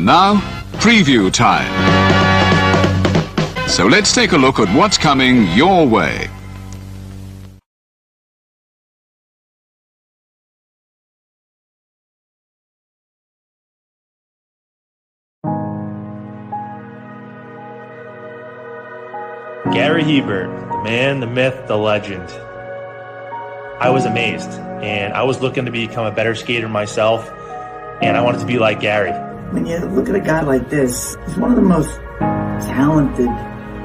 Now, preview time. So let's take a look at what's coming your way. Gary Hebert, the man, the myth, the legend. I was amazed, and I was looking to become a better skater myself, and I wanted to be like Gary. When you look at a guy like this, he's one of the most talented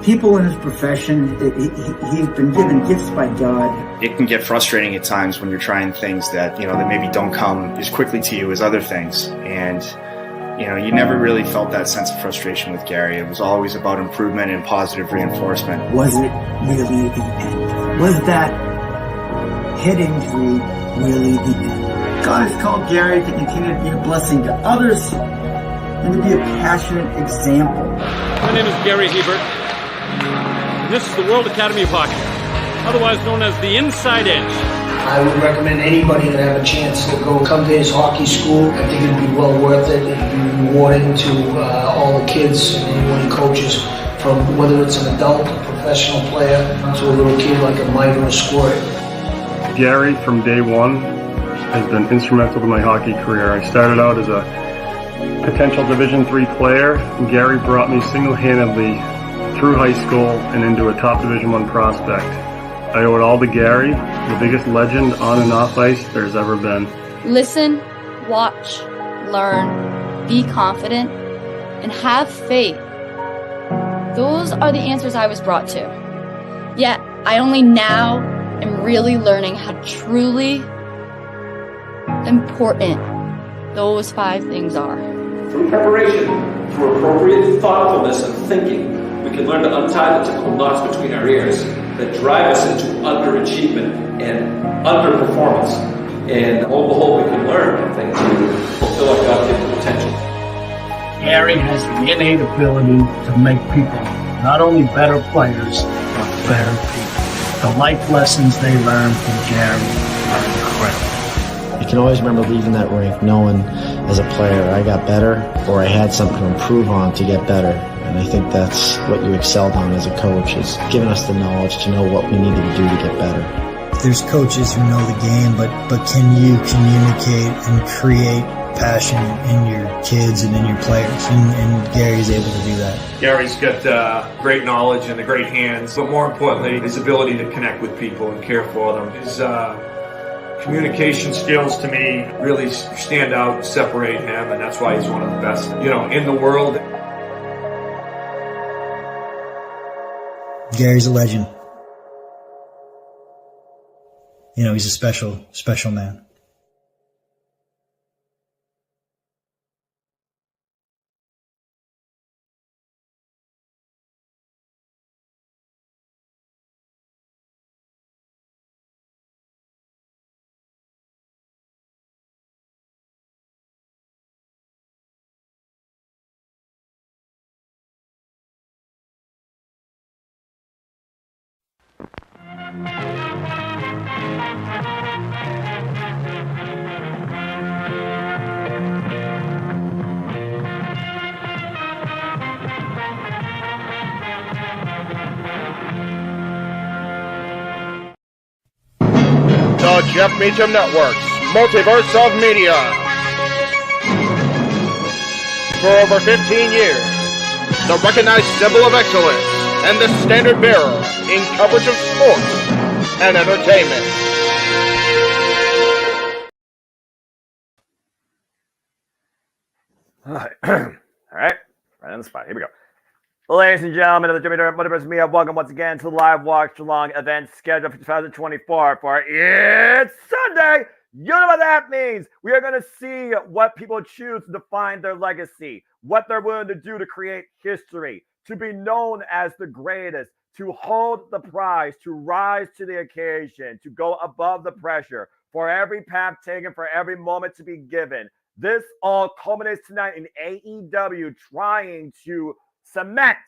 people in his profession. He's been given gifts by God. It can get frustrating at times when you're trying things that, that maybe don't come as quickly to you as other things. And, you never really felt that sense of frustration with Gary. It was always about improvement and positive reinforcement. Was it really the end? Was that head injury really the end? God has called Gary to continue to be a blessing to others and to be a passionate example. My name is Gary Hebert, and this is the World Academy of Hockey, otherwise known as the Inside Edge. I would recommend anybody that have a chance to come to his hockey school. I think it'd be well worth it. It'd be rewarding to all the kids and anyone he coaches, from whether it's an adult, a professional player, to a little kid like a Mike or a Squirt. Gary, from day one, has been instrumental to my hockey career. I started out as a potential Division III player, and Gary brought me single-handedly through high school and into a top Division I prospect. I owe it all to Gary, the biggest legend on and off ice there's ever been. Listen, watch, learn, be confident, and have faith. Those are the answers I was brought to. Yet, I only now am really learning how truly important those 5 things are. Through preparation, through appropriate thoughtfulness and thinking, we can learn to untie the typical knots between our ears that drive us into underachievement and underperformance. And lo and behold, we can learn, I think, to fulfill our God-given potential. Gary has the innate ability to make people not only better players, but better people. The life lessons they learn from Gary are incredible. You can always remember leaving that rink knowing as a player I got better, or I had something to improve on to get better. And I think that's what you excelled on as a coach, is giving us the knowledge to know what we needed to do to get better. There's coaches who know the game, but can you communicate and create passion in your kids and in your players? And Gary's able to do that. Gary's got great knowledge and the great hands, but more importantly, his ability to connect with people and care for them. His communication skills, to me, really stand out and separate him, and that's why he's one of the best, in the world. Gary's a legend. He's a special man. The Jeff Meacham Network's Multiverse of Media. For over 15 years, the recognized symbol of excellence and the standard bearer in coverage of sports and entertainment. All right, right on the spot. Here we go. Ladies and gentlemen of the JMN Multiverse of Media, welcome once again to the live watch-along event scheduled for 2024 for It's Sunday. You know what that means. We are going to see what people choose to define their legacy, what they're willing to do to create history, to be known as the greatest, to hold the prize, to rise to the occasion, to go above the pressure, for every path taken, for every moment to be given. This all culminates tonight in AEW trying to cement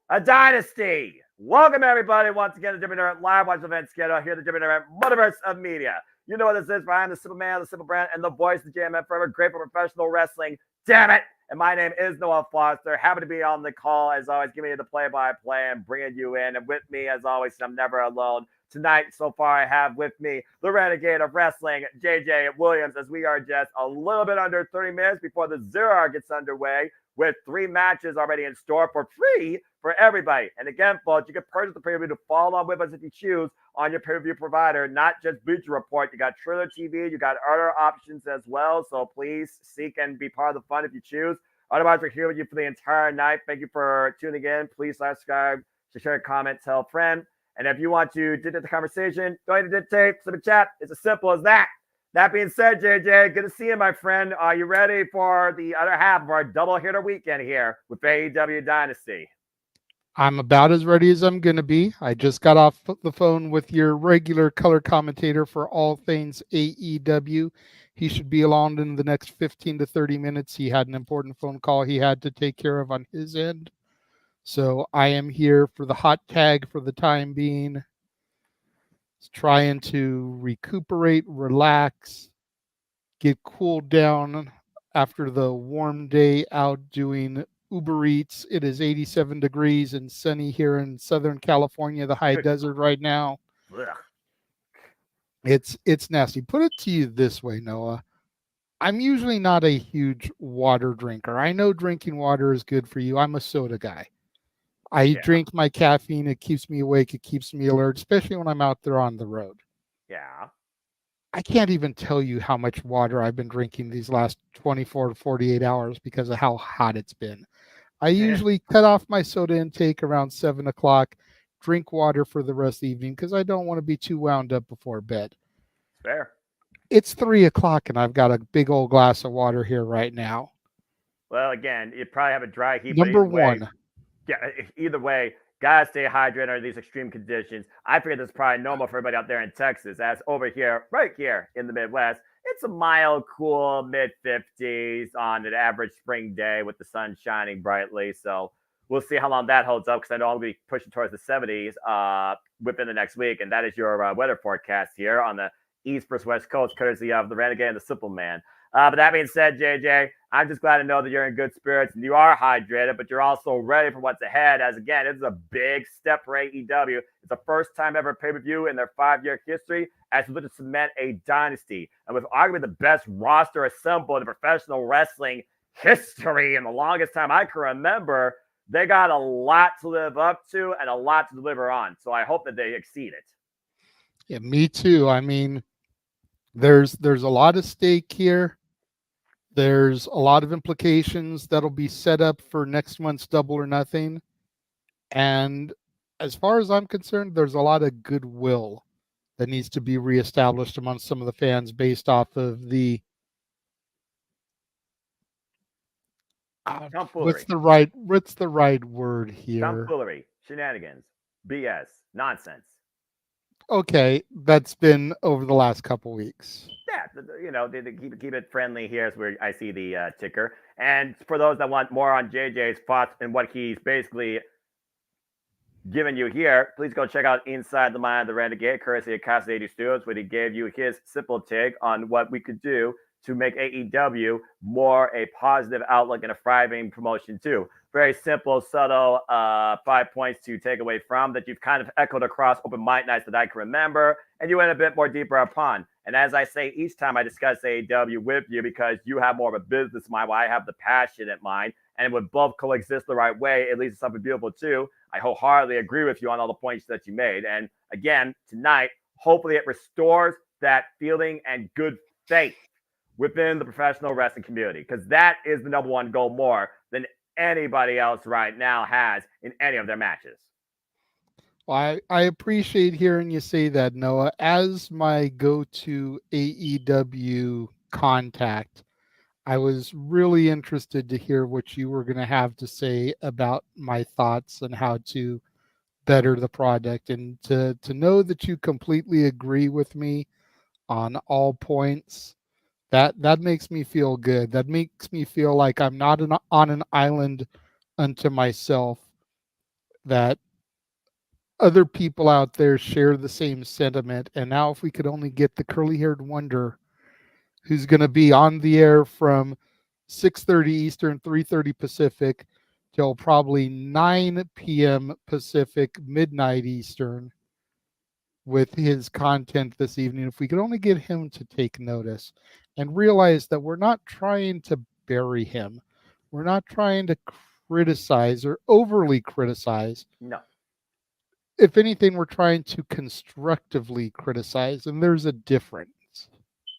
a dynasty. Welcome, everybody, once again to the JMN Live Watch Event Schedule here at the JMN Multiverse of Media. You know what this is, Brian, the simple man, the simple brand, and the voice of JMN Forever, great for professional wrestling. Damn it, And my name is Noah Foster. Happy to be on the call, as always, giving you the play-by-play and bringing you in. And with me, as always, I'm never alone. Tonight, so far, I have with me the Renegade of Wrestling, JJ Williams, as we are just a little bit under 30 minutes before the Zero gets underway, with 3 matches already in store for free for everybody. And again, folks, you can purchase the pay-per-view to follow along with us if you choose on your pay-per-view provider, not just Bleacher Report. You got Triller TV, you got other options as well. So please seek and be part of the fun if you choose. Otherwise, we're here with you for the entire night. Thank you for tuning in. Please subscribe, share, comment, tell a friend. And if you want to dictate the conversation, go ahead and dictate, slip a chat. It's as simple as that. That being said, JJ, good to see you, my friend. Are you ready for the other half of our double hitter weekend here with AEW Dynasty? I'm about as ready as I'm going to be. I just got off the phone with your regular color commentator for all things AEW. He should be along in the next 15 to 30 minutes. He had an important phone call he had to take care of on his end. So I am here for the hot tag for the time being. Trying to recuperate, relax, get cooled down after the warm day out doing Uber Eats. It is 87 degrees and sunny here in Southern California, the high desert right now. Ugh. It's nasty. Put it to you this way, Noah. I'm usually not a huge water drinker. I know drinking water is good for you. I'm a soda guy. I drink my caffeine. It keeps me awake. It keeps me alert, especially when I'm out there on the road. Yeah. I can't even tell you how much water I've been drinking these last 24 to 48 hours because of how hot it's been. I usually cut off my soda intake around 7 o'clock, drink water for the rest of the evening because I don't want to be too wound up before bed. Fair. It's 3 o'clock and I've got a big old glass of water here right now. Well, again, you probably have a dry heat. Number one. Yeah, either way, gotta stay hydrated under these extreme conditions. I figure this is probably normal for everybody out there in Texas, as over here, right here in the Midwest, it's a mild, cool mid-50s on an average spring day with the sun shining brightly. So we'll see how long that holds up, because I know I'll be pushing towards the 70s within the next week, and that is your weather forecast here on the East versus West Coast, courtesy of the Renegade and the Simple Man. But that being said, JJ, I'm just glad to know that you're in good spirits and you are hydrated, but you're also ready for what's ahead. As again, it's a big step for AEW. It's the first time ever pay-per-view in their 5-year history as we look to cement a dynasty. And with arguably the best roster assembled in professional wrestling history in the longest time I can remember, they got a lot to live up to and a lot to deliver on. So I hope that they exceed it. Yeah, me too. I mean, there's a lot at stake here. There's a lot of implications that'll be set up for next month's Double or Nothing. And as far as I'm concerned, there's a lot of goodwill that needs to be reestablished among some of the fans based off of the what's the right word here? Tomfoolery, shenanigans, BS, nonsense. Okay, that's been over the last couple weeks. Yeah, you know, they keep it friendly here is where I see the ticker. And for those that want more on JJ's thoughts and what he's basically given you here, please go check out Inside the Mind of the Renegade, courtesy of Casa 80 Studios, where he gave you his simple take on what we could do to make AEW more a positive outlook and a thriving promotion too. Very simple, subtle 5 points to take away from that you've kind of echoed across open mic nights that I can remember, and you went a bit more deeper upon. And as I say each time I discuss AEW with you, because you have more of a business mind while I have the passionate mind, and would both coexist the right way, it leads to something beautiful too. I wholeheartedly agree with you on all the points that you made. And again, tonight, hopefully it restores that feeling and good faith within the professional wrestling community, because that is the number one goal more than anybody else right now has in any of their matches. Well, I appreciate hearing you say that, Noah. As my go-to AEW contact, I was really interested to hear what you were going to have to say about my thoughts on how to better the product, and to know that you completely agree with me on all points. That makes me feel good. That makes me feel like I'm not on an island unto myself, that other people out there share the same sentiment. And now if we could only get the curly-haired wonder who's going to be on the air from 6:30 Eastern, 3:30 Pacific, till probably 9 p.m. Pacific, midnight Eastern, with his content this evening. If we could only get him to take notice and realize that we're not trying to bury him, we're not trying to criticize or overly criticize. No. If anything, we're trying to constructively criticize, and there's a difference.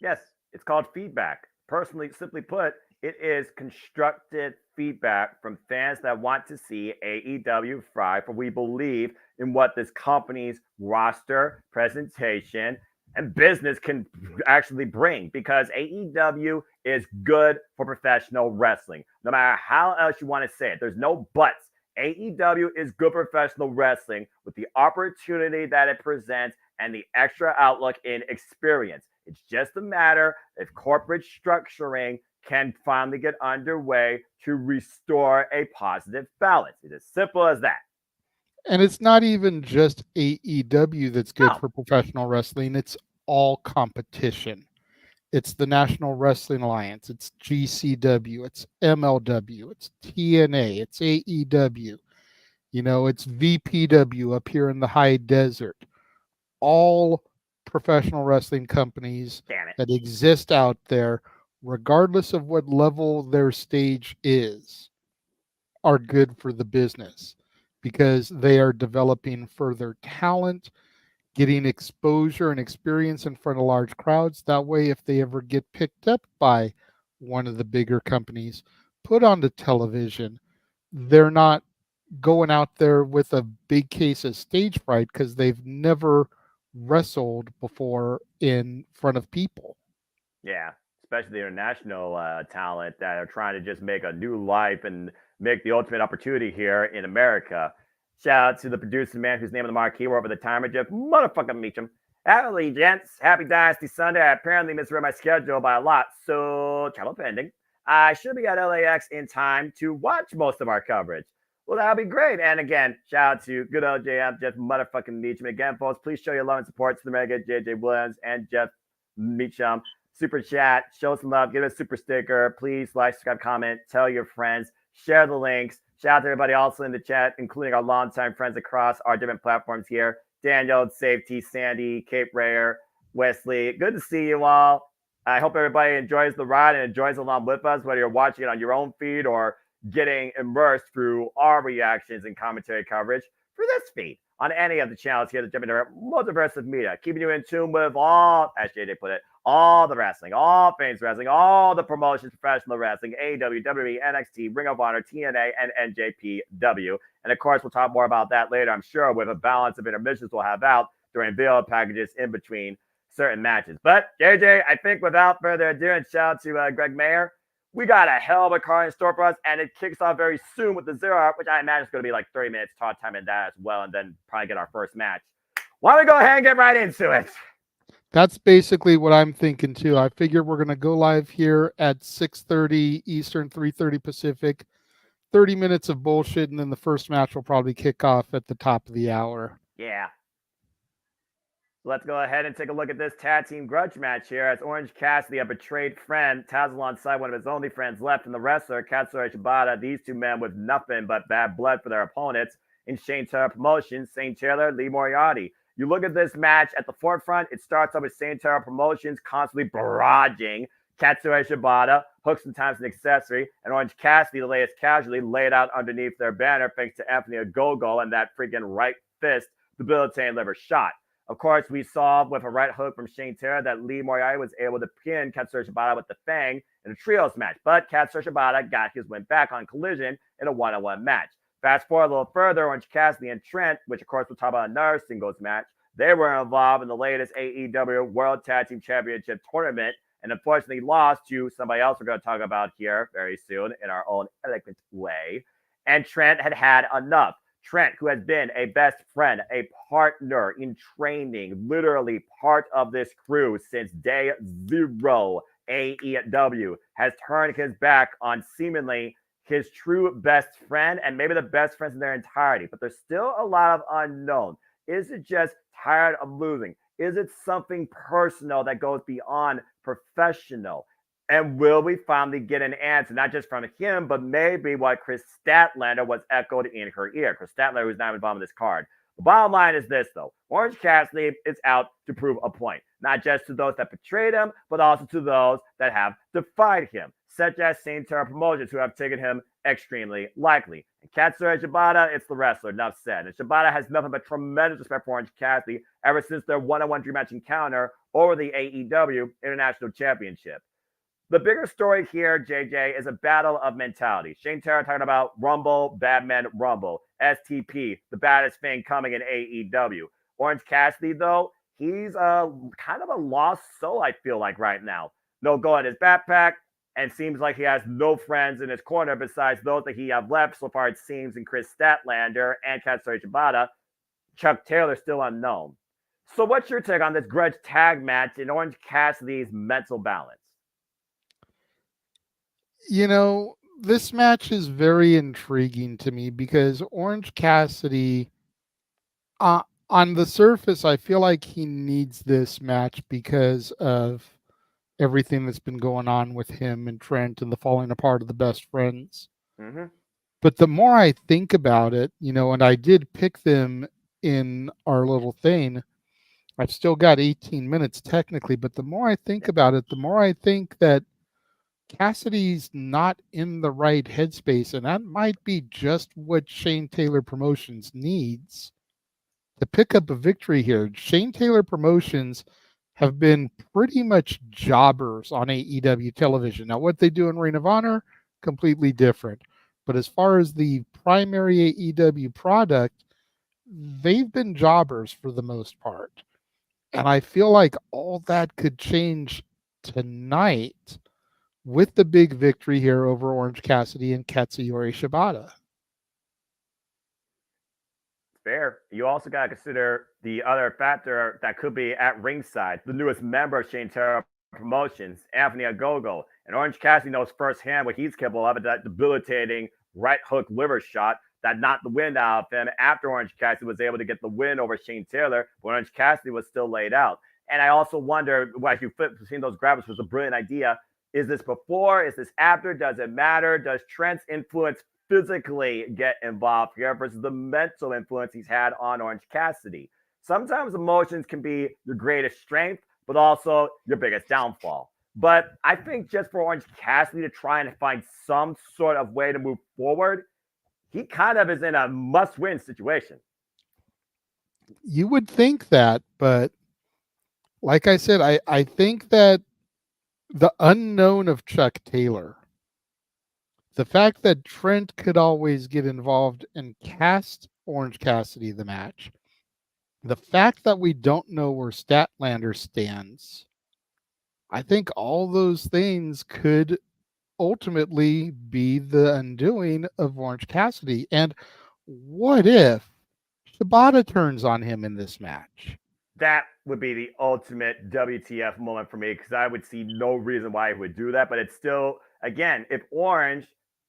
Yes, it's called feedback. Personally, simply put, it is constructive feedback from fans that want to see AEW thrive, for we believe in what this company's roster, presentation, and business can actually bring, because AEW is good for professional wrestling. No matter how else you want to say it, there's no buts. AEW is good professional wrestling with the opportunity that it presents and the extra outlook in experience. It's just a matter if corporate structuring can finally get underway to restore a positive balance. It's as simple as that. And it's not even just AEW that's good No. for professional wrestling. It's all competition. It's the National Wrestling Alliance. It's GCW. It's MLW. It's TNA. It's AEW. It's VPW up here in the high desert. All professional wrestling companies that exist out there, regardless of what level their stage is, are good for the business, because they are developing further talent, getting exposure and experience in front of large crowds. That way, if they ever get picked up by one of the bigger companies, put onto television, they're not going out there with a big case of stage fright because they've never wrestled before in front of people. Yeah, especially the international talent that are trying to just make a new life and make the ultimate opportunity here in America. Shout out to the producer man whose name on the marquee were over the timer, Jeff motherfucking Meacham. Howdy, gents. Happy Dynasty Sunday. I apparently misread my schedule by a lot, so travel pending. I should be at LAX in time to watch most of our coverage. Well, that'll be great. And again, shout out to good old JM, Jeff motherfucking Meacham. Again, folks, please show your love and support to the mega JJ Williams and Jeff Meacham. Super chat, show some love, give us a super sticker. Please like, subscribe, comment, tell your friends, share the links. Shout out to everybody also in the chat, including our longtime friends across our different platforms here. Daniel, Safety, Sandy, Cape Rayer, Wesley. Good to see you all. I hope everybody enjoys the ride and enjoys along with us, whether you're watching it on your own feed or getting immersed through our reactions and commentary coverage for this feed on any of the channels here at the JMN Multiverse of Media, keeping you in tune with all, as JJ put it, all the wrestling, all things wrestling, all the promotions, professional wrestling, AEW, WWE, NXT, Ring of Honor, TNA, and NJPW. And of course, we'll talk more about that later, I'm sure, with a balance of intermissions we'll have out during video packages in between certain matches. But JJ, I think without further ado, and shout out to Greg Mayer, we got a hell of a card in store for us, and it kicks off very soon with the 0 Hour, which I imagine is going to be like 30 minutes talk time in that as well, and then probably get our first match. Why don't we go ahead and get right into it? That's basically what I'm thinking too. I figure we're going to go live here at 6:30 Eastern, 3:30 Pacific. 30 minutes of bullshit, and then the first match will probably kick off at the top of the hour. Yeah. Let's go ahead and take a look at this tag team grudge match here as Orange Cassidy, a betrayed friend, tags alongside one of his only friends left in the wrestler, Katsuyori Shibata. These two men with nothing but bad blood for their opponents in Shane Taylor Promotions, St. Taylor, Lee Moriarty. You look at this match at the forefront, it starts off with St. Taylor Promotions constantly barraging Katsuyori Shibata, hooks and times an accessory, and Orange Cassidy, the latest casualty, laid out underneath their banner thanks to Anthony Ogogo and that freaking right fist debilitating liver shot. Of course, we saw with a right hook from Shane Taylor that Lee Moriarty was able to pin Katsuyori Shibata with the Fang in a trios match, but Katsuyori Shibata got his win back on Collision in a one-on-one match. Fast forward a little further, Orange Cassidy and Trent, which of course we'll talk about another singles match, they were involved in the latest AEW World Tag Team Championship tournament and unfortunately lost to somebody else we're going to talk about here very soon in our own eloquent way. And Trent had had enough. Trent, who has been a best friend, a partner in training, literally part of this crew since day 0, AEW, has turned his back on seemingly his true best friend and maybe the best friends in their entirety. But there's still a lot of unknown. Is it just tired of losing? Is it something personal that goes beyond professional? And will we finally get an answer, not just from him, but maybe what Chris Statlander was echoed in her ear? Chris Statlander, who's not involved in this card. The bottom line is this, though. Orange Cassidy is out to prove a point, not just to those that betrayed him, but also to those that have defied him, such as Saint Terra Promotions, who have taken him extremely likely. And Katsura Shibata, it's the wrestler, enough said. And Shibata has nothing but tremendous respect for Orange Cassidy ever since their one-on-one dream match encounter over the AEW International Championship. The bigger story here, JJ, is a battle of mentality. Shane Terra talking about Rumble, Bad Men Rumble, STP, the baddest thing coming in AEW. Orange Cassidy, though, he's kind of a lost soul, I feel like, right now. No go in his backpack, and seems like he has no friends in his corner besides those that he have left so far, it seems, in Chris Statlander and Katsura Shibata. Chuck Taylor still unknown. So what's your take on this grudge tag match in Orange Cassidy's mental balance? You know, this match is very intriguing to me because Orange Cassidy, on the surface, I feel like he needs this match because of everything that's been going on with him and Trent and the falling apart of the best friends. Mm-hmm. But the more I think about it, and I did pick them in our little thing, I've still got 18 minutes technically, but the more I think about it, the more I think that Cassidy's not in the right headspace, and that might be just what Shane Taylor Promotions needs to pick up a victory here. Shane Taylor Promotions have been pretty much jobbers on AEW television. Now, what they do in Ring of Honor, completely different. But as far as the primary AEW product, they've been jobbers for the most part. And I feel like all that could change tonight with the big victory here over Orange Cassidy and Katsuyori Shibata. Fair. You also got to consider the other factor that could be at ringside. The newest member of Shane Terra Promotions, Anthony Ogogo. And Orange Cassidy knows firsthand what he's capable of, that debilitating right hook liver shot that knocked the wind out of him after Orange Cassidy was able to get the win over Shane Taylor, but Orange Cassidy was still laid out. And I also wonder, as you flip between those grabbers, was a brilliant idea. Is this before? Is this after? Does it matter? Does Trent's influence physically get involved here versus the mental influence he's had on Orange Cassidy? Sometimes emotions can be your greatest strength, but also your biggest downfall. But I think just for Orange Cassidy to try and find some sort of way to move forward, he kind of is in a must-win situation. You would think that, but like I said, I think that the unknown of Chuck Taylor, the fact that Trent could always get involved and cast Orange Cassidy the match, the fact that we don't know where Statlander stands, I think all those things could ultimately be the undoing of Orange Cassidy. And what if Shibata turns on him in this match? That would be the ultimate WTF moment for me, because I would see no reason why he would do that. But it's still, again, if Orange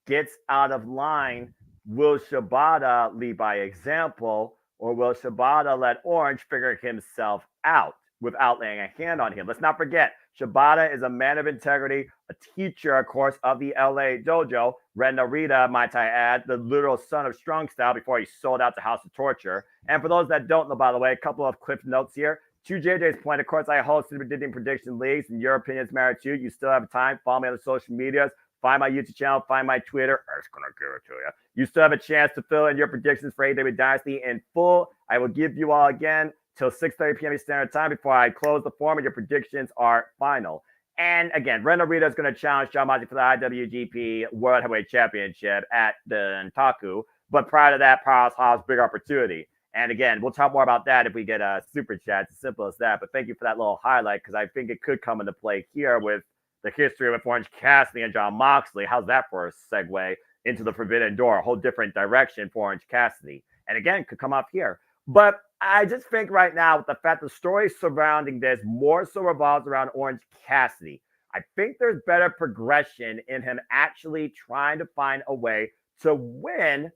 gets out of line, will Shibata lead by example, or will Shibata let Orange figure himself out without laying a hand on him? Let's not forget, Shibata is a man of integrity, a teacher, of course, of the LA dojo. Ren Narita, might I add, the literal son of Strong Style before he sold out to House of Torture. And for those that don't know, by the way, a couple of clip notes here. To JJ's point, of course, I host Super Predicting Prediction Leagues, and your opinions matter too. You still have time. Follow me on the social medias. Find my YouTube channel. Find my Twitter. I'm just going to give it to you. You still have a chance to fill in your predictions for AEW Dynasty in full. I will give you all again till 6:30 p.m. Eastern Standard Time before I close the form, and your predictions are final. And again, Ren Narita is going to challenge John Moxley for the IWGP World Heavyweight Championship at the Ntaku. But prior to that, Powerhouse Hobbs, big opportunity. And again, we'll talk more about that if we get a super chat. It's as simple as that. But thank you for that little highlight, because I think it could come into play here with the history of Orange Cassidy and John Moxley. How's that for a segue into the Forbidden Door? A whole different direction for Orange Cassidy. And again, could come up here. But I just think right now, with the fact the story surrounding this more so revolves around Orange Cassidy, I think there's better progression in him actually trying to find a way to win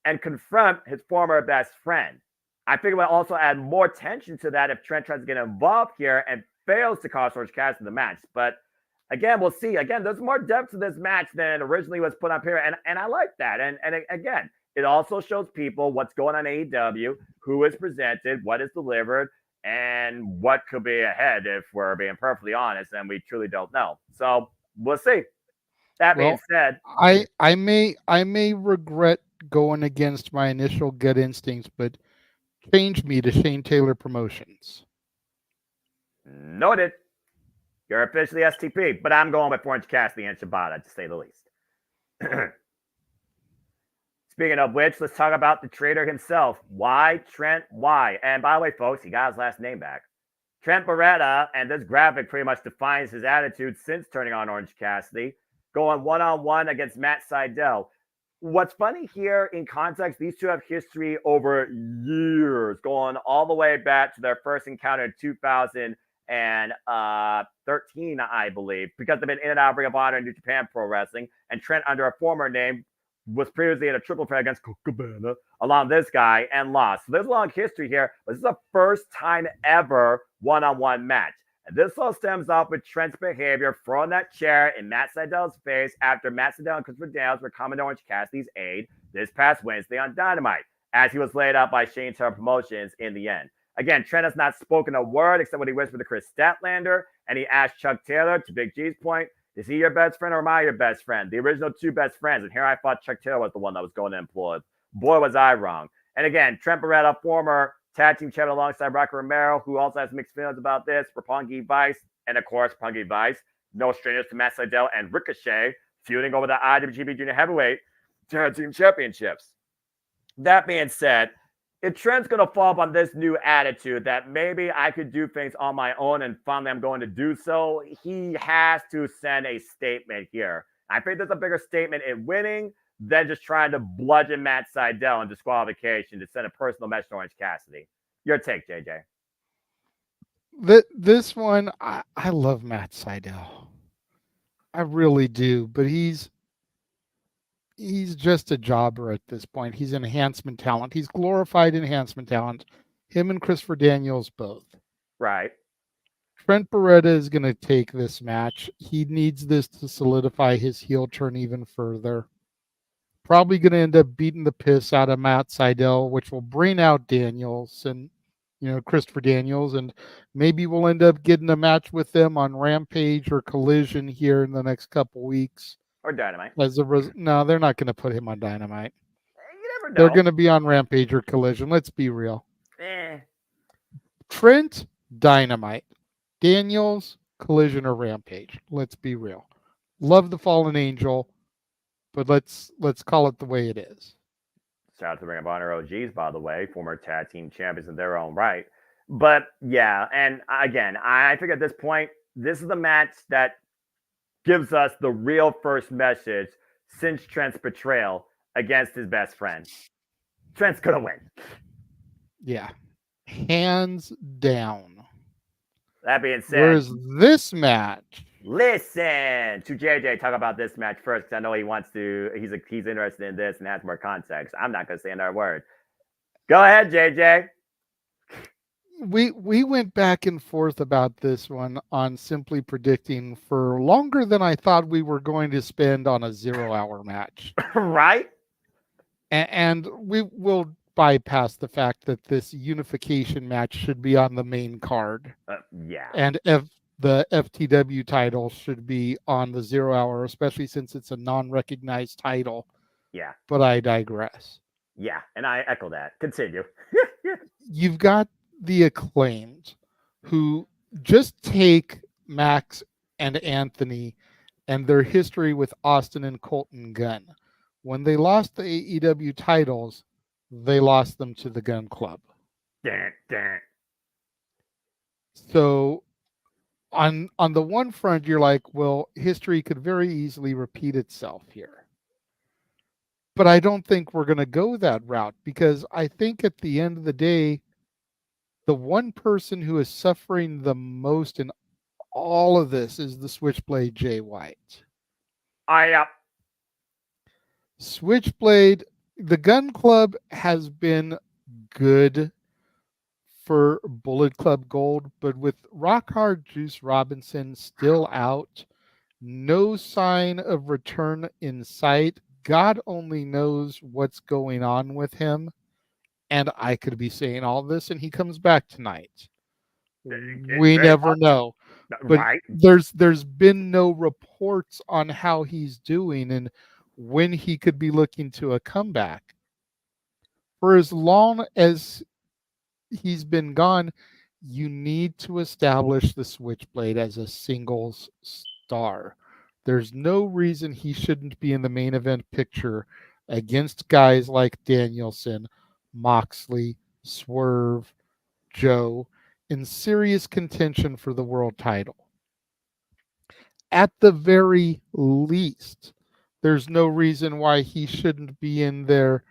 and confront his former best friend. I think it will also add more tension to that if Trent tries to get involved here and fails to cost Orange Cassidy the match. But again, we'll see. Again, there's more depth to this match than originally was put up here, and I like that. And again, it also shows people what's going on AEW, who is presented, what is delivered, and what could be ahead if we're being perfectly honest, and we truly don't know. So we'll see. That being said, I may regret going against my initial gut instincts, but change me to Shane Taylor Promotions. Noted. You're officially STP, but I'm going with Orange Cassidy and Shibata, to say the least. Speaking of which, let's talk about the traitor himself. Why Trent Y? And by the way, folks, he got his last name back. Trent Beretta, and this graphic pretty much defines his attitude since turning on Orange Cassidy, going one-on-one against Matt Sydal. What's funny here in context, these two have history over years, going all the way back to their first encounter in 2013, I believe, because they've been in and out of Ring of Honor and New Japan Pro Wrestling. And Trent, under a former name, was previously in a triple threat against Cabana, along this guy, and lost. So there's a long history here, but this is the first time ever one-on-one match. And this all stems off with Trent's behavior, throwing that chair in Matt Sydal's face after Matt Sydal and Christopher Daniels were coming to Orange Cassidy's aid this past Wednesday on Dynamite, as he was laid out by Shane Taylor Promotions in the end. Again, Trent has not spoken a word except when he whispered to Chris Statlander, and he asked Chuck Taylor, to Big G's point, is he your best friend or am I your best friend? The original two best friends. And here I thought Chuck Taylor was the one that was going to implode. Boy, was I wrong. And again, Trent Beretta, former tag team champion alongside Rocky Romero, who also has mixed feelings about this, Roppongi Vice, and of course, Roppongi Vice, no strangers to Matt Sydal and Ricochet, feuding over the IWGP Junior Heavyweight Tag Team Championships. That being said, if Trent's going to fall on this new attitude that maybe I could do things on my own and finally I'm going to do so, he has to send a statement here. I think there's a bigger statement in winning than just trying to bludgeon Matt Sydal in disqualification to send a personal message to Orange Cassidy. Your take, JJ. This one, I love Matt Sydal. I really do, but he's just a jobber at this point. He's enhancement talent. He's glorified enhancement talent. Him and Christopher Daniels both. Right. Trent Beretta is going to take this match. He needs this to solidify his heel turn even further. Probably going to end up beating the piss out of Matt Sydal, which will bring out Daniels and, Christopher Daniels, and maybe we'll end up getting a match with them on Rampage or Collision here in the next couple weeks. Or Dynamite. No, they're not going to put him on Dynamite. You never know. They're going to be on Rampage or Collision. Let's be real. Trent, Dynamite. Daniels, Collision or Rampage. Let's be real. Love the Fallen Angel, but let's call it the way it is. Shout out to the Ring of Honor OGs, by the way, former tag team champions in their own right. But yeah, and again, I think at this point, this is the match that gives us the real first message since Trent's betrayal against his best friend. Trent's gonna win. Yeah. Hands down. That being said, where's this match? Listen to JJ talk about this match first, because I know he wants to. He's interested in this and has more context. I'm not gonna say another word. Go ahead, JJ. We went back and forth about this one on simply predicting for longer than I thought we were going to spend on a 0-hour match. Right? And we will bypass the fact that this unification match should be on the main card. Yeah. And the FTW title should be on the 0-hour, especially since it's a non-recognized title. Yeah. But I digress. Yeah, and I echo that. Continue. You've got the Acclaimed, who just take Max and Anthony and their history with Austin and Colton Gunn. When they lost the AEW titles, they lost them to the Gun Club. So on the one front, you're like, well, history could very easily repeat itself here. But I don't think we're going to go that route, because I think at the end of the day, the one person who is suffering the most in all of this is the Switchblade Jay White. Switchblade, the Gun Club has been good for Bullet Club Gold, but with Rock Hard Juice Robinson still out No sign of return in sight. God only knows what's going on with him. And I could be saying all this and he comes back tonight. We never know. But Right. there's been no reports on how he's doing and when he could be looking to a comeback. For as long as he's been gone, you need to establish the Switchblade as a singles star. There's no reason he shouldn't be in the main event picture against guys like Danielson, Moxley, Swerve, Joe, in serious contention for the world title. At the very least, there's no reason why he shouldn't be in there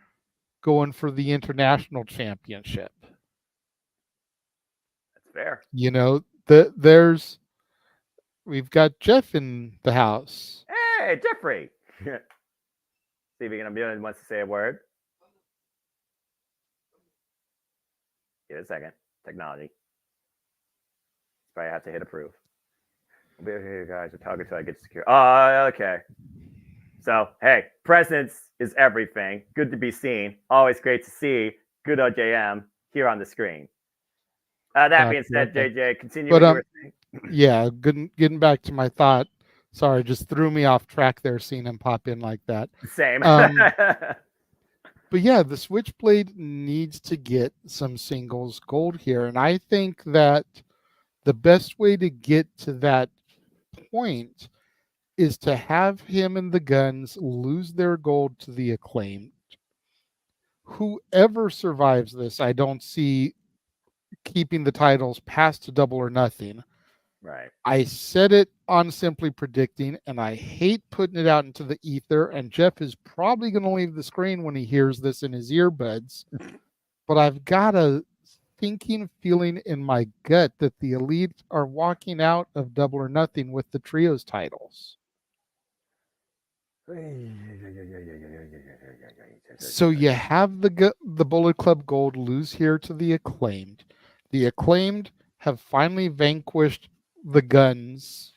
going for the international championship. That's fair. You know, we've got Jeff in the house. Hey, Jeffrey. See if he can unmute and wants to say a word. Give it a second. Technology. Probably have to hit approve. I'll be here, guys. We're talking until I get secure. Oh, okay. So, hey, presence is everything. Good to be seen. Always great to see good OJM here on the screen. That being said, JJ, continue what you were saying. Yeah, getting back to my thought. Sorry, just threw me off track there seeing him pop in like that. Same. But yeah, the Switchblade needs to get some singles gold here. And I think that the best way to get to that point is to have him and the Guns lose their gold to the Acclaimed. Whoever survives this, I don't see keeping the titles past Double or Nothing. Right. I said it on Simply Predicting, and I hate putting it out into the ether, and Jeff is probably going to leave the screen when he hears this in his earbuds. But I've got a thinking feeling in my gut that the Elite are walking out of Double or Nothing with the trios titles. So you have the Bullet Club Gold lose here to the Acclaimed. The Acclaimed have finally vanquished the Guns.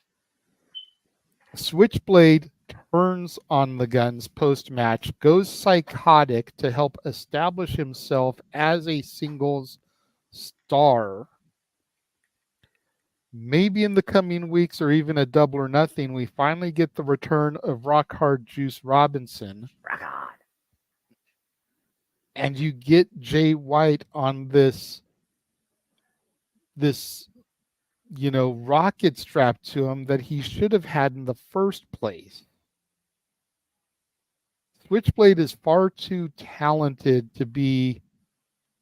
Switchblade turns on the Guns post-match, goes psychotic to help establish himself as a singles star. Maybe in the coming weeks or even a Double or Nothing, we finally get the return of Rock Hard Juice Robinson. Rock on. And you get Jay White on this rocket strapped to him that he should have had in the first place. Switchblade is far too talented to be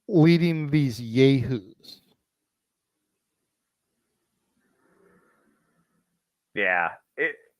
leading these yahoos. Yeah.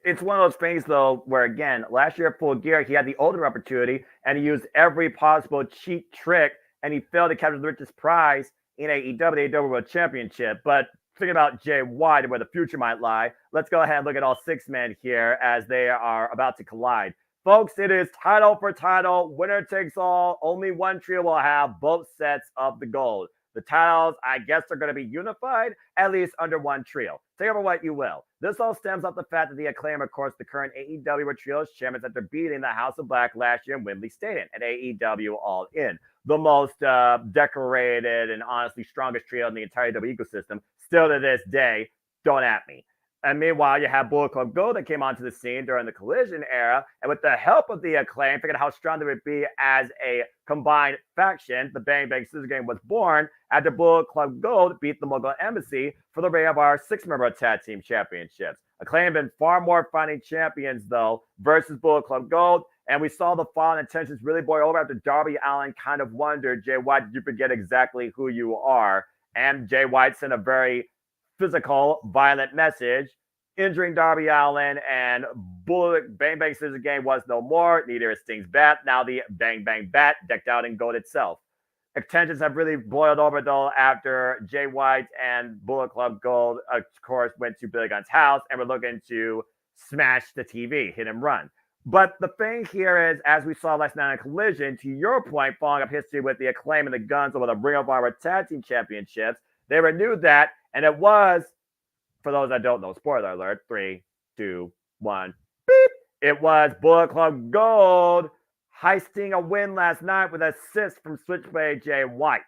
It's one of those things, though, where, again, last year at Full Gear, he had the ultimate opportunity, and he used every possible cheat trick, and he failed to capture the richest prize in AEW, the AEW World Championship. But thinking about Jay White and where the future might lie, let's go ahead and look at all six men here as they are about to collide. Folks, it is title for title, winner takes all. Only one trio will have both sets of the gold. The titles, I guess, are going to be unified, at least under one trio. Take over what you will. This all stems off the fact that the Acclaim, of course, the current AEW World Trios champions after beating the House of Black last year in Wembley Stadium at AEW All In. The most decorated and honestly strongest trio in the entire AEW ecosystem. Still to this day, don't at me. And meanwhile, you have Bullet Club Gold that came onto the scene during the Collision era. And with the help of the Acclaim, figured out how strong they would be as a combined faction. The Bang Bang Scissor Gang was born after Bullet Club Gold beat the Mogul Embassy for the reign of our six-member tag team championships. Acclaim have been far more fighting champions, though, versus Bullet Club Gold. And we saw the fall and tensions really boil over after Darby Allin kind of wondered, Jay White, did you forget exactly who you are? And Jay White sent a very physical, violent message, injuring Darby Allin, and Bullet Bang Bang Scissor Gang was no more. Neither is Sting's bat. Now the Bang Bang Bat decked out in gold itself. Tensions have really boiled over, though, after Jay White and Bullet Club Gold, of course, went to Billy Gunn's house and were looking to smash the TV, hit and run. But the thing here is, as we saw last night in Collision, to your point, following up history with the Acclaim and the Guns over the Ring of Honor Tag Team Championships, they renewed that, and it was, for those that don't know, spoiler alert, 3, 2, 1. Beep. It was Bullet Club Gold heisting a win last night with an assist from Switchblade Jay White.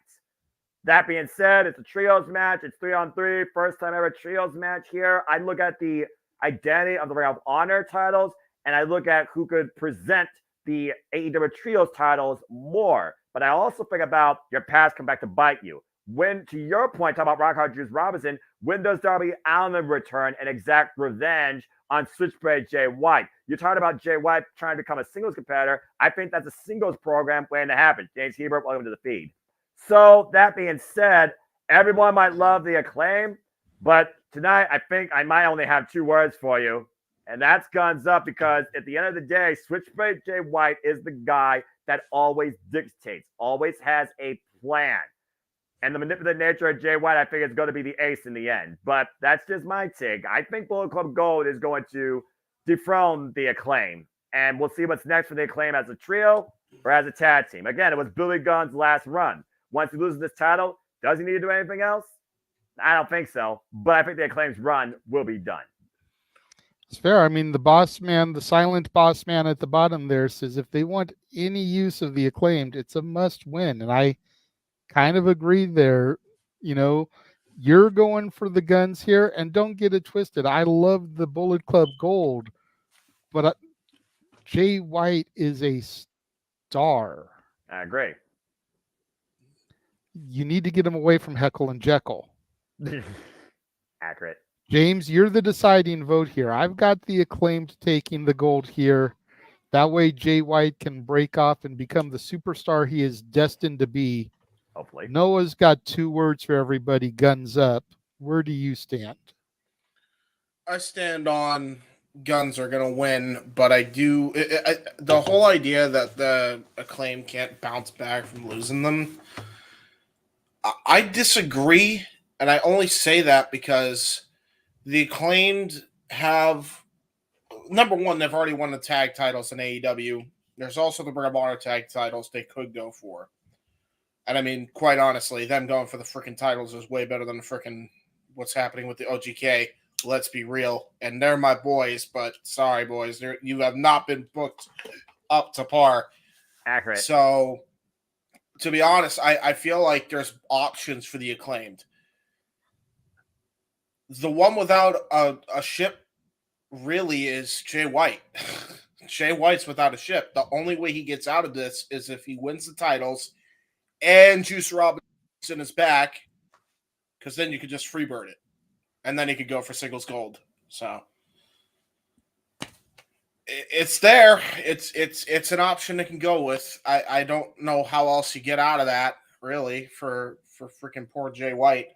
That being said, it's a trios match. It's 3-on-3. First time ever trios match here. I look at the identity of the Ring of Honor titles, and I look at who could present the AEW trios titles more. But I also think about your past come back to bite you. When, to your point, talk about Rock Hard Juice Robinson, when does Darby Allin return and exact revenge on Switchblade Jay White? You're talking about Jay White trying to become a singles competitor. I think that's a singles program waiting to happen. James Hebert, welcome to the feed. So that being said, everyone might love the Acclaim, but tonight I think I might only have 2 words for you, and that's guns up, because at the end of the day, Switchblade Jay White is the guy that always dictates, always has a plan. And the manipulative nature of Jay White, I think, is going to be the ace in the end. But that's just my take. I think Bullet Club Gold is going to dethrone the Acclaim. And we'll see what's next for the Acclaim as a trio or as a tag team. Again, it was Billy Gunn's last run. Once he loses this title, does he need to do anything else? I don't think so. But I think the Acclaim's run will be done. It's fair. I mean, the boss man, the silent boss man at the bottom there says if they want any use of the Acclaimed, it's a must win. And I kind of agree there. You know, you're going for the guns here, and don't get it twisted. I love the Bullet Club Gold, but Jay White is a star. I agree. You need to get him away from Heckle and Jekyll. Accurate. James, you're the deciding vote here. I've got the Acclaimed taking the gold here. That way Jay White can break off and become the superstar he is destined to be. Hopefully. Noah's got 2 words for everybody. Guns up. Where do you stand? I stand on Guns are going to win, but I do... the whole idea that the Acclaim can't bounce back from losing them, I disagree, and I only say that because the Acclaimed have... Number one, they've already won the tag titles in AEW. There's also the Ring of Honor tag titles they could go for. And I mean, quite honestly, them going for the freaking titles is way better than the freaking what's happening with the OGK. Let's be real. And they're my boys, but sorry, boys. You have not been booked up to par. Accurate. So, to be honest, I feel like there's options for the Acclaimed. The one without a ship really is Jay White. Jay White's without a ship. The only way he gets out of this is if he wins the titles and Juice Robinson is back, because then you could just freebird it. And then he could go for singles gold. So it's there. It's an option they can go with. I don't know how else you get out of that, really, for freaking poor Jay White.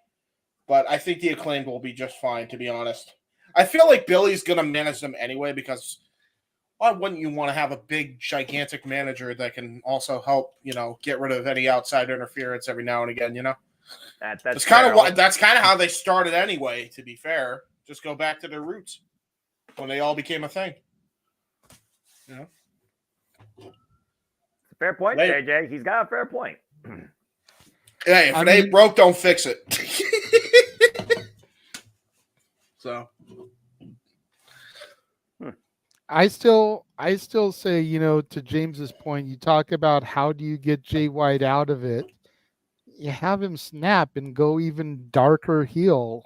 But I think the Acclaimed will be just fine, to be honest. I feel like Billy's going to manage them anyway, because why wouldn't you want to have a big, gigantic manager that can also help, get rid of any outside interference every now and again, That's kind of how they started anyway, to be fair. Just go back to their roots when they all became a thing. Fair point, JJ. He's got a fair point. Hey, if it ain't broke, don't fix it. So I still say, to James's point, you talk about how do you get Jay White out of it? You have him snap and go even darker heel.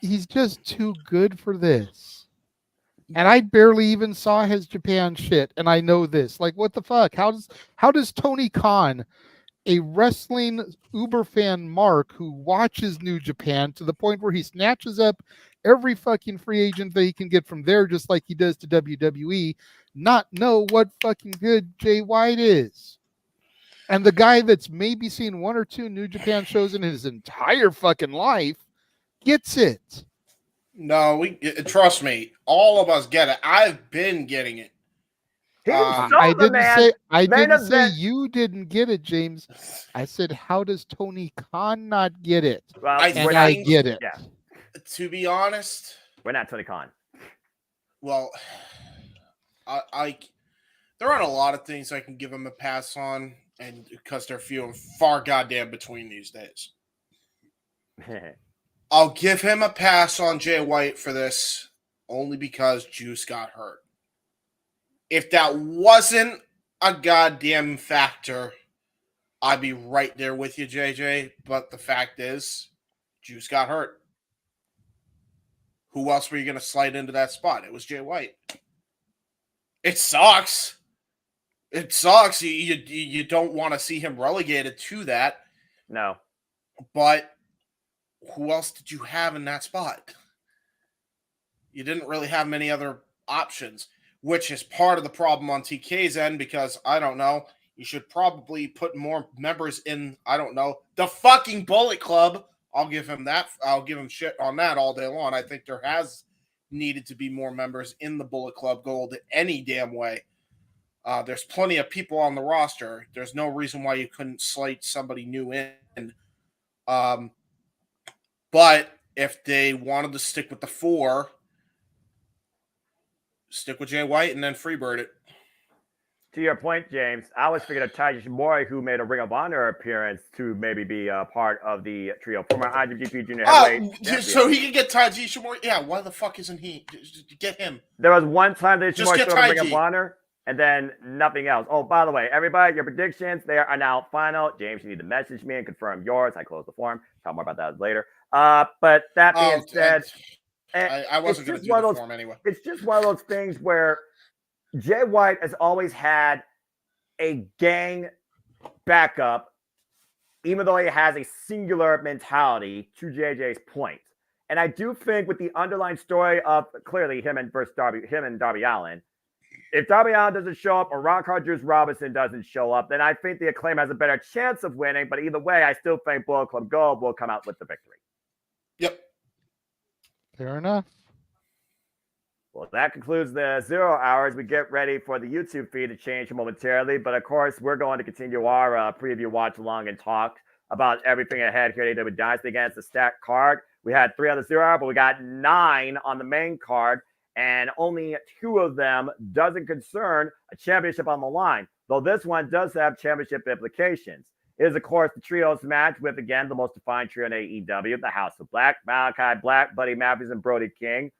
He's just too good for this. And I barely even saw his Japan shit, and I know this. Like, what the fuck? How does Tony Khan, a wrestling uber fan Mark who watches New Japan to the point where he snatches up every fucking free agent that he can get from there, just like he does to WWE, not know what fucking good Jay White is? And the guy that's maybe seen 1 or 2 New Japan shows in his entire fucking life gets it. No, trust me, all of us get it. I've been getting it. I didn't say you didn't get it, James. I said, how does Tony Khan not get it? Well, I get it. Yeah. To be honest, we're not Tony Khan. Well, there aren't a lot of things I can give him a pass on, and because they're few and far goddamn between these days. I'll give him a pass on Jay White for this only because Juice got hurt. If that wasn't a goddamn factor, I'd be right there with you, JJ. But the fact is, Juice got hurt. Who else were you going to slide into that spot? It was Jay White. It sucks. It sucks. You don't want to see him relegated to that. No. But who else did you have in that spot? You didn't really have many other options, which is part of the problem on TK's end because, I don't know, you should probably put more members in, I don't know, the fucking Bullet Club. I'll give him that. I'll give him shit on that all day long. I think there has needed to be more members in the Bullet Club Gold any damn way. There's plenty of people on the roster. There's no reason why you couldn't slate somebody new in. But if they wanted to stick with the 4, stick with Jay White and then freebird it. To your point, James, I was thinking of Taiji Shimori, who made a Ring of Honor appearance to maybe be a part of the trio. Former IWGP Junior Heavyweight. So he can get Taiji Shimori? Yeah, why the fuck isn't he? Just get him. There was one time that Just Shimori get showed up in Ring of Taiji. Honor, and then nothing else. Oh, by the way, everybody, your predictions, they are now final. James, you need to message me and confirm yours. I closed the form. Talk more about that later. But that being said, I wasn't going to do the form anyway. It's just one of those things where Jay White has always had a gang backup, even though he has a singular mentality, to JJ's point. And I do think with the underlying story of clearly him and Darby Allin, if Darby Allin doesn't show up or Ron Juice Robinson doesn't show up, then I think the Acclaim has a better chance of winning. But either way, I still think Bullet Club Gold will come out with the victory. Yep. Fair enough. Well, that concludes the 0 hours. We get ready for the YouTube feed to change momentarily. But of course, we're going to continue our preview, watch along, and talk about everything ahead here at AEW Dynasty. Again, it's a stacked card. We had 3 on the 0 hour, but we got 9 on the main card. And only 2 of them doesn't concern a championship on the line, though this one does have championship implications. It is, of course, the trios match with, again, the most defined trio in AEW, the House of Black, Malachi Black, Buddy Matthews, and Brody King,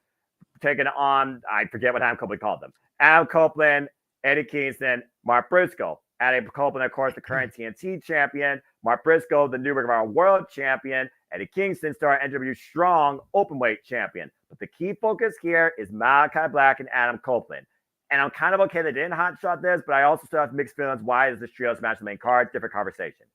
taking on, I forget what Adam Copeland called them, Adam Copeland, Eddie Kingston, Mark Briscoe. Adam Copeland, of course, the current TNT champion, Mark Briscoe, the new Ring of Honor World champion, Eddie Kingston, star NW Strong Openweight champion. But the key focus here is Malachi Black and Adam Copeland. And I'm kind of okay they didn't hotshot this, but I also still have mixed feelings. Why is this trios match the main card? Different conversation.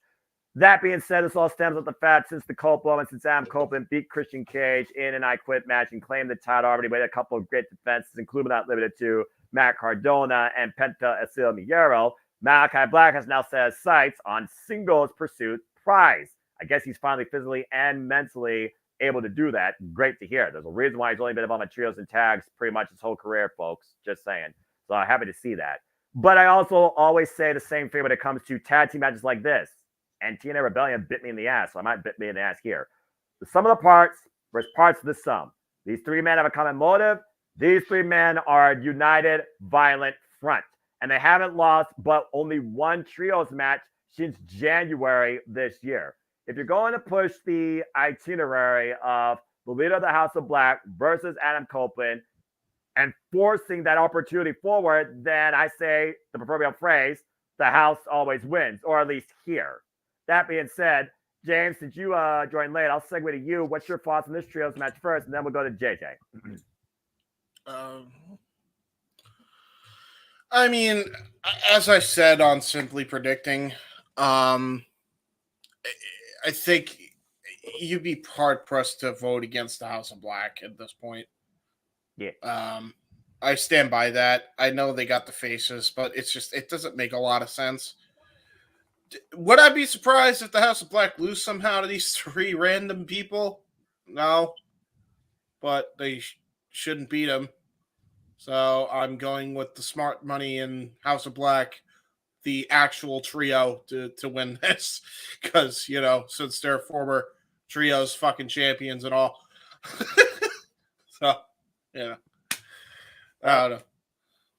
That being said, this all stems with the fact since the Copeland and since Adam Copeland beat Christian Cage in an I Quit match and claimed the title already with a couple of great defenses, including not limited to Matt Cardona and Penta Asil Miyero, Malachi Black has now set his sights on singles pursuit prize. I guess he's finally physically and mentally able to do that. Great to hear. There's a reason why he's only been involved in trios and tags pretty much his whole career, folks. Just saying. So I'm happy to see that. But I also always say the same thing when it comes to tag team matches like this. And TNA Rebellion bit me in the ass, so I might bit me in the ass here. The sum of the parts versus parts of the sum. These 3 men have a common motive. These 3 men are a united, violent front. And they haven't lost but only 1 trios match since January this year. If you're going to push the itinerary of the leader of the House of Black versus Adam Copeland and forcing that opportunity forward, then I say the proverbial phrase, the house always wins, or at least here. That being said, James, since you joined late, I'll segue to you. What's your thoughts on this trios match first, and then we'll go to JJ. I mean, as I said on Simply Predicting, I think you'd be hard-pressed to vote against the House of Black at this point. Yeah. I stand by that. I know they got the faces, but it doesn't make a lot of sense. Would I be surprised if the House of Black lose somehow to these 3 random people? No. But they shouldn't beat them. So I'm going with the smart money in House of Black, the actual trio to win this. Because, since they're former trios fucking champions and all. So, yeah. I don't know.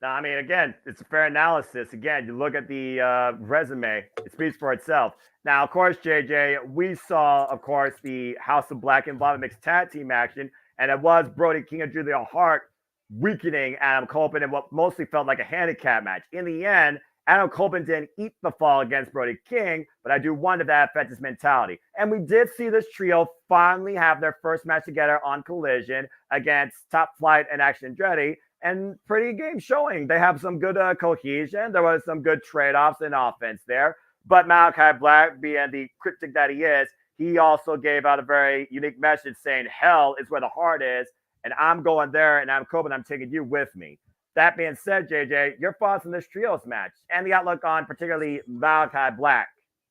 Now, I mean, again, it's a fair analysis. Again, you look at the resume, it speaks for itself. Now, of course, JJ, we saw, of course, the House of Black involved in mixed tag team action, and it was Brody King and Julia Hart weakening Adam Copeland in what mostly felt like a handicap match. In the end, Adam Copeland didn't eat the fall against Brody King, but I do wonder if that affects his mentality. And we did see this trio finally have their first match together on Collision against Top Flight and Action Andretti, and pretty game showing. They have some good cohesion. There was some good trade-offs in offense there. But Malachi Black, being the cryptic that he is, he also gave out a very unique message saying, hell is where the heart is, and I'm going there, and I'm Copeland, I'm taking you with me. That being said, JJ, your thoughts on this trios match and the outlook on particularly Malachi Black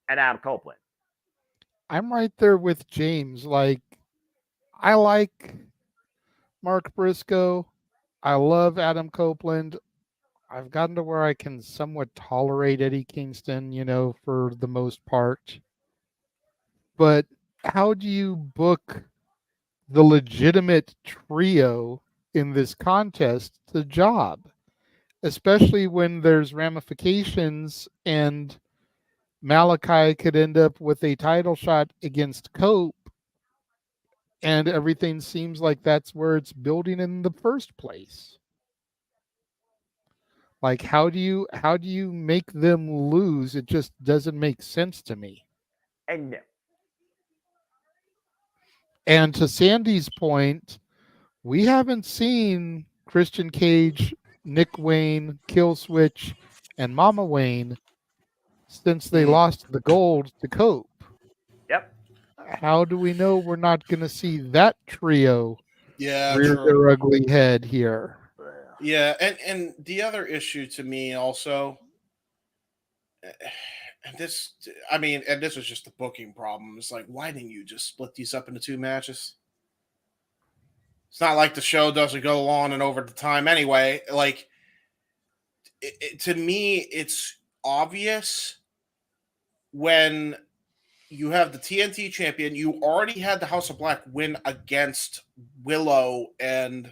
and Adam Copeland? I'm right there with James. Like, I like Mark Briscoe. I love Adam Copeland. I've gotten to where I can somewhat tolerate Eddie Kingston, for the most part. But how do you book the legitimate trio in this contest to job? Especially when there's ramifications and Malachi could end up with a title shot against Cope, and everything seems like that's where it's building in the first place. Like, how do you make them lose? It just doesn't make sense to me. And to Sandy's point, we haven't seen Christian Cage, Nick Wayne, Killswitch, and Mama Wayne since they lost the gold to Cope. Yep. How do we know we're not going to see that trio rear true. their ugly head here? Yeah, and the other issue to me also, and this was just the booking problem. It's like, why didn't you just split these up into 2 matches? It's not like the show doesn't go on and over the time anyway. Like, to me, it's obvious when you have the TNT champion, you already had the House of Black win against Willow and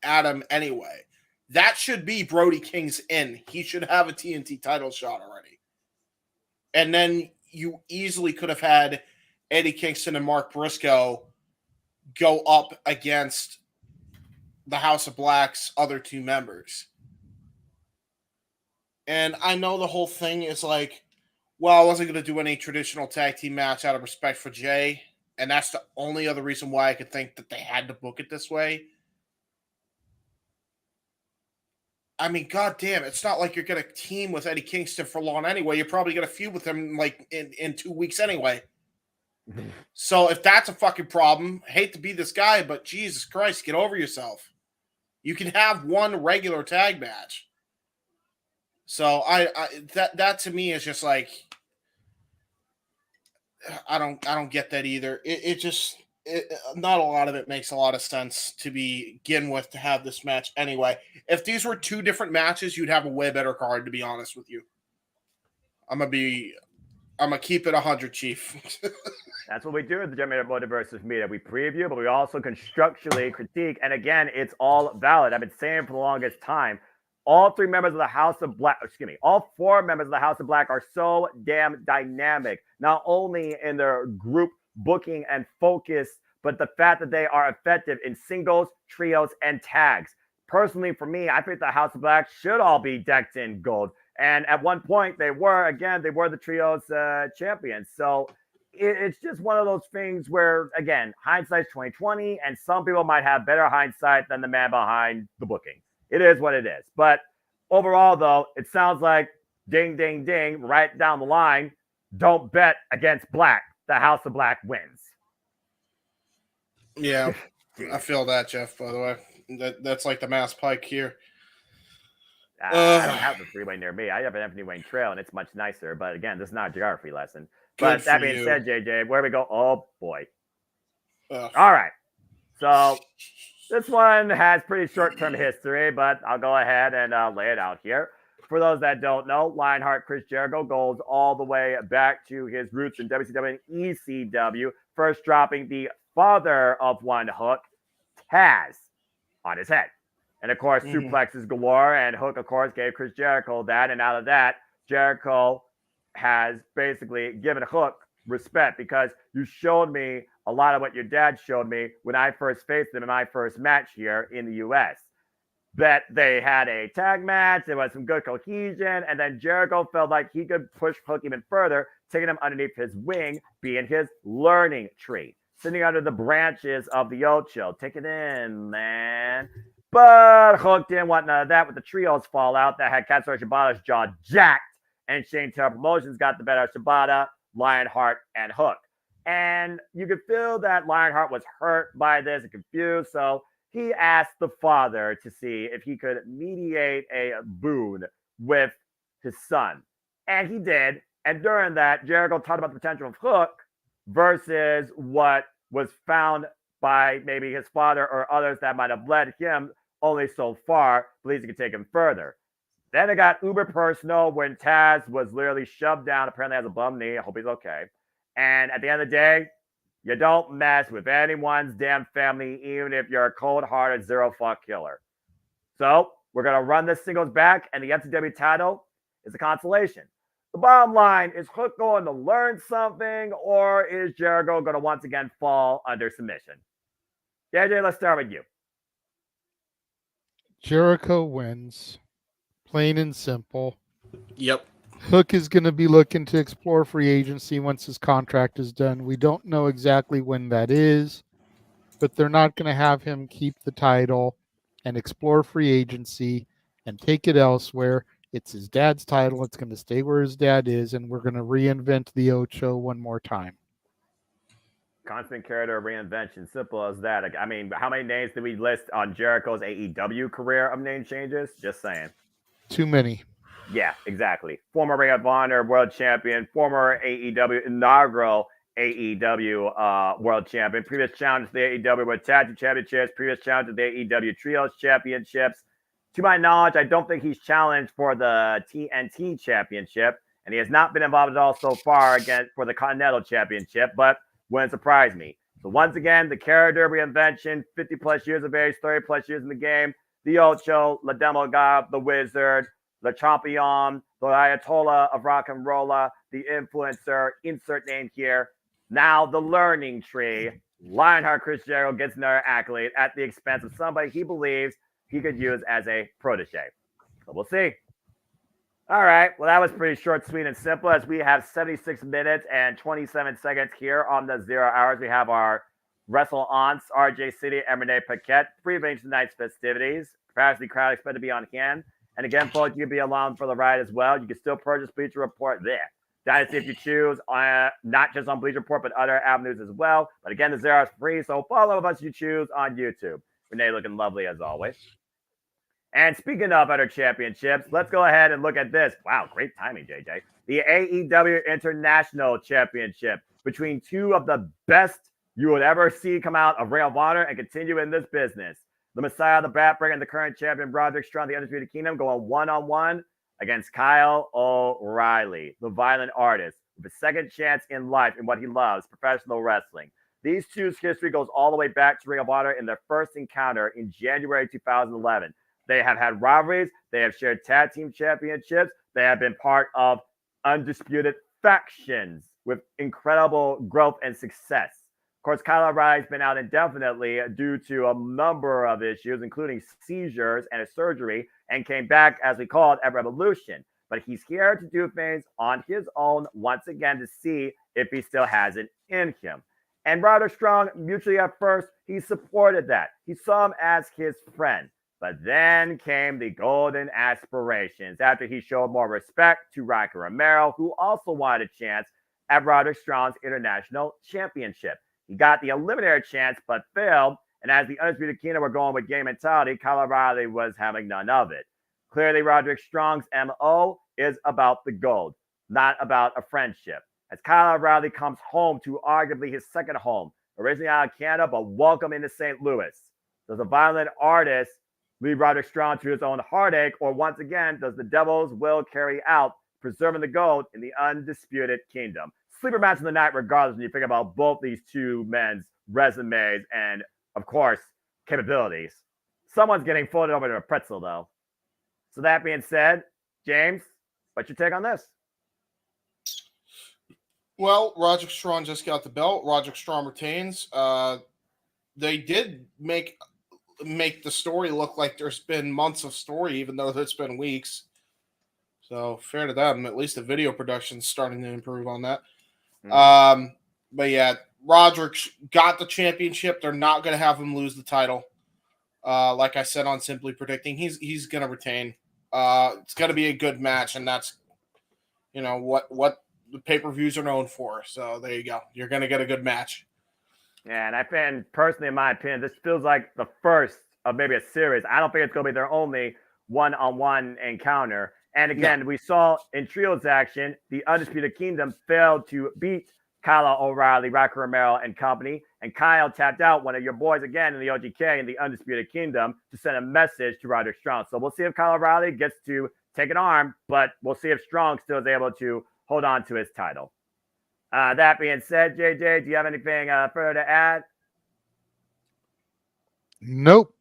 Adam anyway. That should be Brody King's in. He should have a TNT title shot already. And then you easily could have had Eddie Kingston and Mark Briscoe go up against the House of Black's other 2 members. And I know the whole thing is like, well, I wasn't going to do any traditional tag team match out of respect for Jay. And that's the only other reason why I could think that they had to book it this way. I mean, goddamn, it's not like you're going to team with Eddie Kingston for long anyway. You're probably going to feud with him like in 2 weeks anyway. So if that's a fucking problem, I hate to be this guy, but Jesus Christ, get over yourself. You can have one regular tag match. So that to me is just like, I don't get that either. Not a lot of it makes a lot of sense to begin with to have this match anyway. If these were 2 different matches, you'd have a way better card, to be honest with you. I'm gonna keep it 100, Chief. That's what we do at the JMN Multiverse of Media. We preview, but we also constructually critique. And again, it's all valid. I've been saying for the longest time, all 3 members of the House of Black, all 4 members of the House of Black are so damn dynamic, not only in their group booking and focus, but the fact that they are effective in singles, trios, and tags. Personally, for me, I think the House of Black should all be decked in gold. And at one point, they were the trios champions. So it's just one of those things where, again, hindsight's 2020, and some people might have better hindsight than the man behind the booking. It is what it is. But overall, though, it sounds like ding, ding, ding, right down the line, don't bet against Black. The House of Black wins. Yeah, I feel that, Jeff, by the way. That's like the Mass Pike here. I don't have the freeway near me. I have an Anthony Wayne Trail, and it's much nicer. But again, this is not a geography lesson. But that being said, JJ, where we go? Oh, boy. All right. So this one has pretty short-term history, but I'll go ahead and lay it out here. For those that don't know, Lionheart Chris Jericho goes all the way back to his roots in WCW and ECW, first dropping the father of one hook, Taz, on his head. And of course, suplexes galore. And Hook, of course, gave Chris Jericho that. And out of that, Jericho has basically given Hook respect because you showed me a lot of what your dad showed me when I first faced him in my first match here in the US. That they had a tag match, there was some good cohesion, and then Jericho felt like he could push Hook even further, taking him underneath his wing, being his learning tree, sitting under the branches of the Ocho. Take it in, man. But Hook didn't want none of that with the trios fallout that had Katsura Shibata's jaw jacked, and Shane Taylor Promotions got the better of Shibata, Lionheart, and Hook. And you could feel that Lionheart was hurt by this and confused, so he asked the father to see if he could mediate a boon with his son. And he did. And during that, Jericho talked about the potential of Hook versus what was found by maybe his father or others that might have led him only so far, believes he could take him further. Then it got uber personal when Taz was literally shoved down, apparently has a bum knee. I hope he's okay. And at the end of the day, you don't mess with anyone's damn family, even if you're a cold-hearted zero-fuck killer. So we're going to run this singles back, and the FCW title is a consolation. The bottom line, is Hook going to learn something, or is Jericho going to once again fall under submission? JJ, let's start with you. Jericho wins. Plain and simple. Yep. Hook is going to be looking to explore free agency once his contract is done. We don't know exactly when that is, but they're not going to have him keep the title and explore free agency and take it elsewhere. It's his dad's title. It's going to stay where his dad is, and we're going to reinvent the Ocho one more time. Constant character reinvention, simple as that. I mean, how many names did we list on Jericho's AEW career of name changes? Just saying. Too many. Yeah, exactly. Former Ring of Honor World Champion, former AEW inaugural AEW World Champion, previous challenge to the AEW World Tag Team Championships, previous challenge to the AEW Trios Championships. To my knowledge, I don't think he's challenged for the TNT Championship, and he has not been involved at all so far again for the Continental Championship, but wouldn't surprise me. So once again, the character reinvention, 50 plus years of age, 30 plus years in the game, the Ocho, La Demo God, the Wizard, the Champion, the Ayatollah of Rock and Rolla, the Influencer, insert name here. Now the learning tree. Lionheart Chris Jericho gets another accolade at the expense of somebody he believes he could use as a protege. So we'll see. All right. Well, that was pretty short, sweet, and simple as we have 76 minutes and 27 seconds here on the 0 hours. We have our Wrestle Aunts, RJ City, and Renee Paquette, prearranged tonight's festivities. Capacity crowd expected to be on hand. And again, folks, you can be along for the ride as well. You can still purchase Bleacher Report there. Dynasty if you choose, not just on Bleacher Report, but other avenues as well. But again, the 0 hours free, so follow us you choose on YouTube. Renee looking lovely as always. And speaking of other championships, let's go ahead and look at this. Wow, great timing, JJ. The AEW International Championship between two of the best you would ever see come out of Ring of Honor and continue in this business. The Messiah, the Batbringer, and the current champion, Roderick Strong, the Undisputed Kingdom, going one-on-one against Kyle O'Reilly, the violent artist, with a second chance in life in what he loves, professional wrestling. These two's history goes all the way back to Ring of Honor in their first encounter in January 2011. They have had rivalries. They have shared tag team championships. They have been part of undisputed factions with incredible growth and success. Of course, Kyle O'Reilly's been out indefinitely due to a number of issues, including seizures and a surgery, and came back, as we call it, at Revolution. But he's here to do things on his own once again to see if he still has it in him. And Roderick Strong, mutually at first, he supported that. He saw him as his friend. But then came the golden aspirations after he showed more respect to Rocky Romero, who also wanted a chance at Roderick Strong's International Championship. He got the eliminator chance, but failed. And as the Undisputed Kingdom were going with game mentality, Kyle O'Reilly was having none of it. Clearly, Roderick Strong's MO is about the gold, not about a friendship. As Kyle O'Reilly comes home to arguably his second home, originally out of Canada, but welcome into St. Louis. Does a violent artist lead Roderick Strong to his own heartache, or once again, does the Devil's will carry out, preserving the gold in the Undisputed Kingdom? Sleeper match of the night, regardless, when you think about both these two men's resumes and, of course, capabilities. Someone's getting folded over to a pretzel, though. So that being said, James, what's your take on this? Well, Roderick Strong just got the belt. Roderick Strong retains. They did make the story look like there's been months of story, even though it's been weeks. So fair to them. At least the video production's starting to improve on that. Mm-hmm. But yeah, Roderick got the championship. They're not going to have him lose the title. Like I said on Simply Predicting, he's going to retain. It's going to be a good match, and that's what the pay-per-views are known for. So there you go. You're going to get a good match. Yeah, and I think personally, in my opinion, this feels like the first of maybe a series. I don't think it's going to be their only one-on-one encounter. And again, we saw in trios action, the Undisputed Kingdom failed to beat Kyle O'Reilly, Rocky Romero, and company. And Kyle tapped out one of your boys again in the OGK in the Undisputed Kingdom to send a message to Roderick Strong. So we'll see if Kyle O'Reilly gets to take an arm, but we'll see if Strong still is able to hold on to his title. That being said, JJ, do you have anything further to add? Nope.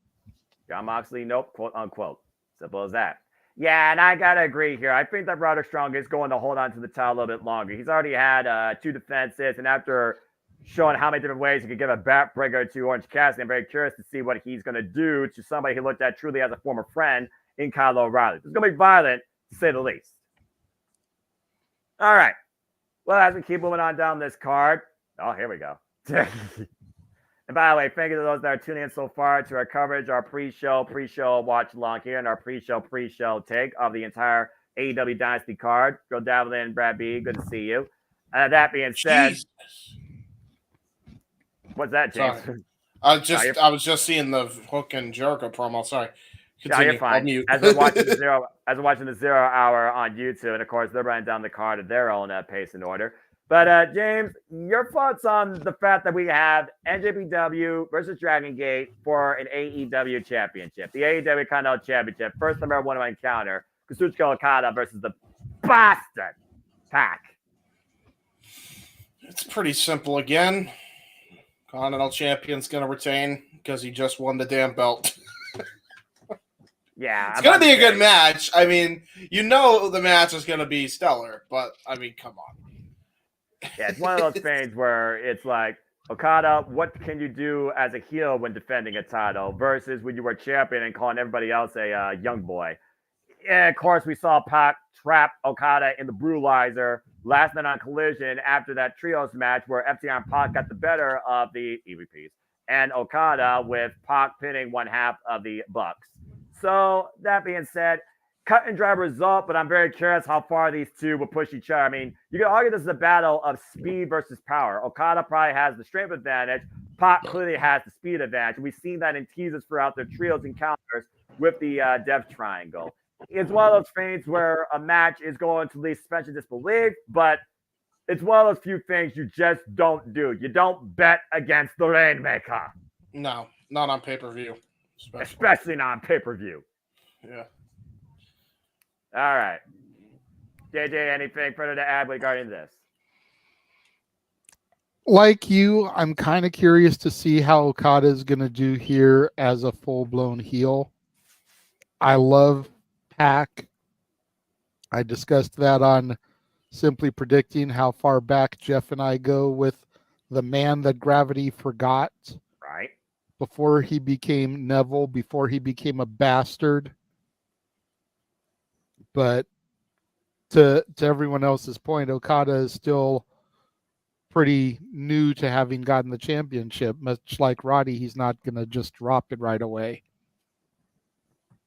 John Moxley, nope, quote unquote. Simple as that. Yeah, and I got to agree here. I think that Roderick Strong is going to hold on to the title a little bit longer. He's already had 2 defenses, and after showing how many different ways he could give a backbreaker to Orange Cassidy, I'm very curious to see what he's going to do to somebody he looked at truly as a former friend in Kyle O'Reilly. It's going to be violent, to say the least. All right. Well, as we keep moving on down this card, oh, here we go. And by the way, thank you to those that are tuning in so far to our coverage, our pre-show watch along here, and our pre-show take of the entire AEW Dynasty card. Joe Davlin, Brad B, good to see you. That being said, what's that, James? Sorry. I was just seeing the Hook and Jericho promo. Sorry. Continue. No, you're fine. As we're watching the 0 hour on YouTube, and of course they're running down the card at their own pace and order. But James, your thoughts on the fact that we have NJPW versus Dragon Gate for an AEW championship, the AEW Continental Championship, first ever one-on-one encounter, Kazuchika Okada versus the bastard Pac. It's pretty simple again. Continental Champion's going to retain because he just won the damn belt. Yeah. It's going to be a good match. I mean, the match is going to be stellar, but I mean, come on. Yeah, it's one of those things where it's like, Okada, what can you do as a heel when defending a title versus when you were champion and calling everybody else a young boy? And of course, we saw Pac trap Okada in the Brutalizer last night on Collision after that trios match where FTR and Pac got the better of the EVPs and Okada with Pac pinning one half of the Bucks. So that being said, cut and dry result, but I'm very curious how far these two will push each other. I mean, you can argue this is a battle of speed versus power. Okada probably has the strength advantage. Pac clearly has the speed advantage. We've seen that in teasers throughout their trios encounters with the Death Triangle. It's one of those things where a match is going to leave suspension disbelief, but it's one of those few things you just don't do. You don't bet against the Rainmaker. No, not on pay-per-view. Especially not on pay-per-view. Yeah. All right. JJ, anything further to add regarding this? Like you, I'm kind of curious to see how Okada is going to do here as a full-blown heel. I love Pac. I discussed that on Simply Predicting how far back Jeff and I go with the man that gravity forgot. Right. Before he became Neville, before he became a bastard. But to everyone else's point, Okada is still pretty new to having gotten the championship. Much like Roddy, he's not going to just drop it right away.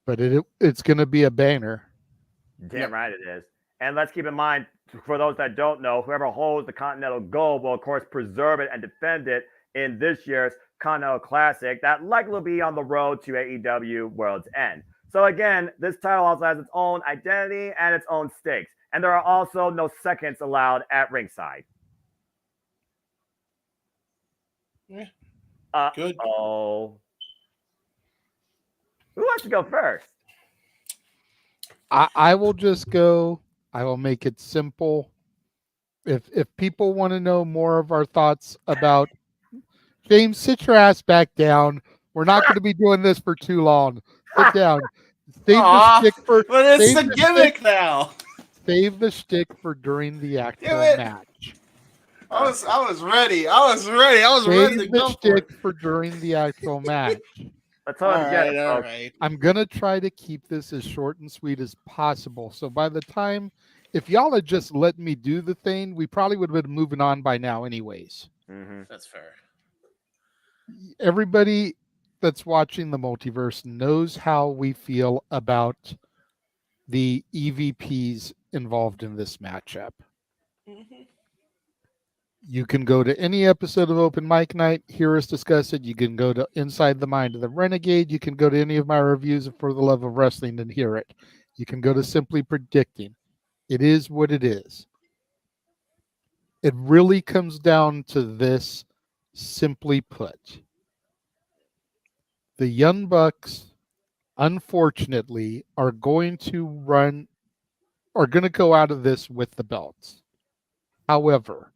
But it's going to be a banger. Damn right it is. And let's keep in mind, for those that don't know, whoever holds the Continental Gold will, of course, preserve it and defend it in this year's Continental Classic. That likely will be on the road to AEW World's End. So again, this title also has its own identity and its own stakes. And there are also no seconds allowed at ringside. Yeah. Good. Oh. Who wants to go first? I will just go. I will make it simple. If people want to know more of our thoughts about James, sit your ass back down. We're not going to be doing this for too long. Sit down. Save Aw, the stick for. but it's save the gimmick now. Save the stick for during the actual it. match. I was ready. I was ready to Save the go for stick it. for during the actual match. Let's All hope right, all right. I'm going to try to keep this as short and sweet as possible. So by the time, if y'all had just let me do the thing, we probably would have been moving on by now anyways. That's fair. Everybody that's watching the multiverse knows how we feel about the EVPs involved in this matchup. You can go to any episode of Open Mic Night, hear us discuss it. You can go to Inside the Mind of the Renegade. You can go to any of my reviews of For the Love of Wrestling and hear it. You can go to Simply Predicting. It is what it is. It really comes down to this, simply put. The Young Bucks, unfortunately, are going to go out of this with the belts. However,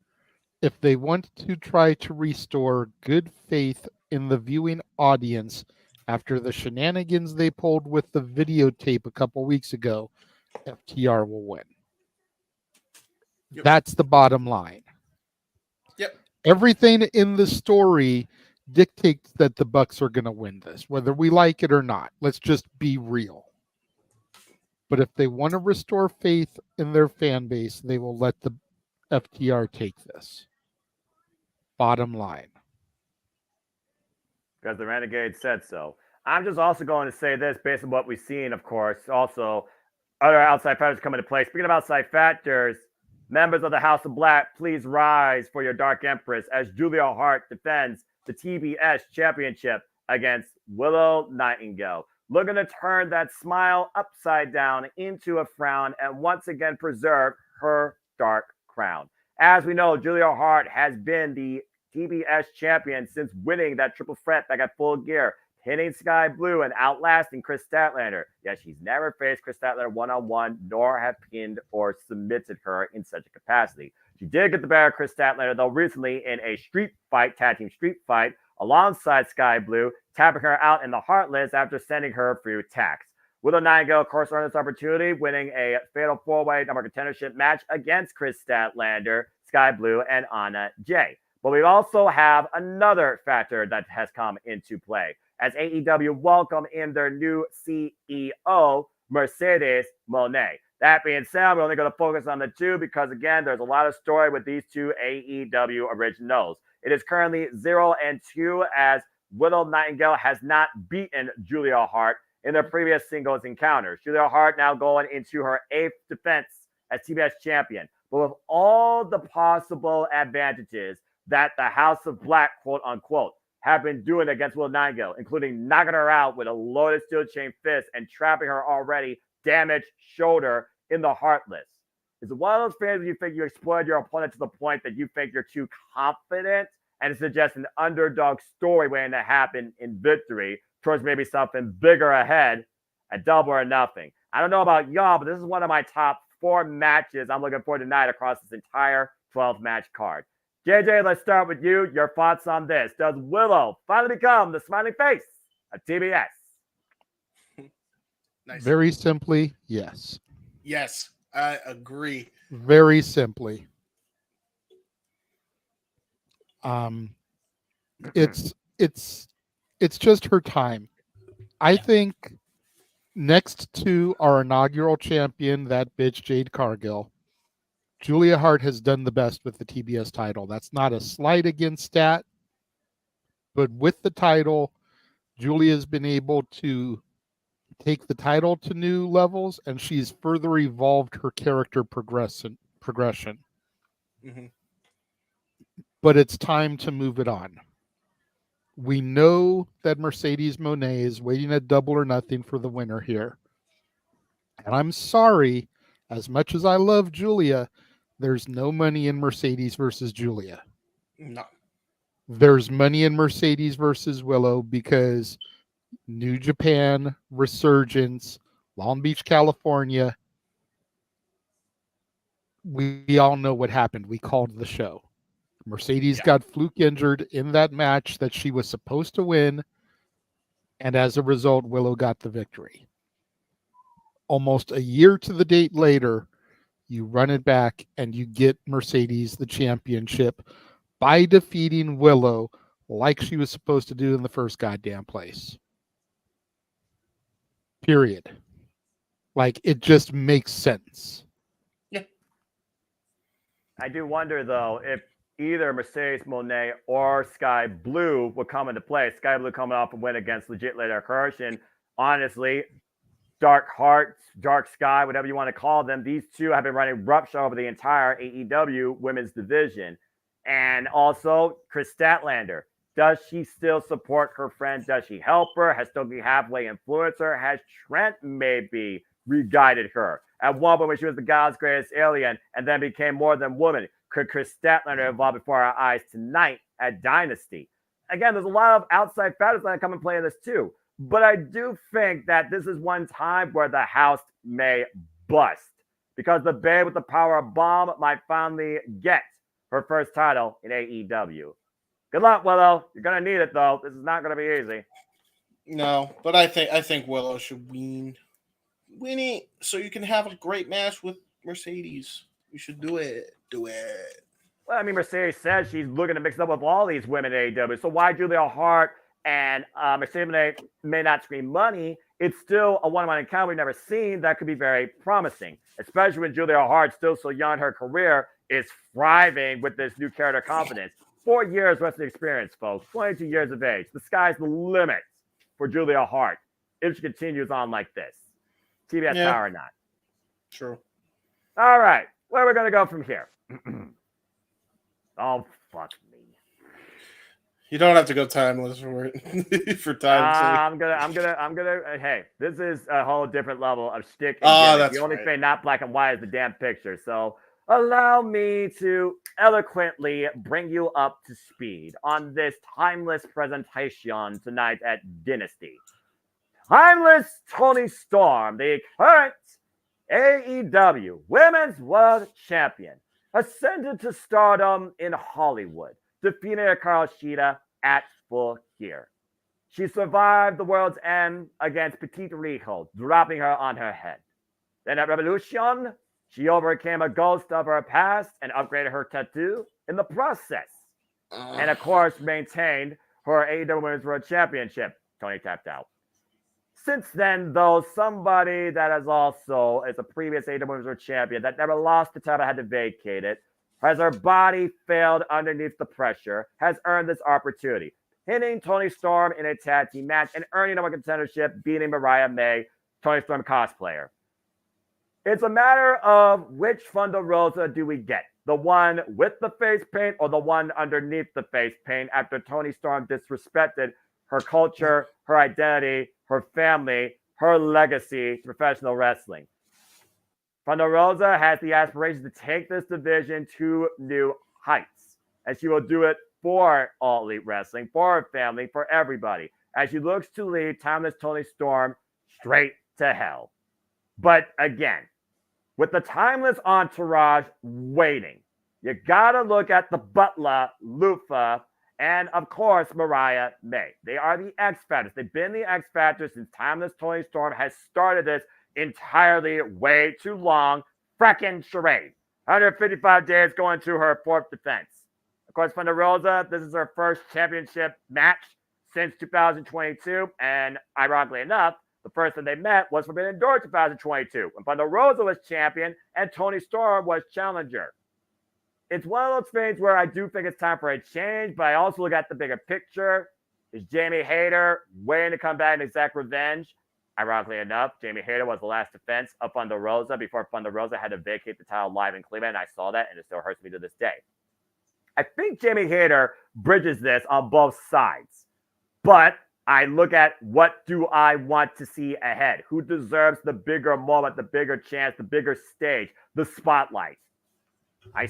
if they want to try to restore good faith in the viewing audience after the shenanigans they pulled with the videotape a couple weeks ago, FTR will win. Yep. That's the bottom line. Yep. Everything in the story dictates that the Bucks are going to win this, whether we like it or not. Let's just be real. But if they want to restore faith in their fan base, they will let the FTR take this. Bottom line. Because the Renegade said so. I'm just also going to say this based on what we've seen, of course. Also, other outside factors come into play. Speaking of outside factors, members of the House of Black, please rise for your Dark Empress as Julia Hart defends the TBS Championship against Willow Nightingale. Looking to turn that smile upside down into a frown and once again preserve her dark crown. As we know, Julia Hart has been the TBS champion since winning that triple threat back at Full Gear, hitting Sky Blue and outlasting Chris Statlander. Yet she's never faced Chris Statlander one-on-one, nor have pinned or submitted her in such a capacity. She did get the better of Chris Statlander, though, recently in a tag team street fight, alongside Sky Blue, tapping her out in the Heartless after sending her through tax. Willow Nightingale, of course, earned this opportunity, winning a fatal four-way number contendership match against Chris Statlander, Sky Blue, and Anna Jay. But we also have another factor that has come into play, as AEW welcomed in their new CEO, Mercedes Moné. That being said, we're only going to focus on the two because, again, there's a lot of story with these two AEW originals. It is currently 0-2 as Willow Nightingale has not beaten Julia Hart in their previous singles encounters. Julia Hart now going into her 8th defense as TBS champion. But with all the possible advantages that the House of Black, quote unquote, have been doing against Willow Nightingale, including knocking her out with a loaded steel chain fist and trapping her already damaged shoulder in the Heartless. Is it one of those fans where you think you exploited your opponent to the point that you think you're too confident and suggest an underdog story waiting to happen in victory towards maybe something bigger ahead at Double or Nothing? I don't know about y'all, but this is one of my top 4 matches I'm looking for tonight across this entire 12-match card. JJ, let's start with you. Your thoughts on this. Does Willow finally become the smiling face of TBS? Nice. Very simply, yes. Yes, I agree. Very simply. It's just her time. I think next to our inaugural champion, that bitch Jade Cargill, Julia Hart has done the best with the TBS title. That's not a slight against Stat, but with the title, Julia's been able to take the title to new levels, and she's further evolved her character progression. Mm-hmm. But it's time to move it on. We know that Mercedes Moné is waiting at Double or Nothing for the winner here. And I'm sorry, as much as I love Julia, there's no money in Mercedes versus Julia. No. There's money in Mercedes versus Willow because New Japan, Resurgence, Long Beach, California. We all know what happened. We called the show. Mercedes got fluke injured in that match that she was supposed to win. And as a result, Willow got the victory. Almost a year to the date later, you run it back and you get Mercedes the championship by defeating Willow like she was supposed to do in the first goddamn place. Period. Like, it just makes sense. Yeah. I do wonder, though, if either Mercedes Moné or Sky Blue would come into play. Sky Blue coming off a win against Legit Later Kirsch. And honestly, Dark Hearts, Dark Sky, whatever you want to call them, these two have been running roughshod over the entire AEW women's division. And also, Chris Statlander. Does she still support her friend? Does she help her? Has Stokely halfway influenced her? Has Trent maybe re-guided her? At one point when she was the God's greatest alien and then became more than woman, could Chris Statlander evolve before our eyes tonight at Dynasty? Again, there's a lot of outside factors that come and play in this too. But I do think that this is one time where the house may bust because the Babe with the power of bomb might finally get her first title in AEW. Good luck, Willow. You're gonna need it though. This is not gonna be easy. No, but I think Willow should win it so you can have a great match with Mercedes. You should do it. Do it. Well, I mean, Mercedes says she's looking to mix up with all these women in AEW. So why Julia Hart and Mercedes may not scream money? It's still a one-on-one encounter we've never seen that could be very promising, especially when Julia Hart, still so young in her career, is thriving with this new character confidence. 4 years wrestling experience, folks. 22 years of age. The sky's the limit for Julia Hart if she continues on like this. TBS power or not. True. All right. Where are we going to go from here? Oh, fuck me. You don't have to go timeless for time's sake. I'm gonna. Hey, this is a whole different level of shtick. That's the only right. thing not black and white is the damn picture. So allow me to eloquently bring you up to speed on this timeless presentation tonight at Dynasty. Timeless Toni Storm, the current AEW Women's World Champion, ascended to stardom in Hollywood, defeating Hikaru Shida at Full Gear. She survived the World's End against Petite Rico, dropping her on her head. Then at Revolution, she overcame a ghost of her past and upgraded her tattoo in the process. And of course, maintained her AEW Women's World Championship. Toni tapped out. Since then, though, somebody that is also a previous AEW Women's World Champion that never lost the title, had to vacate it, has her body failed underneath the pressure, has earned this opportunity, hitting Toni Storm in a tag team match and earning a contendership, beating Mariah May, Toni Storm cosplayer. It's a matter of which Thunder Rosa do we get, the one with the face paint or the one underneath the face paint after Toni Storm disrespected her culture, her identity, her family, her legacy to professional wrestling. Thunder Rosa has the aspirations to take this division to new heights, and she will do it for All Elite Wrestling, for her family, for everybody, as she looks to lead timeless Toni Storm straight to hell. But again, with the timeless entourage waiting, you gotta look at the butler, Lufa, and of course, Mariah May. They are the X Factors. They've been the X Factors since timeless Toni Storm has started this entirely way too long fracking charade. 155 days going to her fourth defense. Of course, Thunder Rosa, this is her first championship match since 2022. And ironically enough, the first time they met was Forbidden Door 2022, when Thunder Rosa was champion and Toni Storm was challenger. It's one of those things where I do think it's time for a change, but I also look at the bigger picture. Is Jamie Hayter waiting to come back and exact revenge? Ironically enough, Jamie Hayter was the last defense of Thunder Rosa before Thunder Rosa had to vacate the title live in Cleveland. And I saw that, and it still hurts me to this day. I think Jamie Hayter bridges this on both sides. But I look at what do I want to see ahead? Who deserves the bigger moment, the bigger chance, the bigger stage, the spotlight? I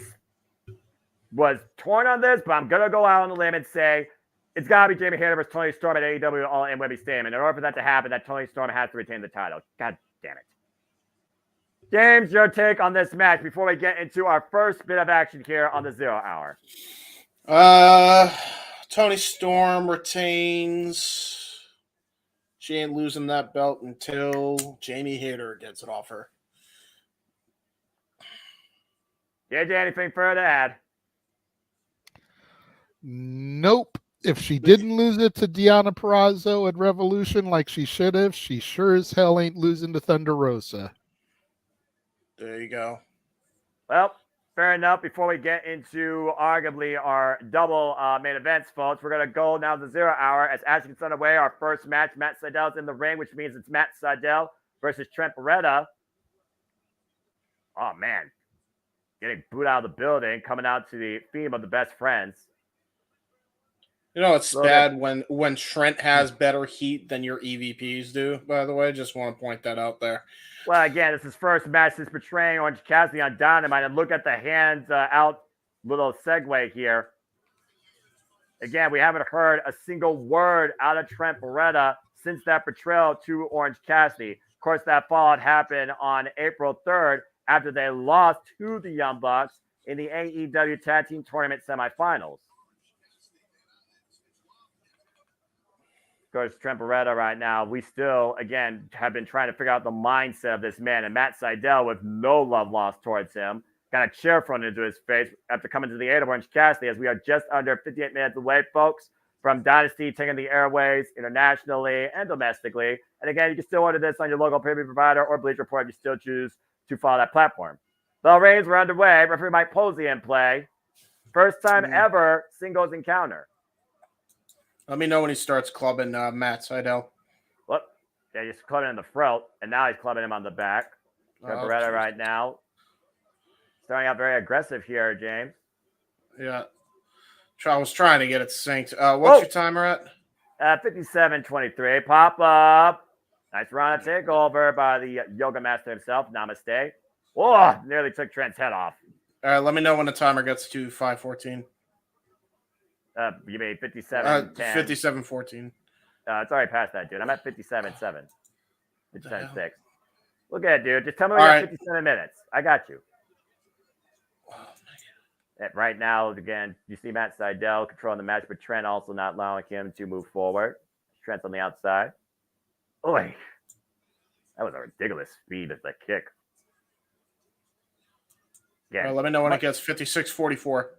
was torn on this, but I'm going to go out on the limb and say it's got to be Jamie Hayter versus Toni Storm at AEW All in Wembley Stadium. And in order for that to happen, that Toni Storm has to retain the title. God damn it. James, your take on this match before we get into our first bit of action here on the 0 Hour. Toni Storm retains. She ain't losing that belt until Jamie Hayter gets it off her. JJ, anything further to add? Nope. If she didn't lose it to Deonna Purrazzo at Revolution like she should have, she sure as hell ain't losing to Thunder Rosa. There you go. Well, fair enough. Before we get into arguably our double main events, folks, we're going to go now to the 0 hour. As Ashley gets underway, our first match, Matt Seidel's in the ring, which means it's Matt Seidel versus Trent Beretta. Oh, man. Getting booed out of the building, coming out to the theme of the best friends. You know, it's bad when Trent has better heat than your EVPs do, by the way. Just want to point that out there. Well, again, it's his first match since betraying Orange Cassidy on Dynamite. And look at the hands out little segue here. Again, we haven't heard a single word out of Trent Beretta since that betrayal to Orange Cassidy. Of course, that fallout happened on April 3rd after they lost to the Young Bucks in the AEW Tag Team Tournament semifinals. Of course, Trent Beretta right now, we still, again, have been trying to figure out the mindset of this man. And Matt Seidel, with no love lost towards him, got a chair thrown into his face after coming to the aid of Orange Cassidy, as we are just under 58 minutes away, folks, from Dynasty taking the airways internationally and domestically. And again, you can still order this on your local pay-per-view provider or Bleacher Report if you still choose to follow that platform. Bell rings were underway. Referee Mike Posey in play. First time ever singles encounter. Let me know when he starts clubbing Matt Seidel. Well, yeah, he's clubbing in the front, and now he's clubbing him on the back. Trent Beretta right now. Starting out very aggressive here, James. Yeah. I was trying to get it synced. What's your timer at? 57:23. Pop up. Nice round of takeover by the yoga master himself. Namaste. Oh, nearly took Trent's head off. All right, let me know when the timer gets to 5:14. You mean 57:10? 57:14. It's already past that, dude. I'm at 57:7. 57:6. Look at it, dude. Just tell me we got 57 minutes. I got you. Right now, again, you see Matt Seidel controlling the match, but Trent also not allowing him to move forward. Trent's on the outside. Oy. That was a ridiculous speed of the kick. Yeah. Let me know when it gets 56:44.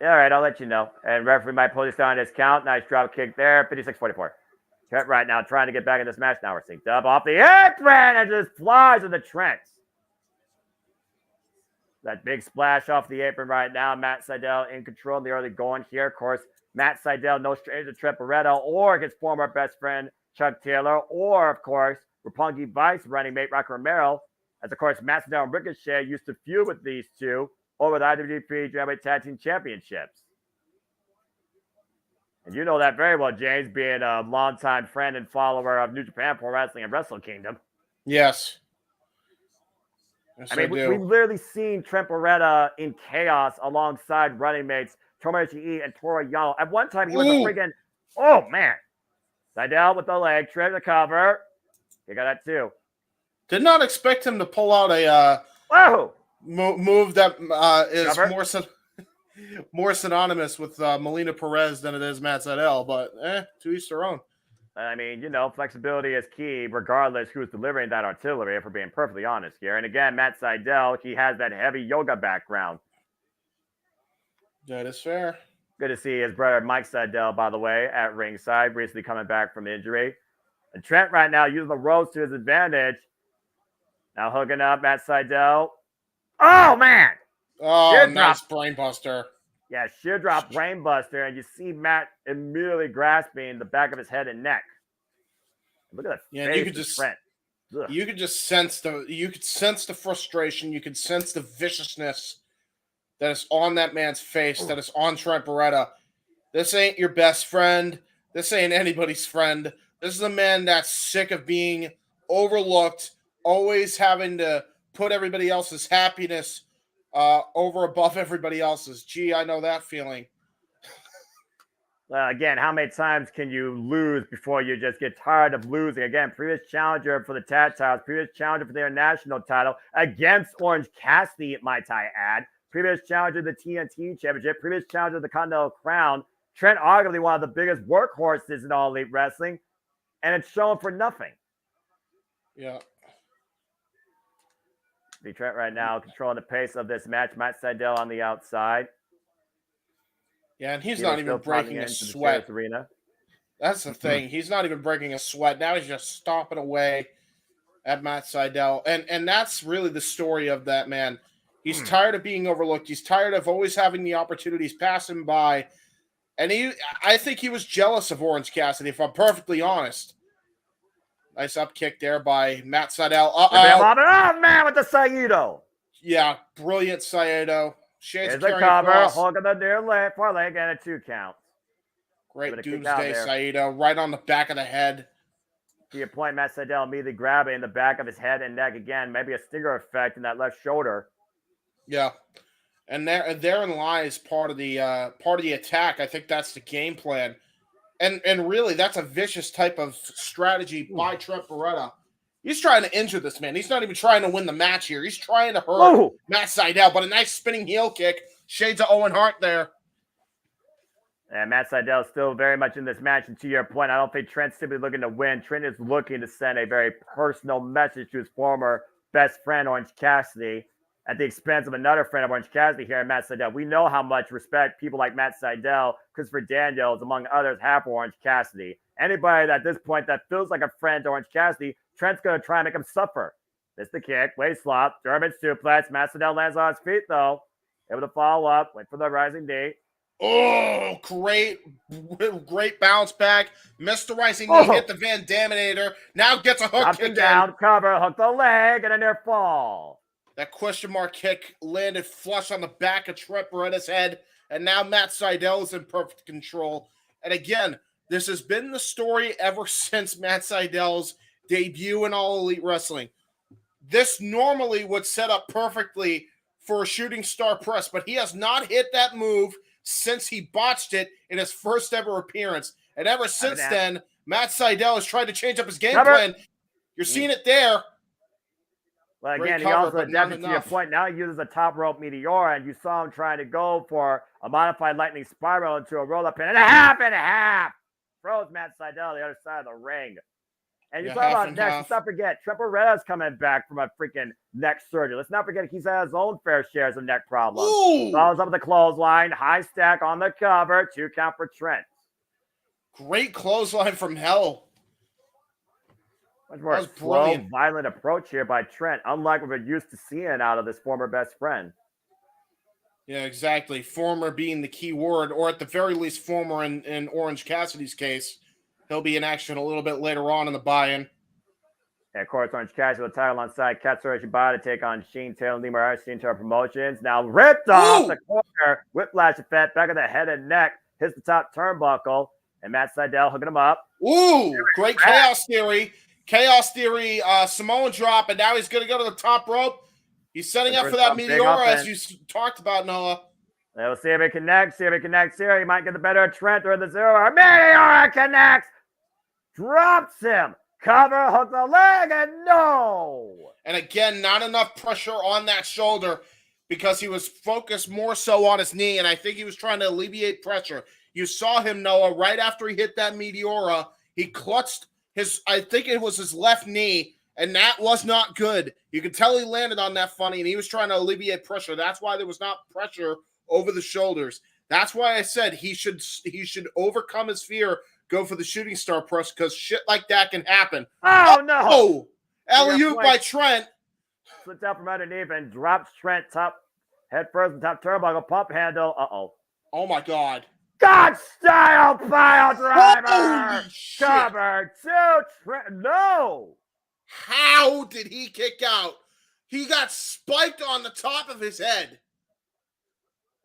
Yeah, all right, I'll let you know. And referee might pull this down his count. Nice drop kick there. 56:44. Trent right now trying to get back in this match. Now we're synced up off the apron and just flies with the Trent. That big splash off the apron right now. Matt Seidel in control in the early going here. Of course, Matt Seidel, no stranger to Trent Beretta or his former best friend, Chuck Taylor, or, of course, Roppongi Vice running mate, Rocky Romero. As, of course, Matt Seidel and Ricochet used to feud with these two over the IWGP Heavyweight Tag Team Championships. And you know that very well, James, being a longtime friend and follower of New Japan Pro Wrestling and Wrestle Kingdom. Yes. I mean, we've literally seen Trent Beretta in chaos alongside running mates Tomoyasu Ii and Toru Yano. At one time, he was a friggin', oh, man. Seidel with the leg, Trent the cover. You got that, too. Did not expect him to pull out a move that is more synonymous with Melina Perez than it is Matt Seidel, but to each their own. I mean, you know, flexibility is key, regardless who's delivering that artillery, if we're being perfectly honest here. And again, Matt Seidel, he has that heavy yoga background. That is fair. Good to see his brother Mike Seidel, by the way, at ringside, recently coming back from injury. And Trent right now using the ropes to his advantage. Now hooking up Matt Seidel. Oh, man! Oh, nice brainbuster. Yeah, sheer drop brainbuster, and you see Matt immediately grasping the back of his head and neck. Look at that. Yeah, and you could just sense the frustration. You could sense the viciousness that is on that man's face, that is on Trent Beretta. This ain't your best friend. This ain't anybody's friend. This is a man that's sick of being overlooked, always having to put everybody else's happiness over above everybody else's. Gee, I know that feeling. Again, how many times can you lose before you just get tired of losing? Again, previous challenger for the tag titles, previous challenger for their national title against Orange Cassidy, might I add. Previous challenger of the TNT Championship, previous challenger of the Continental Crown. Trent, arguably one of the biggest workhorses in All Elite Wrestling. and it's showing for nothing. Yeah. Trent right now controlling the pace of this match. Matt Sydal on the outside. Yeah, and he's not even breaking a sweat. Arena. That's the thing. He's not even breaking a sweat. Now he's just stomping away at Matt Sydal. And that's really the story of that man. He's tired of being overlooked. He's tired of always having the opportunities pass him by. And I think he was jealous of Orange Cassidy, if I'm perfectly honest. Nice up kick there by Matt Sydal. Oh, man, with the Saito. Yeah, brilliant Saito. Here's a cover, hook of the near leg, far leg, and a 2 count. Great Doomsday Saito, right on the back of the head. To your point, Matt Sydal immediately grabbing in the back of his head and neck again. Maybe a stinger effect in that left shoulder. Yeah, and therein lies part of the attack. I think that's the game plan, and really that's a vicious type of strategy by Trent Beretta. He's trying to injure this man. He's not even trying to win the match here. He's trying to hurt Matt Sydal, but a nice spinning heel kick. Shades of Owen Hart there. And Matt Sydal is still very much in this match. And to your point, I don't think Trent's simply looking to win. Trent is looking to send a very personal message to his former best friend, Orange Cassidy, at the expense of another friend of Orange Cassidy here, Matt Sydal. We know how much respect people like Matt Sydal, Christopher Daniels, among others, have for Orange Cassidy. Anybody at this point that feels like a friend to Orange Cassidy, Trent's going to try and make him suffer. Missed the kick, waist slop, German suplex. Matt Sydal lands on his feet, though. Able to follow up, went for the rising knee. Oh, great bounce back. Missed the rising knee, hit the Van Daminator. Now gets a hook kick down, cover, hook the leg, and a near fall. That question mark kick landed flush on the back of Trent Beretta's head, and now Matt Sydal is in perfect control. And again, this has been the story ever since Matt Sydal's debut in All Elite Wrestling. This normally would set up perfectly for a shooting star press, but he has not hit that move since he botched it in his first ever appearance. And ever since then, Matt Sydal has tried to change up his game plan. You're seeing it there. Well, again, he also adapted to your point. Now he uses a top rope Meteora, and you saw him trying to go for a modified lightning spiral into a roll-up pin and a half. Throws Matt Sydal the other side of the ring. And you talk about next. Let's not forget, Trent Beretta's coming back from a freaking neck surgery. Let's not forget he's had his own fair shares of neck problems. Follows up with the clothesline, high stack on the cover, 2 count for Trent. Great clothesline from hell. Much more slow, violent approach here by Trent, unlike what we're used to seeing out of this former best friend. Yeah, exactly. Former being the key word, or at the very least, former in Orange Cassidy's case. He'll be in action a little bit later on in the buy-in. And of course, Orange Cassidy with the title on side. Katsura Shibata to take on Shane Taylor, Lee Moriarty, Shane Taylor Promotions. Now ripped off the corner. Whiplash effect, back of the head and neck. Hits the top turnbuckle. And Matt Sydal hooking him up. Ooh, great Chaos Theory. Chaos Theory, Samoan drop, and now he's going to go to the top rope. He's setting up for that Meteora, as you talked about, Noah. We'll see if it connects. Here, he might get the better of Trent or the zero. Meteora connects. Drops him. Cover, hook the leg, and no. And again, not enough pressure on that shoulder because he was focused more so on his knee, and I think he was trying to alleviate pressure. You saw him, Noah, right after he hit that Meteora, he clutched I think it was his left knee, and that was not good. You could tell he landed on that funny, and he was trying to alleviate pressure. That's why there was not pressure over the shoulders. That's why I said he should overcome his fear, go for the shooting star press, because shit like that can happen. Oh, no. Oh, alley-oop by Trent. Slipped out from underneath and drops Trent head first and top turnbuckle, pump handle. Uh-oh. Oh, my God. God style pile driver. Cover 2. Trent. No. How did he kick out? He got spiked on the top of his head.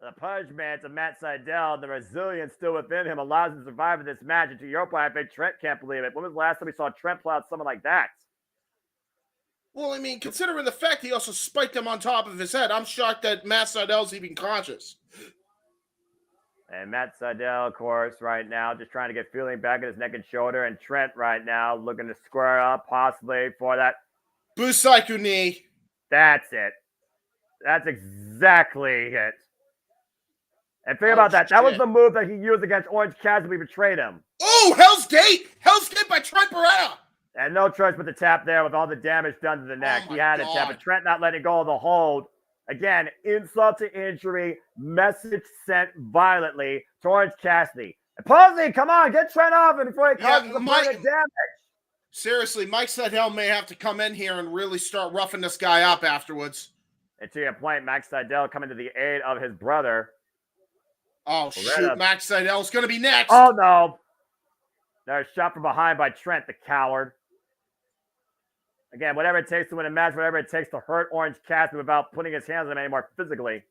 The punishment to Matt Sydal, the resilience still within him, allows him to survive in this match. And to your point, I think Trent can't believe it. When was the last time we saw Trent pull out someone like that? Well, I mean, considering the fact he also spiked him on top of his head, I'm shocked that Matt Sydal's even conscious. And Matt Sydal, of course, right now, just trying to get feeling back in his neck and shoulder. And Trent right now looking to square up possibly for that Busaiku knee. That's it. That's exactly it. And think about that. Shit. That was the move that he used against Orange Cassidy. We betrayed him. Oh, Hell's Gate! Hell's Gate by Trent Beretta! And no choice but to tap there with all the damage done to the neck. He had to tap, but Trent not letting go of the hold. Again, insult to injury, message sent violently to Orange Cassidy. And Posey, come on, get Trent off him before he causes the permanent damage. Seriously, Mike Seidel may have to come in here and really start roughing this guy up afterwards. And to your point, Max Seidel coming to the aid of his brother. Oh, shoot, Max Seidel's going to be next. Oh, no. There's a shot from behind by Trent, the coward. Again, whatever it takes to win a match, whatever it takes to hurt Orange Cassidy without putting his hands on him anymore physically.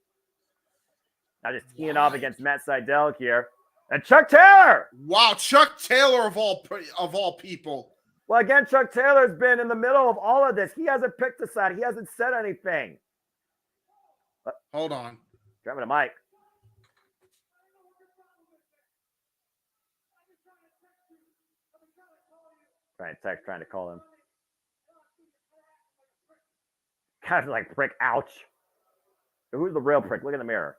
Now just teeing off against Matt Seidel here. And Chuck Taylor! Wow, Chuck Taylor of all people. Well, again, Chuck Taylor's been in the middle of all of this. He hasn't picked a side. He hasn't said anything. Hold on. Grab the mic. Trying to call him. Kind of like prick, ouch. Who's the real prick? Look in the mirror.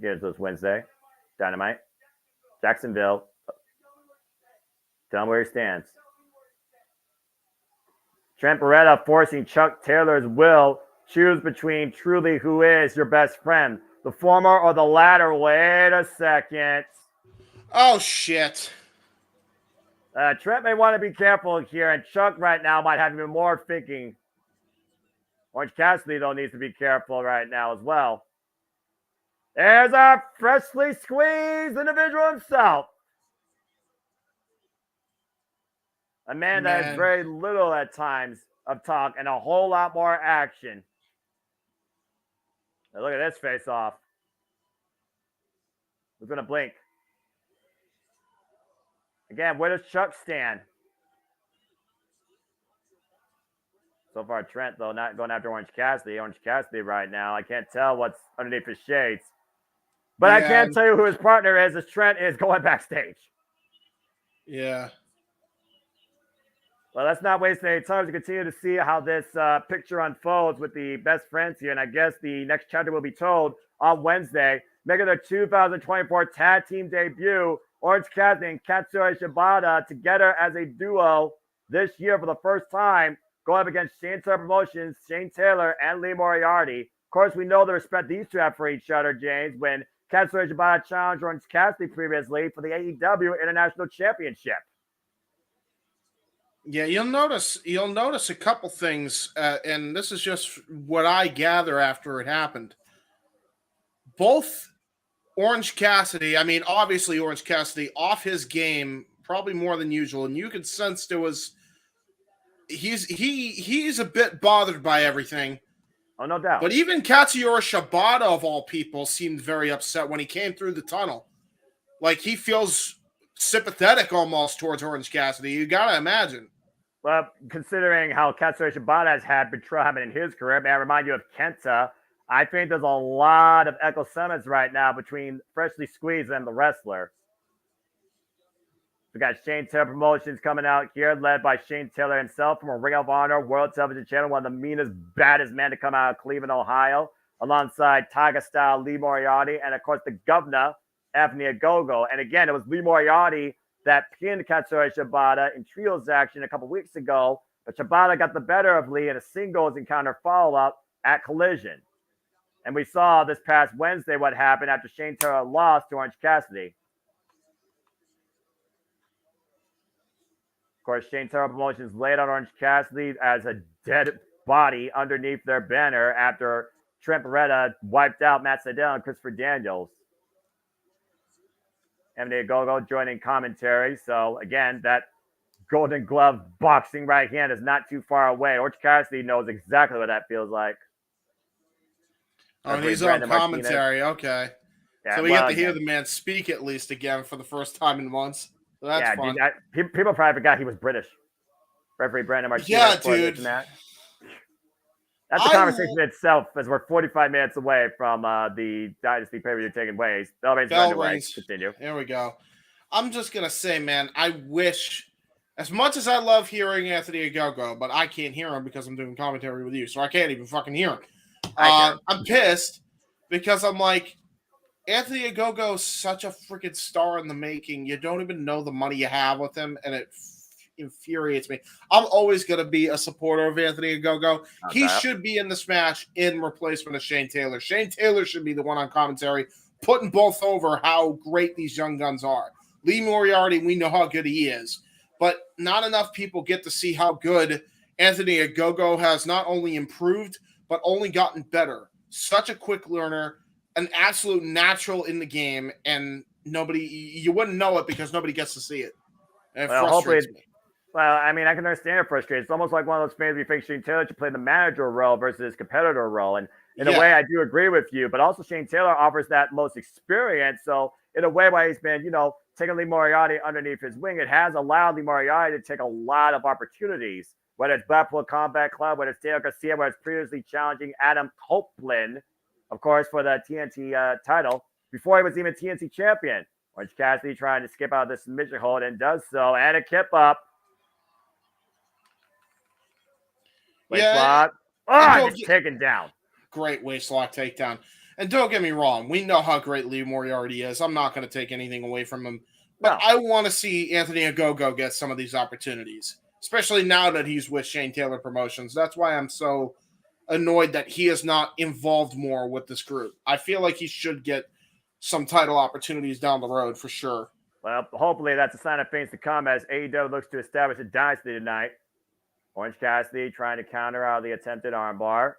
Gives us Wednesday. Dynamite. Jacksonville. Tell him where he stands. Trent Beretta forcing Chuck Taylor's will. Choose between truly who is your best friend. The former or the latter. Wait a second. Oh, shit. Trent may want to be careful here, and Chuck right now might have even more thinking. Orange Cassidy, though, needs to be careful right now as well. There's our freshly squeezed individual himself. A man that has very little at times of talk and a whole lot more action. Now look at this face-off. Who's going to blink? Again, where does Chuck stand? So far, Trent, though, not going after Orange Cassidy. Orange Cassidy right now, I can't tell what's underneath his shades. But I can tell you who his partner is, as Trent is going backstage. Yeah. Well, let's not waste any time to continue to see how this picture unfolds with the best friends here. And I guess the next chapter will be told on Wednesday, making their 2024 tag team debut. Orange Cassidy and Katsuyori Shibata together as a duo this year for the first time, going up against Shane Taylor Promotions, Shane Taylor, and Lee Moriarty. Of course, we know the respect these two have for each other, James, when Katsuyori Shibata challenged Orange Cassidy previously for the AEW International Championship. Yeah, you'll notice a couple things, and this is just what I gather after it happened. Both Orange Cassidy, I mean, obviously Orange Cassidy off his game probably more than usual, and you could sense there was he's a bit bothered by everything. Oh, no doubt. But even Katsuyori Shibata of all people seemed very upset when he came through the tunnel. Like he feels sympathetic almost towards Orange Cassidy. You gotta imagine. Well, considering how Katsuyori Shibata has had betrayal in his career, may I remind you of Kenta? I think there's a lot of echo sentiments right now between Freshly Squeezed and the wrestler. We got Shane Taylor Promotions coming out here, led by Shane Taylor himself from a Ring of Honor World Television Channel, one of the meanest, baddest men to come out of Cleveland, Ohio, alongside Tiger Style Lee Moriarty, and of course the governor, Anthony Ogogo. And again, it was Lee Moriarty that pinned Katsuyori Shibata in trios action a couple weeks ago, but Shibata got the better of Lee in a singles encounter follow-up at Collision. And we saw this past Wednesday what happened after Shane Taylor lost to Orange Cassidy. Of course, Shane Taylor Promotions laid out Orange Cassidy as a dead body underneath their banner after Trent Beretta wiped out Matt Sydal and Christopher Daniels. Anthony Ogogo joining commentary. So, again, that Golden Glove boxing right hand is not too far away. Orange Cassidy knows exactly what that feels like. Oh, he's on commentary. Okay. Yeah, so we get to hear the man speak at least again for the first time in months. So that's fun. Dude, people probably forgot he was British. Referee Brandon Martinez. Yeah, dude. That's the conversation itself, as we're 45 minutes away from the Dynasty pay-per-view taking place. Bell rings underway. Continue. There we go. I'm just going to say, man, I wish, as much as I love hearing Anthony Ogogo, but I can't hear him because I'm doing commentary with you, so I can't even fucking hear him. I'm pissed because I'm like, Anthony Ogogo is such a freaking star in the making. You don't even know the money you have with him, and it infuriates me. I'm always going to be a supporter of Anthony Ogogo. He should be in this match in replacement of Shane Taylor. Shane Taylor should be the one on commentary, putting both over how great these young guns are. Lee Moriarty, we know how good he is, but not enough people get to see how good Anthony Ogogo has not only improved, but only gotten better. Such a quick learner, an absolute natural in the game, and you wouldn't know it because nobody gets to see it. And it frustrates me. Well, I mean, I can understand it frustrates. It's almost like one of those fans who think Shane Taylor should play the manager role versus his competitor role. And in a way, I do agree with you. But also, Shane Taylor offers that most experience. So, in a way, while he's been, taking Lee Moriarty underneath his wing, it has allowed Lee Moriarty to take a lot of opportunities. Whether it's Blackpool Combat Club, whether it's Daniel Garcia, whether it's previously challenging Adam Copeland, of course, for the TNT title, before he was even TNT champion. Orange Cassidy trying to skip out of the submission hold and does so. And a kip up. Waistlock. Just taken down. Great waistlock takedown. And don't get me wrong, we know how great Lee Moriarty is. I'm not going to take anything away from him. But I want to see Anthony Ogogo get some of these opportunities, especially now that he's with Shane Taylor Promotions. That's why I'm so annoyed that he is not involved more with this group. I feel like he should get some title opportunities down the road for sure. Well, hopefully that's a sign of things to come as AEW looks to establish a dynasty tonight. Orange Cassidy trying to counter out the attempted armbar.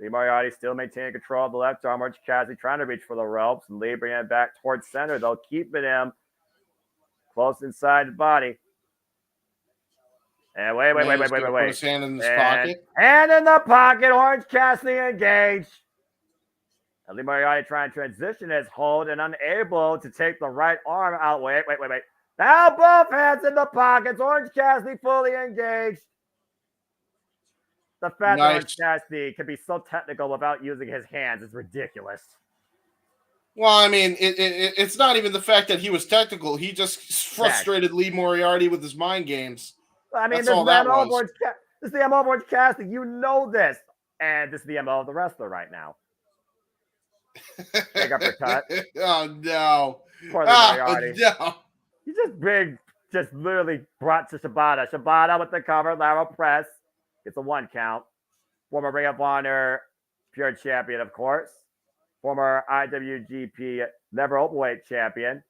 Lee Moriarty still maintaining control of the left arm. Orange Cassidy trying to reach for the ropes. And Lee bringing it back towards center, though, keeping him close inside the body. And wait. Put his hand in his pocket. Hand in the pocket. Orange Cassidy engaged. And Lee Moriarty trying to transition his hold and unable to take the right arm out. Wait. Now both hands in the pockets. Orange Cassidy fully engaged. The fact that Orange Cassidy can be so technical without using his hands is ridiculous. Well, I mean, it's not even the fact that he was technical. He just frustrated Lee Moriarty with his mind games. I mean, this is the MO of Orange Cassidy. You know this. And this is the MO of the wrestler right now. Big uppercut. Oh, no. Poor Lee Moriarty. No. He's just literally brought to Shibata. Shibata with the cover, lateral press. It's a 1 count. Former Ring of Honor Pure Champion, of course. Former IWGP Never Openweight Champion.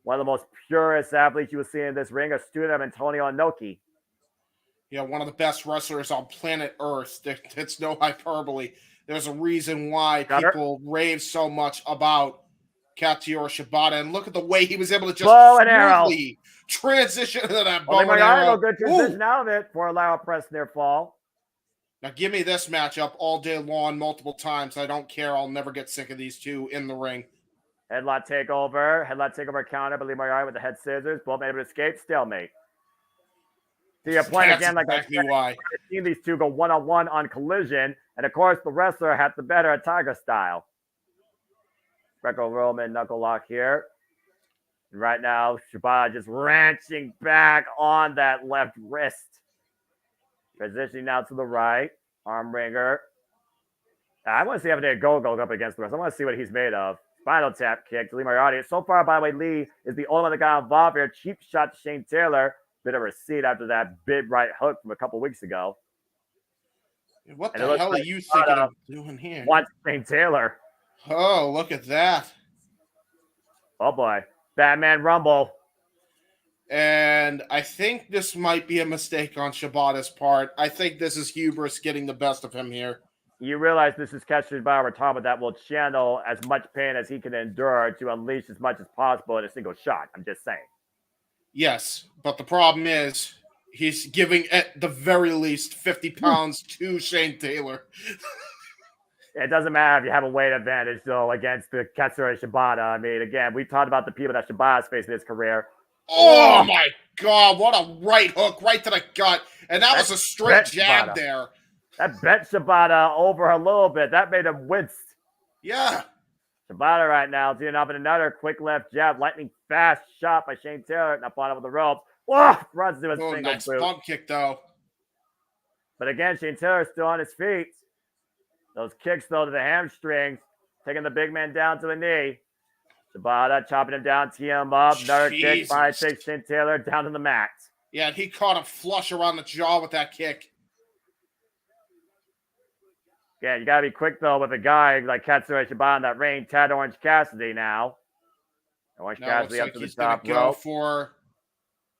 One of the most purest athletes you will see in this ring, a student of Antonio Inoki. Yeah, one of the best wrestlers on planet Earth. It's no hyperbole. There's a reason why people rave so much about Katsuyori Shibata. And look at the way he was able to just smoothly transition into that bow and arrow. Good transition out of it for a lateral press near fall. Now give me this matchup all day long, multiple times. I don't care. I'll never get sick of these two in the ring. Headlock takeover counter, but Lee Moriarty with the head scissors. Both able to escape. Stalemate. To your point again, like exactly I've seen these two go one-on-one on Collision, and of course the wrestler had the better at Tiger style. Greco-Roman knuckle lock here. And right now, Shibata just wrenching back on that left wrist. Transitioning now to the right. Arm wringer. I want to see if they go up against the rest. I want to see what he's made of. Spinal tap kick to Lee Moriarty. So far, by the way, Lee is the only one that got involved here. Cheap shot to Shane Taylor. Bit of a receipt after that big right hook from a couple weeks ago. What the hell are you thinking of doing here? Watch Shane Taylor. Oh, look at that. Oh, boy. Batman Rumble. And I think this might be a mistake on Shibata's part. I think this is hubris getting the best of him here. You realize this is Ketsu's Baratama that will channel as much pain as he can endure to unleash as much as possible in a single shot. I'm just saying. Yes, but the problem is he's giving at the very least 50 pounds to Shane Taylor. It doesn't matter if you have a weight advantage, though, against the Katsuyori Shibata. I mean, again, we've talked about the people that Shibata's faced in his career. Oh, my God. What a right hook right to the gut. And that was a straight jab there. That bent Shibata over a little bit. That made him wince. Yeah. Shibata right now teeing up in another quick left jab. Lightning fast shot by Shane Taylor. Now bottom of the ropes. Whoa! Runs to a single nice boot. bump kick, though. But again, Shane Taylor is still on his feet. Those kicks, though, to the hamstrings. taking the big man down to a knee. Shibata chopping him down, teeing him up. Another kick by Shane Taylor down to the mat. Yeah, and he caught him flush around the jaw with that kick. Yeah, you gotta be quick though with a guy like Katsura Shibata in that ring. Ted Orange Cassidy now. Orange Cassidy up to the top rope.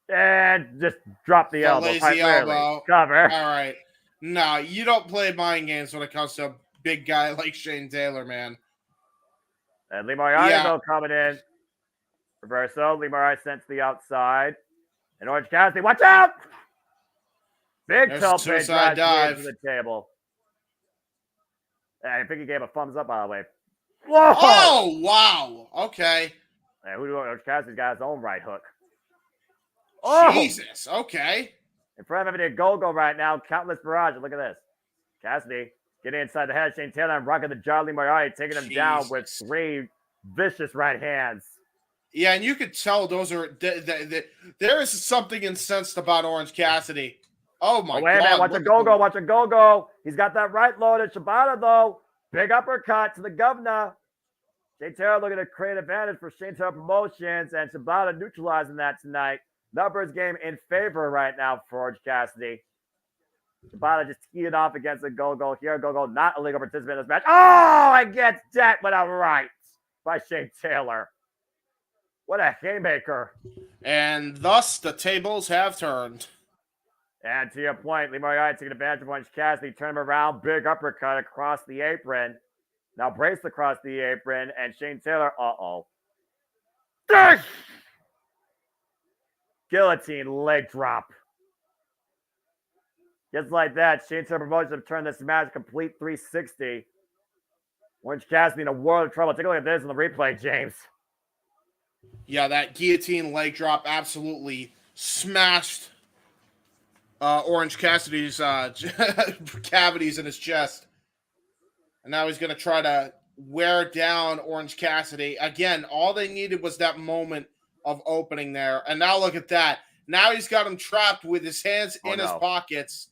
And just drop the elbow. Lazy elbow. Cover. All right. No, you don't play mind games when it comes to a big guy like Shane Taylor, man. And Lee Moriarty though coming in. Reverso. Lee Moriarty sent to the outside. And Orange Cassidy, watch out! Big toe pin dive to the table. I think he gave a thumbs up, by the way. Whoa! Oh, wow. Okay. And Orange Cassidy's got his own right hook. Oh! Jesus. Okay. In front of him, a go-go right now. Countless barrage. Look at this. Cassidy getting inside the head of Shane Taylor and rocking the jaw. Lee Moriarty taking him down with 3 vicious right hands. Yeah, and you could tell those are there is something incensed about Orange Cassidy. Oh my God! Wait a minute! Watch a go-go! Watch a go-go! He's got that right loaded. Shibata though, big uppercut to the governor. Shane Taylor looking to create advantage for Shane Taylor Promotions, and Shibata neutralizing that tonight. Numbers game in favor right now for Orange Cassidy. Shibata just teed off against a go-go here. Go-go not a legal participant in this match. Oh, I get that without right by Shane Taylor. What a haymaker. And thus the tables have turned. And to your point, Lee Moriarty taking advantage of Orange Cassidy, turn him around, big uppercut across the apron. Now braced across the apron, and Shane Taylor, guillotine leg drop. Just like that, Shane Taylor Promotions have turned this match a complete 360. Orange Cassidy in a world of trouble. Take a look at this in the replay, James. Yeah, that guillotine leg drop absolutely smashed Orange Cassidy's cavities in his chest. And now he's going to try to wear down Orange Cassidy. Again, all they needed was that moment of opening there. And now look at that. Now he's got him trapped with his hands in his pockets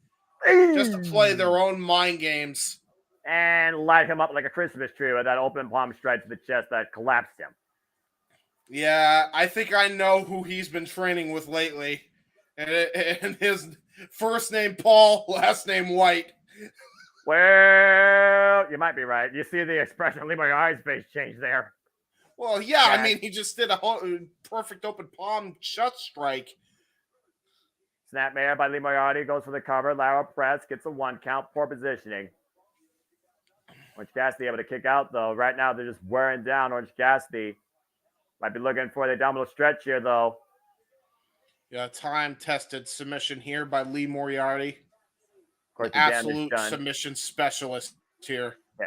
just to play their own mind games. And light him up like a Christmas tree with that open palm strike to the chest that collapsed him. Yeah, I think I know who he's been training with lately. And his first name Paul, last name White. Well, you might be right. You see the expression of Lee Moriarty's face change there. Well, yeah, I mean, he just did a whole perfect open palm shut strike. Snapmare by Lee Moriarty goes for the cover. Lateral press, gets a 1 count, poor positioning. Orange Cassidy able to kick out, though. Right now, they're just wearing down Orange Cassidy. Might be looking for the abdominal stretch here, though. Yeah, time-tested submission here by Lee Moriarty. Of course, absolute submission specialist here. Yeah.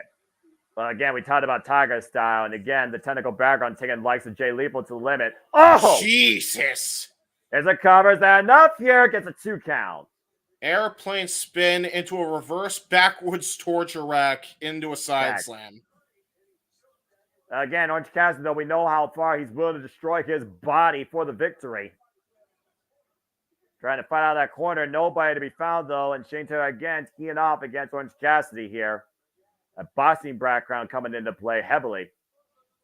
Well, again, we talked about Tiger style, and again, the technical background taking the likes of Jay Lethal to the limit. Oh! Jesus! There's a cover. Is that enough here? Gets a 2 count. Airplane spin into a reverse backwards torture rack into a side slam. Again, Orange Cassidy, though, we know how far he's willing to destroy his body for the victory. Trying to fight out of that corner. Nobody to be found, though. And Shane Taylor, again, teeing off against Orange Cassidy here. A boxing background coming into play heavily.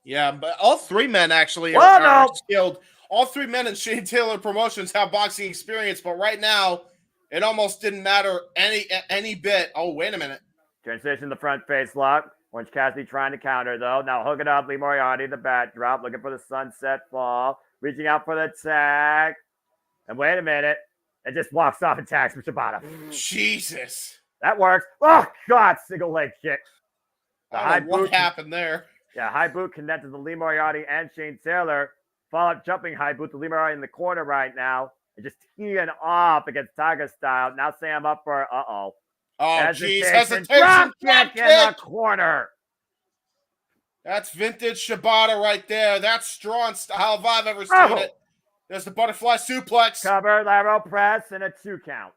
Yeah, but all 3 men actually are skilled. All 3 men in Shane Taylor Promotions have boxing experience, but right now, it almost didn't matter any bit. Oh, wait a minute. Transition the front face lock. Orange Cassidy trying to counter, though. Now hook it up. Lee Moriarty, the bat drop, looking for the sunset fall. Reaching out for the tag. And wait a minute. It just walks off and tags from Shibata. Jesus. That works. Oh, God. Single leg kick. What happened there? Yeah, high boot connected to Lee Moriarty and Shane Taylor. Follow-up jumping high boot to Lee Moriarty in the corner right now. And just teeing off against Tiger style. Now Sam up for, Oh, jeez. Hesitation. Drop kick in the corner. That's vintage Shibata right there. That's strong style if I've ever seen it. There's the butterfly suplex. Cover, lateral press, and a 2 count.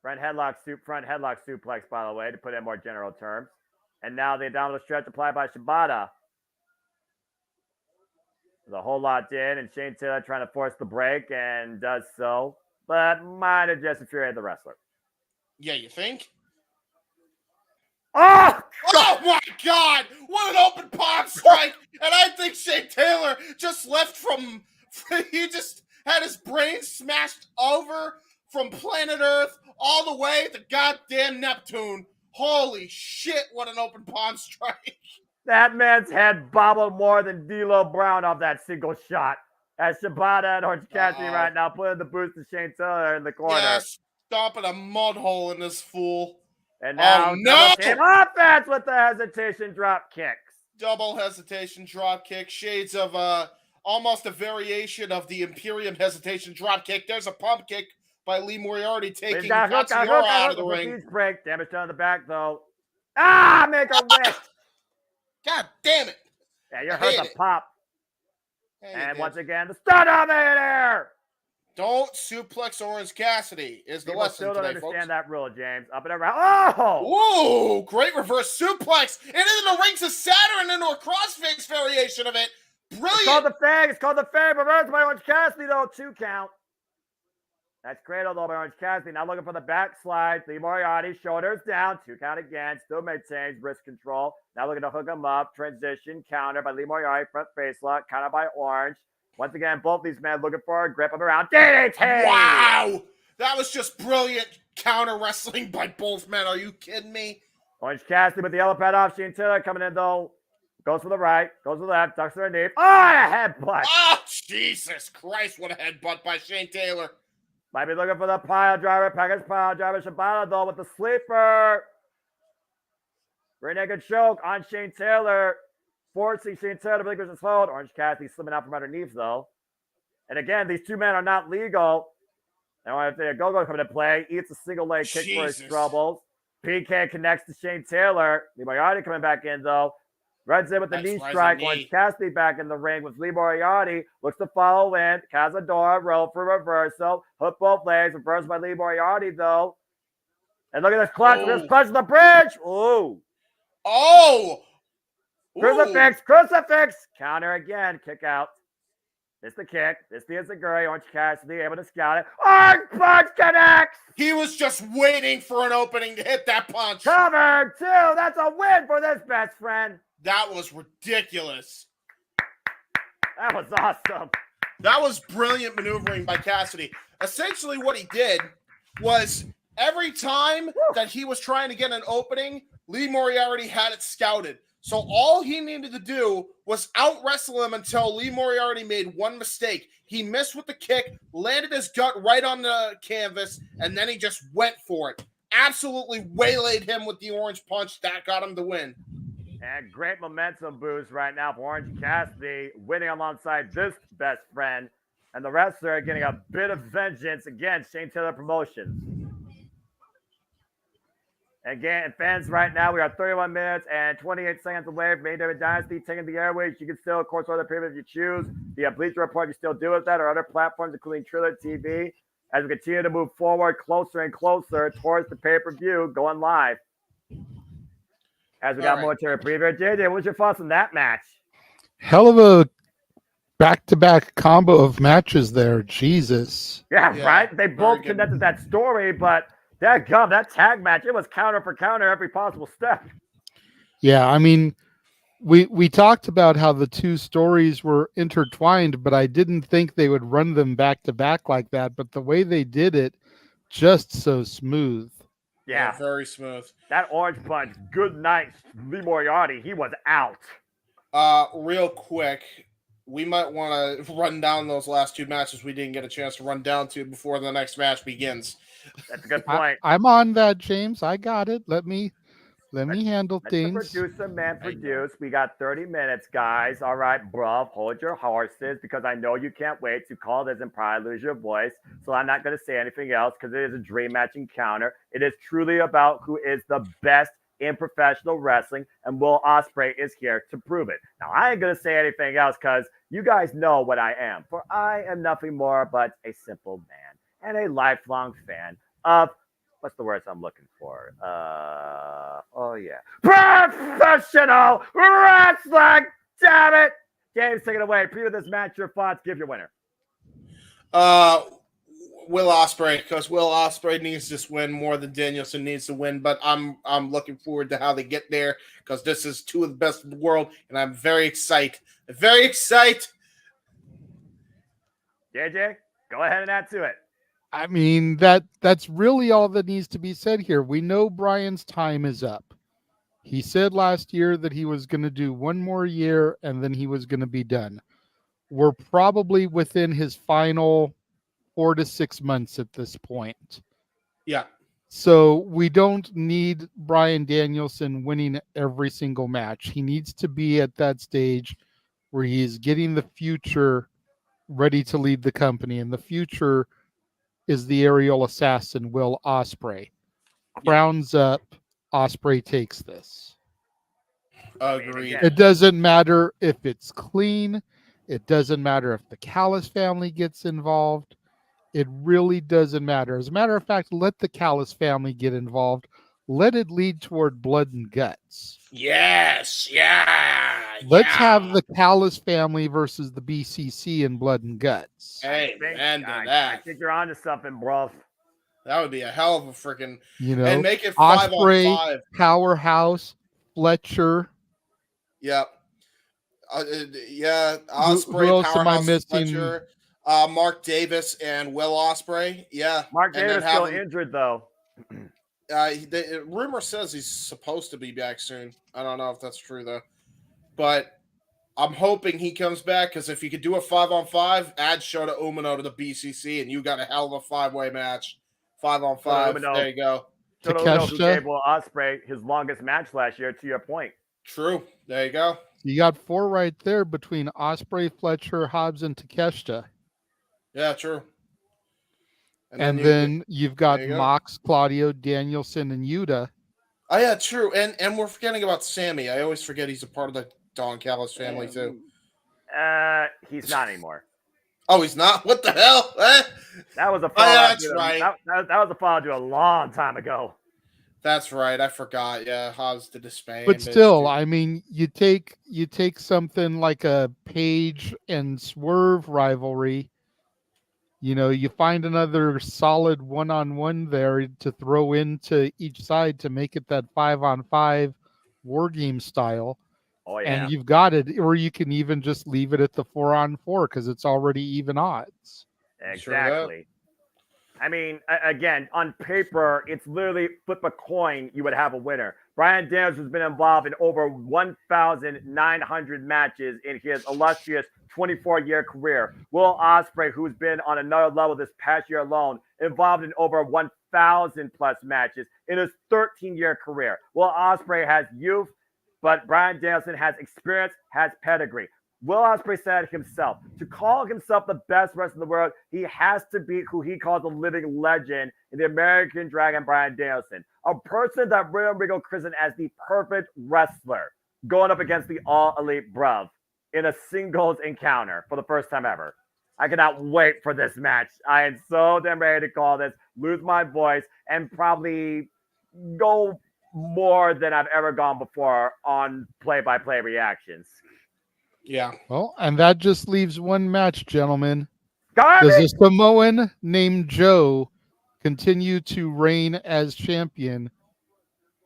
Front headlock suplex, by the way, to put in more general terms. And now the abdominal stretch applied by Shibata. There's a whole lot in, and Shane Taylor trying to force the break, and does so. But might have just infuriated the wrestler. Yeah, you think? Oh! Oh my God! What an open palm strike! And I think Shane Taylor just left from. He just had his brain smashed over from planet Earth all the way to goddamn Neptune. Holy shit! What an open palm strike! That man's head bobbled more than D'Lo Brown off that single shot. As Shibata and Orange Cassidy right now putting the boost to Shane Taylor in the corner. Yes, stomping a mud hole in this fool. And now no! team offense with the hesitation drop kicks. Double hesitation drop kick. Shades of almost a variation of the Imperium hesitation drop kick. There's a pump kick by Lee Moriarty taking Katsuyora out of the ring. Break. Damage done on the back though. Ah, make a wish. God damn it. Yeah, you heard the pop. And once again, the stud dominator. Don't suplex Orange Cassidy is the lesson still don't today, understand folks. that rule, James. Up and around. Oh! Whoa! Great reverse suplex. And into the rings of Saturn into a crossface variation of it. Brilliant. It's called the Fang. It's called the Fang. Reverse by Orange Cassidy, though. 2 count. That's cradle, though, by Orange Cassidy. Now looking for the backslide. Lee Moriarty, shoulders down. 2 count again. Still maintains wrist control. Now looking to hook him up. Transition. Counter by Lee Moriarty. Front face lock. Counter by Orange. Once again, both these men looking for a grip up around. DDT! Wow! That was just brilliant counter wrestling by both men. Are you kidding me? Orange Cassidy with the yellow pad off. Shane Taylor coming in, though. Goes for the right. Goes to the left. Ducks to the knee. Oh, a headbutt. Oh, Jesus Christ. What a headbutt by Shane Taylor. Might be looking for the pile driver. Package pile driver. Shibata, though, with the sleeper. Rear naked choke on Shane Taylor. Forcing Shane Taylor to relinquish his hold. Orange Cassidy slimming out from underneath, though. And again, these 2 men are not legal. And when a go-go coming to play, eats a single leg kick for his troubles. PK connects to Shane Taylor. Lee Moriarty coming back in, though. Runs in with the knee strike. Orange Cassidy back in the ring with Lee Moriarty. Looks to follow in. Cazadora roll for reversal. Hook both legs. Reversed by Lee Moriarty, though. And look at this clutch. Look at this clutch to the bridge. Ooh. Oh! Crucifix. Counter again. Kick out. Missed the kick. Missed the Izaguri. Orange Cassidy able to scout it. Orange punch connects. He was just waiting for an opening to hit that punch. Cover 2. That's a win for this best friend. That was ridiculous. That was awesome. That was brilliant maneuvering by Cassidy. Essentially what he did was every time that he was trying to get an opening, Lee Moriarty had it scouted. So all he needed to do was out-wrestle him until Lee Moriarty made one mistake. He missed with the kick, landed his gut right on the canvas, and then he just went for it. Absolutely waylaid him with the orange punch. That got him the win. And great momentum boost right now for Orange Cassidy, winning alongside this best friend. And the wrestler getting a bit of vengeance against Shane Taylor Promotions. Again, fans, right now, we are 31 minutes and 28 seconds away from AEW Dynasty taking the airways. You can still, of course, order pay if you choose. The Bleacher Report, you still do with that, or other platforms, including Triller TV, as we continue to move forward closer and closer towards the pay-per-view going live. As we got momentary preview. JJ, what was your thoughts on that match? Hell of a back-to-back combo of matches there. Jesus. Yeah, right? They both connected that story, but that tag match, it was counter for counter every possible step. Yeah, I mean, we talked about how the 2 stories were intertwined, but I didn't think they would run them back-to-back like that. But the way they did it, just so smooth. Yeah, very smooth. That orange punch, good night, Lee Moriarty. He was out. Real quick, we might want to run down those last 2 matches we didn't get a chance to run down to before the next match begins. That's a good point. I'm on that, James. I got it. Let me handle things. The producer man produce. We got 30 minutes, guys. All right, bruv, hold your horses because I know you can't wait to call this and probably lose your voice. So I'm not going to say anything else because it is a dream match encounter. It is truly about who is the best in professional wrestling, and Will Ospreay is here to prove it. Now, I ain't going to say anything else because you guys know what I am, for I am nothing more but a simple man and a lifelong fan of, what's the words I'm looking for? Professional wrestling! Damn it! James, take it away. Preview this match, your thoughts, give your winner. Will Ospreay, because Will Ospreay needs this win more than Danielson needs to win. But I'm looking forward to how they get there, because this is two of the best in the world, and I'm very excited. Very excited. JJ, go ahead and add to it. I mean, that's really all that needs to be said here. We know Brian's time is up. He said last year that he was going to do one more year and then he was going to be done. We're probably within his final 4 to 6 months at this point. Yeah. So we don't need Bryan Danielson winning every single match. He needs to be at that stage where he is getting the future ready to lead the company. And the future is the aerial assassin, Will Ospreay. Crowns up, Ospreay takes this. Agreed. It doesn't matter if it's clean. It doesn't matter if the Callis family gets involved. It really doesn't matter. As a matter of fact, let the Callis family get involved. Let it lead toward blood and guts. Yes, yeah. Let's have the Callis family versus the BCC in blood and guts. Hey, I think you're onto something, bro. That would be a hell of a freaking, and make it Ospreay, 5-on-5. Powerhouse, Fletcher. Yep. Who Ospreay, else am I Powerhouse, missing? Fletcher, Mark Davis, and Will Ospreay. Yeah. Mark Davis still injured though. The rumor says he's supposed to be back soon. I don't know if that's true though, but I'm hoping he comes back, because if you could do a 5-on-5, add Shota Umino to the BCC, and you got a hell of a 5-way match. 5-on-5. There you go. Shota Umino, who gave Will Ospreay his longest match last year. To your point. True. There you go. You got 4 right there between Ospreay, Fletcher, Hobbs, and Takeshita. Yeah, true. And then you've got Mox, Claudio, Danielson, and Yuta. Oh yeah, true. And we're forgetting about Sammy. I always forget he's a part of the Don Callis family too. He's not anymore. Oh, he's not? What the hell? That was a fallout. That's right. That was a fallout a long time ago. That's right. I forgot. Yeah, Hobbs did disband. But still, I mean, you take something like a Page and Swerve rivalry. You know, you find another solid one-on-one there to throw into each side to make it that 5-on-5 war game style. Oh, yeah. And you've got it, or you can even just leave it at the 4-on-4 because it's already even odds. Exactly. I mean, again, on paper, it's literally flip a coin, you would have a winner. Bryan Danielson has been involved in over 1,900 matches in his illustrious 24-year career. Will Ospreay, who's been on another level this past year alone, involved in over 1,000-plus matches in his 13-year career. Will Ospreay has youth, but Bryan Danielson has experience, has pedigree. Will Ospreay said himself, to call himself the best wrestler in the world, he has to be who he calls a living legend in the American Dragon, Bryan Danielson. A person that William Regal christened as the perfect wrestler, going up against the all-elite bruv in a singles encounter for the first time ever. I cannot wait for this match. I am so damn ready to call this, lose my voice, and probably go more than I've ever gone before on play-by-play reactions. Yeah. Well, and that just leaves one match, gentlemen. Does a Samoan named Joe continue to reign as champion,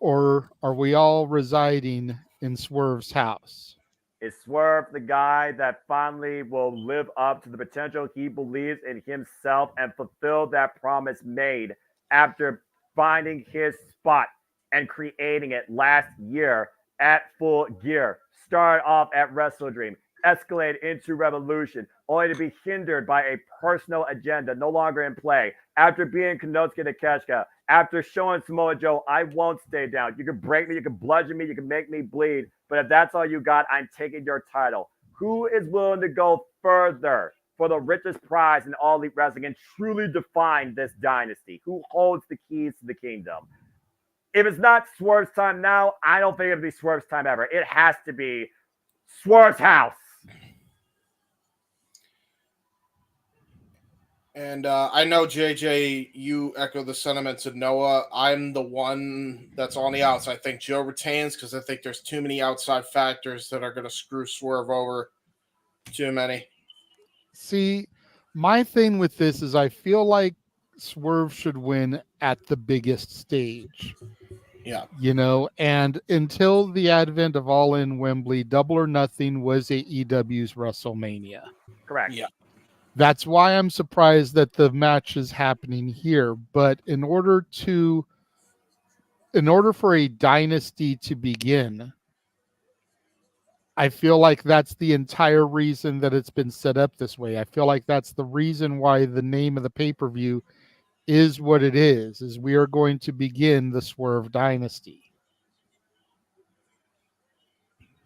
or are we all residing in Swerve's house? Is Swerve the guy that finally will live up to the potential he believes in himself and fulfill that promise made after finding his spot and creating it last year at Full Gear? Started off at Wrestle Dream, escalated into Revolution, only to be hindered by a personal agenda no longer in play. After being Konosuke Takeshita, after showing Samoa Joe, I won't stay down. You can break me, you can bludgeon me, you can make me bleed, but if that's all you got, I'm taking your title. Who is willing to go further for the richest prize in All Elite Wrestling and truly define this dynasty? Who holds the keys to the kingdom? If it's not Swerve's time now, I don't think it'll be Swerve's time ever. It has to be Swerve's house. And I know, JJ, you echo the sentiments of Noah. I'm the one that's on the outs. I think Joe retains because I think there's too many outside factors that are going to screw Swerve over. Too many. See, my thing with this is I feel like Swerve should win at the biggest stage. Yeah. You know, and until the advent of All In Wembley, Double or Nothing was AEW's WrestleMania. Correct. Yeah. That's why I'm surprised that the match is happening here. But in order for a dynasty to begin, I feel like that's the entire reason that it's been set up this way. I feel like that's the reason why the name of the pay-per-view is what it is we are going to begin the Swerve Dynasty.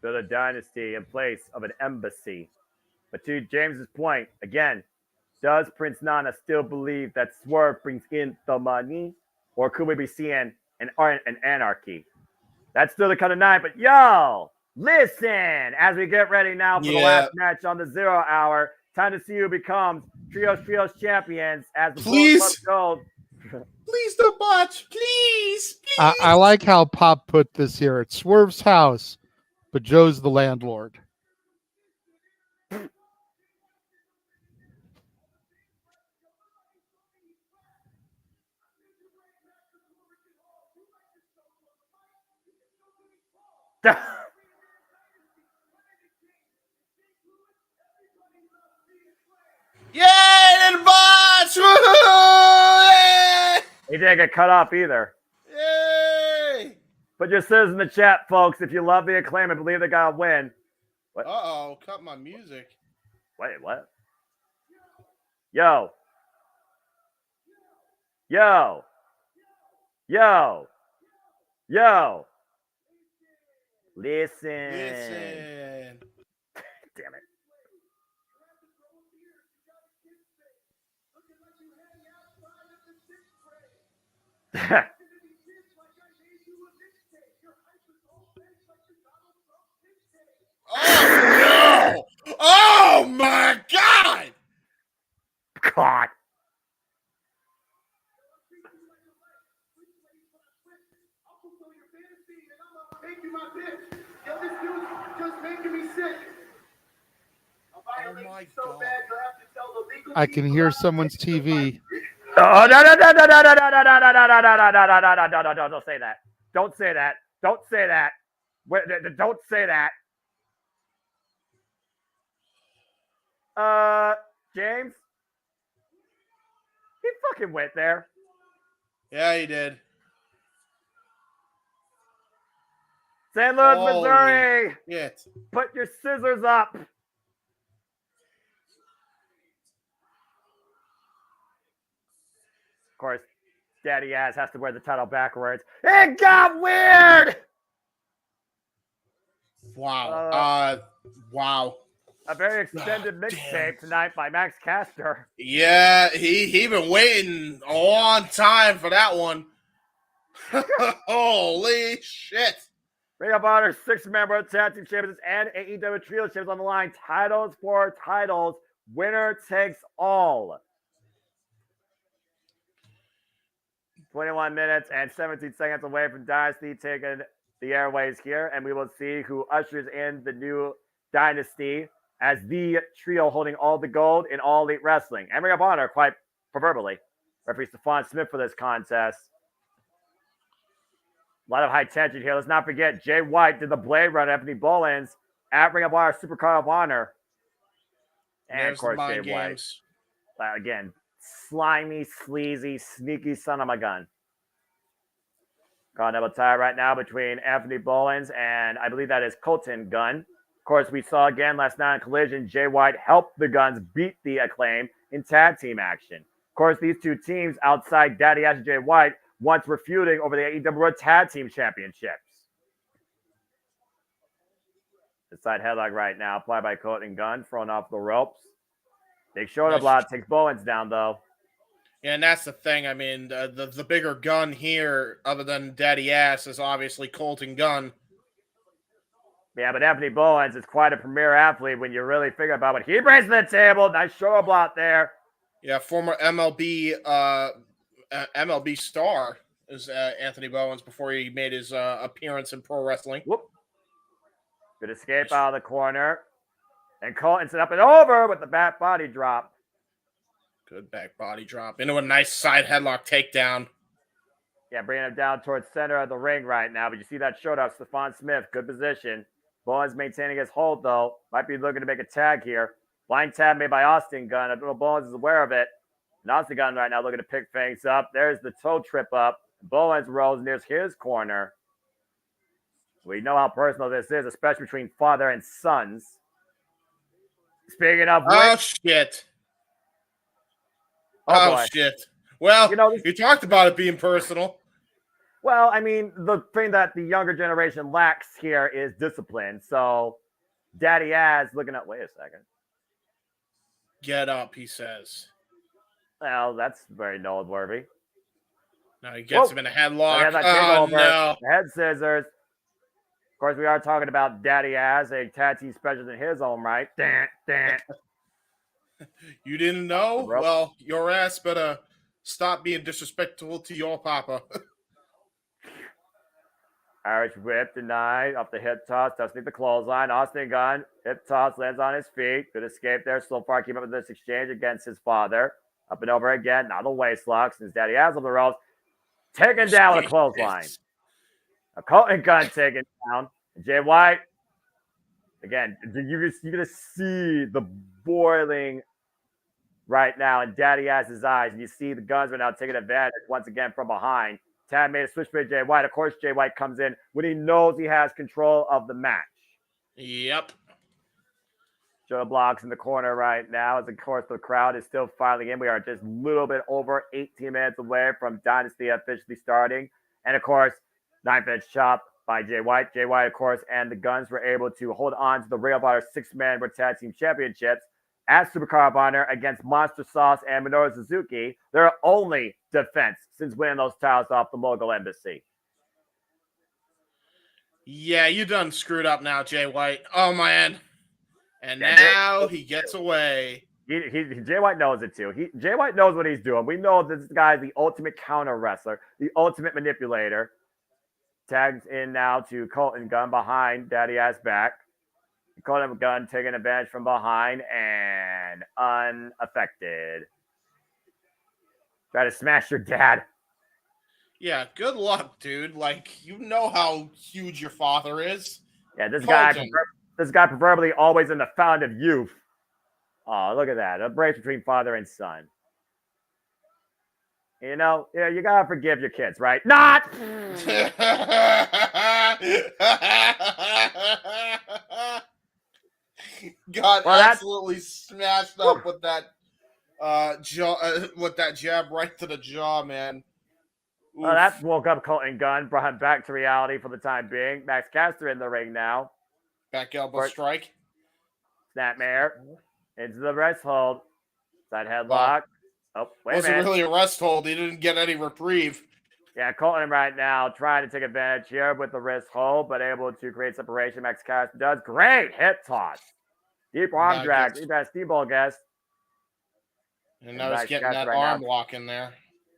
Build a dynasty in place of an embassy. But to James's point, again, does Prince Nana still believe that Swerve brings in the money? Or could we be seeing an anarchy? That's still the cut of nine. But yo, listen, as we get ready now for the last match on the 0 hour, time to see who becomes Trios champions as the Please. Gold. Please don't botch. Please. I like how Pop put this here. It's Swerve's house, but Joe's the landlord. Yay, and botch! Woo-hoo! He didn't get cut off either. Yay! Put your scissors in the chat, folks, if you love the Acclaim and believe they got to win. What? Uh-oh, cut my music. Wait, what? Yo. Yo. Yo. Yo. Listen. Damn it. Oh, no! Oh, my God! God. Oh, my God. I can hear someone's TV. Oh, no, don't say that. Don't say that. Don't say that. Don't say that. James? He fucking went there. Yeah, he did. St. Louis, Missouri. Shit. Put your scissors up. Of course, Daddy Ass has to wear the title backwards. It got weird. Wow. Wow. A very extended mixtape tonight by Max Caster. Yeah, he been waiting a long time for that one. Holy shit. Ring of Honor 6-member tag team champions and AEW Trio champions on the line. Titles for titles. Winner takes all. 21 minutes and 17 seconds away from Dynasty taking the airways here. And we will see who ushers in the new Dynasty as the trio holding all the gold in All Elite Wrestling. And Ring of Honor, quite proverbially, referee Stephon Smith for this contest. A lot of high tension here. Let's not forget, Jay White did the Blade Run, Anthony Bolins at Ring of Honor Supercard of Honor. And There's of course, Jay games. White. Again, slimy, sleazy, sneaky son of a gun. Got a double tie right now between Anthony Bolins and I believe that is Colton Gunn. Of course, we saw again last night in Collision, Jay White helped the Guns beat the Acclaim in tag team action. Of course, these two teams outside Daddy Ass and Jay White once were feuding over the AEW World Tag Team Championships. The side headlock right now, applied by Colton Gunn, thrown off the ropes. Big shoulder block takes Bowens down, though. Yeah, and that's the thing. I mean, the bigger gun here, other than Daddy Ass, is obviously Colton Gunn. Yeah, but Anthony Bowens is quite a premier athlete when you really figure about what he brings to the table. Nice shoulder block there. Yeah, former MLB star is Anthony Bowens before he made his appearance in pro wrestling. Whoop. Good escape out of the corner. And Colton set up and over with the back body drop. Good back body drop into a nice side headlock takedown. Yeah, bringing him down towards center of the ring right now. But you see that showdown, Stephon Smith, good position. Bowens maintaining his hold, though. Might be looking to make a tag here. Blind tag made by Austin Gunn. I don't know if Bowens is aware of it. And Austin Gunn right now looking to pick things up. There's the toe trip up. Bowens rolls near his corner. We know how personal this is, especially between father and sons. Speaking of which... shit. Oh, boy. Shit. Well, you talked about it being personal. Well, I mean, the thing that the younger generation lacks here is discipline. So, Daddy Az looking at... Wait a second. Get up, he says. Well, that's very noteworthy. No, he gets him in a headlock. No. Head scissors. Of course, we are talking about Daddy Az, a tag team specialist in his own right. You didn't know? Well, your ass better stop being disrespectful to your papa. Irish whip denied off the hip toss, testing the clothesline. Austin Gunn, hip toss, lands on his feet. Good escape there. So far, keep up with this exchange against his father. Up and over again. Now the waist lock since Daddy Az on the ropes. Taken down with a clothesline. A Colton Gunn taken down. Jay White. Again, you're going to see the boiling right now in Daddy Az's eyes. And you see the Guns are now taking advantage once again from behind. Tad made a switch for Jay White. Of course, Jay White comes in when he knows he has control of the match. Yep. Joe blocks in the corner right now as, of course, the crowd is still filing in. We are just a little bit over 18 minutes away from Dynasty officially starting. And, of course, knife-edge chop by Jay White. Jay White, of course, and the Guns were able to hold on to the Ring of Honor six-man Tag Team Championships at Supercard of Honor against Monster Sauce and Minoru Suzuki, their only defense since winning those titles off the Mogul Embassy. Yeah, you done screwed up now, Jay White. Oh, man. And now he gets away. Jay White knows it, too. Jay White knows what he's doing. We know this guy is the ultimate counter wrestler, the ultimate manipulator. Tags in now to Colton Gunn behind Daddy Az back. Colton Gunn taking advantage from behind and unaffected. Try to smash your dad. Yeah, good luck, dude. Like, you know how huge your father is. Yeah, this guy proverbially always in the fountain of youth. Oh, look at that. A break between father and son. You know, yeah, you gotta forgive your kids, right? Not! Got absolutely smashed up with that jab right to the jaw, man. Well, that woke up Colton Gunn, brought him back to reality for the time being. Max Caster in the ring now. Back elbow strike. Snapmare. Into the rest hold. Side headlock. Oh, wait a minute. Wasn't really a rest hold. He didn't get any reprieve. Yeah, Colton right now trying to take advantage here with the wrist hold, but able to create separation. Max Caster does. Great hip toss. Deep arm drag. Deep ass Steve-Ball guest. And now he's getting that arm lock in there.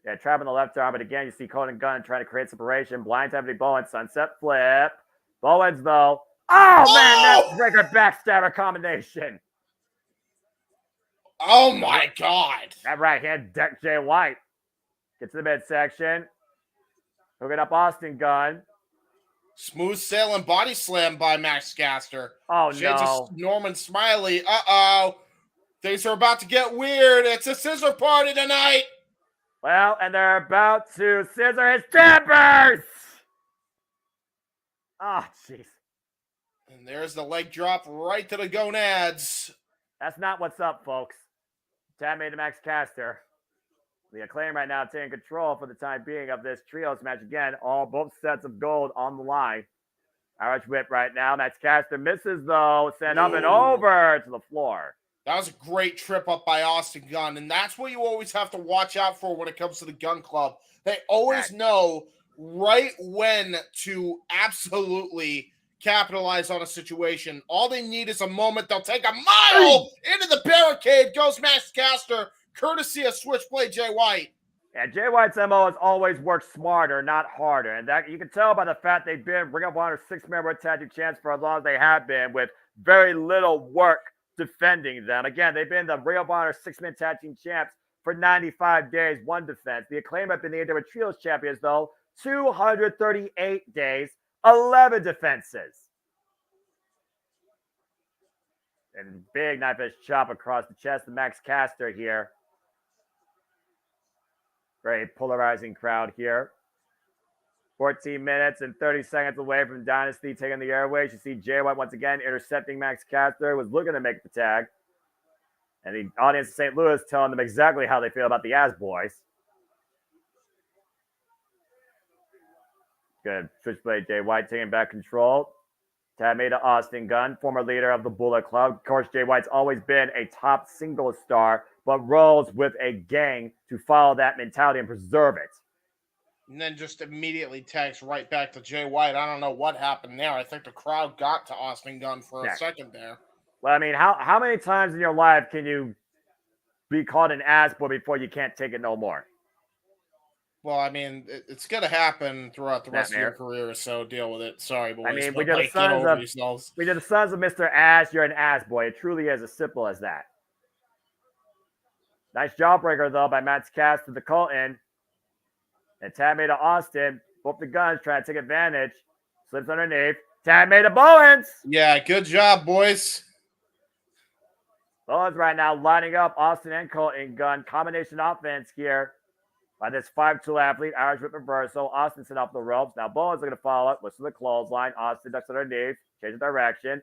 Yeah, trapping the left arm, but again, you see Colton Gunn trying to create separation. Blind Tiffany Bowens, sunset flip. Bowens, though. Oh, man, that's breaker backstabber combination. Oh, my God. That right hand deck Jay White. Gets to the midsection. Hooking up Austin Gunn. Smooth sailing body slam by Max Caster. Oh, Shades no. of Norman Smiley. Uh-oh. Things are about to get weird. It's a scissor party tonight. Well, and they're about to scissor his timbers. Oh, jeez. And there's the leg drop right to the gonads. That's not what's up, folks. Tab made to Max Caster. The Acclaim right now taking control for the time being of this trios match. Again, both sets of gold on the line. Irish whip right now. Max Caster misses, though. Sent up and over to the floor. That was a great trip up by Austin Gunn, and that's what you always have to watch out for when it comes to the Gun Club. They always know right when to absolutely capitalize on a situation. All they need is a moment. They'll take a mile into the barricade. Goes Max Caster, courtesy of Switchblade Jay White. Yeah, Jay White's MO has always worked smarter, not harder. And that you can tell by the fact they've been Ring of Honor six-member tag team champs for as long as they have been, with very little work defending them. Again, they've been the Ring of Honor six-man tag team champs for 95 days, 1 defense. The Acclaim have been the AEW Trios champions, though, 238 days, 11 defenses. And big knife edge chop across the chest of Max Caster here. Very polarizing crowd here. 14 minutes and 30 seconds away from Dynasty taking the airways. You see Jay White once again intercepting Max Caster, was looking to make the tag. And the audience in St. Louis telling them exactly how they feel about the As Boys. Good. Switchblade Jay White taking back control. Tag made to Austin Gunn, former leader of the Bullet Club. Of course, Jay White's always been a top single star, but rolls with a gang to follow that mentality and preserve it. And then just immediately tags right back to Jay White. I don't know what happened there. I think the crowd got to Austin Gunn for a second there. Well, I mean, how many times in your life can you be called an ass boy before you can't take it no more? Well, I mean, it's going to happen throughout the rest of your career, so deal with it. Sorry, boys. I mean, we did the sons of Mr. Ass, you're an ass boy. It truly is as simple as that. Nice jawbreaker, though, by Max Cass to the Colton. And tag made to Austin. Both the Guns trying to take advantage. Slips underneath. Tag made to Bowens. Yeah, good job, boys. Bowens right now lining up Austin and Colton Gunn. Combination offense here by this 5'2" athlete. Irish whip reversal. Austin set off the ropes. Now Bowens looking to follow up. Listen to the clothesline. Austin ducks underneath. Changes direction.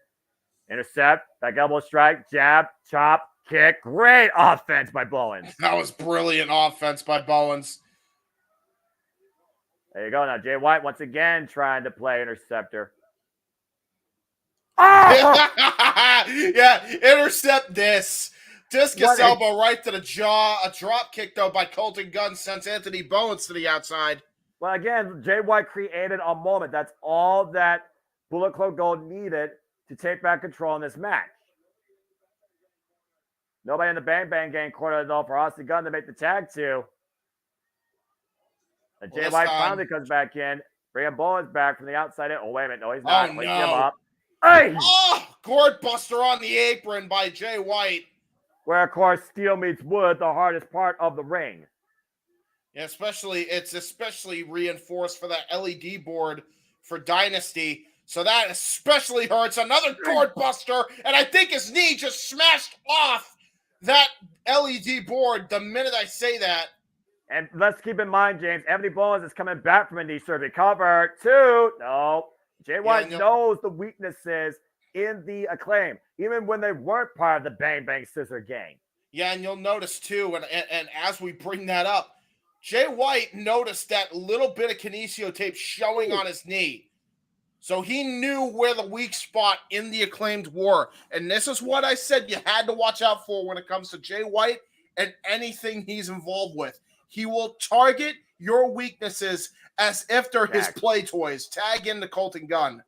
Intercept. Back elbow strike. Jab. Chop. Kick. Great offense by Bowens. That was brilliant offense by Bowens. There you go. Now Jay White once again trying to play interceptor. Oh! Yeah, intercept this. Discus elbow right to the jaw. A drop kick, though, by Colton Gunn sends Anthony Bowens to the outside. Well, again, Jay White created a moment. That's all that Bullet Club Gold needed to take back control in this match. Nobody in the Bang Bang Gang corner, though, for Austin Gunn to make the tag to. And Jay White finally comes back in, bringing Bowens back from the outside in. Oh, wait a minute. No, he's not. Wake him up. Hey! Oh, gourd buster on the apron by Jay White. Where, of course, steel meets wood, the hardest part of the ring. Yeah, it's especially reinforced for that LED board for Dynasty. So that especially hurts. Another gourd buster, and I think his knee just smashed off that LED board the minute I say that. And let's keep in mind, James, Anthony Bowens is coming back from a knee surgery. Cover 2. No. Jay White knows the weaknesses in the Acclaim, even when they weren't part of the Bang Bang Scissor Gang. Yeah, and you'll notice, too, and as we bring that up, Jay White noticed that little bit of kinesio tape showing on his knee. So he knew where the weak spot in the Acclaimed were. And this is what I said you had to watch out for when it comes to Jay White and anything he's involved with. He will target your weaknesses as if they're his play toys. Tag in the Colton Gunn.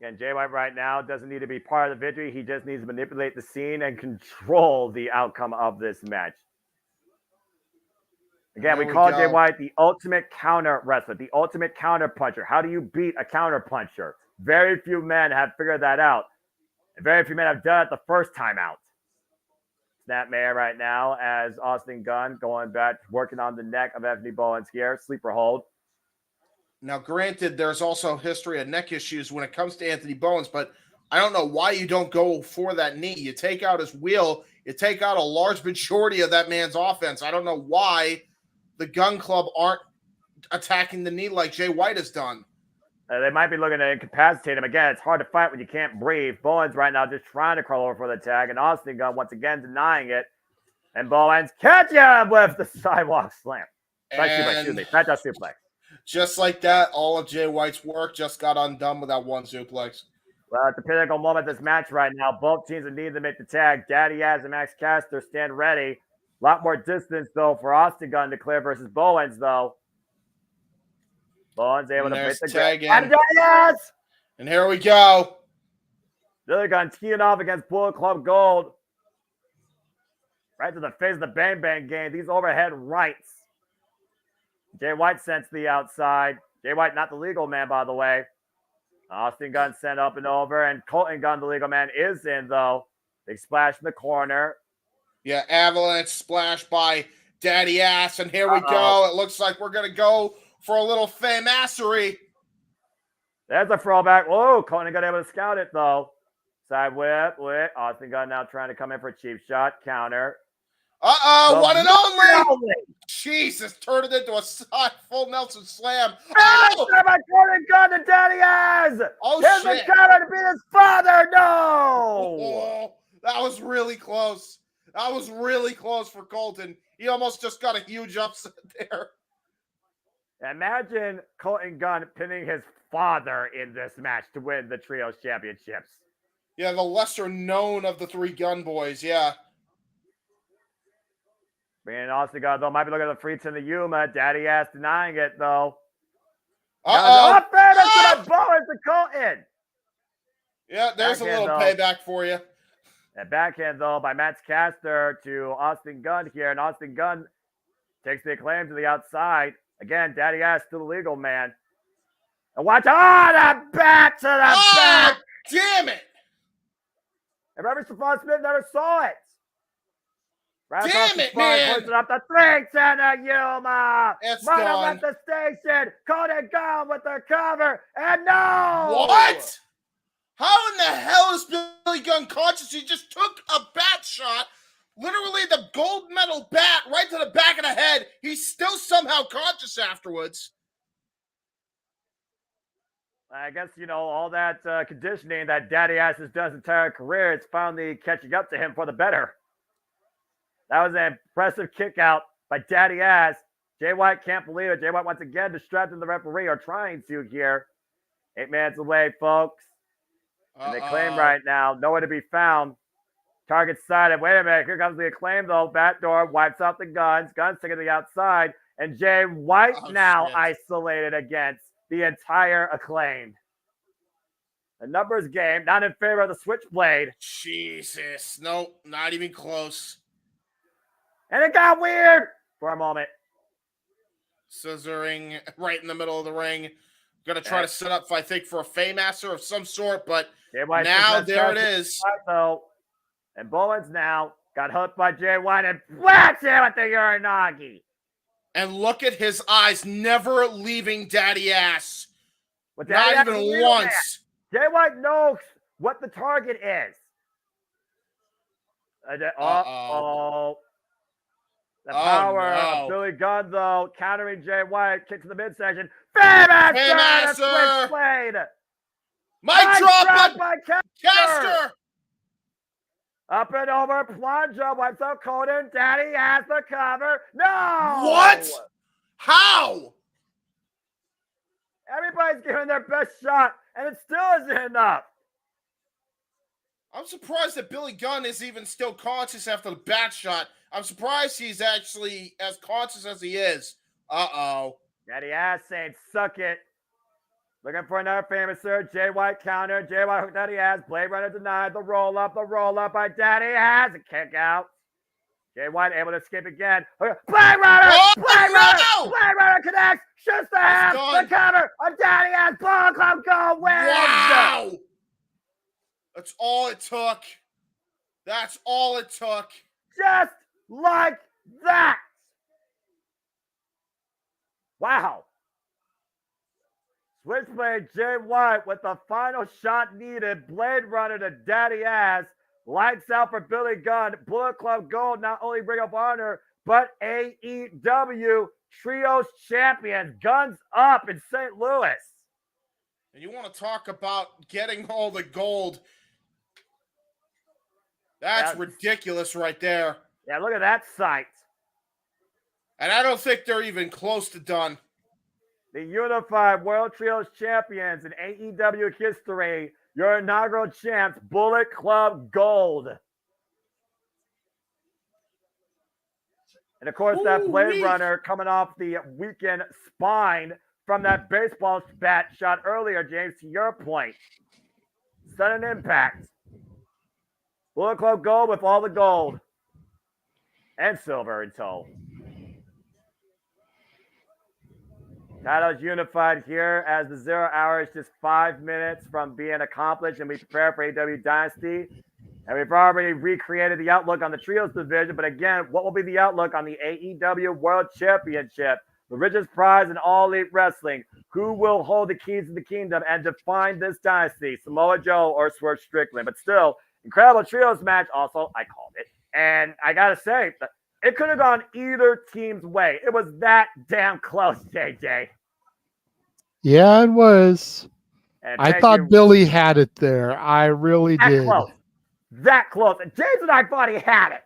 And Jay White right now doesn't need to be part of the victory. He just needs to manipulate the scene and control the outcome of this match. Again, we call Jay White the ultimate counter wrestler, the ultimate counter puncher. How do you beat a counter puncher? Very few men have figured that out. And very few men have done it the first time out. Snapmare right now as Austin Gunn going back, working on the neck of Anthony Bowens here. Sleeper hold. Now, granted, there's also history of neck issues when it comes to Anthony Bowens, but I don't know why you don't go for that knee. You take out his wheel. You take out a large majority of that man's offense. I don't know why the Gun Club aren't attacking the knee like Jay White has done. They might be looking to incapacitate him. Again, it's hard to fight when you can't breathe. Bowens right now just trying to crawl over for the tag, and Austin Gunn once again denying it. And Bowens catch him with the sidewalk slam. Front suplex. Just like that, all of Jay White's work just got undone with that one suplex. Well, at the pinnacle moment of this match right now, both teams are needing to make the tag. Daddy Az and Max Caster stand ready. A lot more distance, though, for Austin Gunn to clear versus Bowens, though. Bowens able to break the tag in. Yes! And here we go. The other gun teeing off against Bullet Club Gold. Right to the face of the Bang Bang Gang. These overhead rights. Jay White sent to the outside. Jay White, not the legal man, by the way. Austin Gunn sent up and over. And Colton Gunn, the legal man, is in, though. Big splash in the corner. Yeah, Avalanche splash by Daddy Ass, and here we go. It looks like we're going to go for a little famassery. There's a throwback. Whoa, Conan got able to scout it, though. Side whip. Austin Gunn now trying to come in for a cheap shot. Counter. One and only. Jesus, turned it into a side full Nelson slam. Oh! By Conan Gunn to Daddy Ass. Oh, here's shit. the counter to beat his father. No. Oh, that was really close. That was really close for Colton. He almost just got a huge upset there. Imagine Colton Gunn pinning his father in this match to win the Trios Championships. Yeah, the lesser known of the three Gun Boys, yeah. Bringing Austin Gunn, though, might be looking at the free to the Yuma. Daddy Ass denying it, though. Uh-oh. To Bowens to Colton. Yeah, there's backhand, a little payback for you. That backhand, though, by Matt Caster to Austin Gunn here. And Austin Gunn takes the Acclaim to the outside. Again, Daddy Ass still legal, man. And watch. That back to the back. Damn it. And Robert Stefan Smith never saw it. Damn it, man. Puts it up the 310 to Yuma. It's Runner done. left the station. Conan Gunn with the cover. And no. What? How in the hell is Billy Gunn conscious? He just took a bat shot, literally the gold medal bat right to the back of the head. He's still somehow conscious afterwards. I guess, all that conditioning that Daddy Ass has done his entire career, it's finally catching up to him for the better. That was an impressive kick out by Daddy Ass. Jay White can't believe it. Jay White once again distracting the referee, or trying to here. 8 minutes away, folks. And they claim right now, nowhere to be found. Target sighted. Wait a minute. Here comes the Acclaim, though. Backdoor wipes out the Guns. Guns taking to the outside. And Jay White isolated against the entire Acclaim. The numbers game, not in favor of the Switchblade. Jesus. Nope, not even close. And it got weird for a moment. Scissoring right in the middle of the ring. Going to try to set up, I think, for a Faymaster of some sort, but now there it is. And Bowens now got hooked by Jay White and whacks him with the Uranagi. And look at his eyes, never leaving Daddy Ass. Not even once. Jay White knows what the target is. The power of Billy Gunn, though, countering Jay White, kick to the midsection. Faymaster! Switchblade! Mic drop by Caster! Up and over, plunge up, wipes out Conan. Daddy has the cover. No! What? How? Everybody's giving their best shot, and it still isn't enough. I'm surprised that Billy Gunn is even still conscious after the bat shot. I'm surprised he's actually as conscious as he is. Uh-oh. Daddy Ass saying, suck it. Looking for another famous sir. Jay White counter. Jay White hooked Daddy Ass. Blade Runner denied. The roll up by Daddy Ass. A kick out. Jay White able to escape again. Blade Runner! Blade Runner connects. Shoots the half. The cover of Daddy Ass. Ball Club Gold wins. Wow! That's all it took. That's all it took. Just like that. Wow. Switchblade Jay White with the final shot needed. Blade Runner to Daddy Ass. Lights out for Billy Gunn. Bullet Club Gold, not only Ring of Honor, but AEW Trios Champions. Guns up in St. Louis. And you want to talk about getting all the gold. That's ridiculous right there. Yeah, look at that sight. And I don't think they're even close to done. The unified World Trios Champions in AEW history. Your inaugural champs, Bullet Club Gold. And of course, that Blade Runner coming off the weekend spine from that baseball bat shot earlier, James, to your point. Sudden impact. Bullet Club Gold with all the gold. And silver in tow. Titles unified here as the 0 hour is just 5 minutes from being accomplished, and we prepare for AEW Dynasty. And we've already recreated the outlook on the trios division. But again, what will be the outlook on the AEW World Championship? The richest prize in all elite wrestling. Who will hold the keys to the kingdom and define this dynasty? Samoa Joe or Swerve Strickland? But still, incredible trios match. Also, I called it. And I got to say, it could have gone either team's way. It was that damn close, JJ. Yeah, it was. And I thank thought you. Billy had it there. I really That did. close. That close. And James and I thought he had it.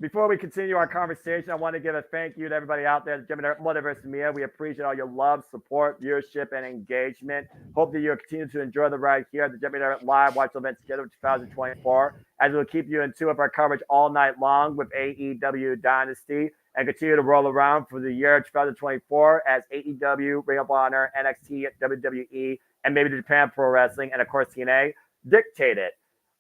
Before we continue our conversation, I want to give a thank you to everybody out there at JMN Multiverse of Media. We appreciate all your love, support, viewership, and engagement. Hope that you'll continue to enjoy the ride here at the JMN Live Watch Event Together 2024, as we'll keep you in tune of our coverage all night long with AEW Dynasty and continue to roll around for the year 2024 as AEW, Ring of Honor, NXT, WWE, and maybe Japan Pro Wrestling, and of course TNA dictate it.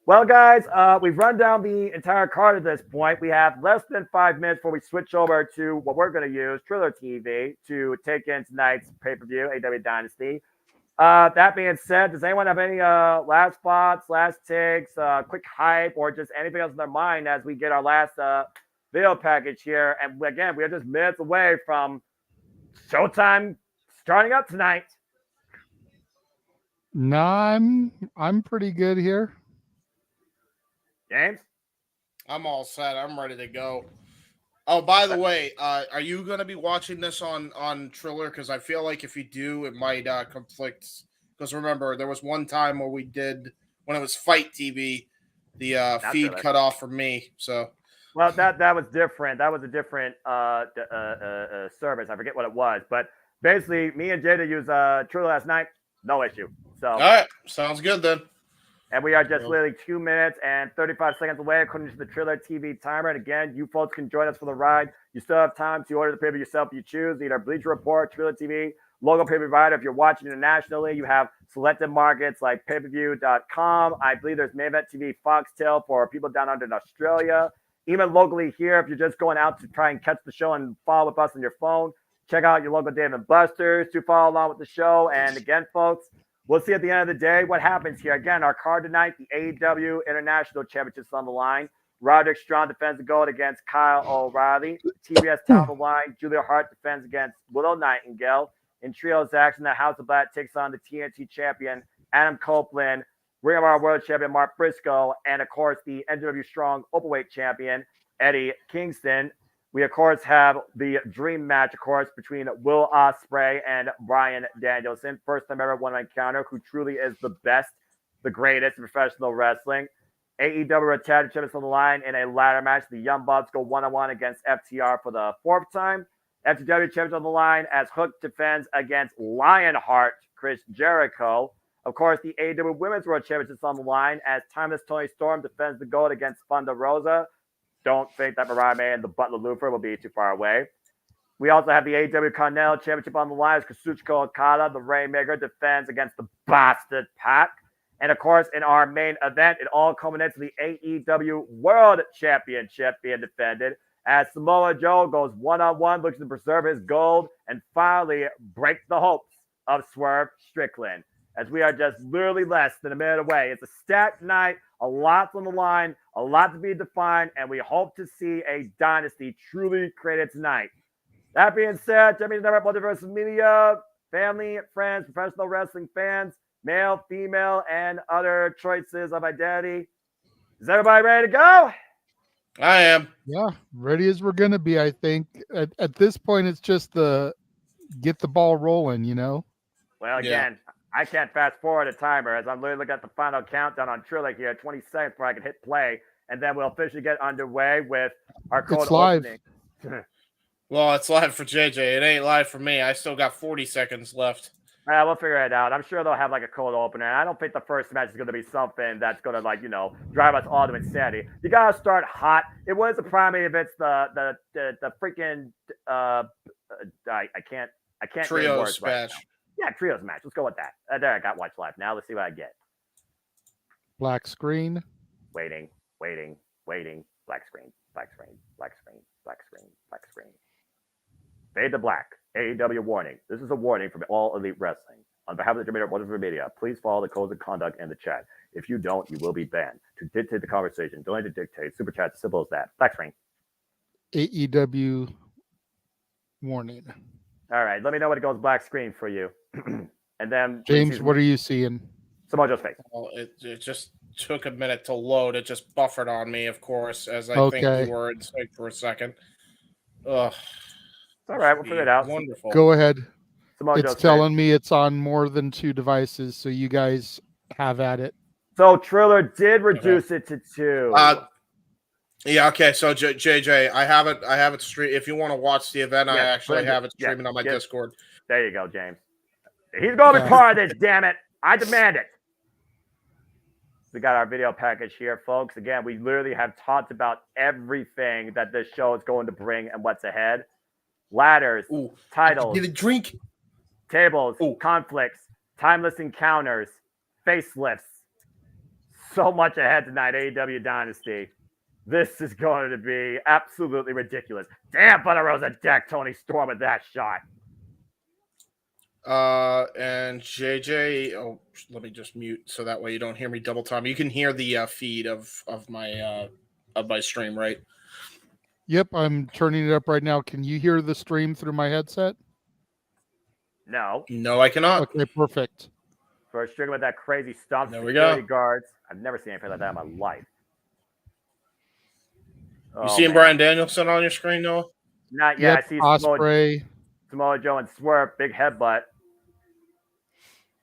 Well, guys, we've run down the entire card at this point. We have less than 5 minutes before we switch over to what we're going to use, Triller TV, to take in tonight's pay-per-view, AEW Dynasty. That being said, does anyone have any last thoughts, last takes, quick hype, or just anything else in their mind as we get our last video package here? And again, we are just minutes away from Showtime starting up tonight. No, I'm pretty good here. James? I'm all set. I'm ready to go. Oh, by the way, are you going to be watching this on Triller? Because I feel like if you do, it might conflict. Because remember, there was one time where we did, when it was Fight TV, the feed cut off for me. So, well, that was different. That was a different service. I forget what it was. But basically, me and Jada used Triller last night. No issue. So, all right. Sounds good then. And we are just literally 2 minutes and 35 seconds away according to the Triller TV timer. And again, you folks can join us for the ride. You still have time to order the pay-per-view yourself if you choose. Either Bleacher Report, Triller TV, local pay-per-view provider. If you're watching internationally, you have selected markets like payperview.com. I believe there's Main Event TV, Foxtel for people down under in Australia. Even locally here, if you're just going out to try and catch the show and follow with us on your phone, check out your local Dave & Buster's to follow along with the show. And again, folks, we'll see at the end of the day what happens here. Again, our card tonight, the AEW International Championships on the line. Roderick Strong defends the gold against Kyle O'Reilly. TBS top of the line. Julia Hart defends against Willow Nightingale. In trios action, the House of Black takes on the TNT champion, Adam Copeland, Ring of Honor World Champion, Mark Briscoe, and of course, the NW Strong Openweight Champion, Eddie Kingston. We, of course, have the dream match, of course, between Will Ospreay and Bryan Danielson. First time ever one-on-one encounter, who truly is the best, the greatest in professional wrestling. AEW Tag Champions on the line in a ladder match. The Young Bucks go one-on-one against FTR for the 4th time. FTW Champions on the line as Hook defends against Lionheart Chris Jericho. Of course, the AEW Women's World Championships on the line as Timeless Toni Storm defends the gold against Thunder Rosa. Don't think that Mariah May and the Butler Lufer will be too far away. We also have the AEW Continental Championship on the line as Kazuchika Okada, the Rainmaker, defends against the Bastard Pack. And of course, in our main event, it all culminates with the AEW World Championship being defended as Samoa Joe goes one-on-one, looking to preserve his gold and finally break the hopes of Swerve Strickland. As we are just literally less than a minute away. It's a stacked night, a lot on the line, a lot to be defined, and we hope to see a dynasty truly created tonight. That being said, JMN Multiverse of Media, family, friends, professional wrestling fans, male, female, and other choices of identity. Is everybody ready to go? I am. Yeah, ready as we're going to be, I think. At this point, it's just get the ball rolling, you know? Well, again, I can't fast forward a timer as I'm literally looking at the final countdown on Triller here, 20 seconds before I can hit play, and then we'll officially get underway with our cold opening. Well, it's live for JJ. It ain't live for me. I still got 40 seconds left. We'll figure it out. I'm sure they'll have like a cold opener. I don't think the first match is going to be something that's going to drive us all to insanity. You got to start hot. It was a primary if it's the freaking I can't trios match. Yeah, trios match. Let's go with that. There, I got Watch Live. Now let's see what I get. Black screen. Waiting. Black screen. Fade to black. AEW warning. This is a warning from All Elite Wrestling. On behalf of the JMN Multiverse of Media, please follow the codes of conduct in the chat. If you don't, you will be banned. To dictate the conversation, don't need to dictate. Super chat, as simple as that. Black screen. AEW warning. All right, let me know when it goes black screen for you. And then James, what are you seeing? Samoa Joe's face. Well, it just took a minute to load. It just buffered on me, of course, as I think Okay. you were in sight for a second. Ugh. It's all right, we'll figure it out. Wonderful. Go ahead. Samoa It's Joe's telling me it's on more than 2 devices, so you guys have at it. So Triller did reduce it to 2. Yeah, okay. So JJ, I have it stream. If you want to watch the event, I actually have it streaming on my Discord. There you go, James. He's going to be part of this, damn it. I demand it. We got our video package here, folks. Again, we literally have talked about everything that this show is going to bring and what's ahead. Ladders, titles, get a drink, tables, conflicts, timeless encounters, facelifts. So much ahead tonight, AEW Dynasty. This is going to be absolutely ridiculous. Damn, Thunder Rosa deck Tony Storm with that shot. And JJ, let me just mute so that way you don't hear me double time. You can hear the feed of my stream, right? Yep, I'm turning it up right now. Can you hear the stream through my headset? No. No, I cannot. Okay, perfect. First trigger with that crazy stomp. There we go. Guards. I've never seen anything like that in my life. You seeing Bryan Danielson on your screen, Noah? Not yet. Yep, I see Ospreay. Samoa Joe and Swerve, big headbutt.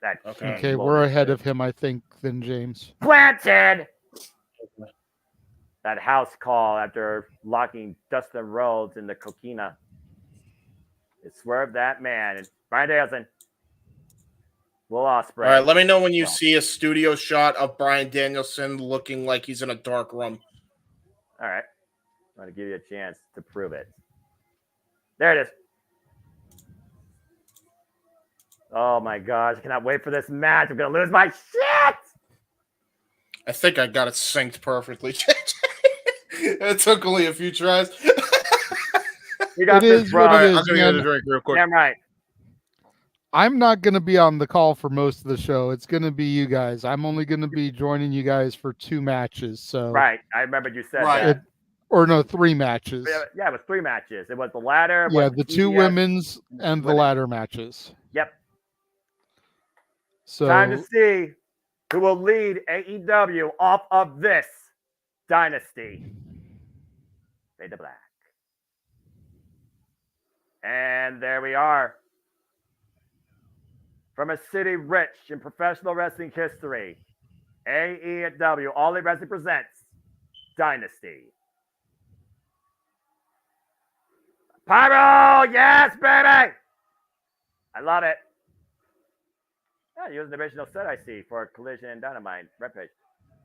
That Okay, we're ahead of him, I think, than James. Planted. That house call after locking Dustin Rhodes in the coquina. It swerved that man. And Bryan Danielson. Will Ospreay. All right, let me know when you see a studio shot of Bryan Danielson looking like he's in a dark room. All right. I'm going to give you a chance to prove it. There it is. Oh, my gosh. I cannot wait for this match. I'm going to lose my shit. I think I got it synced perfectly. It took only a few tries. You got this, bro. I'm going to get a drink real quick. Damn right. I'm not going to be on the call for most of the show. It's going to be you guys. I'm only going to be joining you guys for 2 matches. So Right. I remember you said that. Or no, 3 matches. Yeah, it was 3 matches. It was the ladder. Yeah, the 2 women's and the ladder matches. Yep. So time to see who will lead AEW off of this dynasty. Fade to black. And there we are. From a city rich in professional wrestling history, AEW, All Elite Wrestling presents Dynasty. Pyro! Yes, baby! I love it. Yeah, using the original set I see for Collision and Dynamite Rampage.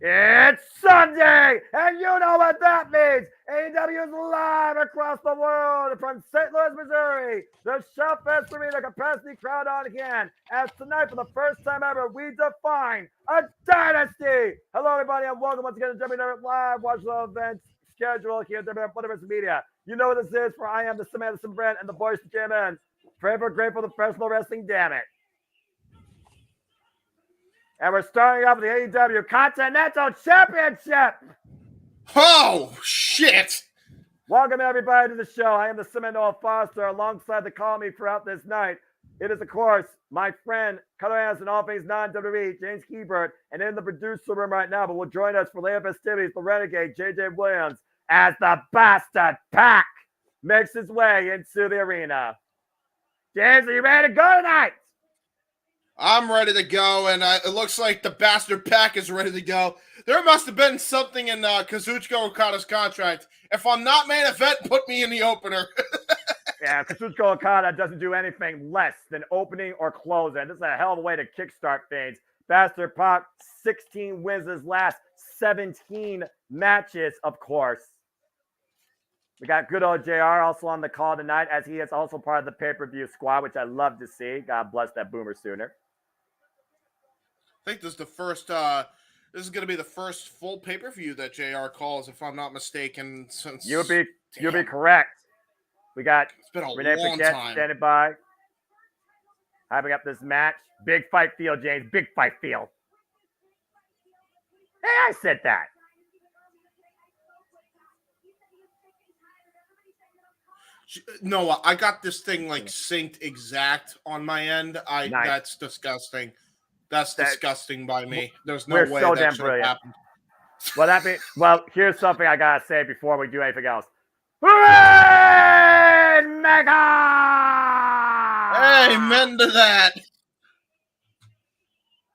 It's Sunday, and you know what that means. AEW is live across the world from St. Louis, Missouri. The Shellfest Arena capacity crowd on hand. As tonight, for the first time ever, we define a dynasty. Hello, everybody, and welcome once again to JMN Live Watch the Events schedule here at JMN Multiverse of Media. You know what this is, for I am the Samantha Brand and the voice of JMN. Forever grateful to professional wrestling, damn it. And we're starting off with the AEW Continental Championship. Oh, shit. Welcome, everybody, to the show. I am the Seminole Foster, alongside the call me throughout this night. It is, of course, my friend, color analyst in all things non-WWE, James Hebert, and in the producer room right now, but will join us for later festivities, the Renegade, JJ Williams, as the Bastard Pack makes his way into the arena. James, are you ready to go tonight? I'm ready to go, and it looks like the Bastard Pack is ready to go. There must have been something in Kazuchika Okada's contract. If I'm not main event, put me in the opener. Yeah, Kazuchika Okada doesn't do anything less than opening or closing. This is a hell of a way to kickstart things. Bastard Pac, 16 wins his last 17 matches, of course. We got good old JR also on the call tonight, as he is also part of the pay-per-view squad, which I love to see. God bless that Boomer Sooner. I think this is the first. This is going to be the first full pay-per-view that JR calls, if I'm not mistaken. Since You'll be correct. We got it's been a Renee long Paquette time. standing by. Hyping up this match. Big fight feel, James. Big fight feel. Hey, I said that. Noah, I got this thing like synced exact on my end. Nice. That's disgusting. That's disgusting by me. There's no We're way so that damn should have brilliant. happened. Well, here's something I gotta say before we do anything else. Hooray, Mega! Amen to that.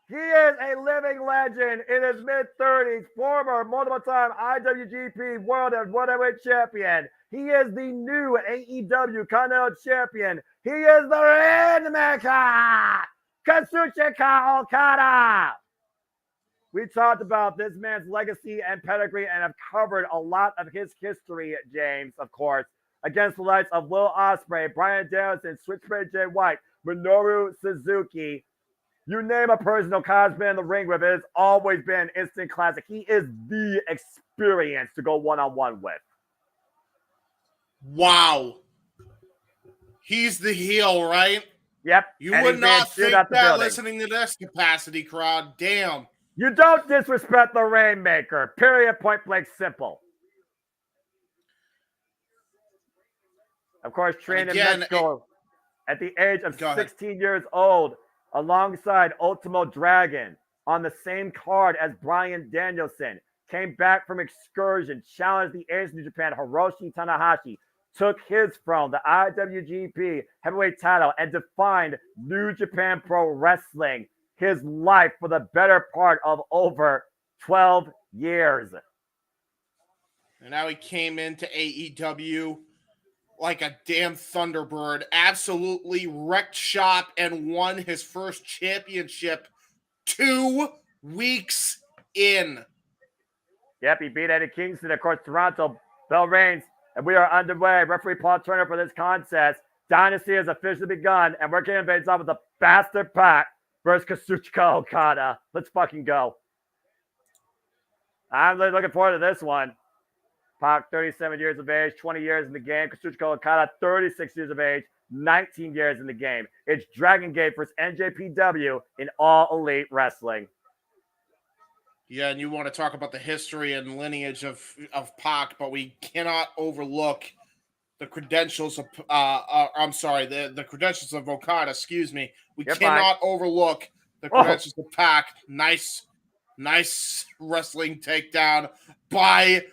He is a living legend in his mid-30s, former multiple-time IWGP World Heavyweight Champion. He is the new AEW Continental Champion. He is the Rainmaker, Kazuchika Okada. We talked about this man's legacy and pedigree and have covered a lot of his history, James, of course, against the likes of Will Ospreay, Bryan Danielson, Switchblade Jay White, Minoru Suzuki. You name a person Okada's been in the ring with, it has always been instant classic. He is the experience to go one-on-one with. Wow. He's the heel, right? Yep. You would not think that listening to this capacity, crowd. Damn. You don't disrespect the Rainmaker. Period. Point blank simple. Of course, trained in Mexico at the age of 16 years old, alongside Ultimo Dragon, on the same card as Bryan Danielson. Came back from excursion, challenged the ace of New Japan, Hiroshi Tanahashi, took his from the IWGP heavyweight title and defined New Japan Pro Wrestling, his life for the better part of over 12 years. And now he came into AEW like a damn Thunderbird, absolutely wrecked shop and won his first championship 2 weeks in. Yep, he beat Eddie Kingston, of course, Toronto, bell reigns, and we are underway. Referee Paul Turner for this contest. Dynasty has officially begun, and we're getting things off with the Bastard Pack versus Kazuchika Okada. Let's fucking go. I'm really looking forward to this one. Pac, 37 years of age, 20 years in the game. Kazuchika Okada, 36 years of age, 19 years in the game. It's Dragon Gate versus NJPW in All Elite Wrestling. Yeah, and you want to talk about the history and lineage of Pac, but we cannot overlook the credentials of the credentials of Okada, excuse me. You're cannot overlook the credentials of Pac. Nice wrestling takedown by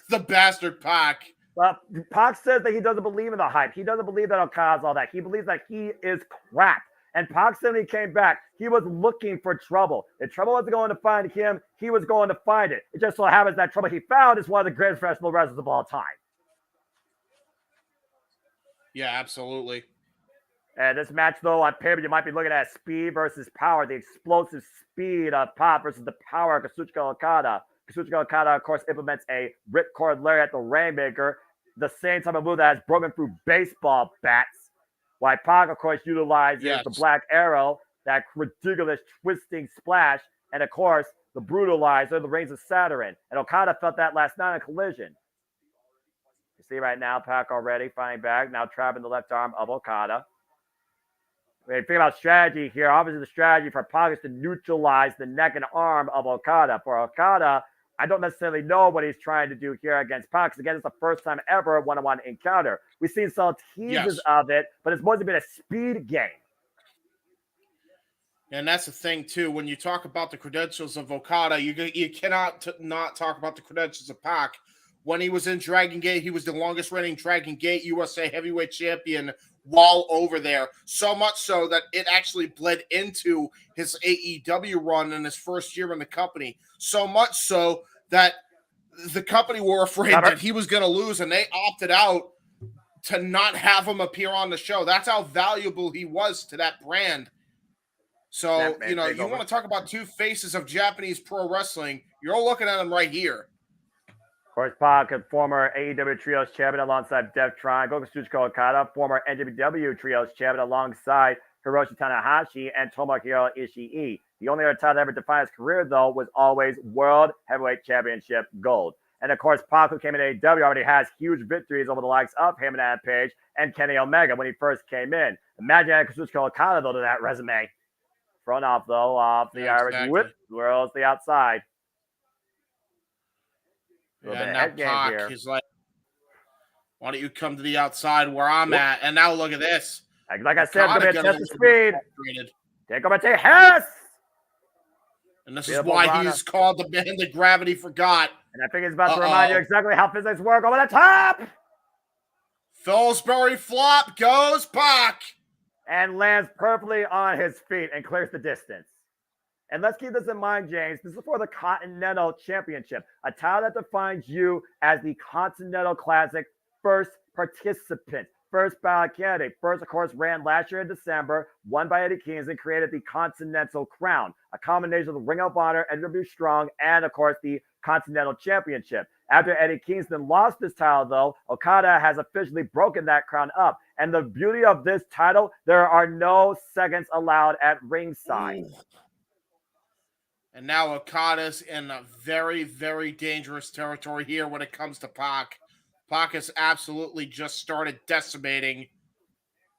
the Bastard Pac. Well, Pac says that he doesn't believe in the hype. He doesn't believe that Okada's all that. He believes that he is crap. And Pac said when he came back, he was looking for trouble. If trouble wasn't going to find him, he was going to find it. It just so happens that trouble he found is one of the greatest professional wrestlers of all time. Yeah, absolutely. And this match, though, on paper, you might be looking at speed versus power. The explosive speed of Pac versus the power of Kazuchika Okada. Kazuchika Okada, of course, implements a ripcord lariat, the Rainmaker, the same type of move that has broken through baseball bats. While Pac, of course, utilizes the Black Arrow, that ridiculous twisting splash, and, of course, the Brutalizer, the Rings of Saturn. And Okada felt that last night in Collision. You see right now, Pac already fighting back, now trapping the left arm of Okada. When you think about strategy here, obviously the strategy for Pac is to neutralize the neck and arm of Okada. For Okada, I don't necessarily know what he's trying to do here against Pac, because again, it's the first time ever one-on-one encounter. We've seen some teases of it, but it's mostly been a speed game. And that's the thing, too. When you talk about the credentials of Okada, you cannot not talk about the credentials of Pac. When he was in Dragon Gate, he was the longest-reigning Dragon Gate USA heavyweight champion while over there. So much so that it actually bled into his AEW run in his first year in the company. So much so that the company were afraid that he was going to lose, and they opted out to not have him appear on the show. That's how valuable he was to that brand. So, you want to talk about two faces of Japanese pro wrestling. You're looking at them right here. Of course, Pac, former AEW Trios champion alongside Death Triangle, Kazuchika Okada, former NJPW Trios champion alongside Hiroshi Tanahashi and Tomohiro Ishii. The only other title that ever defined his career, though, was always World Heavyweight Championship Gold. And, of course, Pac, who came in AEW, already has huge victories over the likes of Hangman Adam Page and Kenny Omega when he first came in. Imagine adding Kazuchika Okada, though, to that resume. Front off, though, off the Irish whip. Whirls the outside. And now Pac is like, why don't you come to the outside where I'm at? And now look at this. Like I said, it's going to be a test of speed. Take over to Harris. And this is why he's called the man that gravity forgot. And I think he's about to remind you exactly how physics work over the top. Pillsbury flop goes Pac. And lands perfectly on his feet and clears the distance. And let's keep this in mind, James. This is for the Continental Championship, a title that defines you as the Continental Classic first participant, first ballot candidate. First, of course, ran last year in December, won by Eddie Kingston, created the Continental Crown, a combination of the Ring of Honor, NW Strong, and, of course, the Continental Championship. After Eddie Kingston lost this title, though, Okada has officially broken that crown up. And the beauty of this title, there are no seconds allowed at ringside. And now Okada's in a very, very dangerous territory here when it comes to Pac. Pac has absolutely just started decimating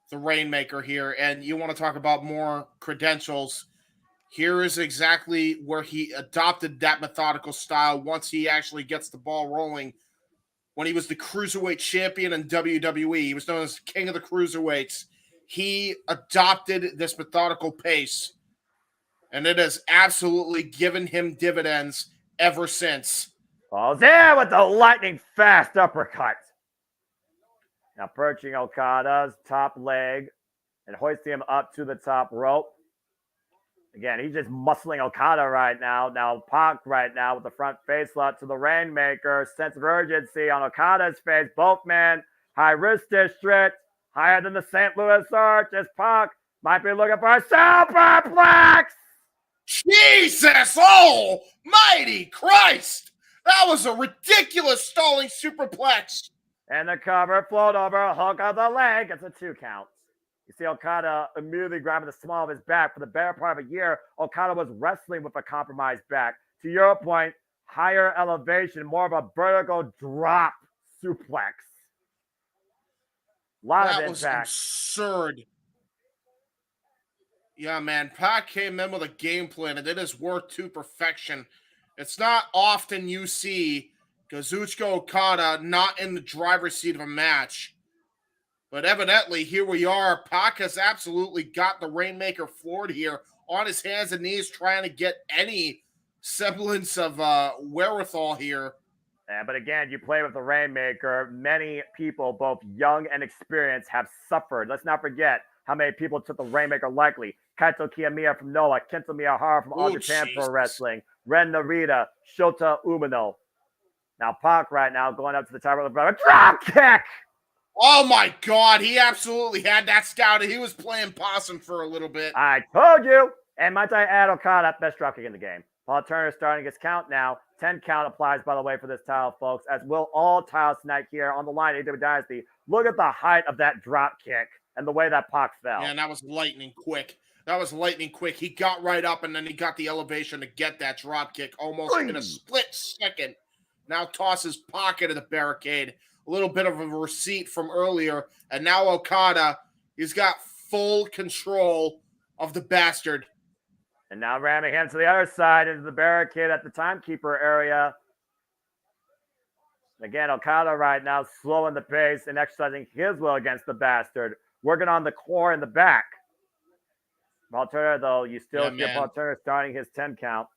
the Rainmaker here. And you want to talk about more credentials. Here is exactly where he adopted that methodical style once he actually gets the ball rolling. When he was the Cruiserweight champion in WWE, he was known as King of the Cruiserweights. He adopted this methodical pace. And it has absolutely given him dividends ever since. Falls in with the lightning fast uppercut. Now perching Okada's top leg and hoisting him up to the top rope. Again, he's just muscling Okada right now. Now Pac right now with the front face lock to the Rainmaker. Sense of urgency on Okada's face. Both men, high risk district, higher than the St. Louis Arch as Pac might be looking for a superplex. Jesus, almighty Christ. That was a ridiculous stalling superplex. And the cover, float over, hook of the leg. It's a 2 count. You see Okada immediately grabbing the small of his back. For the better part of a year, Okada was wrestling with a compromised back. To your point, higher elevation, more of a vertical drop suplex. That was absurd. Yeah, man, Pac came in with a game plan, and it has worked to perfection. It's not often you see Kazuchika Okada not in the driver's seat of a match. But evidently, here we are. Pac has absolutely got the Rainmaker floored here on his hands and knees, trying to get any semblance of wherewithal here. Yeah, but again, you play with the Rainmaker. Many people, both young and experienced, have suffered. Let's not forget how many people took the Rainmaker lightly. Kaito Kiyomiya from Noah, Kento Miyahara from All Japan Pro Wrestling, Ren Narita, Shota Umino. Now Pac right now going up to the top of the brother. Drop kick! Oh my God, he absolutely had that scouted. He was playing possum for a little bit. I told you! And might I add, Okada, best dropkick in the game. Paul Turner starting his count now. 10 count applies, by the way, for this title, folks, as will all titles tonight here on the line, AEW Dynasty. Look at the height of that drop kick and the way that Pac fell. Yeah, and that was lightning quick. He got right up, and then he got the elevation to get that drop kick almost in a split second. Now tosses Pac into the barricade. A little bit of a receipt from earlier, and now Okada, he's got full control of the bastard. And now ramming him to the other side into the barricade at the timekeeper area. Again, Okada right now slowing the pace and exercising his will against the bastard. Working on the core in the back. Paul Turner, though, you still see Paul Turner starting his 10 count.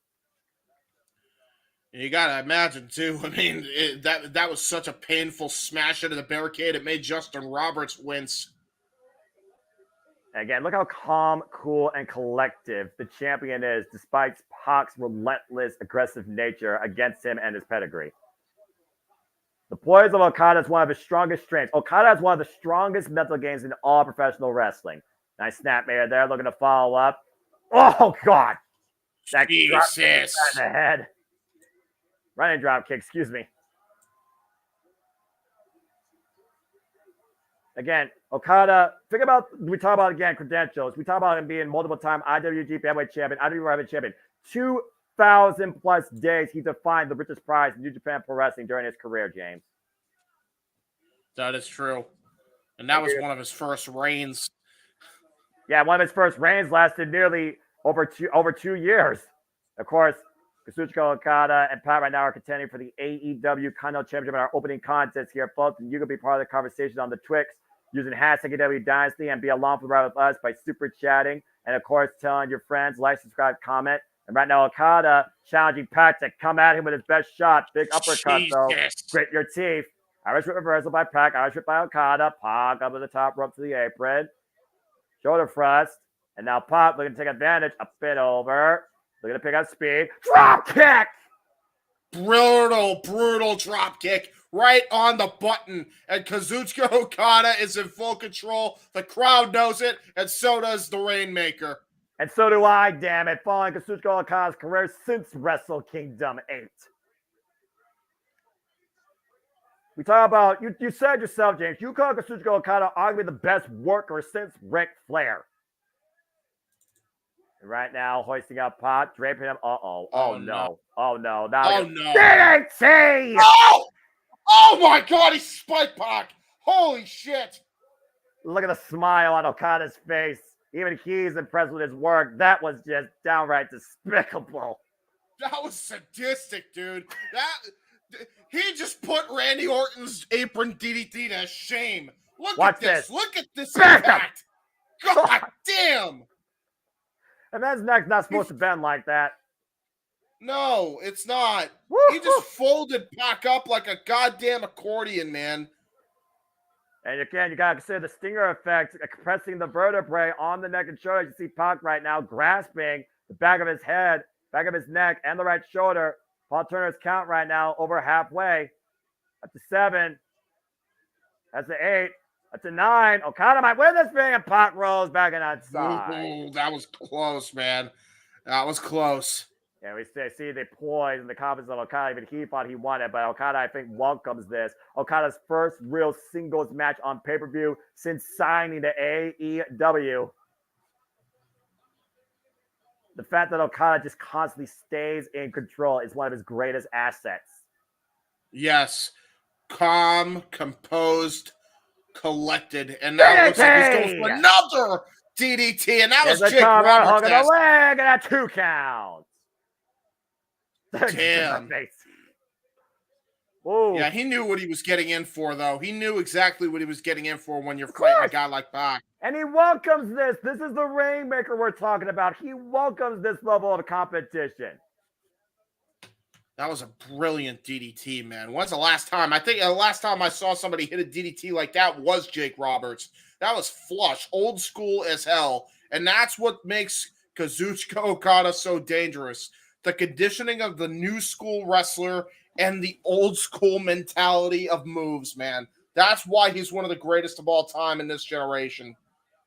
You gotta imagine too. I mean, that was such a painful smash into the barricade. It made Justin Roberts wince. Again, look how calm, cool, and collective the champion is, despite Pac's relentless, aggressive nature against him and his pedigree. The poise of Okada is one of his strongest strengths. Okada has one of the strongest mental games in all professional wrestling. Nice snap mare there, looking to follow up. Oh God! That drop kick in the head. Running drop kick, excuse me. Again, Okada, think about, we talk about, again, credentials. We talk about him being multiple-time IWGP Heavyweight Champion, IWGP Heavyweight Champion. 2,000-plus days he defined the richest prize in New Japan Pro Wrestling during his career, James. That is true. And that was one of his first reigns. Yeah, one of his first reigns lasted nearly over 2 years. Of course, Kazuchika Okada and Pat right now are contending for the AEW Continental Championship in our opening contest here, folks. And you can be part of the conversation on the Twix using hashtag AEW Dynasty and be along for the ride with us by super chatting. And of course, telling your friends, like, subscribe, comment. And right now, Okada challenging Pat to come at him with his best shot. Big uppercut, though. Grit your teeth. Irish whip reversal by Pac. Irish whip by Okada. Pac up to the top rope to the apron. Shoulder thrust. And now Pac looking to take advantage. A bit over. Looking to pick up speed. Drop kick! Brutal drop kick right on the button. And Kazuchika Okada is in full control. The crowd knows it, and so does the Rainmaker. And so do I, damn it. Following Kazuchika Okada's career since Wrestle Kingdom 8. We talk about, you said yourself, James, you call Kazuchika Okada arguably the best worker since Ric Flair. And right now, hoisting up Pac, draping him. Oh no. Now DDT! Oh my God, he spiked Pac. Holy shit. Look at the smile on Okada's face. Even he's impressed with his work. That was just downright despicable. That was sadistic, dude. He just put Randy Orton's apron DDT to shame. Look at this. Look at this impact. God damn. And that's neck's not supposed to bend like that. No, it's not. He just folded Pac up like a goddamn accordion, man. And again, you got to consider the stinger effect, compressing the vertebrae on the neck and shoulder. You see Pac right now grasping the back of his head, back of his neck, and the right shoulder. Paul Turner's count right now over halfway. Up to 7. That's the 8. That's a 9. Okada might win this thing, and Pac rolls back on that side. Ooh, that was close, man. That was close. Yeah, we see the poise and the confidence of Okada. Even he thought he won it, but Okada, I think, welcomes this. Okada's first real singles match on pay-per-view since signing to AEW. The fact that Okada just constantly stays in control is one of his greatest assets. Yes. Calm, composed, collected. And now it looks like he's going for another DDT. And that was Jake Roberts. Hook of the leg and a 2 count. Damn. Ooh. Yeah, he knew what he was getting in for, though. He knew exactly what he was getting in for when you're fighting a guy like Pac. And he welcomes this. This is the Rainmaker we're talking about. He welcomes this level of competition. That was a brilliant DDT, man. When's the last time? I think the last time I saw somebody hit a DDT like that was Jake Roberts. That was flush, old school as hell. And that's what makes Kazuchika Okada so dangerous. The conditioning of the new school wrestler and the old school mentality of moves, man. That's why he's one of the greatest of all time in this generation.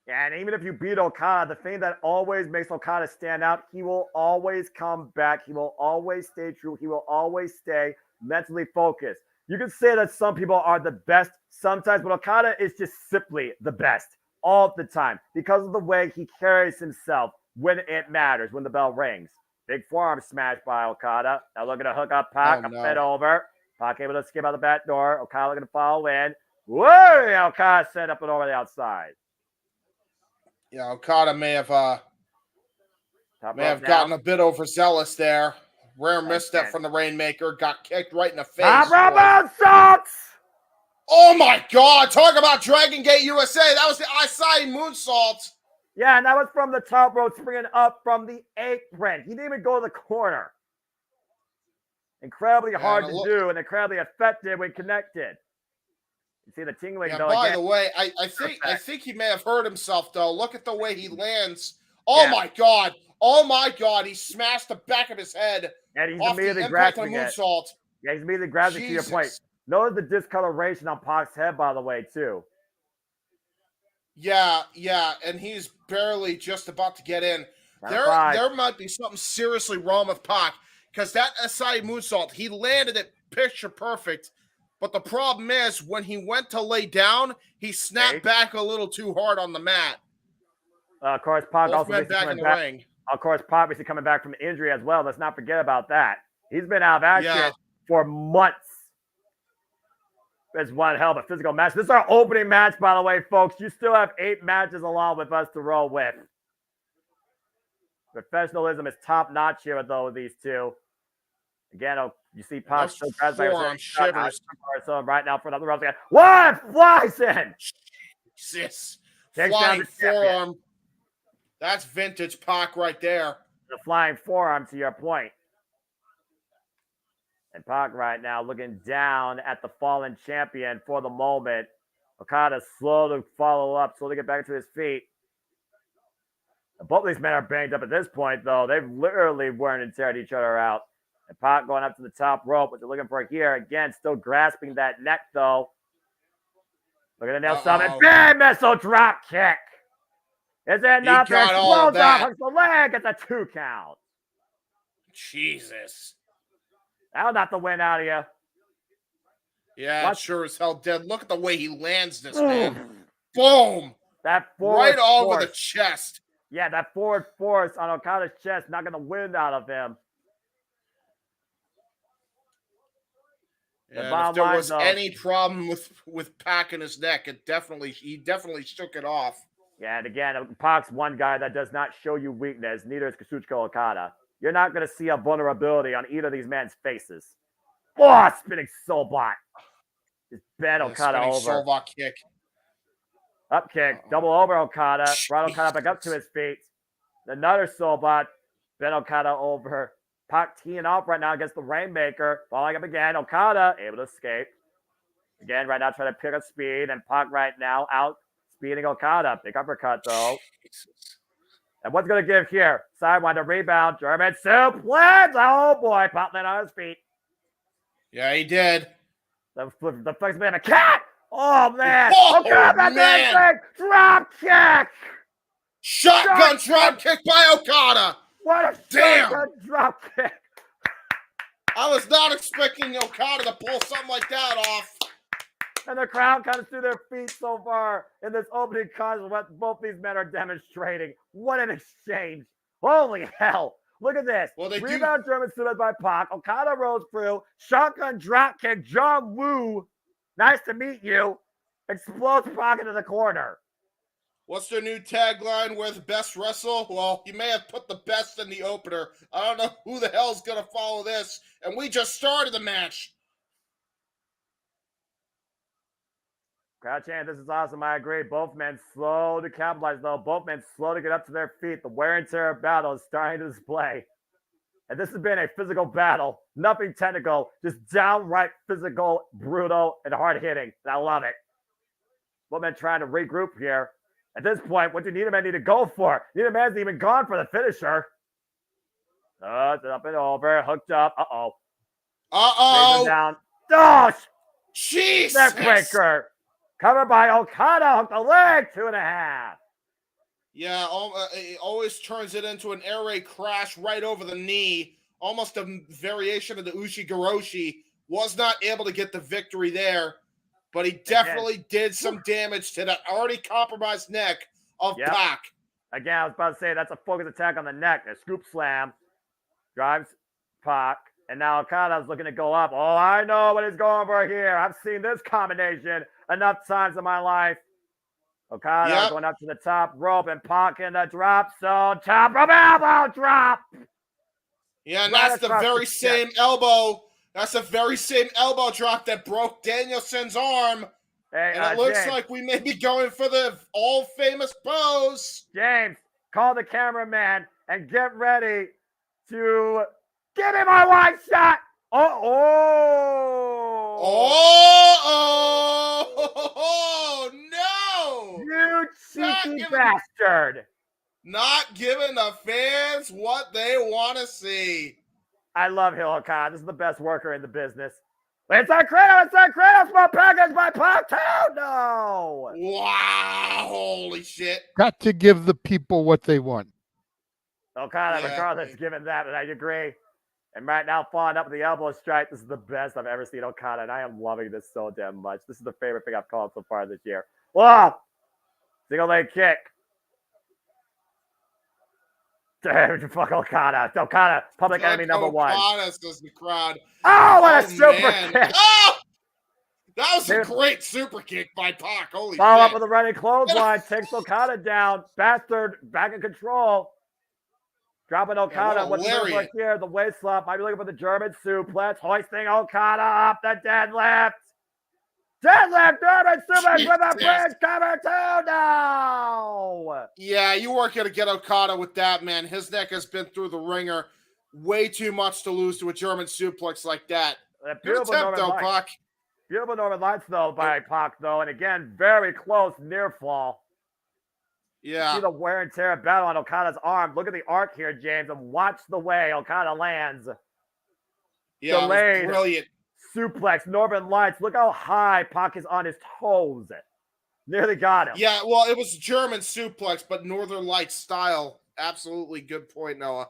Yeah, and even if you beat Okada, the thing that always makes Okada stand out, he will always come back. He will always stay true. He will always stay mentally focused. You can say that some people are the best sometimes, but Okada is just simply the best all the time because of the way he carries himself when it matters, when the bell rings. Big forearm smash by Okada. Now looking to hook up Pac, a bit over. Pac able to skip out the back door. Okada looking to follow in. Whoa! Okada set up and over the outside. Yeah, Okada may have gotten a bit overzealous there. Rare misstep from the Rainmaker. Got kicked right in the face. Top rope moonsaults! Oh my God! Talk about Dragon Gate USA. That was the Asai moonsault. Yeah, and that was from the top rope, springing up from the apron. He didn't even go to the corner. Incredibly hard to do and incredibly effective when connected. You see the tingling, though. By the way, I think he may have hurt himself, though. Look at the way he lands. Oh my God! Oh my God! He smashed the back of his head. And he's immediately grasping it. Moonsault. Yeah, he's immediately grasping to your point. Notice the discoloration on Pac's head, by the way, too. Yeah, and he's barely just about to get in. There might be something seriously wrong with Pac because that Asai moonsault, he landed it picture perfect. But the problem is when he went to lay down, he snapped back a little too hard on the mat. Of course, Pac also back in the ring. Of course, Pac obviously coming back from injury as well. Let's not forget about that. He's been out of action for months. It's one hell of a physical match. This is our opening match, by the way, folks. You still have 8 matches along with us to roll with. Professionalism is top notch here, though, with these two. Again, you see Pac still grabs by his shivers. So right now for another round. What? Flies in. Jesus. Takes Flying down the champion. forearm. That's vintage Pac right there. The flying forearm, to your point. And Pac right now looking down at the fallen champion for the moment. Okada slow to follow up, slow to get back to his feet. Both of these men are banged up at this point, though. They've literally worn and teared each other out. And Pac going up to the top rope. What they're looking for here. Again, still grasping that neck, though. Look at the nail summon. Bam! Missile drop kick. Is it not? Got all of that. Hooks the leg. It's a 2 count. Jesus. That'll knock the wind out of you. Yeah, it sure as hell did. Look at the way he lands this, man. Boom. That forward right over force. the chest. Yeah, that forward force on Okada's chest, knocking the wind out of him. Yeah, if there was any problem with Pac in his neck, he definitely shook it off. Yeah, and again, Pac's one guy that does not show you weakness. Neither is Kazuchika Okada. You're not going to see a vulnerability on either of these men's faces. Oh, spinning soul bot. Just bent Okada over. Soul bot kick. Up kick, double over Okada. Brought Okada back up to his feet. Another soul bot. Bent Okada over. Pac teeing off right now against the Rainmaker. Falling up again. Okada able to escape. Again, right now trying to pick up speed. And Pac right now out speeding Okada. Big uppercut though. Jesus. And what's going to give here? Sidewinder rebound. German suplex. Oh boy. Pac landed on his feet. Yeah, he did. The flex man a cat. Oh man. Oh, Okada man. Drop kick. Shotgun drop kick by Okada. What a shotgun drop kick. I was not expecting Okada to pull something like that off. And the crowd comes to their feet so far in this opening cause of what both these men are demonstrating. What an exchange. Holy hell. Look at this. Well, Rebound German suplex by Pac. Okada rolls through. Shotgun drop kick. John Woo. Nice to meet you. Explodes Pac into the corner. What's their new tagline? Where the best wrestle? Well, you may have put the best in the opener. I don't know who the hell's going to follow this. And we just started the match. Crowd chant, this is awesome. I agree. Both men slow to capitalize, though. Both men slow to get up to their feet. The wear and tear of battle is starting to display. And this has been a physical battle. Nothing technical. Just downright physical, brutal, and hard-hitting. And I love it. Both men trying to regroup here. At this point, what do Niederman need to go for? Niederman's even gone for the finisher. It's up and over. Hooked up. Uh-oh. Uh-oh. Down. Oh, Jesus. Neckbreaker. Covered by Okada. Hooked the leg. 2.5. Yeah, it always turns it into an air raid crash right over the knee. Almost a variation of the Ushi-Goroshi. Was not able to get the victory there. But he definitely did some damage to that already compromised neck of Pac. Again, I was about to say that's a focus attack on the neck. A scoop slam. Drives Pac. And now Okada's looking to go up. Oh, I know what he's going for here. I've seen this combination enough times in my life. Okada going up to the top rope and Pac in the drop zone. Top rope elbow drop. Yeah, and that's the very same elbow. That's the very same elbow drop that broke Danielson's arm. Hey, and it looks James, like we may be going for the all-famous pose. James, call the cameraman and get ready to give me my wide shot. Oh, no. You cheeky bastard. Not giving the fans what they want to see. I love Hill Okada. This is the best worker in the business. It's a Kratos! It's a Kratos! My package by Pac too! No! Wow! Holy shit! Got to give the people what they want. Okada, regardless, given that, and I agree. And right now, falling up with the elbow strike. This is the best I've ever seen Okada, and I am loving this so damn much. This is the favorite thing I've called so far this year. Whoa! Single leg kick. Fuck Okada. Okada, public enemy number one. Okada, says the crowd. Oh, what a super kick. Oh! That was a great super kick by Pac. Holy Follow up shit. with a running clothesline. Takes Okada down. Bastard back in control. Dropping Okada. What's the move like here? The waist slap. Might be looking for the German suplex. Hoisting Okada up the deadlift. Deadlift German suplex with a bridge cover too. No. Yeah, you weren't going to get Okada with that, man. His neck has been through the ringer way too much to lose to a German suplex like that. Good attempt, though, Pac. Beautiful Northern Lights, though, by Pac, though. And again, very close near fall. Yeah. You see the wear and tear battle on Okada's arm. Look at the arc here, James, and watch the way Okada lands. Yeah, delayed brilliant. Suplex, Northern Lights. Look how high Pac is on his toes. Nearly got him. Yeah, well, it was German suplex, but Northern Lights style. Absolutely good point, Noah.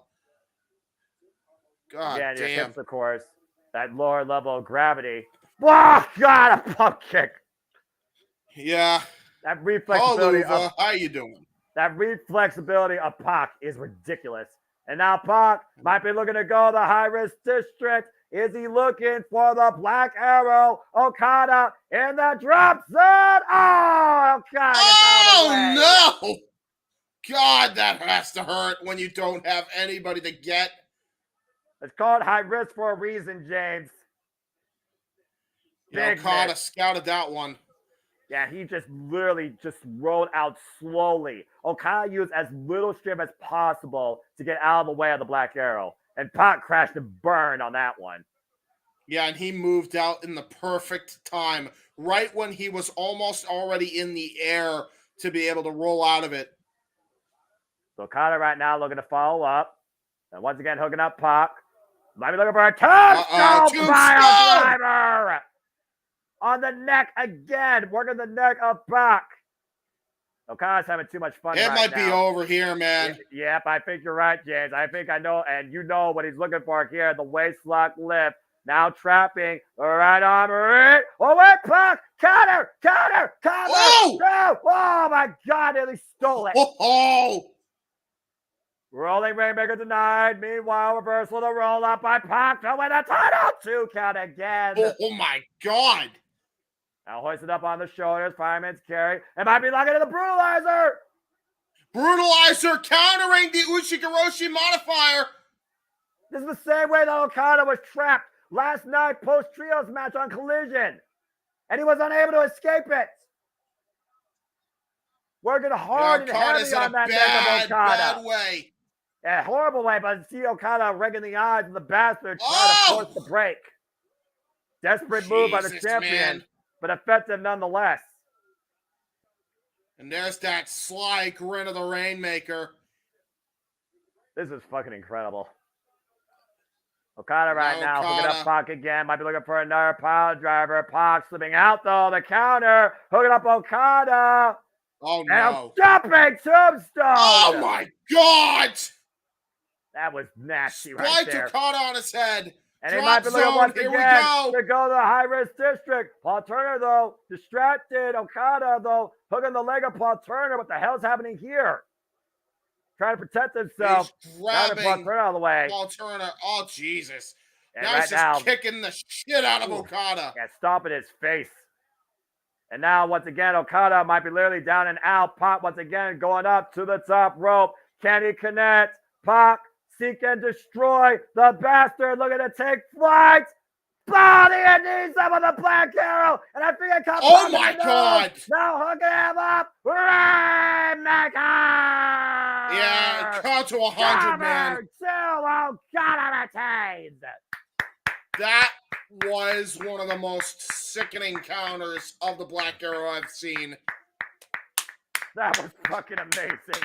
God Again, damn. your hips, of course. That lower level of gravity. Oh, God, a pump kick. Yeah. That reflexability of how you doing? That reflexability of Pac is ridiculous. And now Pac might be looking to go the high-risk district. Is he looking for the Black Arrow? Okada in the drop zone. Oh, Okada gets out of the way. No! God, that has to hurt when you don't have anybody to get. It's called high risk for a reason, James. Yeah, Okada scouted that one. Yeah, he just literally just rolled out slowly. Okada used as little strength as possible to get out of the way of the Black Arrow. And Pac crashed and burned on that one. Yeah, and he moved out in the perfect time, right when he was almost already in the air to be able to roll out of it. So Okada right now looking to follow up. And once again, hooking up Pac. Might be looking for a tombstone pile driver. On the neck again, working the neck of Pac. Okada's having too much fun. It might be over here, man. Yep, I think you're right, James. I think I know, and you know what he's looking for here. The waist lock lift. Now trapping the right arm. Oh, wait, Pac! Counter! Oh! No! Oh, my God, nearly stole it. Oh! Rolling Rainmaker denied. Meanwhile, reversal of the roll up by Pac to win a title. 2 count again. Oh, my God. Now hoisted up on the shoulders. Fireman's carry. It might be lucky to the Brutalizer. Brutalizer countering the Ushigoroshi modifier. This is the same way that Okada was trapped last night post-trios match on Collision. And he was unable to escape it. Working hard and heavy on that neck of Okada. Bad way. Yeah, horrible way, but see Okada rigging the odds and the bastard trying to force the break. Desperate move by the champion, man. But effective nonetheless. And there's that sly grin of the Rainmaker. This is fucking incredible. Okada right now, hooking up Pac again. Might be looking for another pile driver. Pac slipping out though. The counter, hooking up Okada. Oh no! Jumping tombstone. Oh my God! That was nasty right Spiked there. Okada on his head. And he might be looking once again to go to the high-risk district. Paul Turner, though, distracted. Okada, though, hooking the leg of Paul Turner. What the hell's happening here? Trying to protect himself. He's grabbing Paul Turner out of the way. Paul Turner. Oh, Jesus. And now right he's just kicking the shit out of Okada. Yeah, stomping his face. And now, once again, Okada might be literally down and out. Pac, once again, going up to the top rope. Can he connect? Pac, seek and destroy the bastard. Looking to take flight. Body and knees up with the Black Arrow. And I think I caught Oh, my God. Now hooking him up. Rainmaker. Yeah, count to 100, man. Okada retains. That was one of the most sickening counters of the Black Arrow I've seen. That was fucking amazing.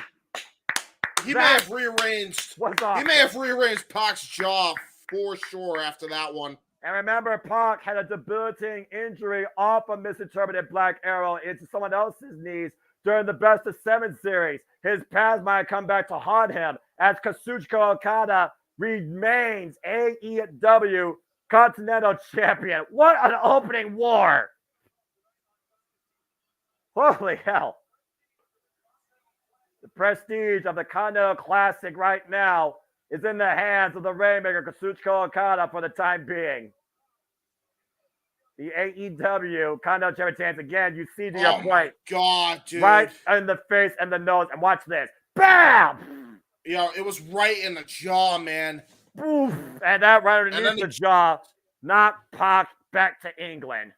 He may have rearranged. He may have rearranged Pac's jaw for sure after that one. And remember, Pac had a debilitating injury off a misinterpreted Black Arrow into someone else's knees during the Best of 7 series. His past might come back to haunt him as Kazuchika Okada remains AEW Continental Champion. What an opening war! Holy hell. The prestige of the Continental Classic right now is in the hands of the Rainmaker Kazuchika Okada for the time being. the AEW Continental Champion chance again. You see to your point. God, dude. Right in the face and the nose. And watch this. Bam! Yeah, it was right in the jaw, man. Boof! And that right underneath the jaw knocked Pac back to England.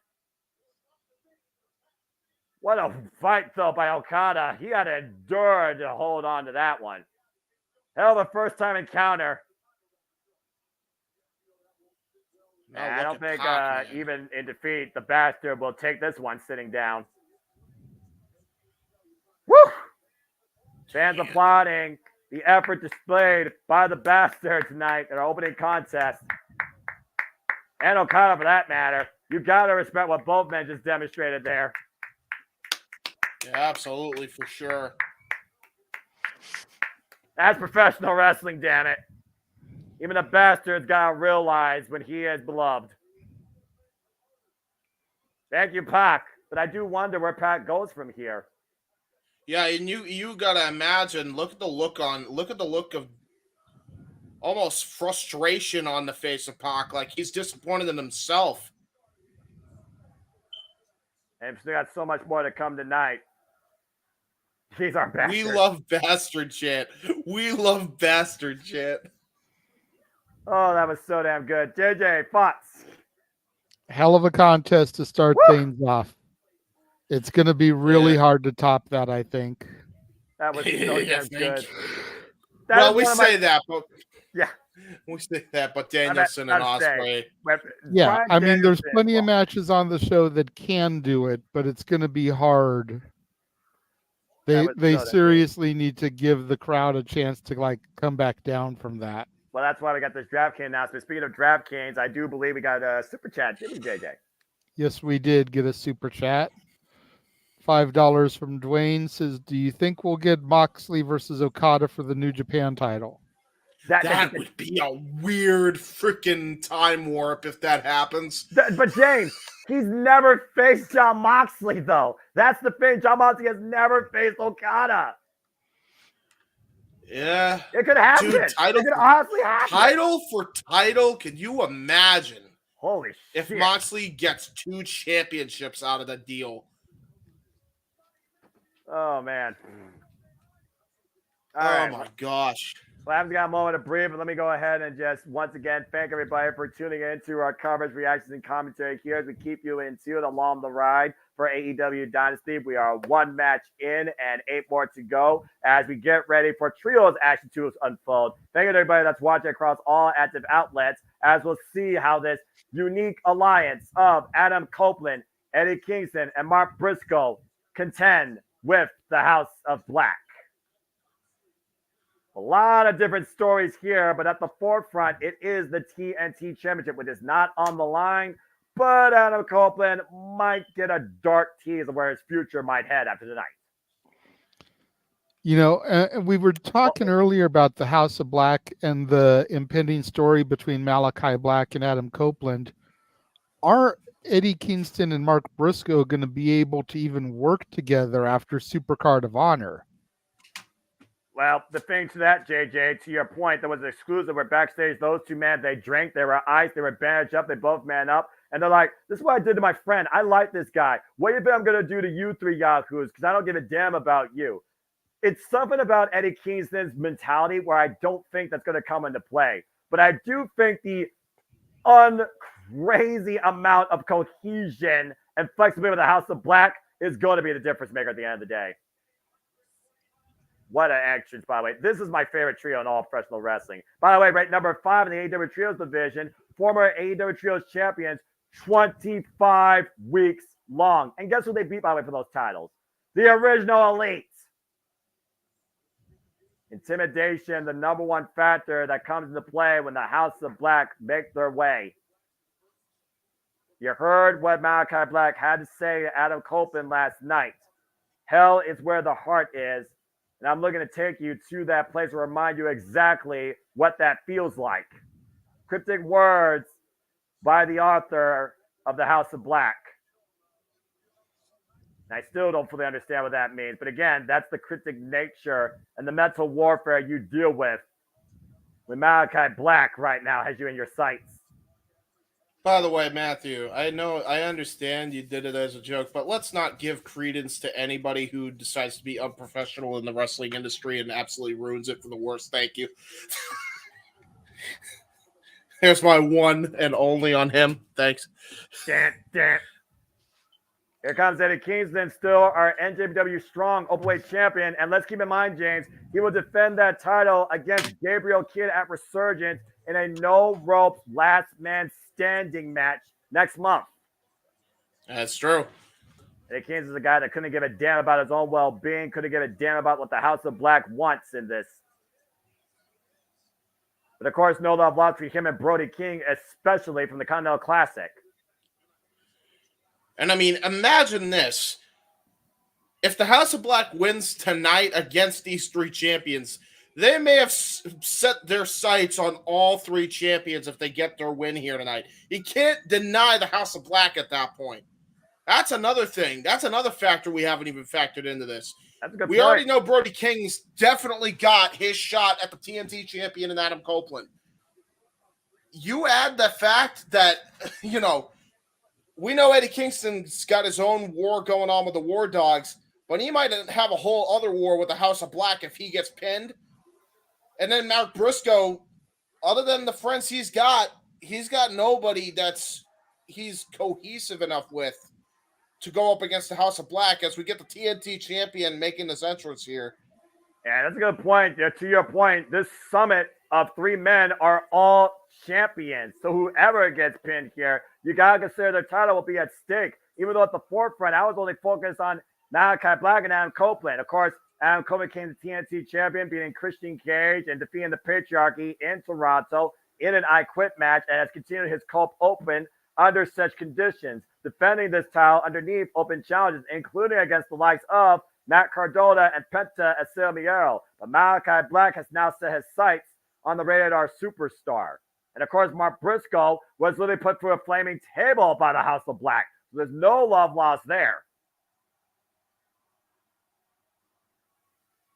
What a fight, though, by Okada. He had to endure to hold on to that one. Hell of a first-time encounter. And I don't think even in defeat, the Bastard will take this one sitting down. Woo! Fans applauding the effort displayed by the Bastard tonight in our opening contest. And Okada, for that matter. You got to respect what both men just demonstrated there. Yeah, absolutely, for sure. That's professional wrestling, damn it. Even the Bastard's got to realize when he is beloved. Thank you, Pac. But I do wonder where Pac goes from here. Yeah, and you gotta imagine. Look at the look of almost frustration on the face of Pac. Like he's disappointed in himself. And we still got so much more to come tonight. He's our bastard. We love bastard shit. We love bastard shit. Oh, that was so damn good. JJ, thoughts? Hell of a contest to start things off. It's going to be really hard to top that, I think. That was so damn good. Well, we say that, but yeah, we say that, but Danielson and Ospreay. Yeah, I mean, there's plenty of matches on the show that can do it, but it's going to be hard. They seriously need to give the crowd a chance to like come back down from that. Well, that's why we got this DraftKings announcement. Speaking of DraftKings, I do believe we got a super chat, didn't we, JJ? Yes, we did get a super chat. $5 from Dwayne says, "Do you think we'll get Moxley versus Okada for the New Japan title?" That would be a weird freaking time warp if that happens. But James, he's never faced Jon Moxley, though. That's the thing. Jon Moxley has never faced Okada. Yeah. It could happen. Dude, it could honestly happen. Title for title, can you imagine? Holy if shit. Moxley gets 2 championships out of the deal. Oh, man. My gosh. Well, I haven't got a moment to breathe, but let me go ahead and just once again thank everybody for tuning in to our coverage, reactions, and commentary here as we keep you in tune along the ride for AEW Dynasty. We are 1 match in and 8 more to go as we get ready for Trios action to unfold. Thank you to everybody that's watching across all active outlets as we'll see how this unique alliance of Adam Copeland, Eddie Kingston, and Mark Briscoe contend with the House of Black. A lot of different stories here, but at the forefront, it is the TNT Championship, which is not on the line, but Adam Copeland might get a dark tease of where his future might head after tonight. You know, we were talking earlier about the House of Black and the impending story between Malachi Black and Adam Copeland. Are Eddie Kingston and Mark Briscoe going to be able to even work together after Supercard of Honor? Well, the thing to that, JJ, to your point, there was an exclusive where backstage, those two men, they drank, they were iced, they were bandaged up, they both man up, and they're like, this is what I did to my friend. I like this guy. What do you think I'm going to do to you 3 Yahoos? Because I don't give a damn about you. It's something about Eddie Kingston's mentality where I don't think that's going to come into play. But I do think the crazy amount of cohesion and flexibility of the House of Black is going to be the difference maker at the end of the day. What an entrance, by the way. This is my favorite trio in all professional wrestling. By the way, right, number 5 in the AEW Trios division, former AEW Trios champions, 25 weeks long. And guess who they beat, by the way, for those titles? The original Elite. Intimidation, the number 1 factor that comes into play when the House of Black make their way. You heard what Malachi Black had to say to Adam Copeland last night. Hell is where the heart is. And I'm looking to take you to that place to remind you exactly what that feels like. Cryptic words by the author of The House of Black. And I still don't fully understand what that means. But again, that's the cryptic nature and the mental warfare you deal with when Malachi Black right now has you in your sights. By the way, Matthew, I understand you did it as a joke, but let's not give credence to anybody who decides to be unprofessional in the wrestling industry and absolutely ruins it for the worst. Thank you. Here's my one and only on him. Thanks. Damn. Here comes Eddie Kingston, still our NJPW Strong Openweight Champion. And let's keep in mind, James, he will defend that title against Gabriel Kidd at Resurgence in a no-ropes last man standing match next month. That's true. Eddie Kingston is a guy that couldn't give a damn about his own well-being, couldn't give a damn about what the House of Black wants in this. But of course, no love lost for him and Brody King, especially from the Continental Classic. And I mean, imagine this. If the House of Black wins tonight against these three champions, they may have set their sights on all three champions if they get their win here tonight. You can't deny the House of Black at that point. That's another thing. That's another factor we haven't even factored into this. That's a good we point. already know Brody King's definitely got his shot at the TNT champion in Adam Copeland. You add the fact that, you know, we know Eddie Kingston's got his own war going on with the War Dogs, but he might have a whole other war with the House of Black if he gets pinned. And then Mark Briscoe, other than the friends he's got nobody he's cohesive enough with to go up against the House of Black as we get the TNT champion making this entrance here. Yeah, that's a good point. Yeah, to your point, this summit of three men are all champions. So whoever gets pinned here, you got to consider their title will be at stake. Even though at the forefront, I was only focused on Malachi Black and Adam Copeland. Of course, Adam Copeland became the TNT champion, beating Christian Cage and defeating the Patriarchy in Toronto in an I Quit match, and has continued his cult open under such conditions, defending this title underneath open challenges, including against the likes of Matt Cardona and Penta Asimiero. But Malachi Black has now set his sights on the Rated R Superstar. And of course, Mark Briscoe was literally put through a flaming table by the House of Black. So there's no love lost there.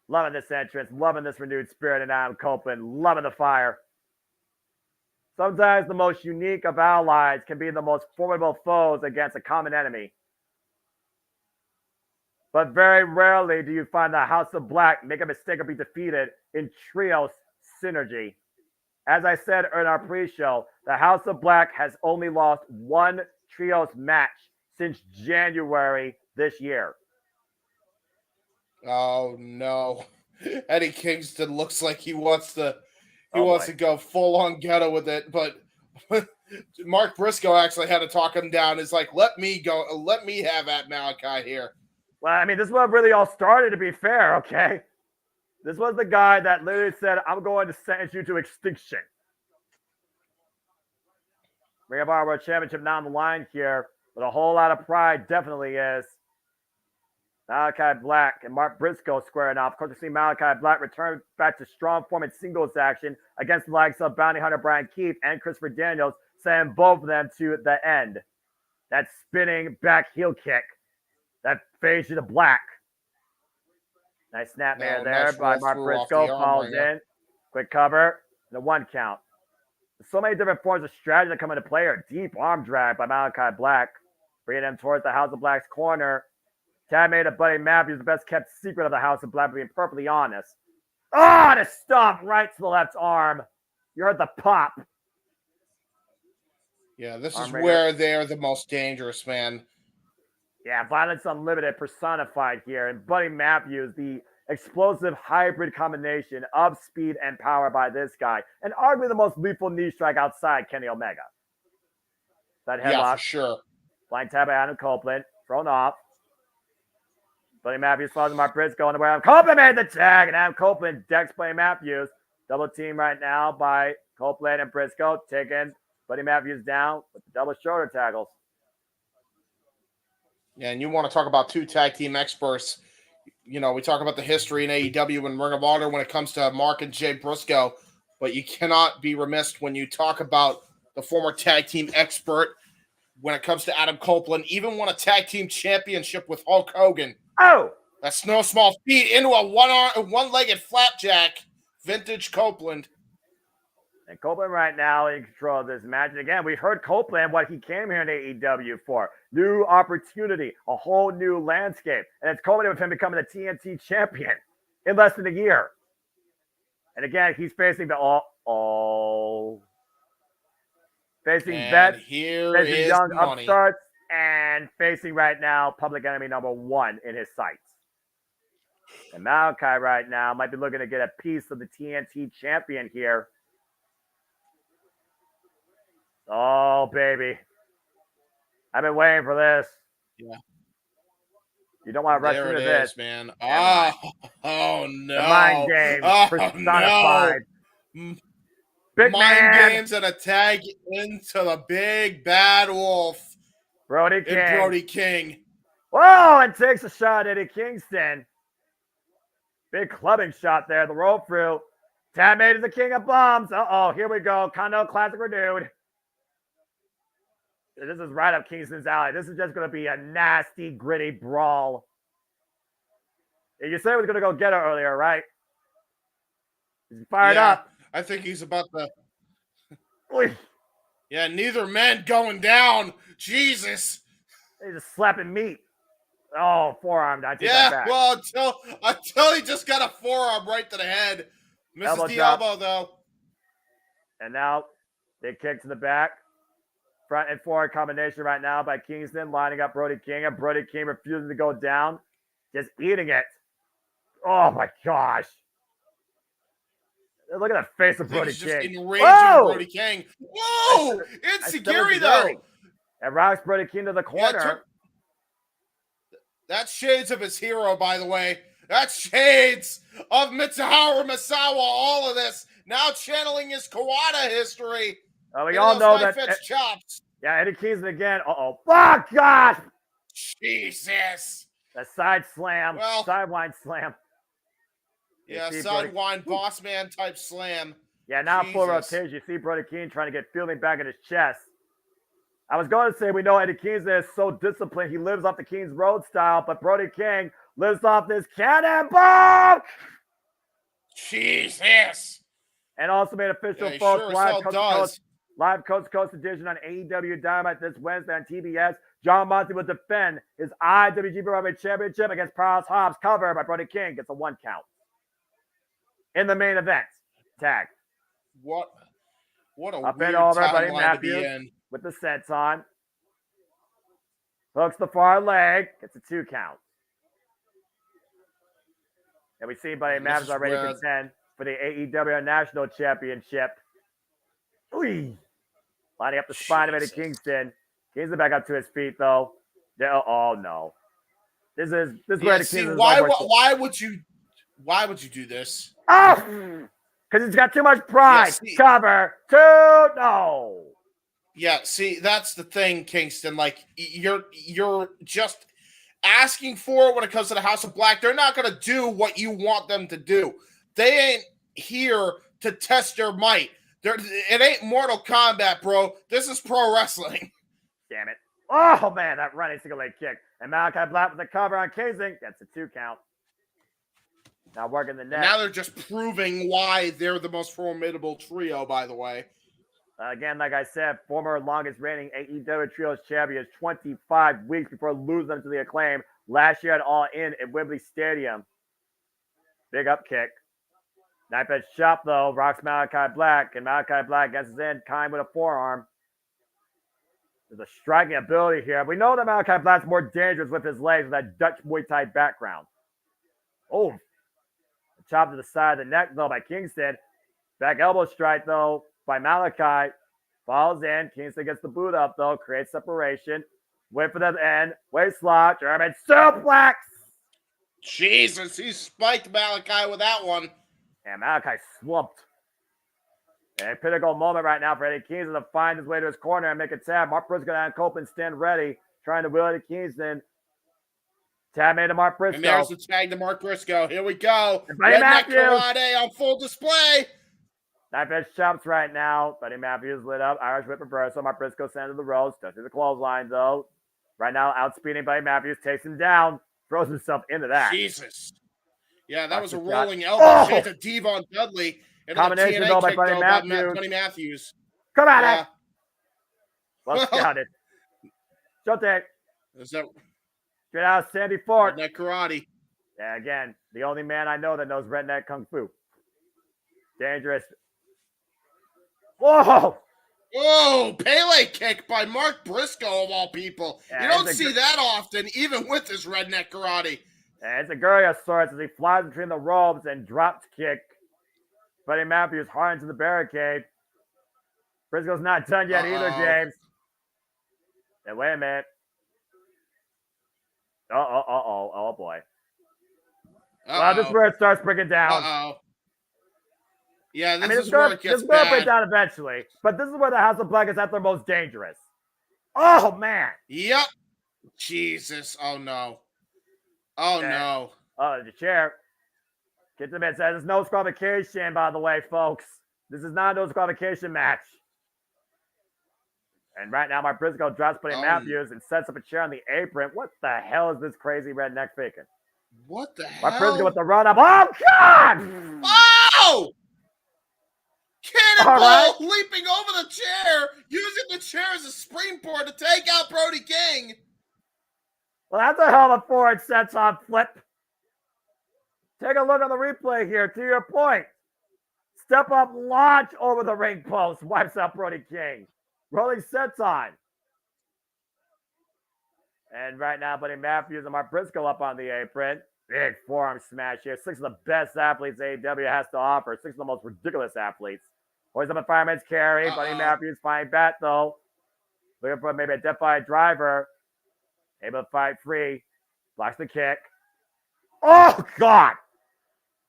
Loving this entrance, loving this renewed spirit in Adam Copeland, loving the fire. Sometimes the most unique of allies can be the most formidable foes against a common enemy. But very rarely do you find the House of Black make a mistake or be defeated in trios synergy. As I said in our pre-show, the House of Black has only lost one trios match since January this year. Oh no. Eddie Kingston looks like he wants to go full on ghetto with it, but Mark Briscoe actually had to talk him down. It's like, let me have at Malachi here. Well, I mean, this is what really all started, to be fair, okay? This was the guy that literally said, I'm going to sentence you to extinction. Ring of Honor World Championship now on the line here, but a whole lot of pride definitely is. Malachi Black and Mark Briscoe squaring off. Of course, we see Malachi Black return back to strong form in singles action against the likes of Bounty Hunter Brian Keith and Christopher Daniels, sending both of them to the end. That spinning back heel kick that fades you to black. Nice snapmare there by Mark Briscoe. Falls in. Quick cover. And a one count. There's so many different forms of strategy that come into play here. Deep arm drag by Malachi Black. Bringing him towards the House of Black's corner. Tad made a Buddy Matthews the best kept secret of the House of Black, being perfectly honest. Oh, the stomp right to the left arm. You heard the pop. Yeah, this is where they're the most dangerous, man. Yeah, Violence Unlimited personified here. And Buddy Matthews, the explosive hybrid combination of speed and power by this guy. And arguably the most lethal knee strike outside Kenny Omega. That headlock. Yeah, for sure. Blind tap by Adam Copeland. Thrown off. Buddy Matthews follows Mark Briscoe on the way. Adam Copeland made the tag. And Adam Copeland decks Buddy Matthews. Double team right now by Copeland and Briscoe. Taking Buddy Matthews down with the double shoulder tackles. Yeah, and you want to talk about two tag team experts. You know, we talk about the history in AEW and Ring of Honor when it comes to Mark and Jay Briscoe, but you cannot be remiss when you talk about the former tag team expert when it comes to Adam Copeland, even won a tag team championship with Hulk Hogan. Oh! That's no small feat into a one-legged flapjack, vintage Copeland. And Copeland right now in control of this match. And again, we heard Copeland what he came here in AEW for. New opportunity, a whole new landscape. And it's culminated with him becoming the TNT champion in less than a year. And again, he's facing the facing vets, facing young upstarts, and facing right now public enemy number 1 in his sights. And Malachi right now might be looking to get a piece of the TNT champion here. Oh, baby. I've been waiting for this. Yeah. You don't want to rush there into it this. Is, man. Oh, no. The mind games personified. No. Big mind man. games and a tag into the big bad wolf. Brody King. Whoa, and takes a shot at Eddie Kingston. Big clubbing shot there. The roll through. Tab made is the king of bombs. Uh-oh, here we go. Kondo Classic renewed. This is right up Kingston's alley. This is just going to be a nasty, gritty brawl. You said he was going to go get her earlier, right? He's fired up. I think he's about to... Yeah, neither man going down. Jesus. He's just slapping meat. Oh, forearm. I take that back. Well, until he just got a forearm right to the head. Misses the elbow, though. And now, big kick to the back. Front and forward combination right now by Kingston, lining up Brody King. And Brody King refusing to go down. Just eating it. Oh, my gosh. Look at the face of Brody King. Just enraging Brody King. Whoa! It's Gary, though. And rocks Brody King to the corner. That's shades of his hero, by the way. That's shades of Mitsuharu Misawa, all of this. Now channeling his Kawada history. We all know that. Chops. Yeah, Eddie Kingston again. Uh-oh. Oh, gosh! Jesus. The side slam. Sidewind slam. Yeah, sidewind boss man type slam. Yeah, now full rotation. You see Brody King trying to get fielding back in his chest. I was going to say we know Eddie Kingston is so disciplined. He lives off the King's Road style, but Brody King lives off this cannonball. Jesus. And also made official folks live coast to coast edition on AEW Dynamite this Wednesday on TBS. John Moxley will defend his IWGP Heavyweight Championship against Powerhouse Hobbs, covered by Brody King. Gets a 1 count. In the main event, tag. What a up weird and over, Buddy Matthews with the sets on. Hooks the far leg. Gets a 2 count. And we see Buddy Matthews already contend for the AEW National Championship. Lining up the spine of Eddie Kingston. Kingston back up to his feet, though. Oh, no. This is where Eddie Kingston. Why would you do this? Oh! Because he's got too much pride. Cover. 2. No. Yeah, see, that's the thing, Kingston. Like, you're just asking for it when it comes to the House of Black. They're not going to do what you want them to do. They ain't here to test your might. It ain't Mortal Kombat, bro. This is pro wrestling. Damn it. Oh, man, that running single leg kick. And Malachi Black with the cover on Kingston. That's a 2 count. Now working the net. Now they're just proving why they're the most formidable trio, by the way. Again, like I said, former longest reigning AEW Trios champions, 25 weeks before losing them to the Acclaim last year at All In at Wembley Stadium. Big up kick. Knife edge chop, though, rocks Malachi Black, and Malachi Black gets his in, kind with a forearm. There's a striking ability here. We know that Malachi Black's more dangerous with his legs with that Dutch Muay Thai background. Oh, chop to the side of the neck, though, by Kingston. Back elbow strike, though, by Malachi. Falls in. Kingston gets the boot up, though. Creates separation. Wait for the end. Waist lock. German suplex. Jesus, he spiked Malachi with that one. And Malachi slumped. A pinnacle moment right now for Eddie Kingston to find his way to his corner and make a tab. Mark Briscoe and Copeland stand ready, trying to wheel Eddie Kingston. Tab made to Mark Briscoe. And there's the tag to Mark Briscoe. Here we go. Buddy Matthews. Karate on full display. Knife edge chops right now. Buddy Matthews lit up. Irish whip reversal. Mark Briscoe sends to the ropes. Touches the clothesline, though. Right now, outspeeding Buddy Matthews. Takes him down. Throws himself into that. Jesus. Yeah, that was a rolling elbow. Shades of Devon Dudley. Combination though by Buddy Matthews. Buddy Matthews. Come on, Yeah. Well scouted. Showtime. Is that Straight out of Sandy Fort. Redneck Karate? Yeah, again, the only man I know that knows redneck kung fu. Dangerous. Whoa! Whoa! Pele kick by Mark Briscoe of all people. Yeah, you don't see that often, even with his redneck karate. Yeah, it's a Gurry of sorts as he flies between the ropes and drops kick. Buddy Matthews hard into the barricade. Briscoe's not done yet either, James. Yeah, wait a minute. Oh boy. Well, this is where it starts breaking down. Yeah, this is where it gets bad. Break down eventually, but this is where the House of Black is at their most dangerous. Oh, man. Yep. Jesus. Oh, no. Oh, no. Oh, the chair. Get to the mid. Says it's no disqualification, by the way, folks. This is not a no disqualification match. And right now, Mark Briscoe drops Buddy Matthews and sets up a chair on the apron. What the hell is this crazy redneck faking? What the hell? Mark Briscoe with the run up. Oh, God! Oh! Cannonball leaping over the chair, using the chair as a springboard to take out Brody King. Well, that's a hell of a forward sets on flip. Take a look at the replay here. To your point, step up, launch over the ring post, wipes out Brody King. Rolling sets on. And right now, Buddy Matthews and Mark Briscoe up on the apron. Big forearm smash here. 6 of the best athletes AEW has to offer. 6 of the most ridiculous athletes. Always up a fireman's carry. Buddy Matthews fine bat, though. Looking for maybe a death by a driver. Able to fight free. Blocks the kick. Oh, God.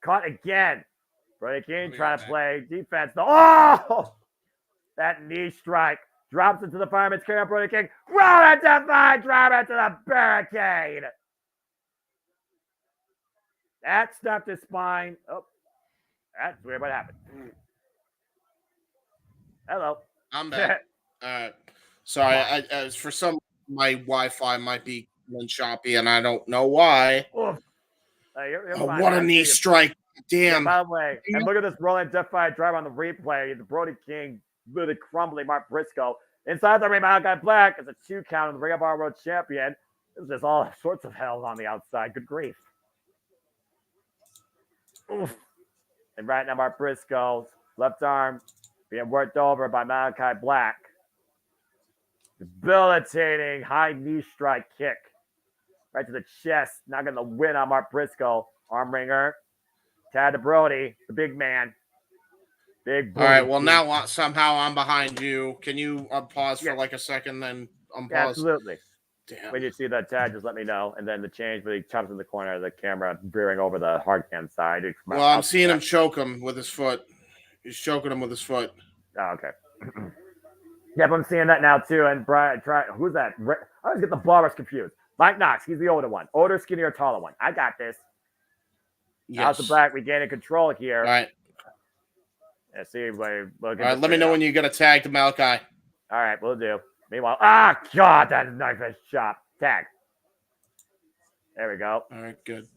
Caught again. Brody King trying to play defense, though. Oh! That knee strike. Drops into the fireman's carry on Brody King. Roll it to five. Drive it to the barricade. That snapped his spine. Oh, that's weird. What happened? Hello. I'm back. All right. Sorry, I for some my Wi-Fi might be choppy, and I don't know why. You're oh, fine, what a knee strike! Damn. Yeah, by the way, and look at this rolling death by drive on the replay. The Brody King really crumbling Mark Briscoe. Inside the ring, Malachi Black is a 2 count on the Ring of Honor World Champion. There's just all sorts of hell on the outside. Good grief. Oof. And right now, Mark Briscoe's left arm being worked over by Malachi Black. Debilitating high knee strike kick. Right to the chest. Not going to win on Mark Briscoe. Arm ringer. Tad to Brody, the big man. Big Brody. All right, well, now somehow I'm behind you. Can you pause for like a second, then unpause? Yeah, absolutely. Damn. When you see that tag, just let me know. And then the change, but he chops in the corner of the camera, veering over the hard cam side. Well, I'm seeing him choke him with his foot. He's choking him with his foot. Oh, okay. Yep, I'm seeing that now too. And Brian, who's that? I always get the barbers confused. Mike Knox, he's the older one. Older, skinnier, taller one. I got this. Yes. House of Black regaining control here. All right. Let's see. All right, let me know when you get a tag to Malachi. All right, we'll do. Meanwhile, God, that knife is chop. Tag. There we go. All right, good.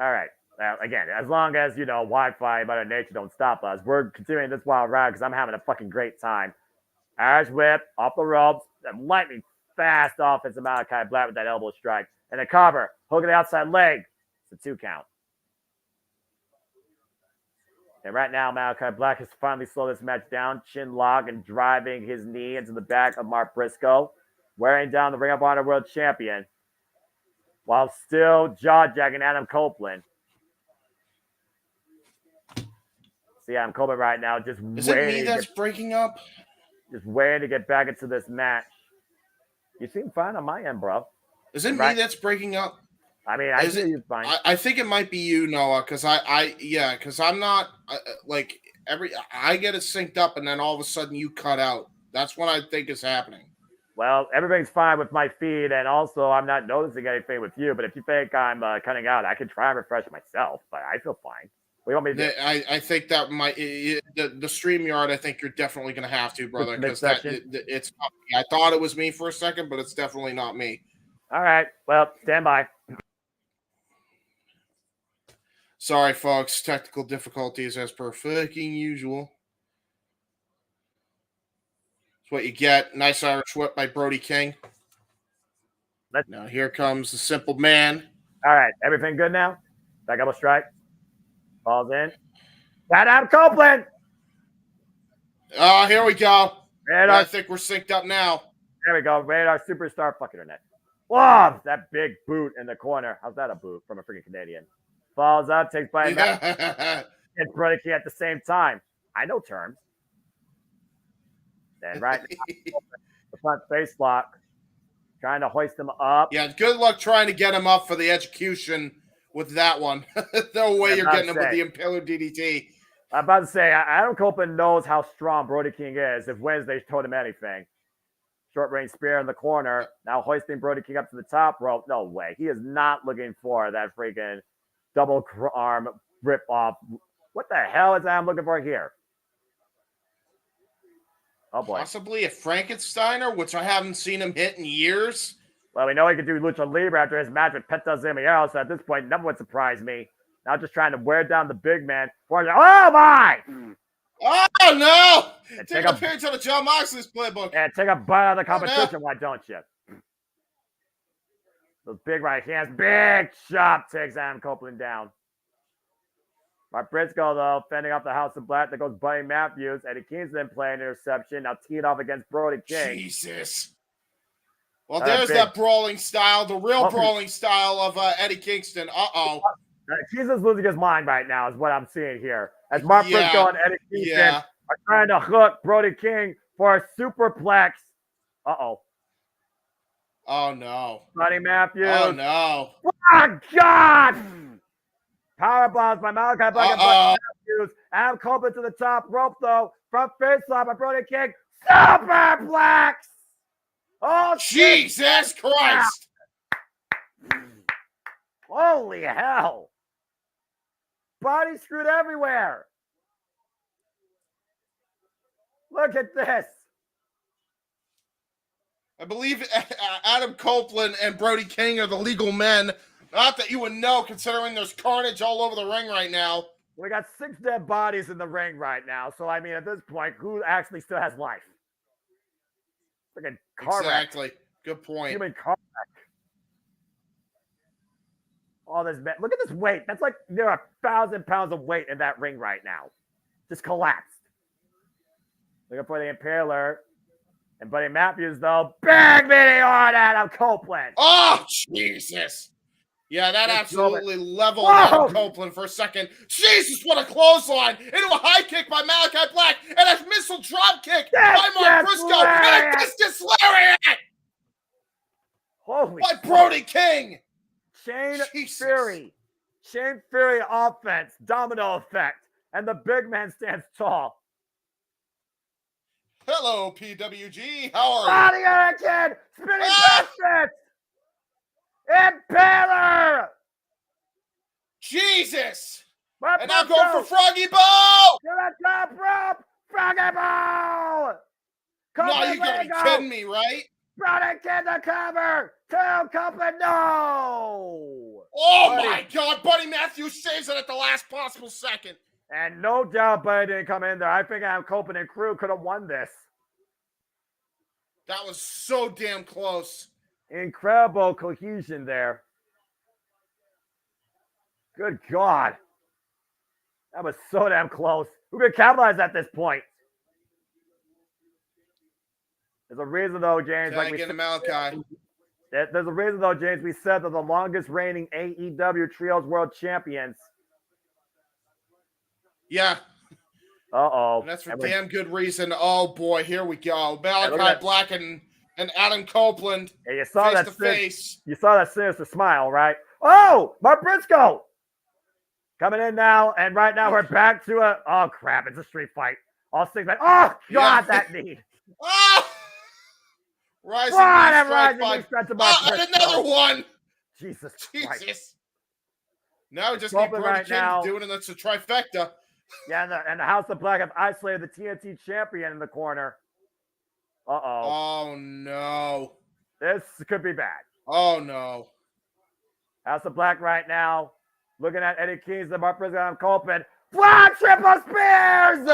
All right. Now, again, as long as, Wi-Fi, Mother Nature don't stop us, we're continuing this wild ride because I'm having a fucking great time. Irish whip, off the ropes, and lightning fast offense of Malachi Black with that elbow strike. And a cover, hook of the outside leg. It's a 2 count. And right now, Malachi Black has finally slowed this match down. Chin lock and driving his knee into the back of Mark Briscoe. Wearing down the Ring of Honor World Champion. While still jaw-jacking Adam Copeland. See Adam Copeland right now just Is it me that's breaking up? Just waiting to get back into this match. You seem fine on my end, bro. Is it me that's breaking up? I mean, I see you fine. I think it might be you, Noah, because because I'm not I get it synced up and then all of a sudden you cut out. That's what I think is happening. Well, everything's fine with my feed, and also I'm not noticing anything with you. But if you think I'm cutting out, I can try and refresh it myself. But I feel fine. What do you want me to do? I think that might the StreamYard. I think you're definitely going to have to, brother, because it's not me. I thought it was me for a second, but it's definitely not me. All right. Well, stand by. Sorry, folks. Technical difficulties as per fucking usual. That's what you get. Nice Irish whip by Brody King. Now here comes the simple man. All right, everything good now? Back up a strike. Falls in. Got Adam Copeland. Oh, here we go. Radar. Yeah, I think we're synced up now. There we go. Radar superstar. Fuck internet. Whoa, that big boot in the corner. How's that a boot from a freaking Canadian? Falls up, takes by and Brody King at the same time. I know terms. Then right now, the front face lock. Trying to hoist him up. Yeah, good luck trying to get him up for the execution with that one. No way you're getting him with the Impaler DDT. I'm about to say, Adam Copeland knows how strong Brody King is. If Wednesday told him anything. Short range spear in the corner. Now hoisting Brody King up to the top rope. No way. He is not looking for that freaking double arm rip off. What the hell is Adam looking for here? Oh boy. Possibly a Frankensteiner, which I haven't seen him hit in years. Well, we know he could do Lucha Libre after his match with Penta Zimiero, so at this point, nothing would surprise me. Now just trying to wear down the big man. Oh my! Oh no! Take a page out of John Moxley's playbook. And take a bite out of the competition, why don't you? Those big right hands, big chop takes Adam Copeland down. Mark Briscoe, though, fending off the House of Black. There goes Buddy Matthews. Eddie Kingston playing interception. Now teed off against Brody King. Jesus. Well, there's that brawling style, the real brawling style of Eddie Kingston. Uh-oh. Kingston's losing his mind right now is what I'm seeing here. As Mark Briscoe and Eddie Kingston are trying to hook Brody King for a superplex. Uh-oh. Oh, no. Buddy Matthews. Oh, no. Oh, God! Power bombs by Malachi Black and Buddy Matthews. Adam Copeland to the top rope, though. Front face slap by Brody King. Superplex! Oh, Jesus Christ! Holy hell! Body screwed everywhere. Look at this. I believe Adam Copeland and Brody King are the legal men. Not that you would know, considering there's carnage all over the ring right now. We got 6 dead bodies in the ring right now. So, I mean, at this point, who actually still has life? Freaking car Exactly. wreck. Good point. Human car wreck. All this, look at this weight. That's like there are 1,000 pounds of weight in that ring right now. Just collapsed. Looking for the Impaler. And Buddy Matthews, though, big video on Adam Copeland. Oh, Jesus. Yeah, that absolutely leveled Adam Copeland for a second. Jesus, what a clothesline into a high kick by Malachi Black and a missile drop kick by Mark Briscoe and a discus lariat by Brody King. Shane Fury. Shane Fury offense, domino effect, and the big man stands tall. Hello, PWG. How are you? Body kid, spinning backfist. Impaler! Jesus! And I'm going for Froggy Bow! To the top rope! Froggy Bow! No, you gotta be kidding me, right? Brody King the cover! Copeland, no! Oh my God! Buddy Matthews saves it at the last possible second. And no doubt Buddy didn't come in there. I think Adam Copeland and crew could have won this. That was so damn close. Incredible cohesion there. Good God. That was so damn close. Who could capitalize at this point? There's a reason, though, James. Like get Malachi. There's a reason, though, James. We said they're the longest reigning AEW Trios World Champions. Yeah. Uh-oh. And that's for damn good reason. Oh, boy. Here we go. Malachi Black and Adam Copeland, you saw face to face. You saw that sinister smile, right? Oh, Mark Briscoe coming in now, and right now we're back to a. Oh crap! It's a street fight. All 6 men. Oh God, that knee. Oh, rising knee strike by. And another one. Jesus. Now we just need Brody King to do it, and that's a trifecta. Yeah, and the House of Black have isolated the TNT champion in the corner. Uh-oh. Oh, no. This could be bad. Oh, no. House of Black right now. Looking at Eddie Keys, the Mark Briscoe, Adam Copeland. Flat triple spears!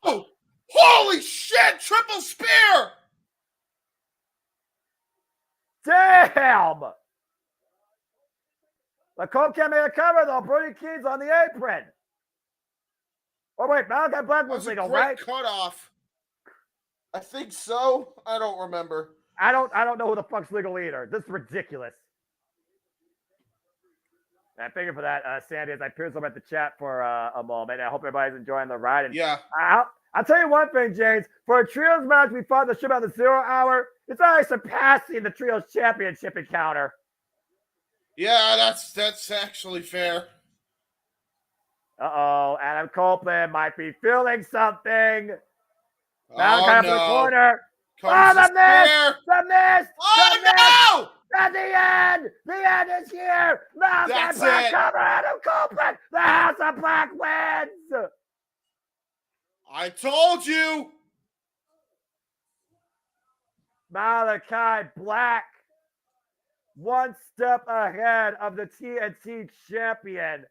Oh! Holy shit! Triple spear! Damn! The Cope can't make a cover, though. Brody Keys on the apron. Oh, wait. Malachi Black was legal, right? Cutoff. I think so. I don't remember. I don't know who the fuck's legal either. This is ridiculous. And I figured for that, Sandy, as I peered over at the chat for a moment. I hope everybody's enjoying the ride. And yeah. I'll tell you one thing, James. For a trios match, we fought the ship on the 0 hour. It's already surpassing the trios championship encounter. Yeah, that's actually fair. Uh-oh, Adam Copeland might be feeling something. Oh, no. The corner. Comes the miss! spear. The miss! Oh, the miss! no! At the end! The end is here! Malachi Black cover Adam Copeland! The House of Black wins! I told you! Malachi Black, one step ahead of the TNT champion,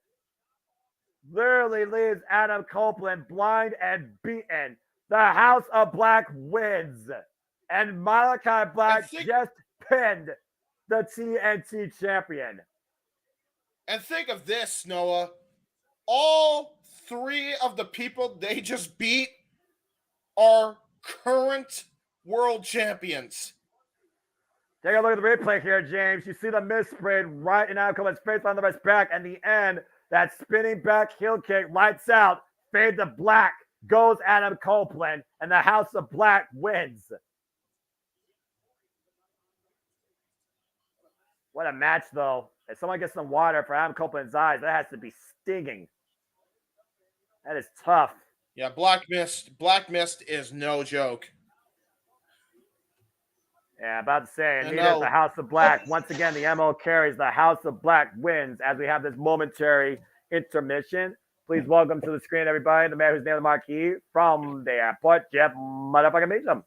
literally leaves Adam Copeland blind and beaten. The House of Black wins. And Malachi Black just pinned the TNT champion. And think of this, Noah. All three of the people they just beat are current world champions. Take a look at the replay here, James. You see the misprint right in Adam Copeland's face on the rest back. And the end, that spinning back heel kick, lights out, fade to black, goes Adam Copeland, and the House of Black wins. What a match, though. If someone gets some water for Adam Copeland's eyes, that has to be stinging. That is tough. Yeah, Black Mist is no joke. Yeah, about to say, and neither is the House of Black. Once again, the MO carries. The House of Black wins as we have this momentary intermission. Please welcome to the screen, everybody, the man who's named the marquee from the airport, Jeff motherfucking Meacham.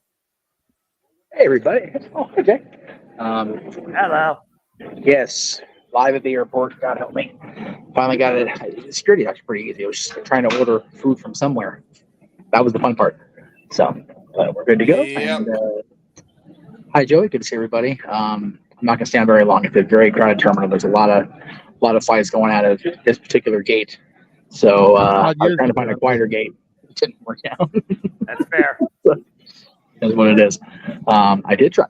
Hey, everybody. Oh, okay. Hello. Yes, live at the airport. God help me. Finally got it. Security actually pretty easy. I was just trying to order food from somewhere. That was the fun part. So we're good to go. Yep. And, hi, Joey. Good to see everybody. I'm not going to stand very long. It's a very crowded terminal. There's a lot of fights going out of this particular gate. So I was trying to find a quieter gate. It didn't work out. That's fair. That's what it is. I did try.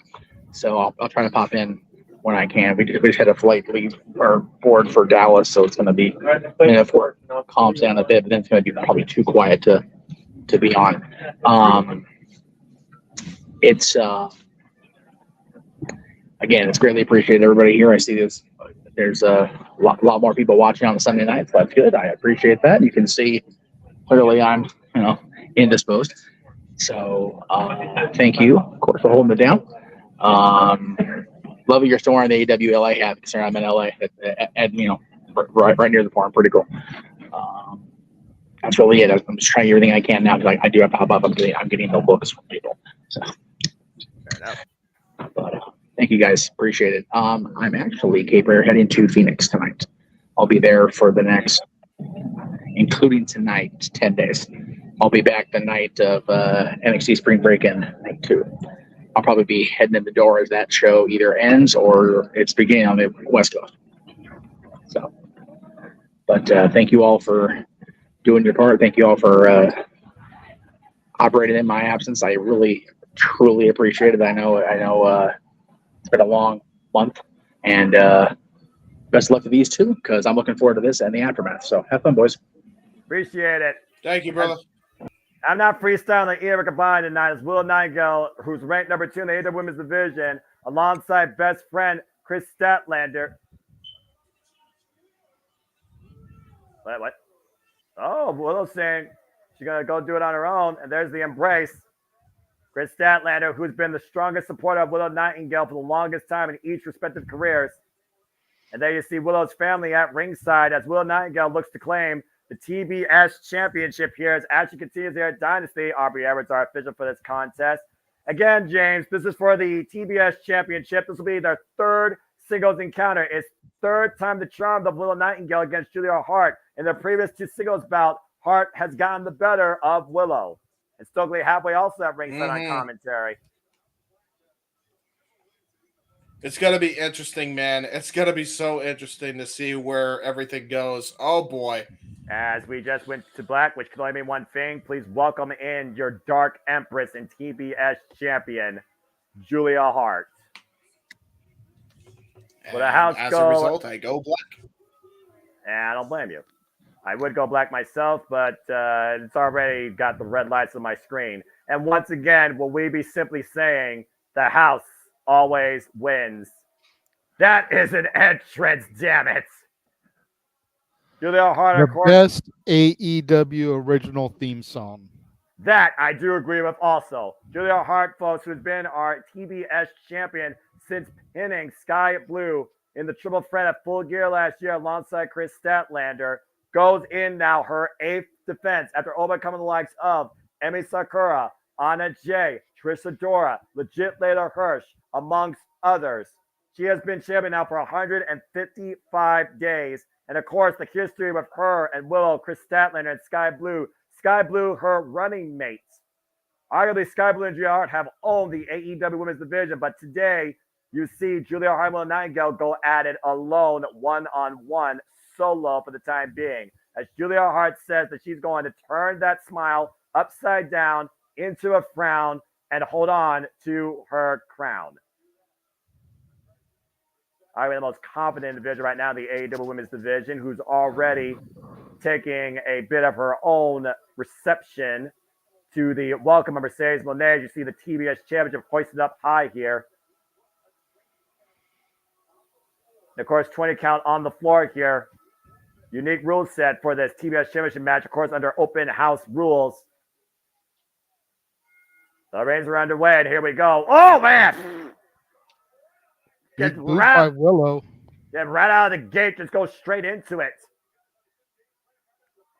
So I'll try to pop in when I can. We just had a flight leave or board for Dallas, so it's going to be before it calms down a bit, but then it's going to be probably too quiet to be on. It's again, it's greatly appreciated, everybody here. I see there's a lot more people watching on the Sunday night, so that's good. I appreciate that. You can see clearly I'm indisposed. So thank you, of course, for holding it down. Love your store on the AWLA hat because I'm in LA at right near the farm. Pretty cool. That's really it. I'm just trying to do everything I can now because I do have to pop up. I'm getting the books from people. So, fair enough. But thank you guys. Appreciate it. I'm actually, Gabriel, heading to Phoenix tonight. I'll be there for the next, including tonight, 10 days. I'll be back the night of NXT Spring Break-In night 2. I'll probably be heading in the door as that show either ends or it's beginning on the West Coast. So, but thank you all for doing your part. Thank you all for operating in my absence. I really, truly appreciate it. I know it's been a long month, and best of luck to these two because I'm looking forward to this and the aftermath. So have fun, boys. Appreciate it. Thank you, brother. I'm not freestyling either combined tonight. It's Will Nightingale, who's ranked number 2 in the AEW Women's Division, alongside best friend Chris Statlander. What? Oh, Willow's saying she's going to go do it on her own, and there's the embrace. Chris Statlander, who's been the strongest supporter of Willow Nightingale for the longest time in each respective careers. And there you see Willow's family at ringside as Willow Nightingale looks to claim the TBS championship here as she continues here at Dynasty. Aubrey Edwards are official for this contest. Again, James, this is for the TBS championship. This will be their third singles encounter. It's third time the charm of Willow Nightingale against Julia Hart. In the previous 2 singles bout, Hart has gotten the better of Willow. And Stokely halfway also at ringside on commentary. It's going to be interesting, man. It's going to be so interesting to see where everything goes. Oh, boy. As we just went to black, which can only mean one thing, please welcome in your Dark Empress and TBS champion, Julia Hart. With a house as a result, I go black. And I don't blame you. I would go black myself, but it's already got the red lights on my screen. And once again, will we be simply saying the house always wins? That is an entrance, damn it. Julia Hart, the best AEW original theme song. That I do agree with also. Julia Hart, folks, who's been our TBS champion since pinning Sky Blue in the triple threat at Full Gear last year alongside Chris Statlander, goes in now her 8th defense after overcoming the likes of Emi Sakura, Anna Jay, Trish Adora, Legit Layla Hirsch, amongst others. She has been champion now for 155 days. And of course, the history with her and Willow, Chris Statlander, and Sky Blue, her running mates. Arguably, Sky Blue and Julia Hart have owned the AEW Women's Division, but today you see Julia Hart and Willow Nightingale go at it alone, one-on-one, solo for the time being. As Julia Hart says that she's going to turn that smile upside down into a frown and hold on to her crown. Arguably the most confident individual right now in the AEW Women's Division, who's already taking a bit of her own reception to the welcome of Mercedes Moné. You see the TBS Championship hoisted up high here. And of course, 20 count on the floor here. Unique rule set for this TBS Championship match, of course, under open house rules. The reigns are underway, and here we go. Oh, man! Get right, Willow. Get right out of the gate. Just go straight into it.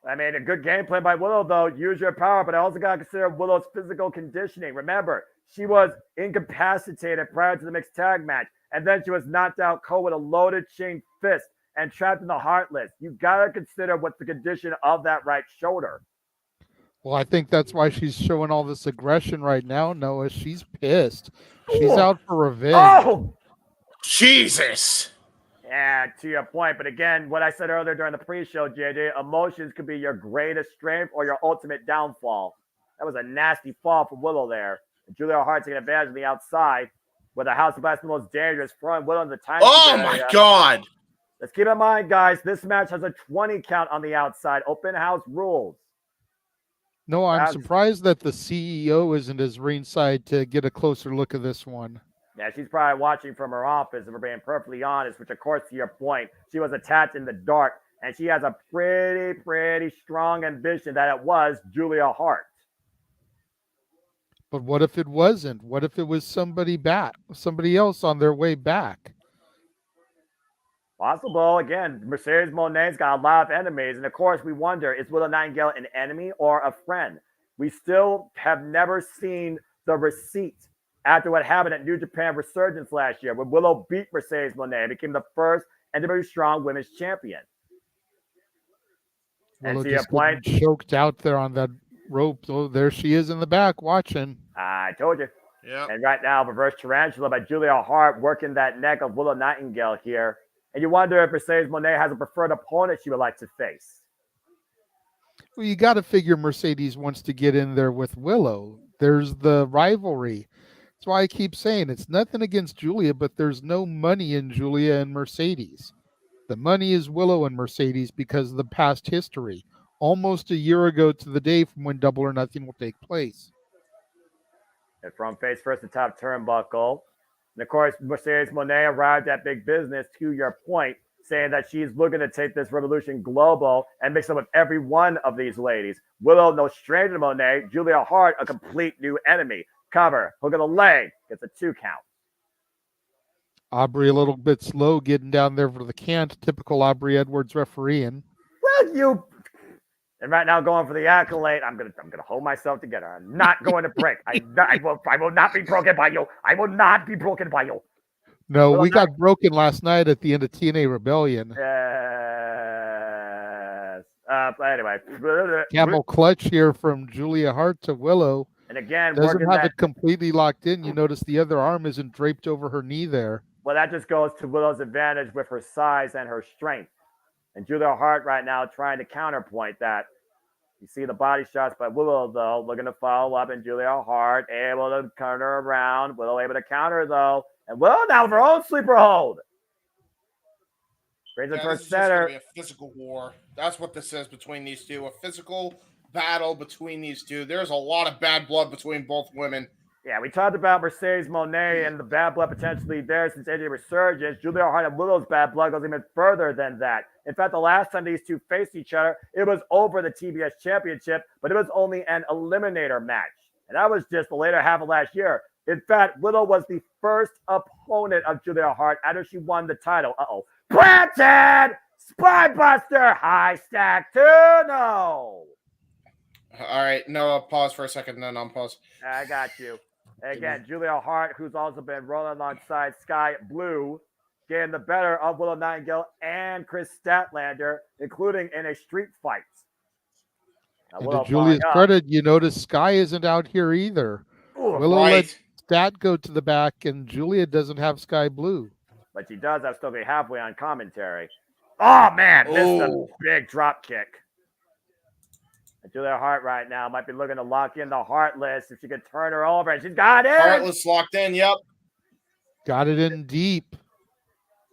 I mean, a good gameplay by Willow, though. Use your power, but I also got to consider Willow's physical conditioning. Remember, she was incapacitated prior to the mixed tag match, and then she was knocked out cold with a loaded chain fist and trapped in the Heartless. You got to consider what's the condition of that right shoulder. Well, I think that's why she's showing all this aggression right now, Noah. She's pissed. She's out for revenge. Oh! Jesus. Yeah, to your point. But again, what I said earlier during the pre-show, JJ, emotions could be your greatest strength or your ultimate downfall. That was a nasty fall for Willow there. And Julia Hart taking advantage of the outside with a House of Blast, the most dangerous, throwing Willow in the time. Oh, my God. Let's keep in mind, guys, this match has a 20 count on the outside. Open house rules. No, I'm surprised that the CEO isn't as ringside to get a closer look at this one. Yeah, she's probably watching from her office, if we're being perfectly honest, which, of course, to your point, she was attacked in the dark, and she has a pretty strong ambition that it was Julia Hart. But what if it wasn't? What if it was somebody else on their way back? Possible. Again, Mercedes Moné's got a lot of enemies, and of course, we wonder, is Willow Nightingale an enemy or a friend? We still have never seen the receipt after what happened at New Japan Resurgence last year, when Willow beat Mercedes Moné and became the first NWA Strong Women's Champion. Willow and to your just point, choked out there on that rope. Oh, there she is in the back watching. I told you. Yeah. And right now, reverse tarantula by Julia Hart working that neck of Willow Nightingale here. And you wonder if Mercedes Moné has a preferred opponent she would like to face. Well, you got to figure Mercedes wants to get in there with Willow. There's the rivalry. That's why I keep saying it's nothing against Julia, but there's no money in Julia and Mercedes. The money is Willow and Mercedes because of the past history. Almost a year ago to the day from when Double or Nothing will take place. And from face first, the top turnbuckle. And of course, Mercedes Moné arrived at Big Business, to your point, saying that she's looking to take this revolution global and mix it with every one of these ladies. Willow, no stranger to Moné. Julia Hart, a complete new enemy. Cover, hook of the leg, gets a 2 count. Aubrey a little bit slow getting down there for the count. Typical Aubrey Edwards refereeing. Well, you. And right now, going for the accolade, I'm gonna hold myself together. I'm not going to break. I will not be broken by you. I will not be broken by you. No, Willow we Nightingale. got broken last night at the end of TNA Rebellion. Yes. Anyway. Camel clutch here from Julia Hart to Willow. And again, Doesn't working have that. it completely locked in. You notice the other arm isn't draped over her knee there. Well, that just goes to Willow's advantage with her size and her strength. And Julia Hart right now trying to counterpoint that. You see the body shots by Willow, though, looking to follow up, and Julia Hart able to turn her around. Willow able to counter, though. And Willow now with her own sleeper hold. Brings it Yeah, for this is just center. gonna be a physical war. That's what this is between these two. A physical battle between these two. There's a lot of bad blood between both women. Yeah, we talked about Mercedes Monet and the bad blood potentially there since AJ Resurgence. Julia Hart and Willow's bad blood goes even further than that. In fact, the last time these two faced each other, it was over the TBS Championship, but it was only an eliminator match. And that was just the later half of last year. In fact, Willow was the first opponent of Julia Hart after she won the title. Planted! Spinebuster! High stack 2-0. All right, Noah, pause for a second, then unpause. I got you. Again, Julia Hart, who's also been rolling alongside Sky Blue, getting the better of Willow Nightingale and Chris Statlander, including in a street fight. Now, And Willow to Julia's following up. credit, you notice Sky isn't out here either. Ooh, Willow right. let Stat go to the back, and Julia doesn't have Sky Blue. But she does have Stokely halfway on commentary. Oh, man, missed a big drop kick. And Julia Hart right now might be looking to lock in the Heartless if she could turn her over, and she's got it. Heartless locked in, yep. Got it in deep.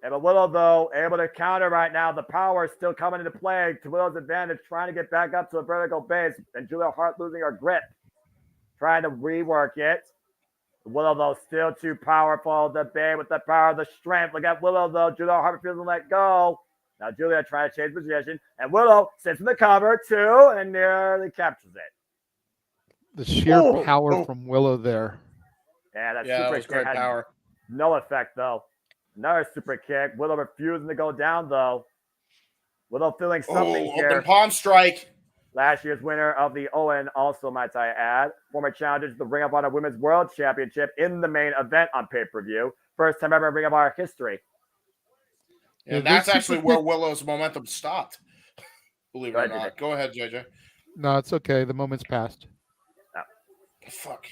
And Willow, though, able to counter right now. The power is still coming into play to Willow's advantage, trying to get back up to a vertical base. And Julia Hart losing her grip, trying to rework it. Willow, though, still too powerful. The Bay with the power of the strength. Look at Willow, though. Julia Hart refuses to let go. Now Julia trying to change position. And Willow sits in the cover, too, and nearly captures it. The sheer power from Willow there. Yeah, that that super was kick great had power. no effect, though. Another super kick. Willow refusing to go down, though. Willow feeling something here. Open palm strike. Last year's winner of the Owen, also might I add, former challenger to the Ring of Honor Women's World Championship in the main event on pay-per-view. First time ever in Ring of Honor history. And that's actually where Willow's momentum stopped. Believe it or not. Go ahead, JJ. No, it's okay. The moment's passed. Fuck.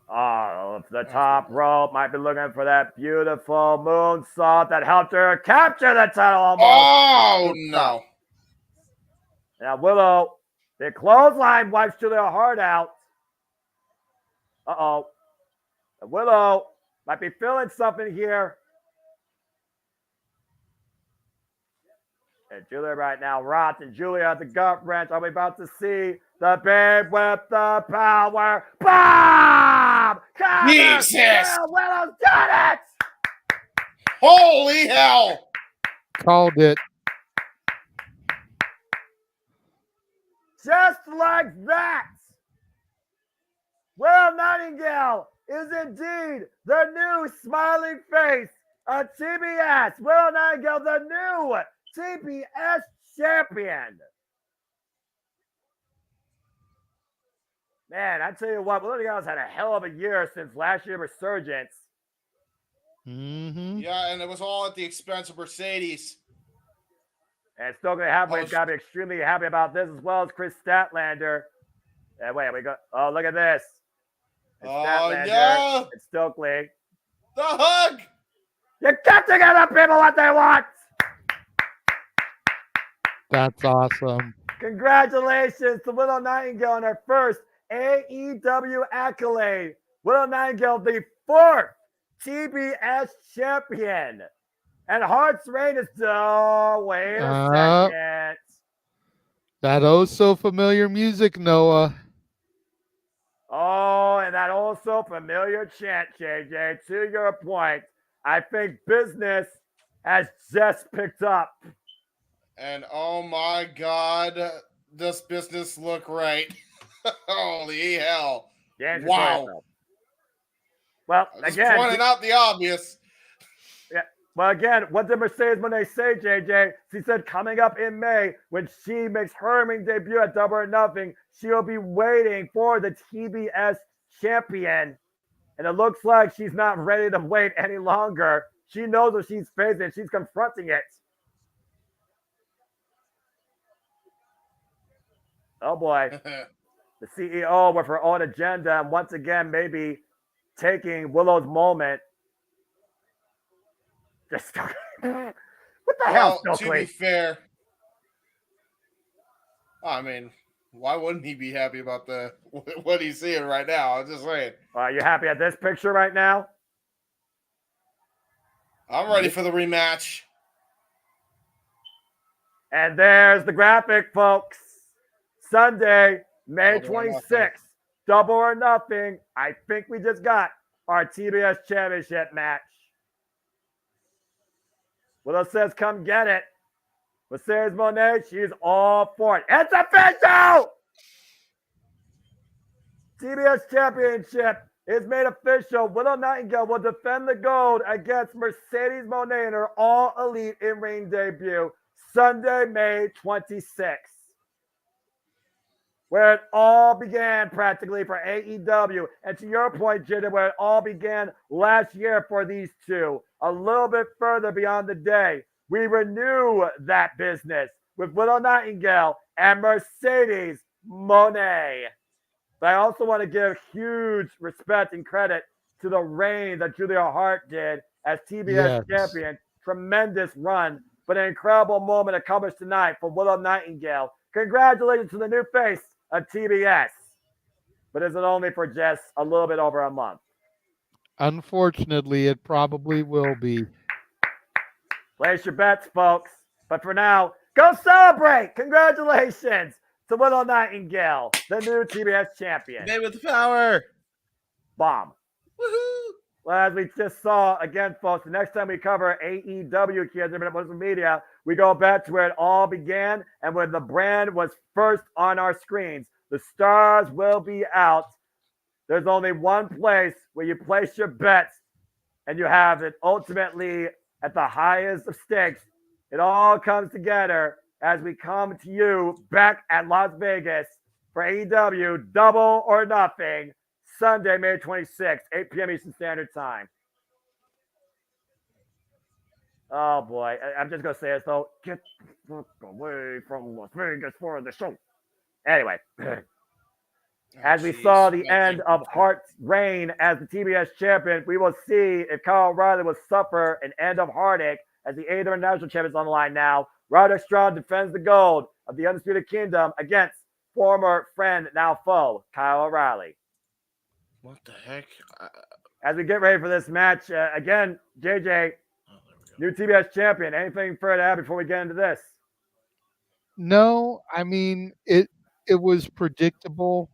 Oh, the top rope might be looking for that beautiful moonsault that helped her capture the title almost. Oh, no. Now, Willow, the clothesline wipes Julia Hart out. Uh-oh. Willow might be feeling something here. And Julia right now rocked, and Julia at the gut wrench. Are we about to see the babe with the power bomb? Jesus! Yeah, Willow's done it! Holy hell! Called it. Just like that, Willow Nightingale is indeed the new smiling face of TBS. Willow Nightingale, the new TBS champion. Man, I tell you what, Willow Nightingale's had a hell of a year since last year's Resurgence. Mm-hmm. Yeah, and it was all at the expense of Mercedes. And Stokely Halfway's got to be extremely happy about this, as well as Chris Statlander. And wait, we got. Oh, look at this. It's Statlander. Yeah. It's Stokely. The hug. You got to give the people what they want. That's awesome. Congratulations to Willow Nightingale on her first AEW accolade. Willow Nightingale, the fourth TBS champion. And Hart's reign is wait a second. That oh so familiar music, Noah. Oh, and that also familiar chant, JJ. To your point, I think business has just picked up. And oh my God, does business look right? Holy hell. Yeah, wow. Well, Just again. pointing out the obvious. Yeah. Well, again, what did Mercedes Monet say, JJ? She said coming up in May, when she makes her ring debut at Double or Nothing, she'll be waiting for the TBS champion. And it looks like she's not ready to wait any longer. She knows what she's facing. She's confronting it. Oh, boy. The CEO with her own agenda, and once again, maybe taking Willow's moment. Just what the hell, To Stokely? be fair, I mean, why wouldn't he be happy about what he's seeing right now? I'm just saying. Are you happy at this picture right now? I'm ready for the rematch. And there's the graphic, folks. Sunday, May 26th, Double or Nothing. I think we just got our TBS Championship match. Willow says, come get it. Mercedes Monet, she's all for it. It's official! TBS Championship is made official. Willow Nightingale will defend the gold against Mercedes Monet in her All Elite in-ring debut, Sunday, May 26th. Where it all began practically for AEW. And to your point, Jinder, where it all began last year for these two, a little bit further beyond the day, we renew that business with Willow Nightingale and Mercedes Monet. But I also want to give huge respect and credit to the reign that Julia Hart did as TBS champion. Tremendous run, but an incredible moment accomplished tonight for Willow Nightingale. Congratulations to the new face of TBS. But is it only for just a little bit over a month? Unfortunately, it probably will be. Place your bets, folks. But for now, go celebrate! Congratulations to Willow Nightingale, the new TBS champion. Name with the power. Bomb. Woohoo! Well, as we just saw, again, folks, the next time we cover AEW here at JMN Multiverse of Media, we go back to where it all began and when the brand was first on our screens. The stars will be out. There's only one place where you place your bets and you have it ultimately at the highest of stakes. It all comes together as we come to you back at Las Vegas for AEW Double or Nothing, Sunday, May 26th, 8 p.m. Eastern Standard Time. Oh, boy. I'm just going to say this, though. Get the fuck away from Las Vegas for the show. Anyway. As we saw the end of Hart's reign as the TBS champion, we will see if Kyle O'Reilly will suffer an end of heartache as the AEW National Champion is on the line now. Roderick Strong defends the gold of the Undisputed Kingdom against former friend, now foe, Kyle O'Reilly. What the heck? As we get ready for this match, again, JJ, new TBS champion. Anything further to add before we get into this? No, I mean, it was predictable.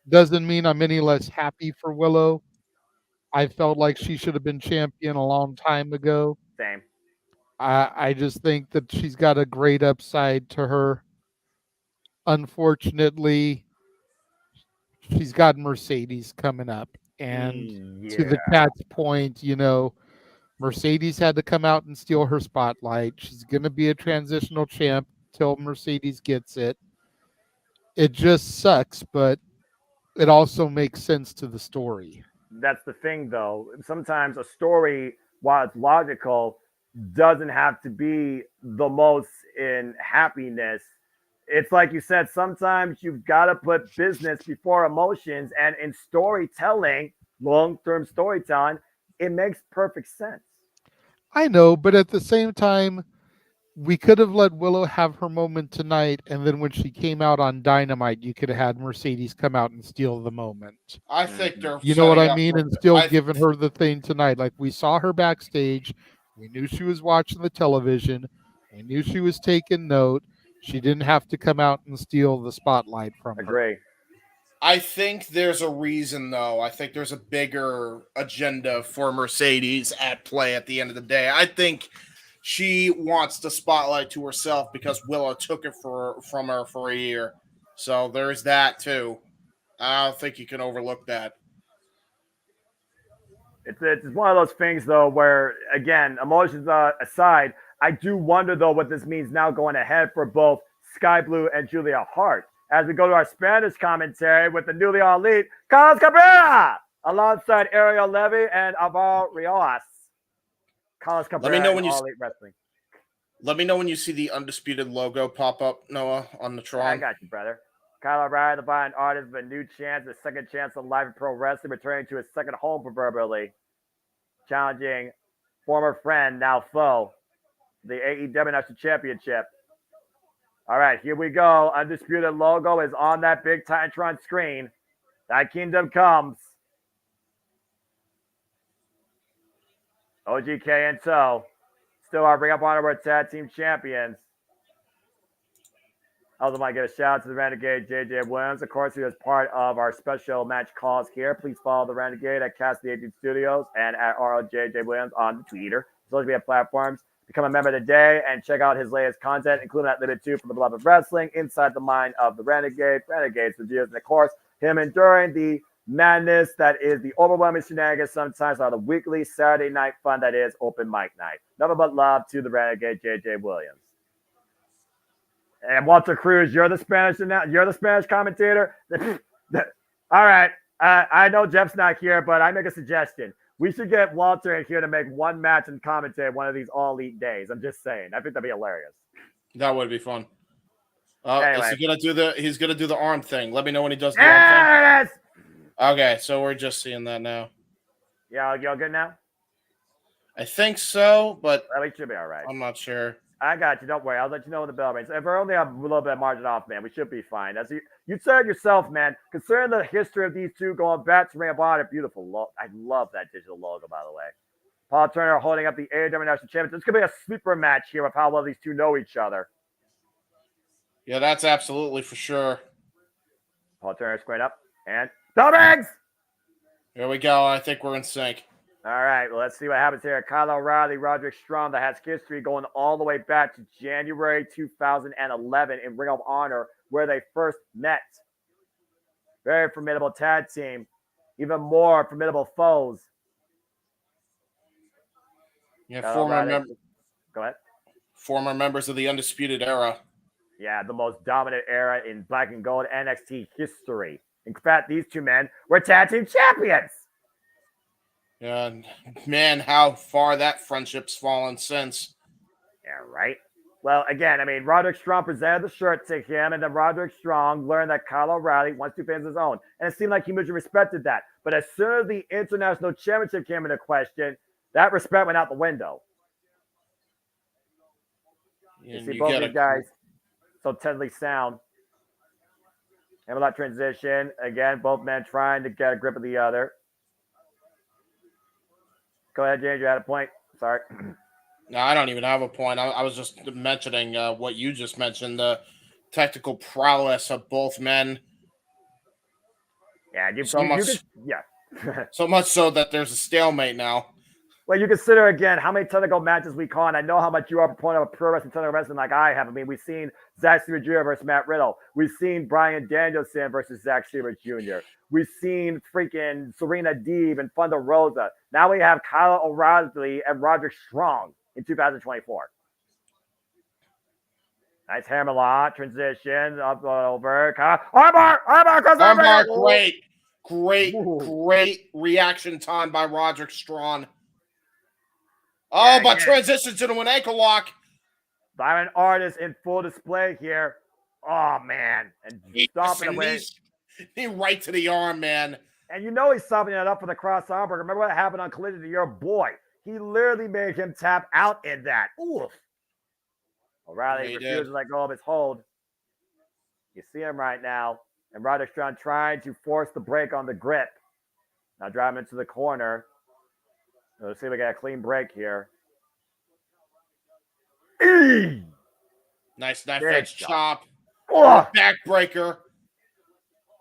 Doesn't mean I'm any less happy for Willow. I felt like she should have been champion a long time ago. Same. I just think that she's got a great upside to her. Unfortunately, she's got Mercedes coming up. And to the cat's point, Mercedes had to come out and steal her spotlight. She's going to be a transitional champ till Mercedes gets it. It just sucks, but it also makes sense to the story. That's the thing, though. Sometimes a story, while it's logical, doesn't have to be the most in happiness. It's like you said, sometimes you've got to put business before emotions. And in storytelling, long-term storytelling, it makes perfect sense. I know, but at the same time, we could have let Willow have her moment tonight, and then when she came out on Dynamite, you could have had Mercedes come out and steal the moment. I think they're You know what I mean? And still giving her the thing tonight. Like, we saw her backstage. We knew she was watching the television. We knew she was taking note. She didn't have to come out and steal the spotlight from her. Agree. I think there's a reason, though. I think there's a bigger agenda for Mercedes at play at the end of the day. I think she wants the spotlight to herself because Willow took it from her for a year. So there's that, too. I don't think you can overlook that. It's one of those things, though, where, again, emotions aside, I do wonder, though, what this means now going ahead for both Sky Blue and Julia Hart. As we go to our Spanish commentary with the newly elite Carlos Cabrera alongside Ariel Levy and Alvaro Rios. College Cup Let me era know and when you All Elite Wrestling. let me know when you see the Undisputed logo pop up, Noah, on the Tron. I got you, brother. Kyle O'Reilly, the Vine artist, of a new chance, a second chance on live pro wrestling, returning to his second home proverbially, challenging former friend, now foe, the AEW National Championship. All right, here we go. Undisputed logo is on that big Titantron screen. That kingdom comes. OGK and tow. Still our Ring of Honor World Tag Team Champions. I also want to give a shout out to the Renegade JJ Williams. Of course, he was part of our special match calls here. Please follow the Renegade at Cassidy 18 Studios and at RLJJ Williams on the Twitter, social media platforms. Become a member today and check out his latest content, including that Limited 2 from the Beloved Wrestling, Inside the Mind of the Renegade, Renegade's reviews, and of course, him enduring the madness that is the overwhelming shenanigans sometimes on the weekly Saturday night fun that is open mic night. Nothing but love to the Renegade JJ Williams. And Walter Cruz, you're the Spanish commentator. All right. I know Jeff's not here, but I make a suggestion. We should get Walter in here to make one match and commentate one of these All Elite days. I'm just saying. I think that'd be hilarious. That would be fun. Anyway. Is he he's gonna do the arm thing. Let me know when he does the arm thing. Okay, so we're just seeing that now. Yeah, y'all good now? I think so, but we should be all right. I'm not sure. I got you. Don't worry. I'll let you know when the bell rings. If we're only a little bit margin off, man, we should be fine. As you said yourself, man, considering the history of these two going back to Ring of Honor, beautiful logo. I love that digital logo, by the way. Paul Turner holding up the AEW National Championship. This could be a sleeper match here with how well these two know each other. Yeah, that's absolutely for sure. Paul Turner squared up and bell rings! Here we go. I think we're in sync. All right, well, let's see what happens here. Kyle O'Reilly, Roderick Strong, that has history going all the way back to January 2011 in Ring of Honor, where they first met. Very formidable tag team. Even more formidable foes. Yeah, Go ahead. Former members of the Undisputed Era. Yeah, the most dominant era in black and gold NXT history. In fact, these two men were tag team champions. Yeah, man, how far that friendship's fallen since. Yeah, right. Well, again, I mean, Roderick Strong presented the shirt to him, and then Roderick Strong learned that Kyle O'Reilly wants to fans his own. And it seemed like he mutually respected that. But as soon as the International Championship came into question, that respect went out the window. You see both these guys so totally sound. Hammerlock transition. Again, both men trying to get a grip of the other. Go ahead, James. You had a point. Sorry. No, I don't even have a point. I was just mentioning what you just mentioned, the technical prowess of both men. Yeah, so much so that there's a stalemate now. Well, you consider, again, how many technical matches we call, and I know how much you are a proponent of pro wrestling, technical wrestling like I have. I mean, we've seen Zack Sabre Jr. versus Matt Riddle. We've seen Bryan Danielson versus Zack Sabre Jr. We've seen freaking Serena Deeb and Thunder Rosa. Now we have Kyle O'Reilly and Roderick Strong in 2024. Nice hammerlock transition up over. Armbar, great reaction time by Roderick Strong. Oh, but transitions into an ankle lock. Byron Artist in full display here. Oh, man. And stomping away. He right to the arm, man. And you know he's stomping it up for the cross arm. Remember what happened on Collision to your boy? He literally made him tap out in that. Oof. O'Reilly refuses to let go of his hold. You see him right now. And Roderick Strong trying to force the break on the grip. Now driving into the corner. Let's see if we get a clean break here. Nice knife edge chop. Oh! Backbreaker.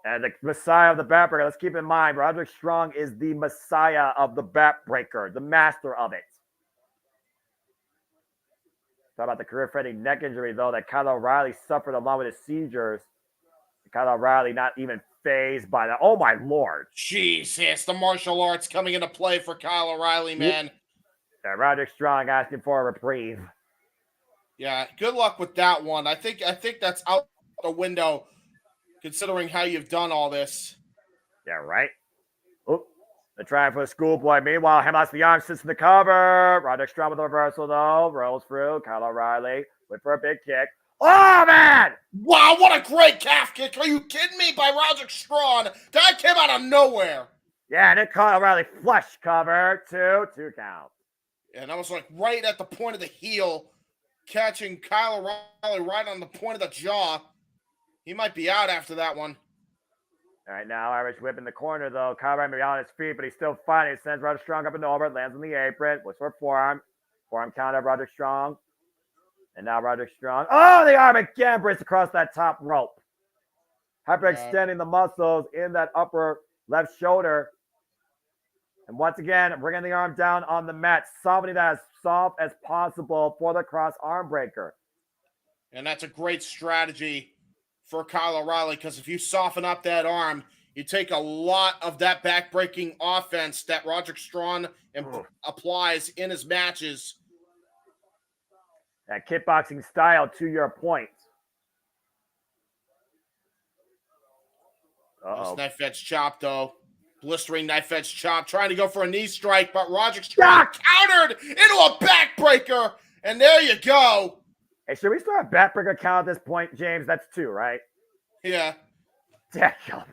And the Messiah of the Backbreaker. Let's keep in mind, Roderick Strong is the Messiah of the Backbreaker, the master of it. Talk about the career-threatening neck injury, though, that Kyle O'Reilly suffered along with his seizures. Kyle O'Reilly not even phased by that. Oh, my Lord. Jesus, the martial arts coming into play for Kyle O'Reilly, man. Yeah, Roderick Strong asking for a reprieve. Yeah, good luck with that one. I think that's out the window, considering how you've done all this. Yeah, right. Oh, They're trying for the schoolboy. Meanwhile, Hammerlock the arm sits in the cover. Roderick Strong with the reversal, though. Rolls through. Kyle O'Reilly went for a big kick. Oh, man! Wow, what a great calf kick. Are you kidding me? By Roderick Strong. That came out of nowhere. Yeah, and then Kyle O'Reilly flush cover. 2 count. And I was like right at the point of the heel, catching Kyle O'Reilly right on the point of the jaw. He might be out after that one. All right, now Irish whip in the corner, though. Kyle O'Reilly may be on his feet, but he's still fighting. He sends Roderick Strong up and over. Lands on the apron. Looks for a forearm. Forearm count of Roderick Strong. And now Roderick Strong. Oh, the arm again breaks across that top rope. Hyperextending the muscles in that upper left shoulder. And once again, bringing the arm down on the mat, softening that as soft as possible for the cross arm breaker. And that's a great strategy for Kyle O'Reilly, because if you soften up that arm, you take a lot of that back-breaking offense that Roderick Strong applies in his matches. That kickboxing style, to your point. Nice knife edge chop, though. Blistering knife edge chop, trying to go for a knee strike, but Roderick Strong countered into a backbreaker, and there you go. Hey, should we start a backbreaker count at this point, James? That's 2, right? Yeah. Damn.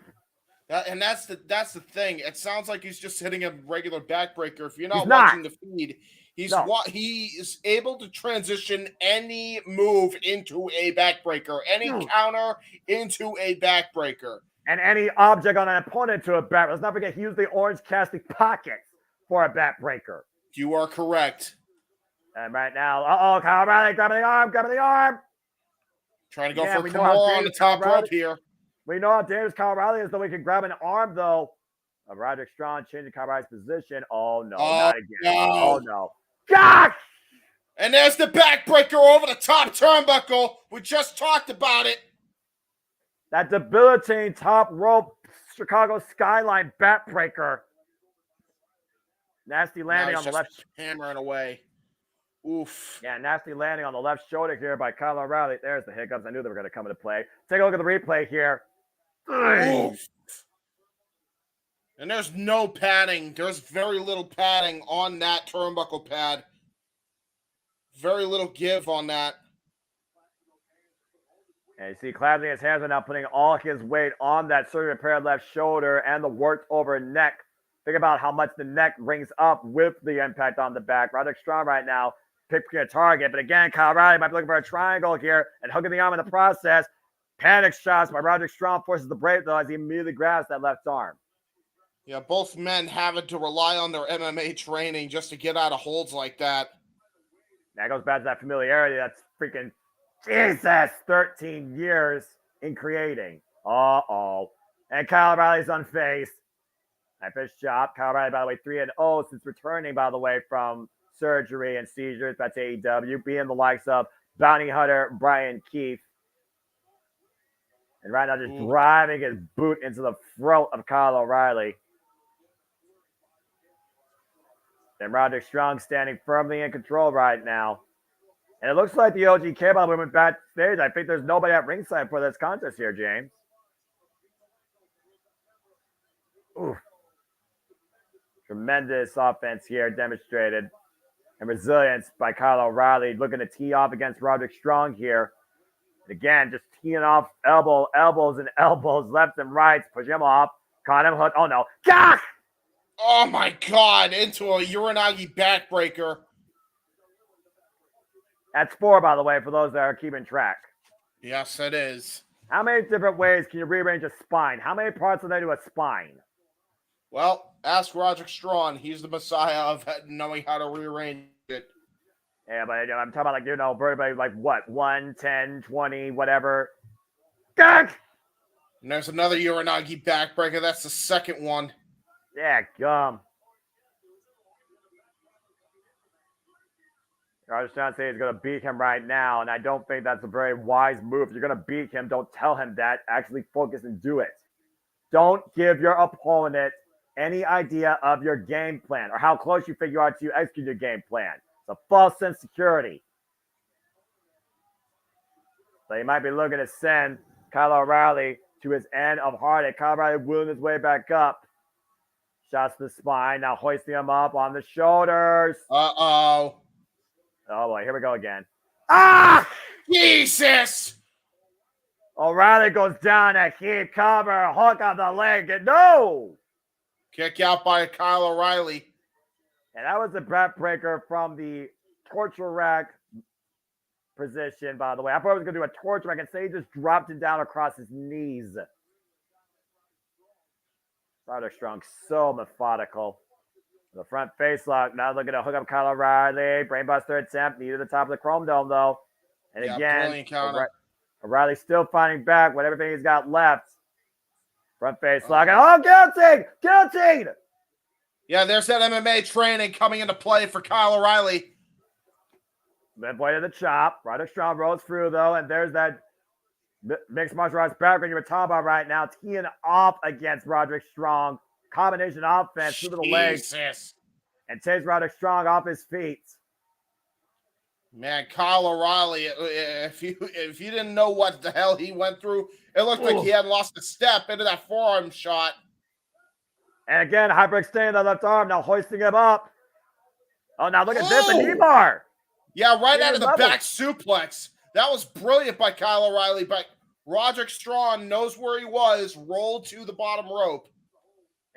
And that's the thing. It sounds like he's just hitting a regular backbreaker. If you're not watching the feed, he is able to transition any move into a backbreaker, any counter into a backbreaker. And any object on an opponent to a back. Let's not forget, he used the orange casting pockets for a backbreaker. You are correct. And right now, Kyle O'Reilly grabbing the arm. Trying to go for Kimura on the top rope here. We know how dangerous Kyle O'Reilly is, though we can grab an arm, though. Roderick Strong changing Kyle O'Reilly's position. Oh, no, not again. No. Oh, no. Gosh! And there's the backbreaker over the top turnbuckle. We just talked about it. That debilitating top rope Chicago skyline backbreaker. Nasty landing on the left. Hammering away. Oof. Yeah, nasty landing on the left shoulder here by Kyle O'Reilly. There's the hiccups. I knew they were going to come into play. Take a look at the replay here. Oof. And there's no padding. There's very little padding on that turnbuckle pad. Very little give on that. And you see clapping his hands are now putting all his weight on that surgery repaired left shoulder and the worked over neck. Think about how much the neck rings up with the impact on the back. Roderick Strong right now picking a target. But again, Kyle O'Reilly might be looking for a triangle here and hooking the arm in the process. Panic shots by Roderick Strong forces the break, though, as he immediately grabs that left arm. Yeah, both men having to rely on their MMA training just to get out of holds like that. That goes back to that familiarity. That's freaking Jesus, 13 years in creating. Uh-oh. And Kyle O'Reilly's unfazed. Nice chop. Kyle O'Reilly, by the way, 3-0 since returning, by the way, from surgery and seizures. That's AEW, being the likes of Bounty Hunter, Brian Keith. And right now just driving his boot into the throat of Kyle O'Reilly. And Roderick Strong standing firmly in control right now. And it looks like the OG Cable movement backstage. I think there's nobody at ringside for this contest here, James. Oof. Tremendous offense here demonstrated. And resilience by Kyle O'Reilly looking to tee off against Roderick Strong here. And again, just teeing off elbows and elbows, left and right. Push him off. Caught him hook. Oh, no. Gah! Oh, my God. Into a Uranagi backbreaker. That's 4, by the way, for those that are keeping track. Yes, it is. How many different ways can you rearrange a spine? How many parts are there to a spine? Well, ask Roderick Strong. He's the messiah of knowing how to rearrange it. Yeah, but I'm talking about, like, you know, everybody, like, what, 1, 10, 20, whatever. Gah! And there's another Uranagi backbreaker. That's the second one. Yeah, gum. I was trying to say he's going to beat him right now, and I don't think that's a very wise move. If you're going to beat him, don't tell him that. Actually focus and do it. Don't give your opponent any idea of your game plan or how close you think you are to execute your game plan. It's a false sense of security. So you might be looking to send Kyle O'Reilly to his end of heartache. Kyle O'Reilly wheeling his way back up. Shots to the spine. Now hoisting him up on the shoulders. Uh-oh. Oh, boy. Here we go again. Ah! Jesus! O'Reilly goes down a keep cover. Hook on the leg. No! Kick out by Kyle O'Reilly. And that was the backbreaker from the torture rack position, by the way. I thought I was going to do a torture rack, and say he just dropped it down across his knees. Roderick Strong, so methodical. The front face lock. Now looking to hook up Kyle O'Reilly. Brainbuster attempt. Knee to the top of the Chrome Dome, though. And again, O'Reilly still fighting back with everything he's got left. Front face lock. And, oh, guillotine! Guillotine! Yeah, there's that MMA training coming into play for Kyle O'Reilly. Midway to the chop. Roderick Strong rolls through, though, and there's that mixed martial arts background you were talking about right now. Teeing off against Roderick Strong. Combination offense through the legs. And takes Roderick Strong off his feet. Man, Kyle O'Reilly, if you didn't know what the hell he went through, it looked like he had lost a step into that forearm shot. And again, hyperextending the left arm, now hoisting him up. Oh, now look at this, a knee bar. Yeah, right out of the back suplex. That was brilliant by Kyle O'Reilly, but Roderick Strong knows where he was, rolled to the bottom rope.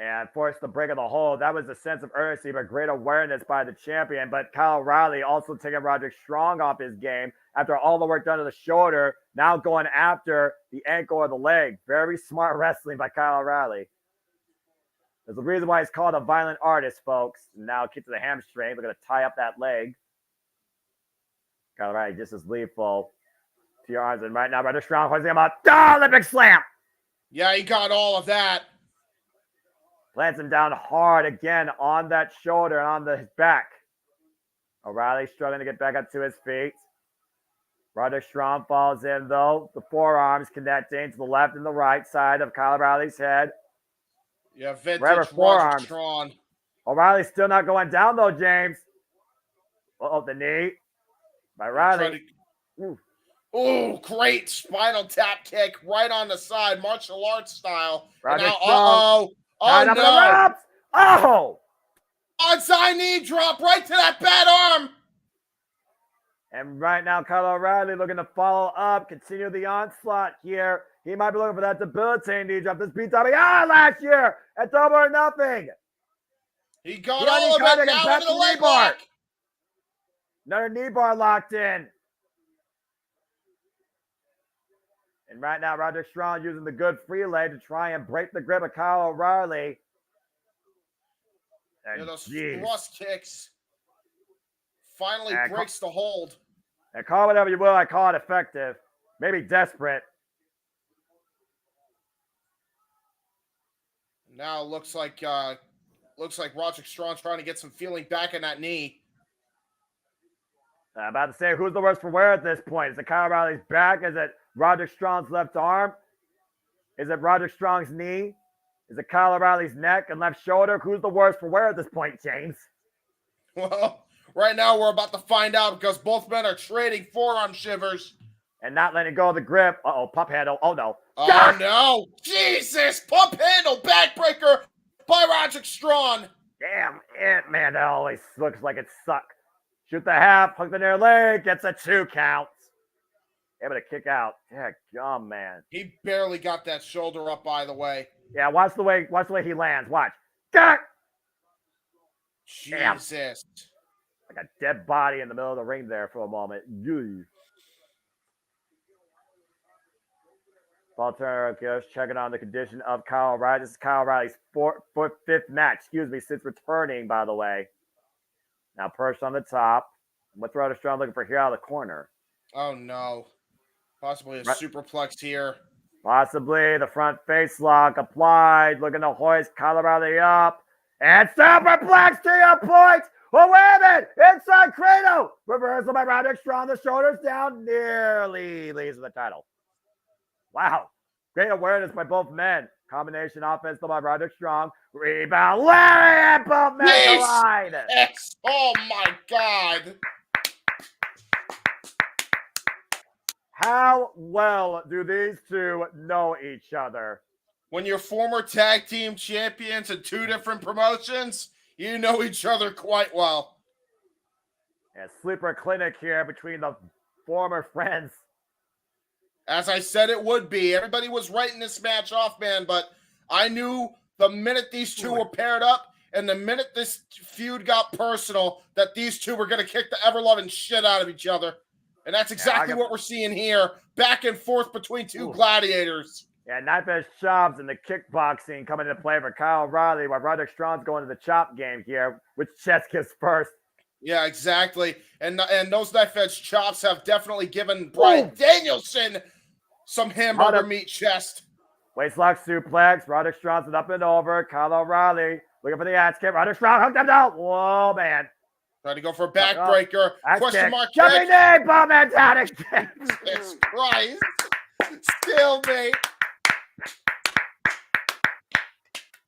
And forced the break of the hold. That was a sense of urgency, but great awareness by the champion. But Kyle O'Reilly also taking Roderick Strong off his game after all the work done to the shoulder, now going after the ankle or the leg. Very smart wrestling by Kyle O'Reilly. There's a reason why he's called a violent artist, folks. Now kick to the hamstring. They're going to tie up that leg. Kyle O'Reilly just as lethal to your arms. And right now, Roderick Strong hoisting him up. Olympic slam. Yeah, he got all of that. Plants him down hard again on that shoulder and on his back. O'Reilly struggling to get back up to his feet. Roderick Strong falls in, though. The forearms connecting to the left and the right side of Kyle O'Reilly's head. Yeah, vintage Roderick Strong. O'Reilly's still not going down, though, James. Uh-oh, the knee by O'Reilly. Ooh, great spinal tap kick right on the side, martial arts style. Roderick And now, Strong. Oh, no. Oh! Onside knee drop right to that bad arm. And right now, Kyle O'Reilly looking to follow up, continue the onslaught here. He might be looking for that debilitating knee drop. This beat last year at Double or Nothing. He got all of it now into the leg lock. Another knee bar locked in. And right now, Roderick Strong using the good free leg to try and break the grip of Kyle O'Reilly. And those thrust kicks finally breaks the hold. And call it whatever you will, I call it effective. Maybe desperate. Now it looks like Roderick Strong trying to get some feeling back in that knee. I'm about to say, who's the worse for wear at this point? Is it Kyle O'Reilly's back? Is it Roderick Strong's left arm? Is it Roderick Strong's knee? Is it Kyle O'Reilly's neck and left shoulder? Who's the worse for wear at this point, James? Well, right now we're about to find out because both men are trading forearm shivers. And not letting go of the grip. Uh-oh, pump handle. Oh, no. Oh, no. Jesus, pump handle, backbreaker by Roderick Strong. Damn it, man. That always looks like it sucked. Shoot the half, hook the near leg, gets a 2 count. Able to kick out. Yeah, gum, man. He barely got that shoulder up, by the way. Yeah, watch the way he lands. Watch. Got. Jesus. Like a dead body in the middle of the ring there for a moment. Ball Turner goes checking on the condition of Kyle O'Reilly. This is Kyle O'Reilly's fifth match, since returning, by the way. Now perched on the top. What's Roderick Strong looking for here out of the corner? Oh, no. Possibly a superplex here. Possibly the front face lock applied. Looking to hoist Kyle O'Reilly up. And superplex to your point. Oh, wait a minute. Inside Cradle. Reversal by Roderick Strong. The shoulders down. Nearly leads to the title. Wow. Great awareness by both men. Combination offense by Roderick Strong. Rebound. Larry and both men collide. Yes. Oh, my God. How well do these two know each other? When you're former tag team champions in 2 different promotions, you know each other quite well. And sleeper clinic here between the former friends. As I said it would be. Everybody was writing this match off, man, but I knew the minute these two were paired up and the minute this feud got personal that these two were going to kick the ever-loving shit out of each other. And that's exactly what we're seeing here. Back and forth between two gladiators. Yeah, knife edge chops and the kickboxing coming into play for Kyle O'Reilly while Roderick Strong's going to the chop game here, which chest kiss first. Yeah, exactly. And those knife edge chops have definitely given Bryan Danielson some hamburger meat chest. Waistlock suplex. Roderick Strong's up and over. Kyle O'Reilly looking for the ass kick. Roderick Strong hooked him down. Whoa, man. Trying to go for a backbreaker. Question mark kick. Jumping knee. Bomb man down again. Jesus Christ. Still, mate.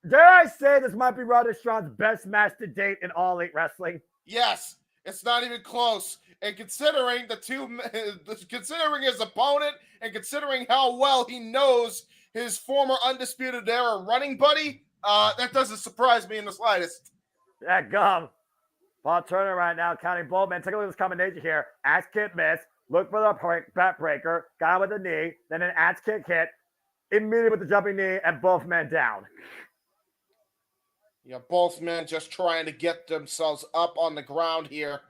Dare I say this might be Roderick Strong's best match to date in All Elite Wrestling? Yes, it's not even close. And considering considering his opponent and considering how well he knows his former Undisputed Era running buddy, that doesn't surprise me in the slightest. Yeah, gum. Paul Turner right now counting both men. Take a look at this combination here. Axe kick miss. Look for the backbreaker. Guy with the knee. Then an axe kick hit. Immediately with the jumping knee and both men down. Yeah, both men just trying to get themselves up on the ground here.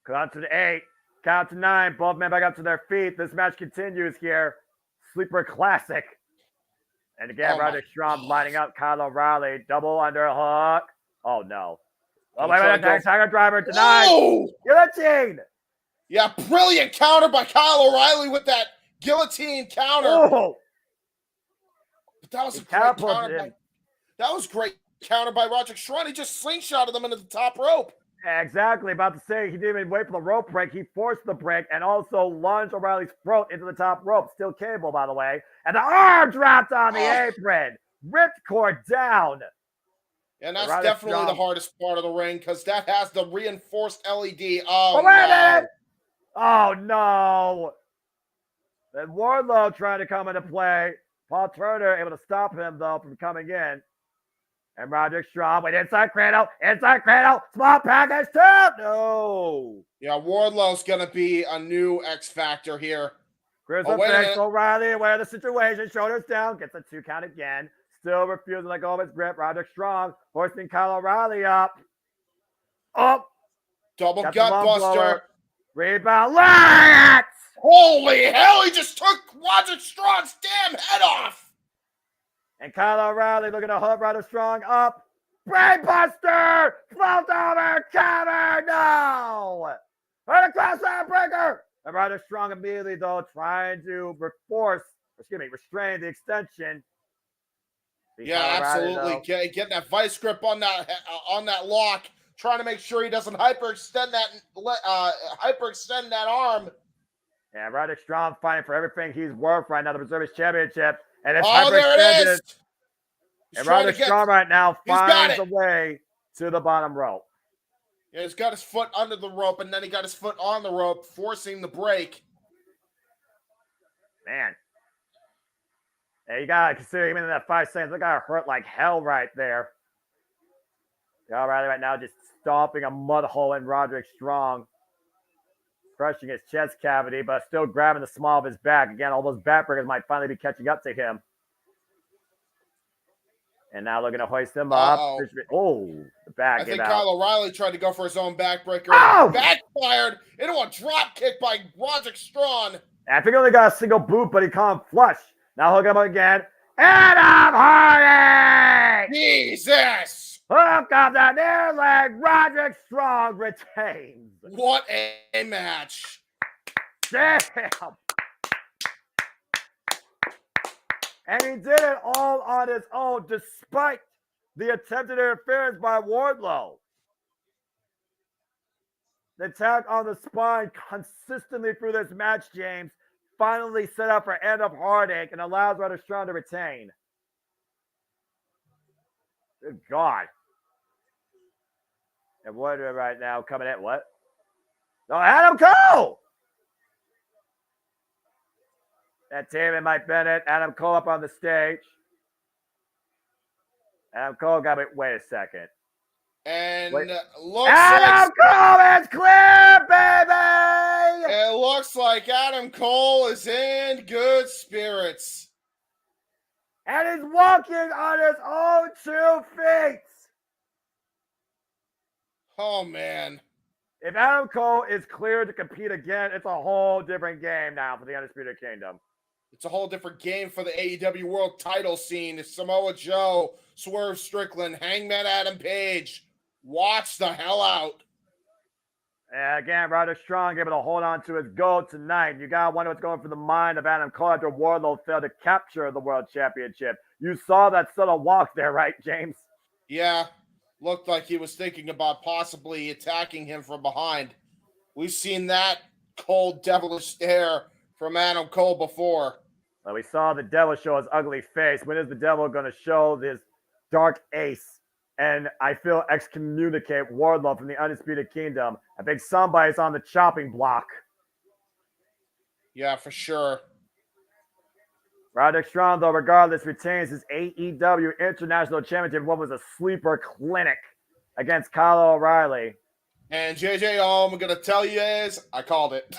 Count to the 8. Count to 9. Both men back up to their feet. This match continues here. Sleeper Classic. And again, Roderick Strong lining up Kyle O'Reilly. Double underhook. Oh, no. Oh, wait, Tiger driver denied. Oh! Guillotine. Yeah, brilliant counter by Kyle O'Reilly with that guillotine counter. Oh! But that was a great counter. That was great counter by Roderick Strong. He just slingshotted them into the top rope. Yeah, exactly. About to say, he didn't even wait for the rope break. He forced the break and also lunged O'Reilly's throat into the top rope. Still cable, by the way. And the arm dropped on the apron. Ripped cord down. And that's definitely the hardest part of the ring because that has the reinforced LED. Oh, wait a minute! Oh, no. Then Wardlow trying to come into play. Paul Turner able to stop him, though, from coming in. And Roderick Strong went inside cradle, small package too. No. Yeah, Wardlow's going to be a new X Factor here. Crucifix O'Reilly aware of the situation, shoulders down, gets a 2 count again. Still refusing to let go of his grip. Roderick Strong hoisting Kyle O'Reilly up. Up. Double gut buster. Rebound. Lance! Holy hell, he just took Roderick Strong's damn head off. And Kyle O'Reilly looking to hook Roderick Strong up. Brainbuster! Float over, cover, no! And a crossfire breaker! And Roderick Strong immediately, though, trying to restrain the extension. Yeah, absolutely. Getting that vice grip on that lock, trying to make sure he doesn't hyperextend that arm. Yeah, Roderick Strong fighting for everything he's worth right now to preserve his championship. And it's there it is. And Roderick Strong right now finds a way to the bottom rope. Yeah, he's got his foot under the rope, and then he got his foot on the rope, forcing the break. Man. Yeah, you got to consider even in that 5 seconds, that guy hurt like hell right there. O'Reilly right now just stomping a mud hole in Roderick Strong. Crushing his chest cavity, but still grabbing the small of his back. Again, all those backbreakers might finally be catching up to him. And now looking to hoist him up. Oh, the back. I think Kyle O'Reilly tried to go for his own backbreaker. Oh! Backfired into a drop kick by Roderick Strong. I think he only got a single boot, but he caught him flush. Now hooking him up again. Adam Hardy! Jesus! Hook up the near leg. Roderick Strong retains. What a match. Damn. And he did it all on his own, despite the attempted interference by Wardlow. The attack on the spine consistently through this match, James, finally set up for end of heartache and allows Roderick Strong to retain. Good God. And Wardlow right now coming at what? No, Adam Cole! That Taven Mike Bennett, Adam Cole up on the stage. Adam Cole got it. Wait a second. And Wait. looks Adam Cole is clear, baby! It looks like Adam Cole is in good spirits. And he's walking on his own 2 feet. Oh, man. If Adam Cole is cleared to compete again, it's a whole different game now for the Undisputed Kingdom. It's a whole different game for the AEW World title scene. It's Samoa Joe, Swerve Strickland, Hangman Adam Page. Watch the hell out. And again, Roderick Strong able to hold on to his gold tonight. You got to wonder what's going through the mind of Adam Cole after Wardlow failed to capture the World Championship. You saw that subtle walk there, right, James? Yeah, looked like he was thinking about possibly attacking him from behind. We've seen that cold, devilish stare from Adam Cole before. Well, we saw the devil show his ugly face. When is the devil going to show this dark ace? And I feel excommunicate Wardlow from the Undisputed Kingdom. I think somebody's on the chopping block. Yeah, for sure. Roderick Strong, though, regardless, retains his AEW International Championship. What was a sleeper clinic against Kyle O'Reilly. And JJ, all I'm going to tell you is I called it.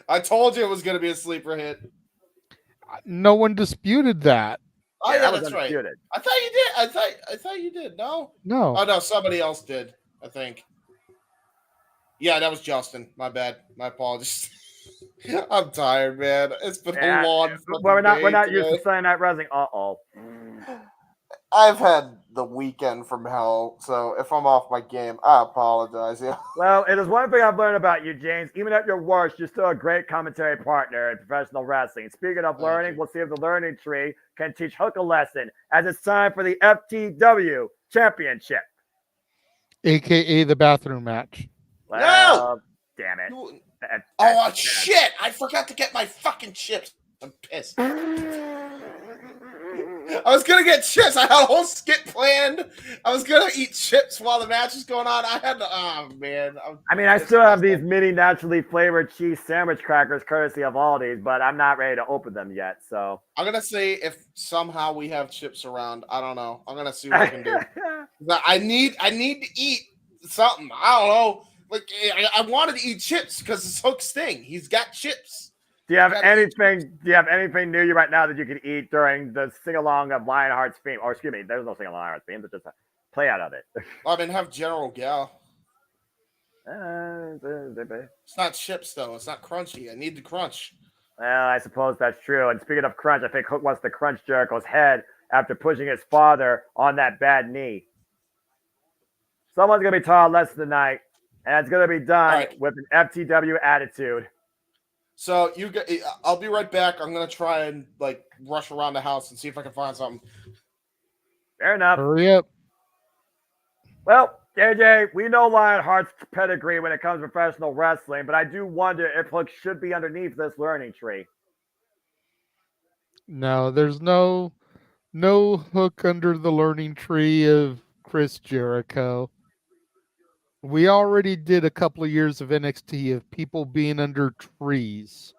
I told you it was going to be a sleeper hit. No one disputed that. Oh, yeah, that's right. I thought you did. I thought you did. No? No. Oh, no, somebody else did, I think. Yeah, that was Justin. My bad. My apologies. I'm tired, man. It's been a long we're not used to Sunday Night Wrestling. I've had the weekend from hell, so if I'm off my game, I apologize. Yeah. Well, it is one thing I've learned about you, James. Even at your worst, you're still a great commentary partner in professional wrestling. Speaking of learning, we'll see if the learning tree can teach Hook a lesson as it's time for the FTW Championship. AKA the bathroom match. Well, damn it. Oh, shit. I forgot to get my fucking chips. I'm pissed. I was gonna get chips. I had a whole skit planned. I was gonna eat chips while the match was going on. I had to. Oh man. I still have these mini naturally flavored cheese sandwich crackers, courtesy of Aldi's, but I'm not ready to open them yet. So I'm gonna say if somehow we have chips around, I don't know. I'm gonna see what I can do. I need to eat something. I don't know. Like I wanted to eat chips because it's Hook's thing. He's got chips. Do you have anything near you right now that you could eat during the sing-along of Lionheart's theme? Or excuse me, there's no sing-along of Lionheart's theme, but just a play out of it. I mean, have General Gal. It's not chips, though. It's not crunchy. I need the crunch. Well, I suppose that's true. And speaking of crunch, I think Hook wants to crunch Jericho's head after pushing his father on that bad knee. Someone's going to be taught a lesson tonight, and it's going to be done with an FTW attitude. So I'll be right back. I'm gonna try and rush around the house and see if I can find something. Fair enough. Hurry up. Well, JJ, we know Lionheart's pedigree when it comes to professional wrestling, but I do wonder if Hook should be underneath this learning tree. No, there's no Hook under the learning tree of Chris Jericho. We already did a couple of years of NXT of people being under trees,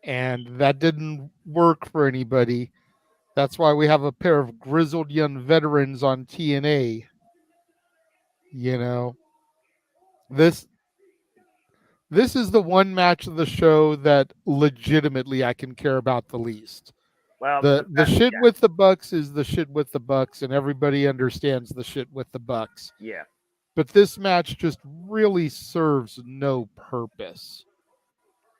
and that didn't work for anybody. That's why we have a pair of grizzled young veterans on TNA. You know, this is the one match of the show that legitimately I can care about the least. Well, the shit with the Bucks is the shit with the Bucks, and everybody understands the shit with the Bucks. Yeah. But this match just really serves no purpose.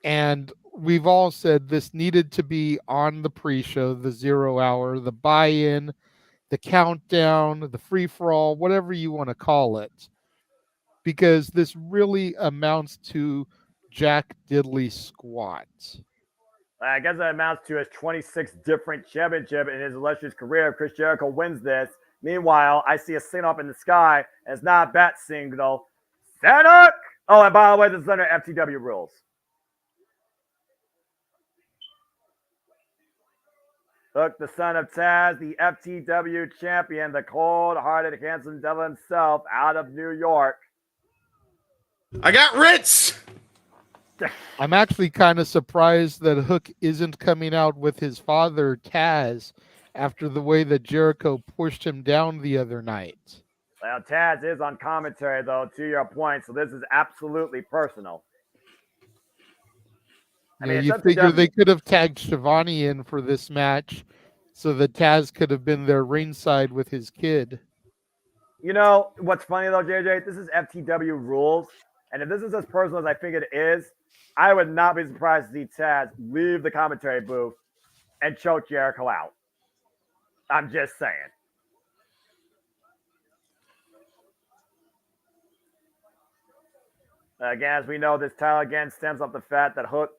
And we've all said this needed to be on the pre-show, the 0 hour, the buy-in, the countdown, the free-for-all, whatever you want to call it. Because this really amounts to Jack Diddley squat. I guess that amounts to his 26 different championship in his illustrious career. If Chris Jericho wins this, meanwhile, I see a signal up in the sky, and it's not a bat signal. Santa! Oh, and by the way, this is under FTW rules. Look, the son of Taz, the FTW champion, the cold-hearted, handsome devil himself, out of New York. I got Ritz! I'm actually kind of surprised that Hook isn't coming out with his father, Taz, after the way that Jericho pushed him down the other night. Well, Taz is on commentary, though, to your point, so this is absolutely personal. You know, you figure they could have tagged Shivani in for this match so that Taz could have been there ringside with his kid. You know, what's funny, though, JJ? This is FTW rules, and if this is as personal as I think it is, I would not be surprised to see Taz leave the commentary booth and choke Jericho out. I'm just saying. Again, as we know, this title again stems off the fact that Hook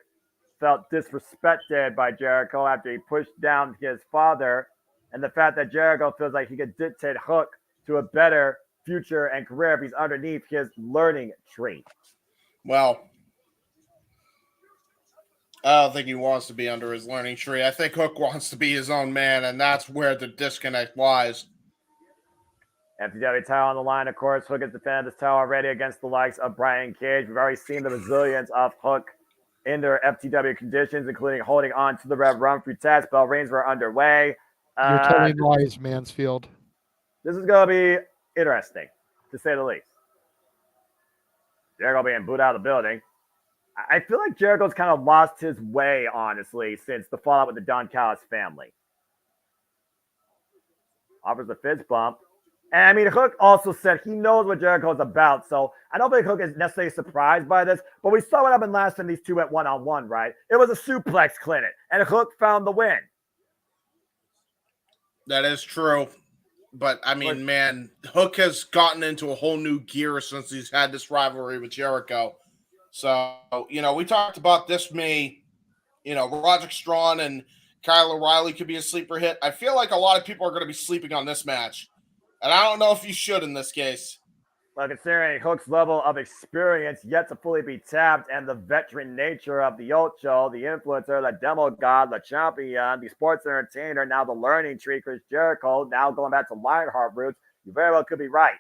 felt disrespected by Jericho after he pushed down his father, and the fact that Jericho feels like he could dictate Hook to a better future and career if he's underneath his learning tree. Well, I don't think he wants to be under his learning tree. I think Hook wants to be his own man, and that's where the disconnect lies. FTW title on the line, of course. Hook has defended this title already against the likes of Brian Cage. We've already seen the resilience of Hook in their FTW conditions, including holding on to the Red Run through Taz. Bell reigns were underway. You're telling lies, Mansfield. This is going to be interesting, to say the least. Jericho being booed out of the building. I feel like Jericho's kind of lost his way, honestly, since the fallout with the Don Callis family. Offers a fist bump. And I mean, Hook also said he knows what Jericho's about, so I don't think Hook is necessarily surprised by this, but we saw what happened last time these two went one-on-one, right? It was a suplex clinic, and Hook found the win. That is true. But, I mean, man, Hook has gotten into a whole new gear since he's had this rivalry with Jericho. So, you know, we talked about this Roderick Strong and Kyle O'Reilly could be a sleeper hit. I feel like a lot of people are going to be sleeping on this match. And I don't know if you should in this case. Well, considering Hook's level of experience yet to fully be tapped and the veteran nature of the Ocho, the influencer, the demo god, the champion, the sports entertainer, now the learning tree, Chris Jericho, now going back to Lionheart roots, you very well could be right.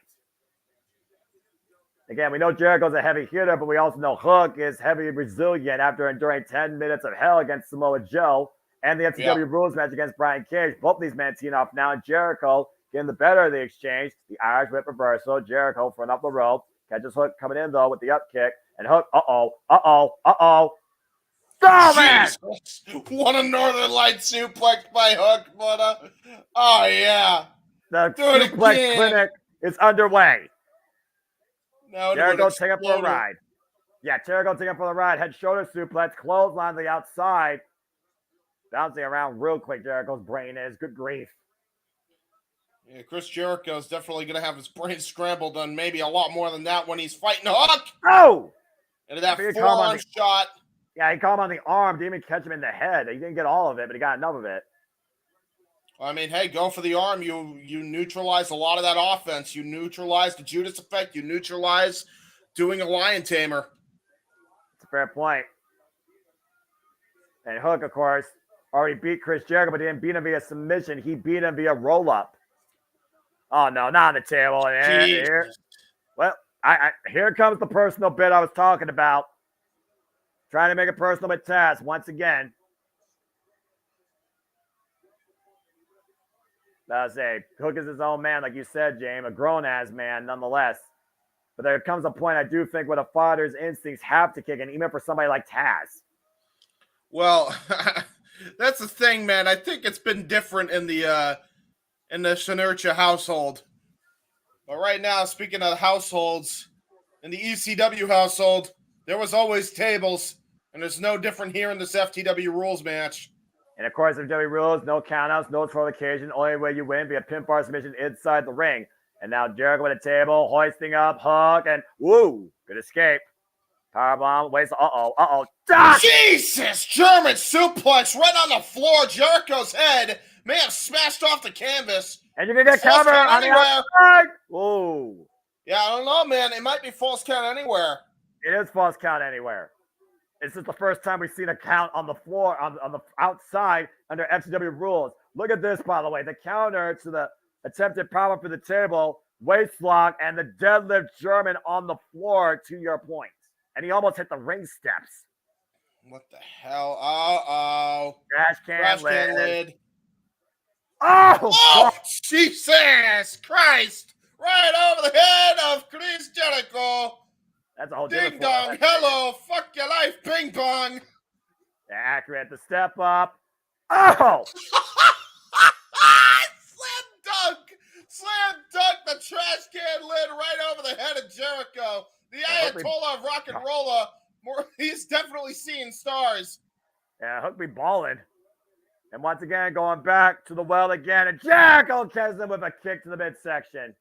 Again, we know Jericho's a heavy hitter, but we also know Hook is heavy resilient after enduring 10 minutes of hell against Samoa Joe and the FTW rules match against Brian Cage. Both of these men teeing off now, and Jericho getting the better of the exchange. The Irish whip reversal. Jericho front up the rope. Catches Hook coming in, though, with the up kick. And Hook, oh, man! What a Northern Light suplex by Hook, but oh, yeah. The suplex clinic is underway. No, Jericho taking up for a ride. Yeah, Jericho taking up for the ride. Head shoulder suplex. Clothesline to the outside. Bouncing around real quick, Jericho's brain is. Good grief. Yeah, Chris Jericho is definitely going to have his brain scrambled and maybe a lot more than that when he's fighting Hook. Oh! And that forearm shot. Yeah, he caught him on the arm. Didn't even catch him in the head. He didn't get all of it, but he got enough of it. I mean, hey, go for the arm. You neutralize a lot of that offense. You neutralize the Judas effect. You neutralize doing a lion tamer. It's a fair point. And Hook, of course, already beat Chris Jericho, but didn't beat him via submission. He beat him via roll-up. Oh, no, not on the table. Here. Well, here comes the personal bit I was talking about. Trying to make it personal with Taz once again. I'll say, Hook is his own man, like you said, James, a grown-ass man nonetheless. But there comes a point I do think where the father's instincts have to kick in, even for somebody like Taz. Well, that's the thing, man. I think it's been different in the Sinurcha household. But right now, speaking of households, in the ECW household, there was always tables, and there's no different here in this FTW rules match. And of course, FTW rules, no countouts, no troll occasion. Only way you win via pinfall submission inside the ring. And now Jericho with a table, hoisting up Hook, and woo, good escape. Powerbomb, waits, Doc! Jesus! German suplex right on the floor. Jericho's head may have smashed off the canvas. And you're going to get covered on the outside. Whoa. Yeah, I don't know, man. It might be false count anywhere. It is false count anywhere. This is the first time we've seen a count on the floor, on the outside under FTW rules. Look at this, by the way. The counter to the attempted power for the table, waist lock, and the deadlift German on the floor, to your point. And he almost hit the ring steps. What the hell? Uh-oh. Trash can lid. Oh, Jesus Christ! Right over the head of Chris Jericho. That's a whole Ding dong, hello, fuck your life, ping pong. Accurate. The step up. Oh! Slam dunk the trash can lid right over the head of Jericho. The Ayatollah of rock and roller. He's definitely seeing stars. Yeah, Hook be balling. And once again, going back to the well again. And Jericho catches him with a kick to the midsection.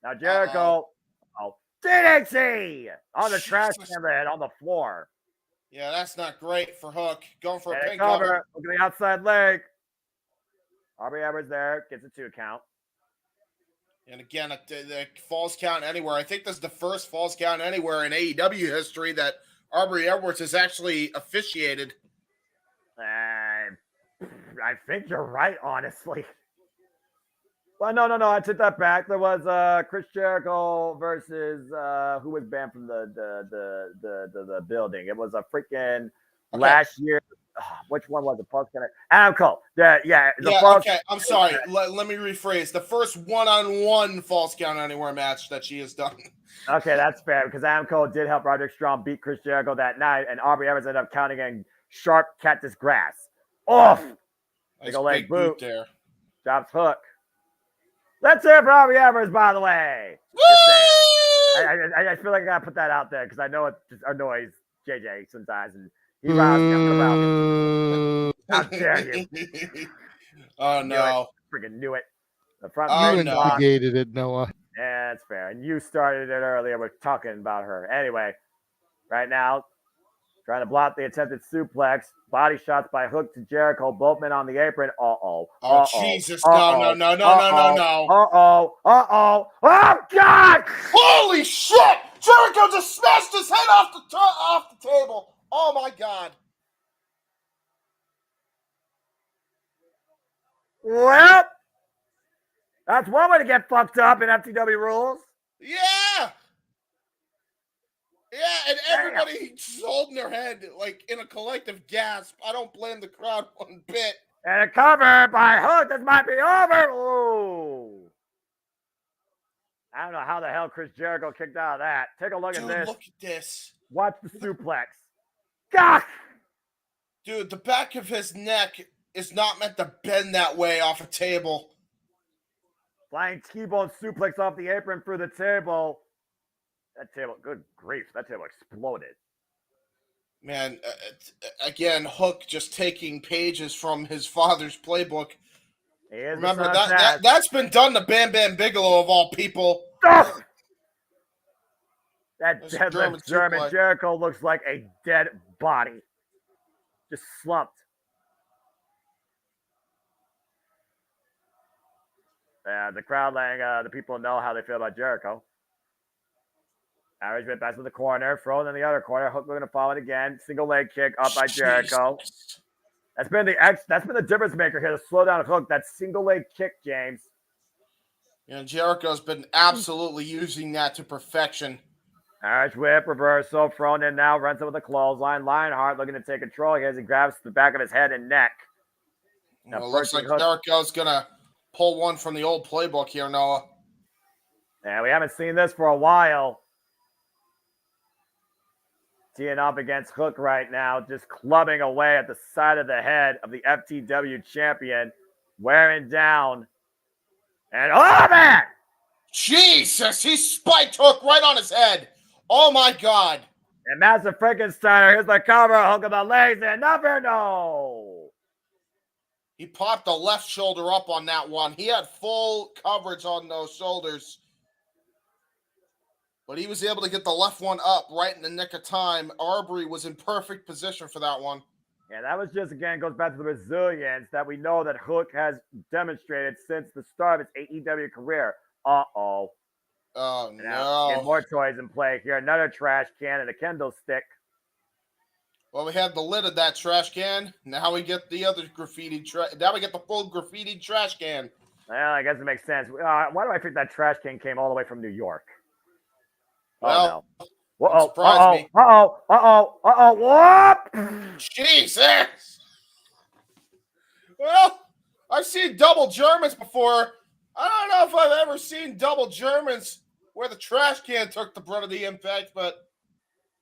Now Jericho, DDT on the trash can lid on the floor. Yeah, that's not great for Hook. Going for a pin cover. Look at the outside leg. Aubrey Edwards there. Gets a 2 count. And again, the falls count anywhere. I think this is the first falls count anywhere in AEW history that Aubrey Edwards has actually officiated. I think you're right, honestly. Well, no. I took that back. There was Chris Jericho versus who was banned from the building. It was a freaking last year. Which one was it? Falls Count? Adam Cole. Okay. I'm sorry. Let me rephrase. The first one-on-one falls count anywhere match that she has done. Okay, that's fair because Adam Cole did help Roderick Strong beat Chris Jericho that night, and Aubrey Evans ended up counting in sharp cactus grass. Off. Nice leg boot there. Drops Hook. Let's hear it for Aubrey Evans, by the way. I feel like I gotta put that out there because I know it just annoys JJ sometimes, and he riles me up. How dare you? Oh no! Freaking knew it. The front. You instigated it, Noah. Yeah, that's fair. And you started it earlier. We're talking about her. Anyway, right now, trying to block the attempted suplex. Body shots by Hook to Jericho. Both men on the apron. Oh, Jesus. No. Oh, God. Holy shit. Jericho just smashed his head off the table. Oh, my God. Well, that's one way to get fucked up in FTW rules. Yeah. Yeah, and everybody's holding their head like in a collective gasp. I don't blame the crowd one bit. And a cover by Hook. This might be over. Ooh. I don't know how the hell Chris Jericho kicked out of that. Take a look at this. Look at this. Watch the suplex. Gah! Dude, the back of his neck is not meant to bend that way off a table. Flying T-bone suplex off the apron through the table. That table, good grief, that table exploded. Man, again, Hook just taking pages from his father's playbook. Remember, that's been done to Bam Bam Bigelow, of all people. Oh! That deadlift German Jericho looks like a dead body. Just slumped. The crowd letting the people know how they feel about Jericho. Average bit back to the corner, thrown in the other corner. Hook looking to follow it again. Single leg kick up by Jericho. That's been the difference maker here to slow down Hook. That single leg kick, James. Jericho's been absolutely using that to perfection. Irish whip reversal, thrown in now, runs up with a clothesline. Lionheart looking to take control as he grabs the back of his head and neck. Now, looks like Jericho's gonna pull one from the old playbook here, Noah. Yeah, we haven't seen this for a while. Teeing up against Hook right now, just clubbing away at the side of the head of the FTW champion, wearing down. And oh man! Jesus, he spiked Hook right on his head. Oh my God. And Massive Frankensteiner, here's the cover, Hook of the legs, and number no. He popped the left shoulder up on that one. He had full coverage on those shoulders. But he was able to get the left one up right in the nick of time. Aubrey was in perfect position for that one. Yeah, that was just, again, goes back to the resilience that we know that Hook has demonstrated since the start of his AEW career. Uh-oh. Oh, no. Get more toys in play here. Another trash can and a kendo stick. Well, we had the lid of that trash can. Now we get the other graffiti. Now we get the full graffiti trash can. Well, I guess it makes sense. Why do I think that trash can came all the way from New York? Well, no. Surprise me. Whoop! Jesus! Well, I've seen double Germans before. I don't know if I've ever seen double Germans where the trash can took the brunt of the impact, but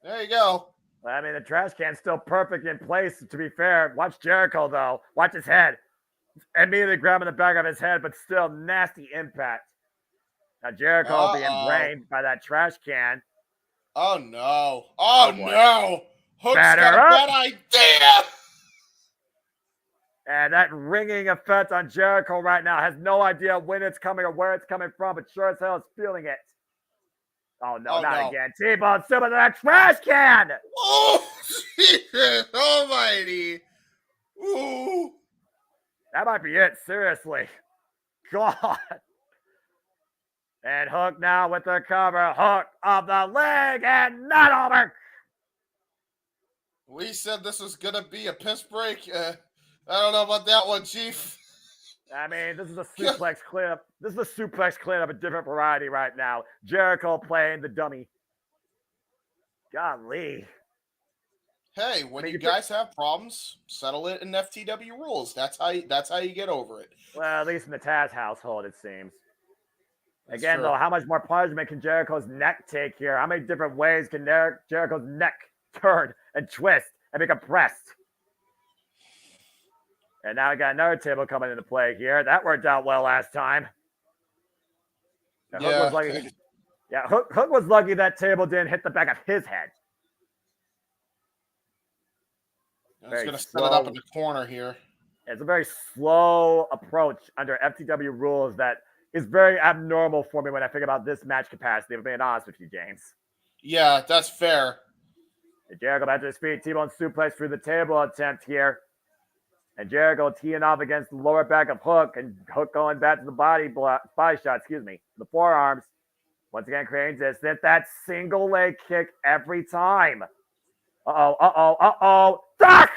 there you go. I mean, the trash can's still perfect in place, to be fair. Watch Jericho, though. Watch his head. Immediately grabbing the back of his head, but still nasty impact. Now, Jericho being brained by that trash can. Oh, no. Oh, no. Hook's Batter got a up. bad idea. And that ringing effect on Jericho right now has no idea when it's coming or where it's coming from, but sure as hell is feeling it. Oh, no, not again. T-Bone super to that trash can. Oh, Jesus almighty. Ooh. That might be it, seriously. God. And Hook now with the cover. Hook of the leg and not over. We said this was going to be a piss break. I don't know about that one, Chief. I mean, this is a suplex cleanup. This is a suplex cleanup, a different variety right now. Jericho playing the dummy. Golly. Hey, when you guys have problems, settle it in FTW rules. That's how you get over it. Well, at least in the Taz household, it seems. That's Again, true. though, how much more punishment can Jericho's neck take here? How many different ways can Jericho's neck turn and twist and become pressed? And now we got another table coming into play here. That worked out well last time. And Hook was lucky. Hook was lucky that table didn't hit the back of his head. I was going to set it up in the corner here. It's a very slow approach under FTW rules that is very abnormal for me when I think about this match capacity, if I'm being honest with you, James. Yeah, that's fair. Jericho back to his feet. T-Bone suplex through the table attempt here. And Jericho teeing off against the lower back of Hook, and Hook going back to the body shot, the forearms. Once again, Crane's hit that single leg kick every time. Duck!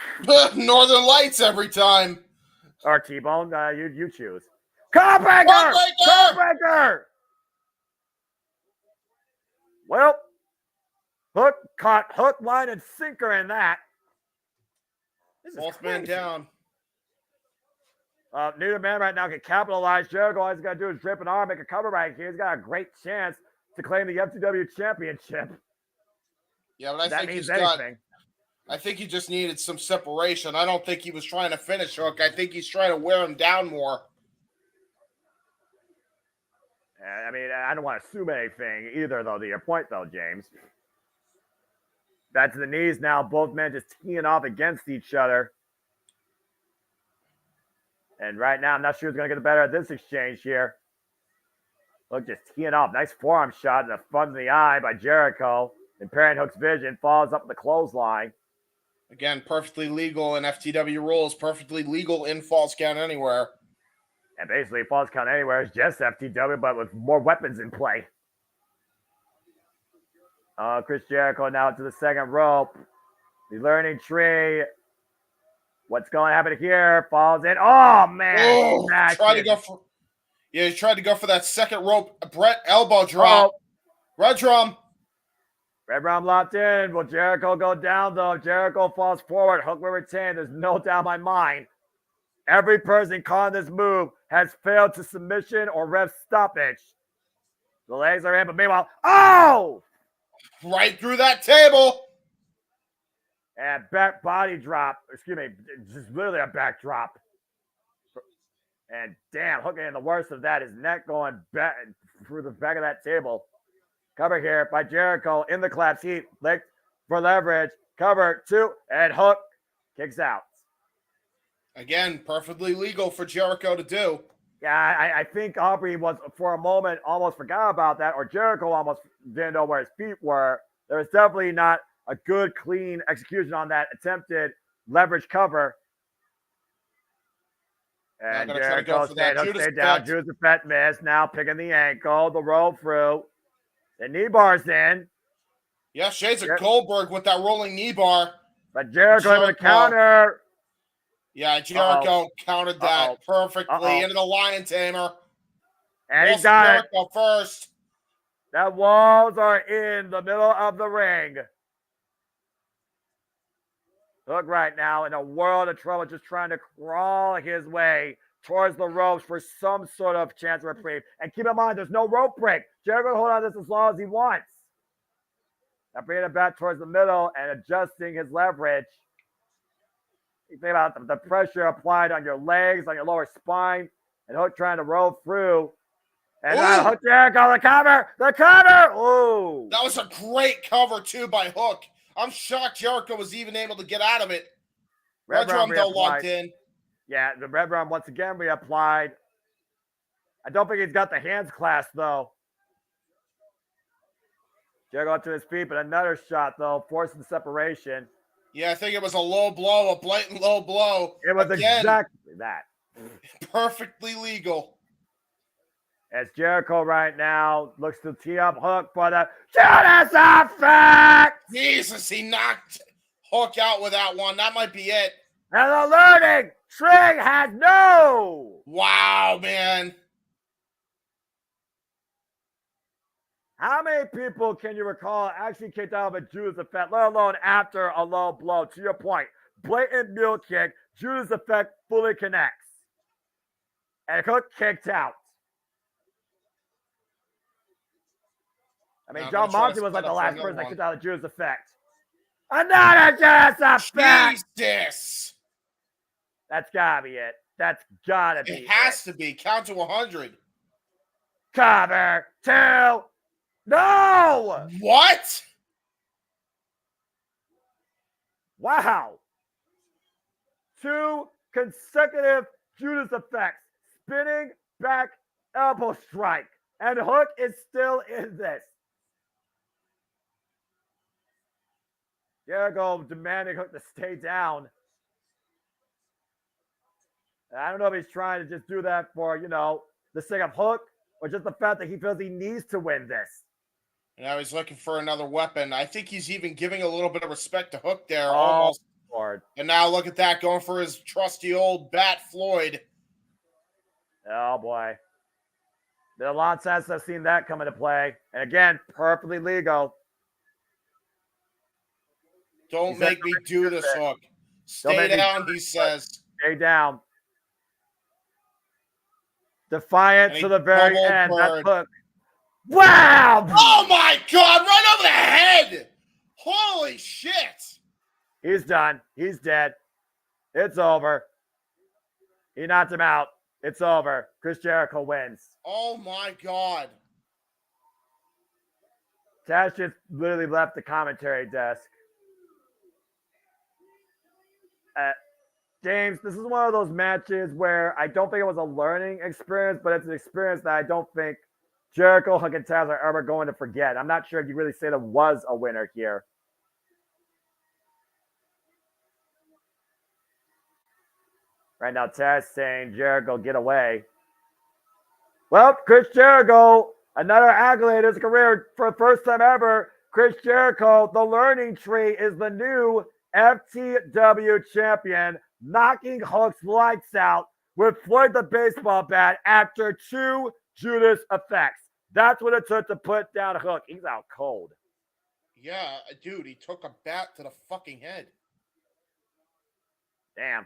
Northern Lights every time. Or T-Bone, you choose. Codebreaker! Well, Hook caught hook, line, and sinker in that. Both men down. Neither man right now can capitalize. Jericho, all he's got to do is drip an arm, make a cover right here. He's got a great chance to claim the FTW championship. Yeah, but I think he just needed some separation. I don't think he was trying to finish Hook. I think he's trying to wear him down more. I mean, I don't want to assume anything either, though, to your point, though, James. Back to the knees now. Both men just teeing off against each other. And right now, I'm not sure who's going to get the better at this exchange here. Look, just teeing off. Nice forearm shot in the front of the eye by Jericho. Impairing Hook's vision. Falls up the clothesline. Again, perfectly legal in FTW rules. Perfectly legal in Falls Count Anywhere. And basically, Falls Count Anywhere is just FTW, but with more weapons in play. Chris Jericho now to the second rope. The learning tree. What's going to happen here? Falls in. Oh, man. Oh, he tried to go for that second rope. Brett elbow drop. Red drum. Red drum locked in. Will Jericho go down, though? Jericho falls forward. Hook will retain. There's no doubt in my mind. Every person calling this move has failed to submission or ref stoppage. The legs are in, but meanwhile, right through that table. And back body drop. Excuse me, just literally a back drop. And damn, Hook in the worst of that. His neck going back through the back of that table. Cover here by Jericho in the collapse heat. Leg for leverage. Cover 2, and Hook kicks out. Again, perfectly legal for Jericho to do. Yeah, I think Aubrey was, for a moment, almost forgot about that, or Jericho almost didn't know where his feet were. There was definitely not a good, clean execution on that attempted leverage cover. And Jericho stayed down. Judas Effect missed. Now picking the ankle, the roll through. The knee bar's in. Yeah, shades of Goldberg with that rolling knee bar. But Jericho able to counter. Yeah, Jericho countered that perfectly into the Lion Tamer. And he got Jericho first. The walls are in the middle of the ring. Hook right now in a world of trouble, just trying to crawl his way towards the ropes for some sort of chance of reprieve. And keep in mind, there's no rope break. Jericho hold on to this as long as he wants. Now bringing it back towards the middle and adjusting his leverage. You think about the pressure applied on your legs, on your lower spine, and Hook trying to roll through. And Hook Jericho, the cover! The cover! Ooh! That was a great cover, too, by Hook. I'm shocked Jericho was even able to get out of it. Red drum though locked in. Yeah, the red drum once again reapplied. I don't think he's got the hands clasped, though. Jericho to his feet, but another shot, though, forcing separation. Yeah, I think it was a low blow, a blatant low blow. It was exactly that. Perfectly legal. As Jericho right now looks to tee up Hook for the Judas Effect! Jesus, he knocked Hook out with that one. That might be it. And the learning tree has no! Wow, man. How many people can you recall actually kicked out of a Judas Effect, let alone after a low blow? To your point, blatant mule kick, Judas Effect fully connects. And Hook kicked out. I mean, John Moxley was like the last person that kicked out of Judas Effect. Another Judas Effect! Jesus! That's gotta be it. That's gotta be it. It has to be. Count to 100. Cover 2. No! What? Wow. 2 consecutive Judas Effects. Spinning back elbow strike. And Hook is still in this. Jericho demanding Hook to stay down. I don't know if he's trying to just do that for, the sake of Hook, or just the fact that he feels he needs to win this. Now he's looking for another weapon. I think he's even giving a little bit of respect to Hook there, almost. Lord. And now look at that, going for his trusty old bat, Floyd. Oh, boy. Been a lot since I've seen that come into play. And again, perfectly legal. Don't make me do this, Hook. Stay down, he says. Stay down. Defiant to the very end. That's Hook. Wow! Oh my God! Right over the head! Holy shit! He's done. He's dead. It's over. He knocked him out. It's over. Chris Jericho wins. Oh my God! Taz just literally left the commentary desk. James, this is one of those matches where I don't think it was a learning experience, but it's an experience that I don't think Jericho, Hook, and Taz are ever going to forget. I'm not sure if you really say there was a winner here. Right now, Taz saying, Jericho, get away. Well, Chris Jericho, another accolade in his career for the first time ever. Chris Jericho, the learning tree, is the new FTW champion, knocking Hook's lights out with Floyd the baseball bat after 2 Judas Effects. That's what it took to put down Hook. He's out cold. Yeah, dude, he took a bat to the fucking head. Damn.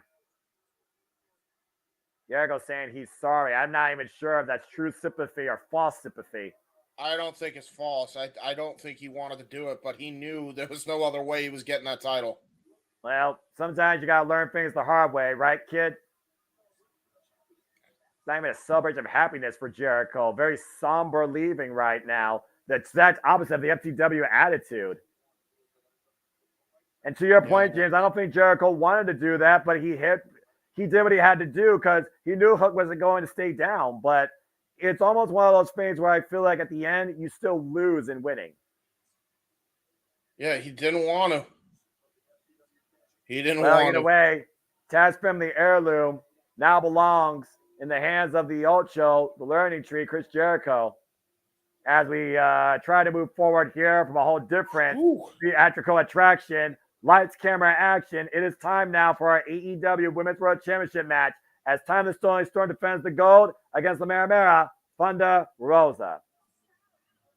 Jericho saying he's sorry. I'm not even sure if that's true sympathy or false sympathy. I don't think it's false. I don't think he wanted to do it, but he knew there was no other way he was getting that title. Well, sometimes you got to learn things the hard way, right, kid? It's not even a celebration of happiness for Jericho. Very somber leaving right now. That's opposite of the FTW attitude. And to your point, James, I don't think Jericho wanted to do that, but he did what he had to do because he knew Hook wasn't going to stay down. But it's almost one of those things where I feel like at the end, you still lose in winning. Yeah, he didn't want to. He didn't well, want either to. way, Taz Family Heirloom now belongs in the hands of the Ocho, the learning tree, Chris Jericho. As we try to move forward here from a whole different theatrical attraction, lights, camera, action. It is time now for our AEW Women's World Championship match. As Time the Stolen Storm defends the gold against La Mera Mera, Thunder Rosa.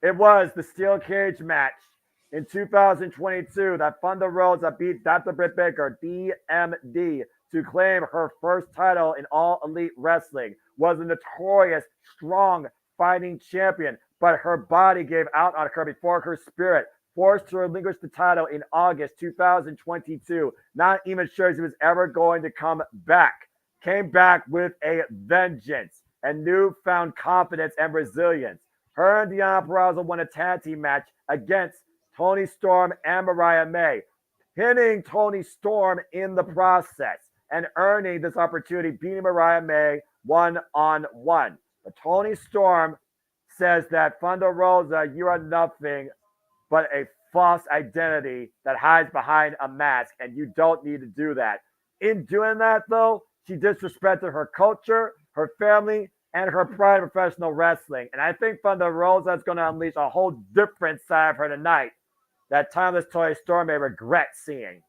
It was the steel cage match in 2022 that Thunder Rosa beat Dr. Britt Baker, DMD, to claim her first title in All Elite Wrestling, was a notorious, strong fighting champion, but her body gave out on her before her spirit forced to relinquish the title in August 2022, not even sure she was ever going to come back. Came back with a vengeance and newfound confidence and resilience. Her and Deonna Purrazzo won a tag team match against Toni Storm and Mariah May, pinning Toni Storm in the process and earning this opportunity, beating Mariah May one-on-one. But Toni Storm says that Thunder Rosa, you are nothing but a false identity that hides behind a mask, and you don't need to do that. In doing that, though, she disrespected her culture, her family, and her pride in professional wrestling. And I think Thunder Rosa is going to unleash a whole different side of her tonight that Timeless Toni Storm may regret seeing.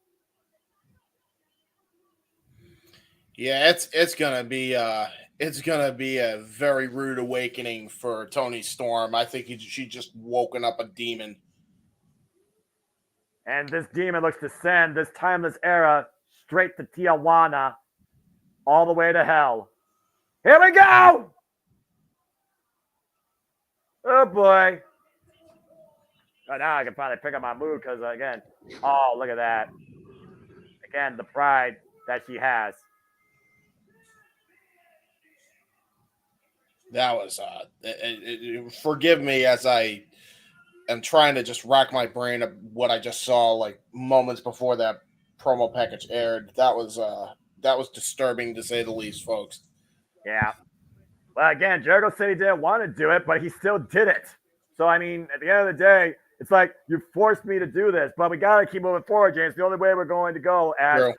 Yeah, it's gonna be a very rude awakening for Toni Storm. I think she just woken up a demon. And this demon looks to send this timeless era straight to Tijuana, all the way to hell. Here we go! Oh boy. Oh, now I can finally pick up my mood because, again, oh, look at that. Again, the pride that she has. That was forgive me as I am trying to just rack my brain of what I just saw like moments before that promo package aired. That was disturbing to say the least, folks. Yeah. Well, again, Jericho said he didn't want to do it, but he still did it. So, I mean, at the end of the day, it's like, you forced me to do this, but we got to keep moving forward, James. The only way we're going to go as,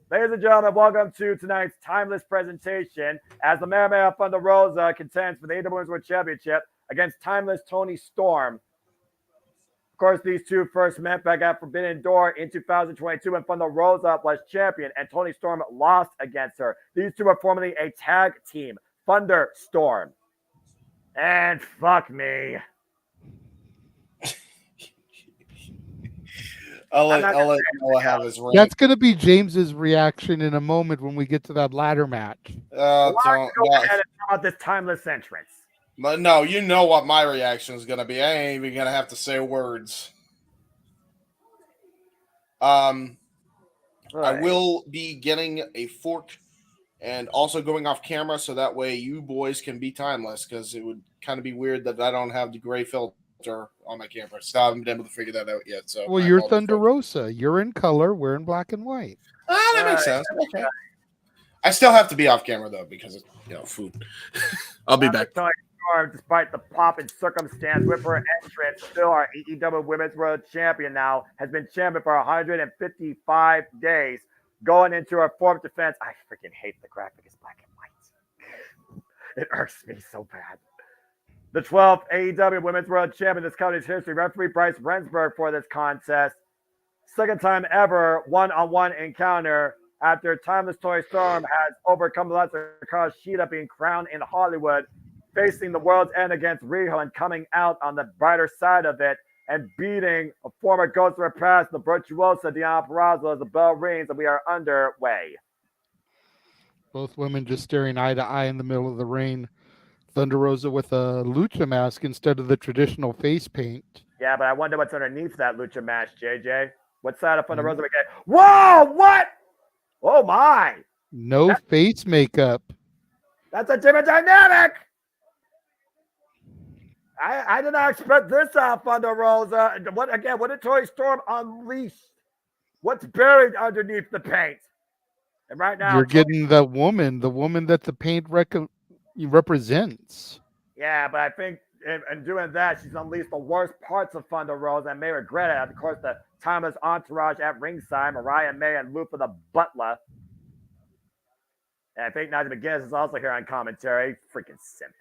ladies and gentlemen, welcome to tonight's timeless presentation as the Mara Thunder Rosa contends for the AEW Women's World Championship against timeless Toni Storm. Of course, these two first met back at Forbidden Door in 2022 when Thunder Rosa was champion and Toni Storm lost against her. These two are formerly a tag team, Thunder Storm. And fuck me. I'll let Noah have his ring. That's going to be James's reaction in a moment when we get to that ladder match. Go ahead and talk about this timeless entrance. No, you know what my reaction is going to be. I ain't even going to have to say words. I will be getting a fork and also going off camera so that way you boys can be timeless, because it would kind of be weird that I don't have the gray filter on my camera. So I haven't been able to figure that out yet. So well, you're Thunder Rosa. You're in color. We're in black and white. That makes sense. Okay. I still have to be off camera though because it's food. I'll be back. Despite the pomp and circumstance with her entrance, still our AEW Women's World Champion now has been champion for 155 days, going into her fourth defense. I freaking hate the graphic. It's black and white. It irks me so bad. The 12th AEW Women's World Champion in this company's history, referee Bryce Rensburg for this contest. Second time ever one-on-one encounter after Timeless Toni Storm has overcome the lesser cause Sheeta being crowned in Hollywood, facing the world's end against Riho and coming out on the brighter side of it and beating a former ghost of her past, the virtuosa Deonna Purrazzo, as the bell rings and we are underway. Both women just staring eye to eye in the middle of the ring. Thunder Rosa with a lucha mask instead of the traditional face paint. Yeah, but I wonder what's underneath that lucha mask, JJ. What side of Thunder Rosa we get? Whoa, what? Oh, my. No face makeup. That's a different dynamic. I did not expect this out, Thunder Rosa. What did Toni Storm unleash? What's buried underneath the paint? And right now, you're getting the woman that the paint represents. Yeah, but I think in doing that, she's unleashed the worst parts of Thunder Rosa and may regret it. Of course, the timeless entourage at ringside, Mariah May and Luther the Butler. And I think Nadia McGuinness is also here on commentary. Freaking simp.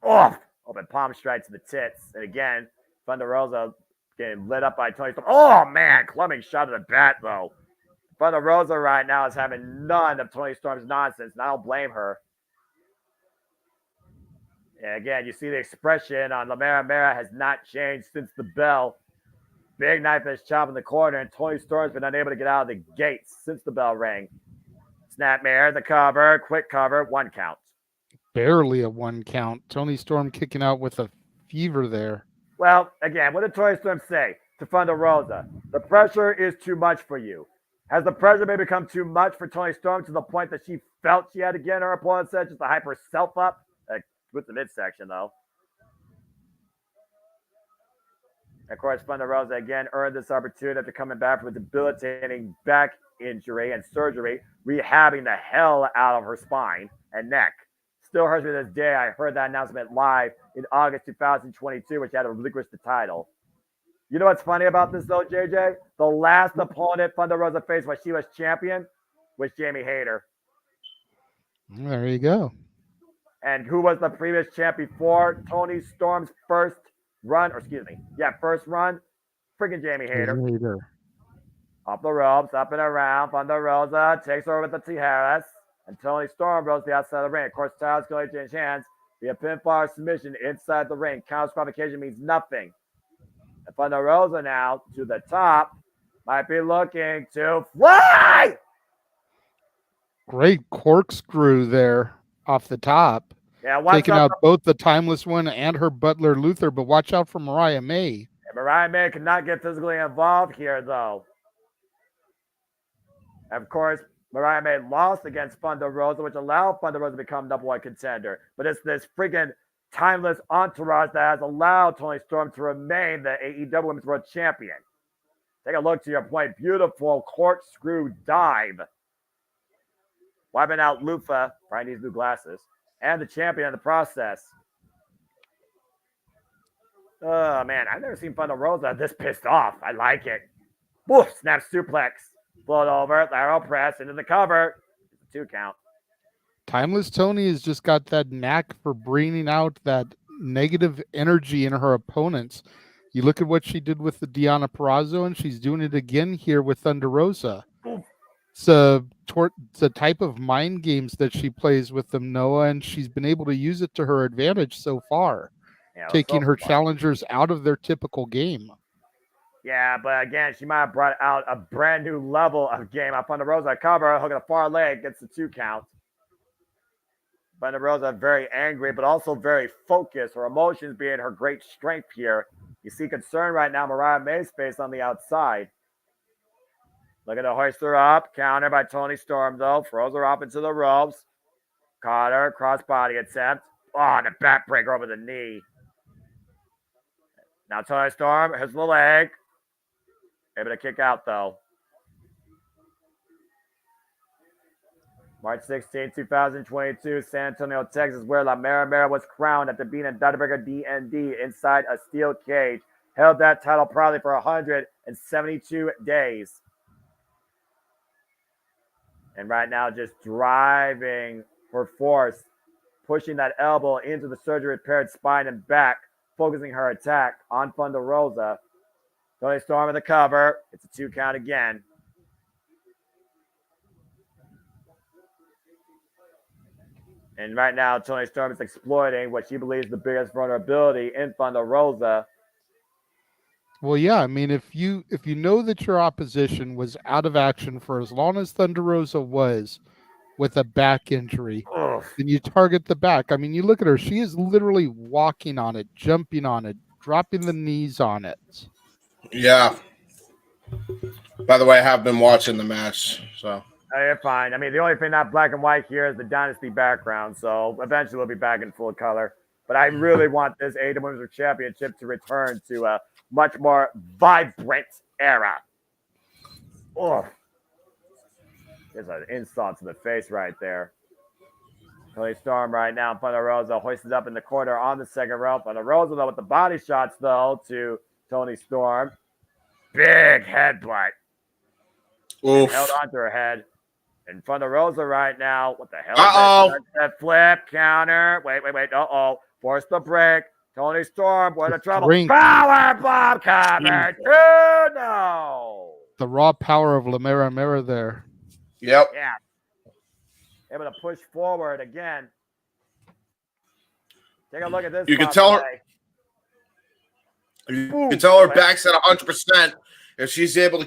Oh! Open palm strike to the tits. And again, Thunder Rosa getting lit up by Toni Storm. Oh, man. Clubbing shot to the bat, though. Thunder Rosa right now is having none of Toni Storm's nonsense, and I don't blame her. And again, you see the expression on La Mera has not changed since the bell. big knife edge chop in the corner, and Toni Storm's been unable to get out of the gates since the bell rang. Snapmare, the cover, quick cover, 1 count. Barely a 1 count. Toni Storm kicking out with a fever there. Well, again, what did Toni Storm say to Thunder Rosa? The pressure is too much for you. Has the pressure maybe become too much for Toni Storm to the point that she felt she had to get her opponent's edge just to hype herself up? With the midsection, though. Of course, Thunder Rosa again earned this opportunity after coming back from a debilitating back injury and surgery, rehabbing the hell out of her spine and neck. Still hurts me to this day. I heard that announcement live in August 2022, which had to relinquish the title. You know what's funny about this, though, JJ? The last opponent Thunder Rosa faced when she was champion was Jamie Hayter. There you go. And who was the previous champ before Toni Storm's first run? First run. Freaking Jamie Hayter. Up the ropes, up and around. Thunder Rosa takes her with the Tijeras. And Toni Storm rose to the outside of the ring. Of course, titles go to change hands via pinfall submission inside the ring. Counter disqualification means nothing. And Thunder Rosa now to the top might be looking to fly. Great corkscrew there off the top. Yeah, taking out both the Timeless One and her butler Luther, but watch out for Mariah May. And Mariah May could not get physically involved here, though. Of course, Mariah May lost against Thunder Rosa, which allowed Thunder Rosa to become number 1 contender. But it's this freaking timeless entourage that has allowed Toni Storm to remain the AEW Women's World Champion. Take a look to your point. Beautiful corkscrew dive. Wiping out Lufa, probably needs new glasses, and the champion in the process. Oh, man, I've never seen Thunder Rosa this pissed off. I like it. Woof, snap suplex. Float over, lateral press into the cover. 2 count. Timeless Toni has just got that knack for bringing out that negative energy in her opponents. You look at what she did with the Deonna Purrazzo, and she's doing it again here with Thunder Rosa. It's a type of mind games that she plays with them, Noah, and she's been able to use it to her advantage so far, taking her challengers out of their typical game. Yeah, but again, she might have brought out a brand new level of game. Up on the Rosa cover, hook at the far leg, gets the 2 count. Thunder Rosa very angry, but also very focused. Her emotions being her great strength here. You see concern right now, Mariah May's face on the outside. Look at the hoist her up. Counter by Toni Storm, though. Throws her up into the ropes. Caught her. Crossbody attempt. Oh, and a backbreaker over the knee. Now Toni Storm hits the leg. Able to kick out, though. March 16, 2022, San Antonio, Texas, where La Mera Mera was crowned at the Bean and Dynabreaker DND inside a steel cage. Held that title proudly for 172 days. And right now, just driving for force, pushing that elbow into the surgery-repaired spine and back, focusing her attack on Thunder Rosa. Toni Storm in the cover. It's a 2 count again. And right now, Toni Storm is exploiting what she believes is the biggest vulnerability in Thunder Rosa. Well, yeah, I mean, if you know that your opposition was out of action for as long as Thunder Rosa was with a back injury, then you target the back. I mean, you look at her; she is literally walking on it, jumping on it, dropping the knees on it. Yeah. By the way, I have been watching the match, so. Oh, you're fine. I mean, the only thing not black and white here is the Dynasty background, so eventually we'll be back in full color. But I really want this AEW Women's Championship to return to a much more vibrant era. Oh, there's an insult to the face right there. Toni Storm right now. Thunder Rosa hoisted up in the corner on the second rope. Thunder Rosa, though, with the body shots, though, to Toni Storm. Big headbutt. Held onto her head. And Thunder Rosa right now. What the hell? Uh-oh. That flip, counter. Wait. Uh-oh. Force the break. Toni Storm, we're in trouble. Power bomb cover. 2-0. The raw power of La Mera Mera there. Yep. Yeah. Able to push forward again. Take a look at this. You can tell her. You Boom. can tell her back's at 100%. If she's able to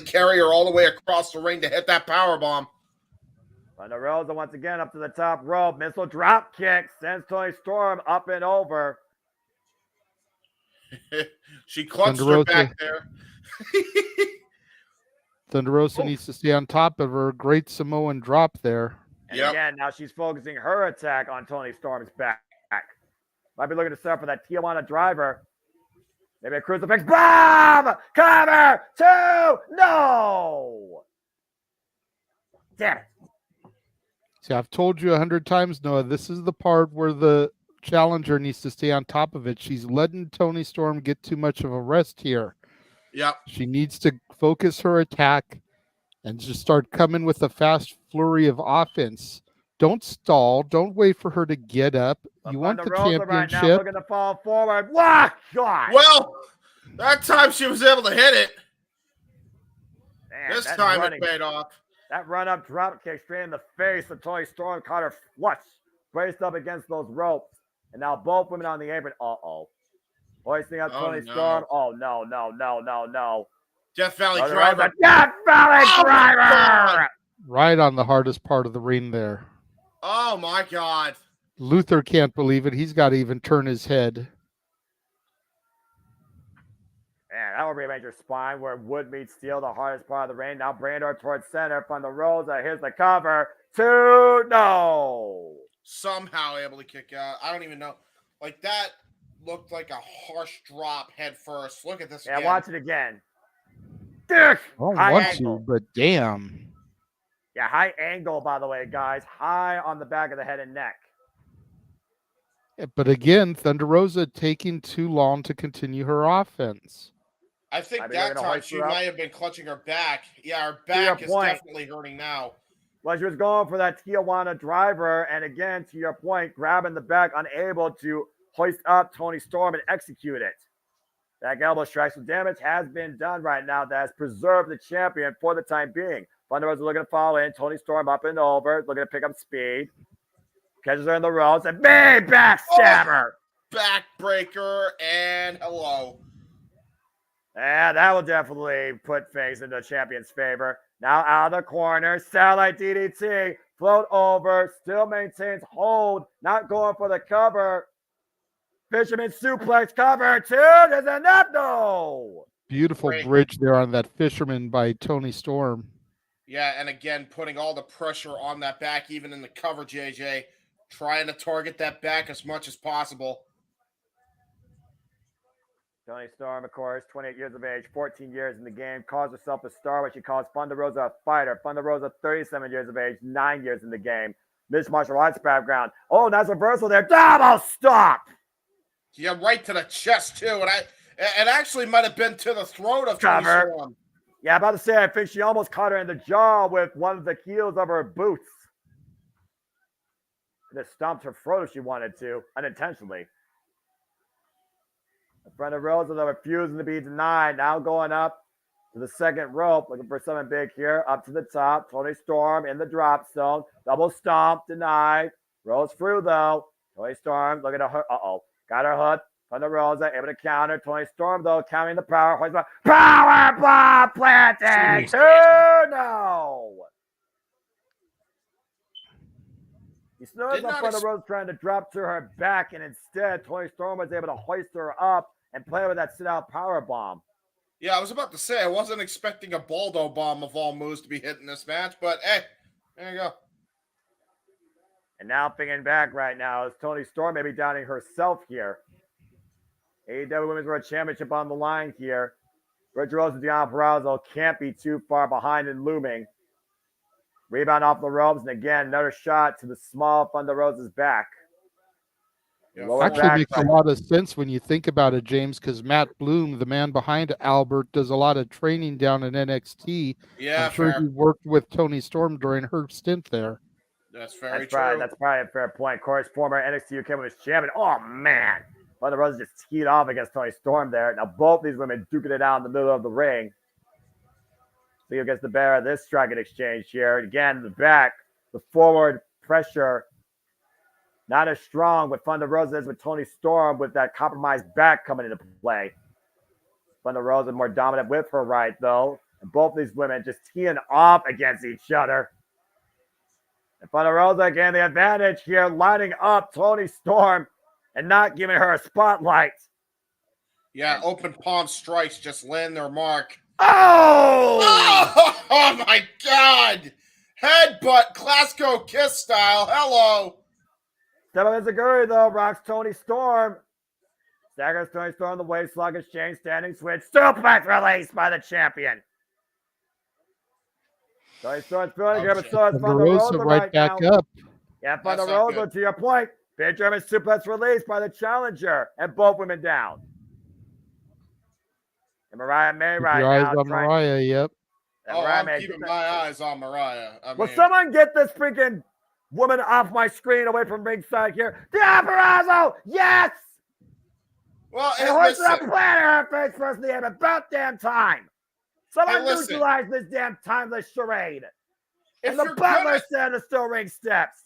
carry her all the way across the ring to hit that power bomb. Thunder Rosa once again up to the top rope. Missile drop kick sends Toni Storm up and over. She clutched Thunder her Rosa. back there. Thunder Rosa needs to stay on top of her. Great Samoan drop there. And again, now she's focusing her attack on Toni Storm's back. Might be looking to set up for that Tijuana driver. Maybe a crucifix bomb! Cover! 2! No! Damn it. See, I've told you 100 times, Noah, this is the part where the challenger needs to stay on top of it. She's letting Toni Storm get too much of a rest here. Yep. She needs to focus her attack and just start coming with a fast flurry of offense. Don't stall. Don't wait for her to get up. You want the championship. Right now, looking to fall forward. What? God. Well, that time she was able to hit it. Man, this time it paid off. That run-up drop kick straight in the face of Toni Storm caught her flush, braced up against those ropes. And now both women on the apron. Uh-oh. Hoisting up Toni Storm. Oh, no. Death Valley Driver. Death Valley Driver! Right on the hardest part of the ring there. Oh, my God. Luther can't believe it. He's got to even turn his head. Man, that would rearrange your spine where wood meets steel, the hardest part of the ring. Now Brandor towards center from the Rosa. Here's the cover. 2, no. Somehow able to kick out. I don't even know. Like, that looked like a harsh drop head first. Look at this again. Yeah, watch it again. I don't want to, but damn. Yeah, high angle, by the way, guys. High on the back of the head and neck. Yeah, but again, Thunder Rosa taking too long to continue her offense. I think that time she might have been clutching her back. Yeah, her back is definitely hurting now. Well, she was going for that Tijuana driver, and again, to your point, grabbing the back, unable to hoist up Toni Storm and execute it. That elbow strike, some damage has been done right now that has preserved the champion for the time being. Thunder Rosa looking to fall in. Toni Storm up and over, looking to pick up speed. Catches her in the ropes and big backstabber. Backbreaker and hello. Yeah, that will definitely put things in the champion's favor. Now out of the corner, satellite DDT, float over, still maintains hold, not going for the cover. Fisherman suplex cover, 2, there's enough, no. Beautiful bridge there on that fisherman by Toni Storm. Yeah, and again, putting all the pressure on that back, even in the cover, JJ. Trying to target that back as much as possible. Toni Storm, of course, 28 years of age, 14 years in the game, calls herself a star, what she calls Thunder Rosa a fighter. Thunder Rosa, 37 years of age, 9 years in the game. Mixed martial arts background. Oh, nice reversal there. Double stop! Yeah, right to the chest, too. And it actually might have been to the throat of Toni Storm. Yeah, about to say, I think she almost caught her in the jaw with one of the heels of her boots. And it stomped her throat if she wanted to, unintentionally. The front of Rosa, though, refusing to be denied. Now going up to the second rope, looking for something big here. Up to the top. Toni Storm in the drop zone. Double stomp, denied. Rolls through, though. Toni Storm looking at her. Uh-oh. Got her hook. Thunder Rosa able to counter. Toni Storm, though, counting the power. Power bomb planted. 2, no. You notice how Thunder Rosa trying to drop to her back, and instead, Toni Storm was able to hoist her up and play with that sit-out power bomb. Yeah, I was about to say, I wasn't expecting a Baldo bomb of all moves to be hit in this match, but hey, there you go. And now thinking back right now is Toni Storm maybe doubting herself here. AEW Women's World Championship on the line here. Bridge Rose and Deonna Purrazzo can't be too far behind and looming. Rebound off the ropes, and again, another shot to the small Thunder Rosa's back. Actually makes a lot of sense when you think about it, James, because Matt Bloom, the man behind Albert, does a lot of training down in NXT. Yeah, I'm sure he worked with Toni Storm during her stint there. That's very true. That's probably a fair point. Of course, former NXT UK Women's Champion. Oh, man. Thunder Rosa just teed off against Toni Storm there. Now, both these women duking it out in the middle of the ring. See who gets the better of this striking exchange here. Again, the back, the forward pressure Not as strong with Thunder Rosa as with Toni Storm with that compromised back coming into play. Thunder Rosa more dominant with her right, though. And both these women just teeing off against each other. And Thunder Rosa again the advantage here, lining up Toni Storm and not giving her a spotlight. Yeah, open palm strikes just land their mark. Oh! Oh my God! Headbutt, Glasgow kiss style. Hello. Enziguri, though, rocks Toni Storm. Staggers Toni Storm the waist slug exchange, standing switch. Suplex released by the champion. Toni Storm's feeling here, but so is Thunder Rosa right back now. up. Yeah, Thunder Rosa, to your point. Big German suplex released by the challenger, and both women down. And Mariah May right Your eyes now. on Mariah, yep. Oh, I'm keeping my eyes on Mariah. Will someone get this freaking woman off my screen away from ringside here? D'Ambrosio, yes! Well, and hoist up planet her face first in the end. About damn time. Someone neutralize this damn timeless charade. And the butler said the still ring steps.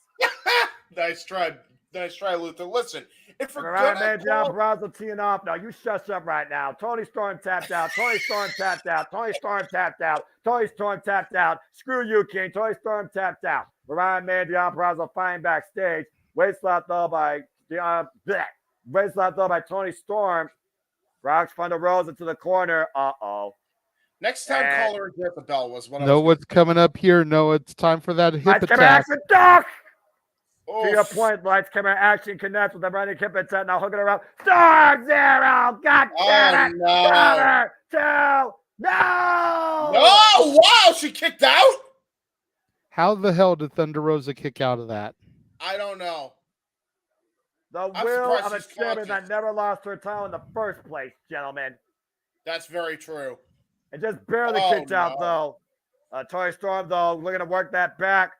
Nice try, Luther. Listen, if we're gonna D'Ambrosio teeing off. No, you shush up right now. Toni Storm tapped out. Toni Storm tapped out. Toni Storm tapped out. Toni Storm tapped out. Screw you, King. Toni Storm tapped out. Mariah May D'Ambrosio flying backstage. Waist slap though by Toni Storm. Rocks Thunder Rosa to the corner. Uh-oh. Next time, call her Jezebel was what I Know was what's coming up here. No, it's time for that hip attack. To your point, lights, camera, action connects with the running hip attack. Now hooking around. Star Zero. God damn it. No. Cover. 2. No. No. Wow. She kicked out? How the hell did Thunder Rosa kick out of that? I don't know. The will of a champion that never lost her title in the first place, gentlemen. That's very true. And just barely kicked out, though. Toni Storm, though, looking to work that back.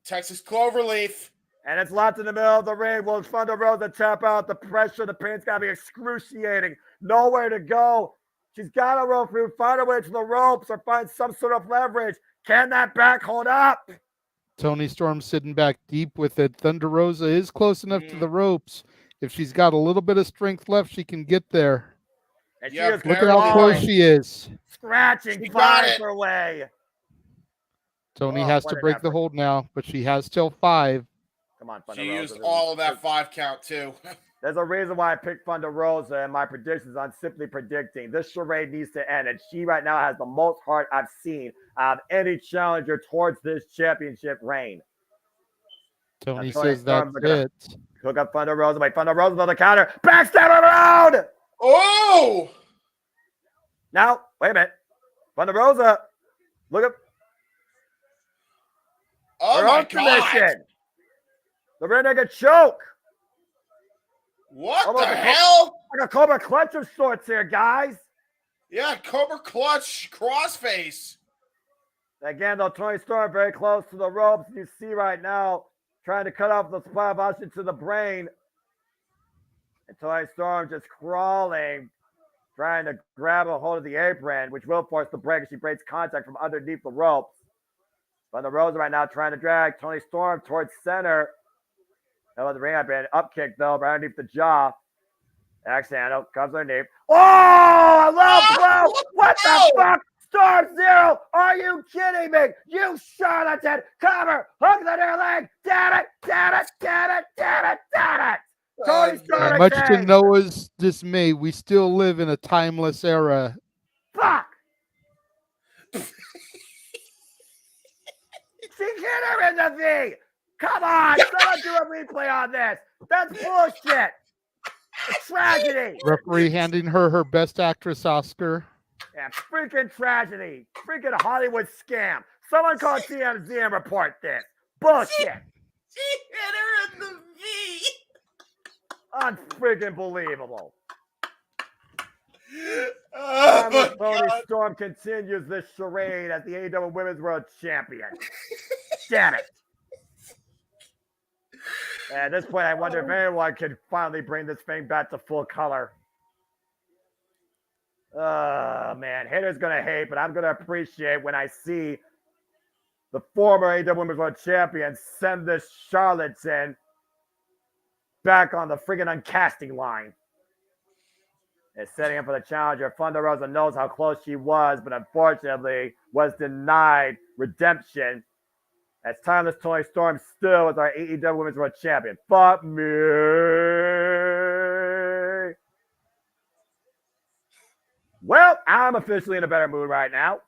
Texas Cloverleaf. And it's locked in the middle of the ring. Will Thunder Rosa tap out? The pressure, the pain's got to be excruciating. Nowhere to go. She's got to roll through, find her way to the ropes or find some sort of leverage. Can that back hold up? Toni Storm sitting back deep with it. Thunder Rosa is close enough to the ropes. If she's got a little bit of strength left, she can get there. And she is Look at how close she is. Scratching, finds her way. Toni has to break the hold now, but she has till 5. Come on, Thunder She Rosa. used all of that 5 count, too. There's a reason why I picked Thunder Rosa and my predictions on simply predicting. This charade needs to end, and she right now has the most heart I've seen out of any challenger towards this championship reign. Toni says that's it. Hook up Thunder Rosa. Wait, Thunder Rosa on the counter. Backstab around! Oh! Now, wait a minute. Thunder Rosa. Look at her own submission. The rear naked choke. What the hell? Like a Cobra Clutch of sorts here, guys. Yeah, Cobra Clutch crossface. Again, though, Toni Storm very close to the ropes. You see right now, trying to cut off the supply of oxygen to the brain. And Toni Storm just crawling, trying to grab a hold of the apron, which will force the break as she breaks contact from underneath the ropes. Thunder Rosa right now trying to drag Toni Storm towards center. Now the ring up and up kick though, right underneath the jaw. Axano comes underneath. Oh, I love What the fuck? Storm Zero, are you kidding me? You charlatan! Cover! Hook the near leg! Damn it! Damn it! Damn it! Damn it! Damn it! Toni Storm Much to Noah's dismay, we still live in a timeless era. Fuck! She hit her in the V! Come on! Someone do a replay on this! That's bullshit! A tragedy! Referee handing her best actress Oscar. Yeah, freaking tragedy. Freaking Hollywood scam. Someone call TMZ and report this. Bullshit. She hit her in the V. Unfreaking believable. Oh, Toni Storm continues this charade as the AEW Women's World Champion. Damn it. At this point, I wonder if anyone can finally bring this thing back to full color. Oh, man. Haters going to hate, but I'm going to appreciate when I see the former AEW Women's World Champion send this charlatan back on the friggin' uncasting line. Is setting up for the challenger. Thunder Rosa knows how close she was, but unfortunately was denied redemption. As Timeless Tony Storm still is our AEW Women's World Champion. Fuck me. Well, I'm officially in a better mood right now.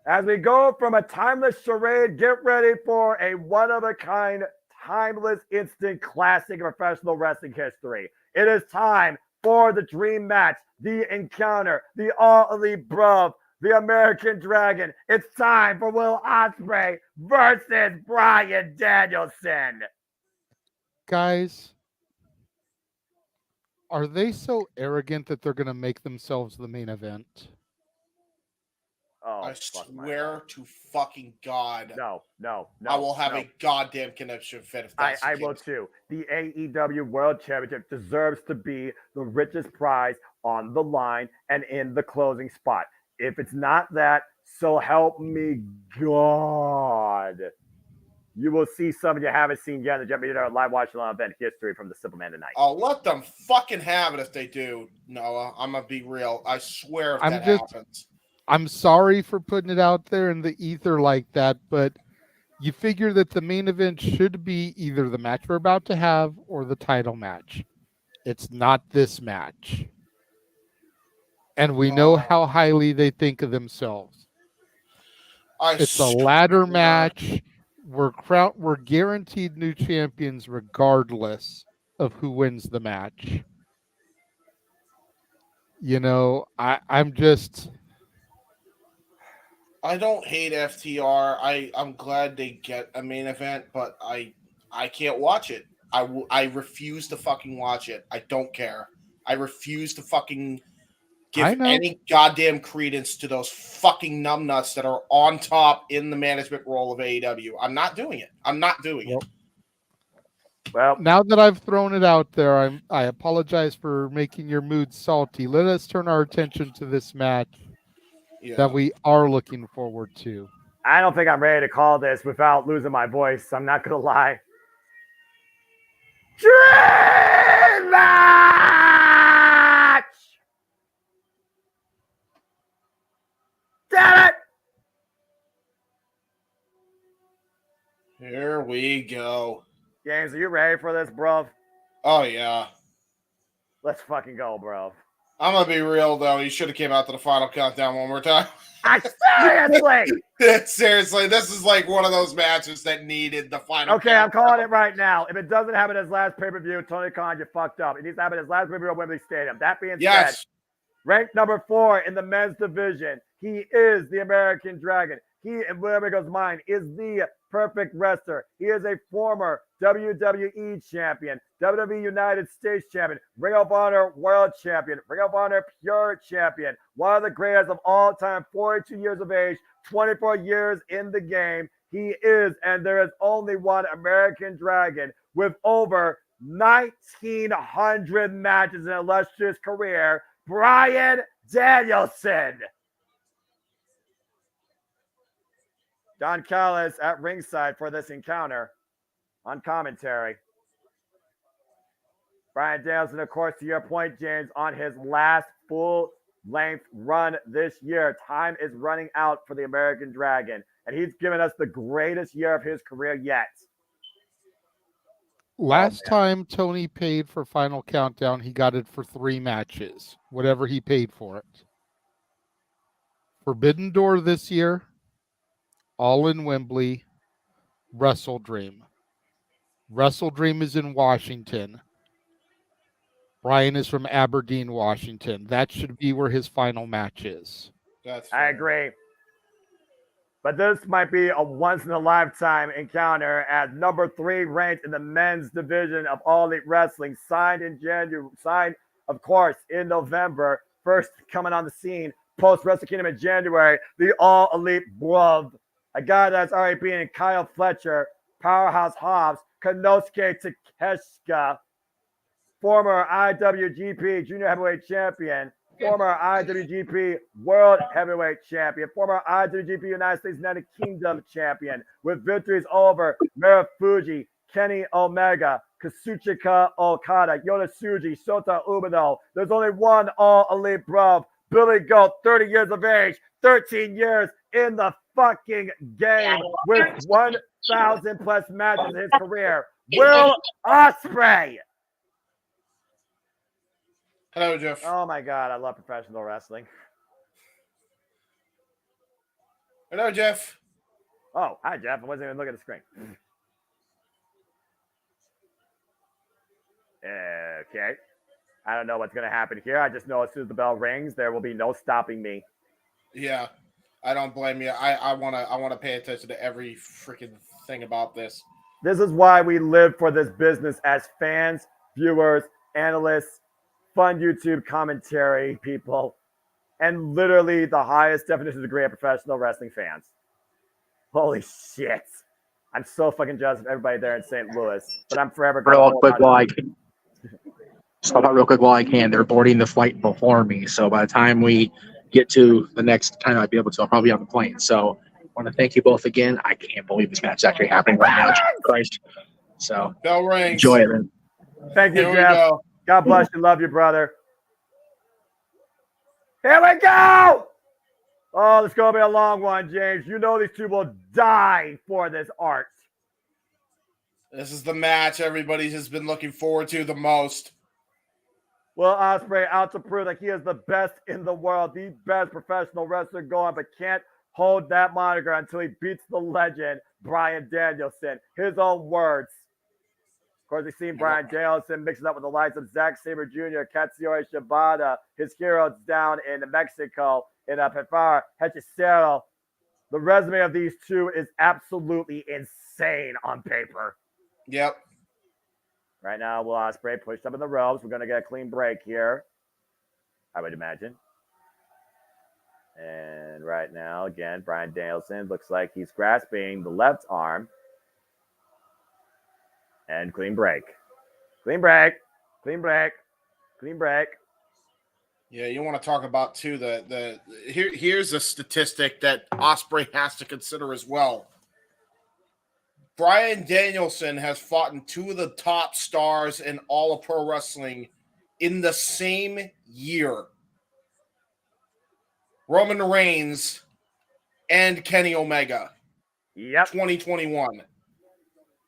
As we go from a timeless charade, get ready for a one-of-a-kind, timeless, instant classic of professional wrestling history. It is time for the dream match, the encounter, the all-elite bruv, the American Dragon. It's time for Will Ospreay versus Bryan Danielson. Guys, are they so arrogant that they're going to make themselves the main event? Oh, I swear to fucking God. No. I will have a goddamn connection fit if that's I the will case. too. The AEW World Championship deserves to be the richest prize on the line and in the closing spot. If it's not that, so help me God. You will see some you haven't seen yet in the JMN live watching on event history from the Simple Man tonight. I'll let them fucking have it if they do, Noah. I'm going to be real. I swear if that happens. I'm sorry for putting it out there in the ether like that, but you figure that the main event should be either the match we're about to have or the title match. It's not this match. And we know how highly they think of themselves. It's a ladder match. We're guaranteed new champions regardless of who wins the match. You know, I'm just... I don't hate FTR. I'm glad they get a main event, but I can't watch it. I refuse to fucking watch it. I don't care. I refuse to fucking give any goddamn credence to those fucking numbnuts that are on top in the management role of AEW. I'm not doing it. Well, now that I've thrown it out there, I apologize for making your mood salty. Let us turn our attention to this match that we are looking forward to. I don't think I'm ready to call this without losing my voice. I'm not going to lie. Dream match! Damn it! Here we go. James, are you ready for this, bro? Oh, yeah. Let's fucking go, bro. I'm going to be real, though. You should have came out to the final countdown one more time. Seriously! Seriously, this is like one of those matches that needed the final Okay, I'm calling it right now. If it doesn't happen his last pay-per-view, Tony Khan, you fucked up. It needs to happen his last pay-per-view at Wembley Stadium. That being said, ranked number 4 in the men's division, he is the American Dragon. He, in William mind, is the perfect wrestler. He is a former WWE champion, WWE United States champion, Ring of Honor World champion, Ring of Honor Pure champion, one of the greatest of all time, 42 years of age, 24 years in the game. He is, and there is only one American Dragon with over 1,900 matches in an illustrious career, Bryan Danielson. Don Callis at ringside for this encounter on commentary. Bryan Danielson, of course, to your point, James, on his last full-length run this year. Time is running out for the American Dragon, and he's given us the greatest year of his career yet. Last time Tony paid for Final Countdown, he got it for 3 matches, whatever he paid for it. Forbidden Door this year, All in Wembley, Wrestle Dream. Wrestle Dream is in Washington. Bryan is from Aberdeen, Washington. That should be where his final match is. I agree. But this might be a once-in-a-lifetime encounter as number 3 ranked in the men's division of All Elite Wrestling, signed, of course, in November. First coming on the scene post-Wrestle Kingdom in January, the All Elite Bruv. A guy that's already been in Kyle Fletcher, Powerhouse Hobbs, Konosuke Takeshita, former IWGP Junior Heavyweight Champion, former IWGP World Heavyweight Champion, former IWGP United States United Kingdom Champion, with victories over Marufuji, Kenny Omega, Kazuchika Okada, Yoshisuji, Shota Umino. There's only one All Elite Bro, Billy Goat, 30 years of age, 13 years in the fucking game with 1,000 plus matches in his career. Will Ospreay. Hello, Jeff. Oh my God, I love professional wrestling. Hello, Jeff. Oh, hi, Jeff. I wasn't even looking at the screen. Okay. I don't know what's going to happen here. I just know as soon as the bell rings, there will be no stopping me. Yeah, I don't blame you. I wanna pay attention to every freaking thing about this. This is why we live for this business as fans, viewers, analysts, fun YouTube commentary people, and literally the highest definition degree of professional wrestling fans. Holy shit. I'm so fucking jealous of everybody there in St. Louis, but I'm forever Real quick while I can. Stop out real quick while I can. They're boarding the flight before me, so by the time we get to the next time I'll be able to, I'll probably be on the plane. So I want to thank you both again. I can't believe this match is actually happening right now. Jesus Christ. So bell rings. Enjoy it, man. Thank you, Here we Jeff. go. God bless you. Love you, brother. Here we go. Oh, this is going to be a long one, James. You know these two will die for this art. This is the match everybody has been looking forward to the most. Will Ospreay out to prove that he is the best in the world, the best professional wrestler going, but can't hold that moniker until he beats the legend, Bryan Danielson. His own words. Of course, we've seen Bryan Danielson mixing up with the likes of Zack Sabre Jr., Katsuyori Shibata, his heroes down in Mexico, in Pefar, Hechicero. The resume of these two is absolutely insane on paper. Yep. Right now, Will Ospreay pushed up in the ropes. We're going to get a clean break here, I would imagine. And right now, again, Bryan Danielson looks like he's grasping the left arm. And clean break. Clean break. Clean break. Clean break. Yeah, you want to talk about too here's a statistic that Ospreay has to consider as well. Bryan Danielson has fought in two of the top stars in all of pro wrestling in the same year. Roman Reigns and Kenny Omega. Yep. 2021.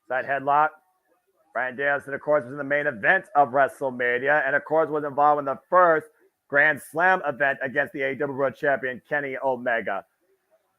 Side headlock. Bryan Danielson, of course, was in the main event of WrestleMania, and of course was involved in the first Grand Slam event against the AEW World Champion Kenny Omega.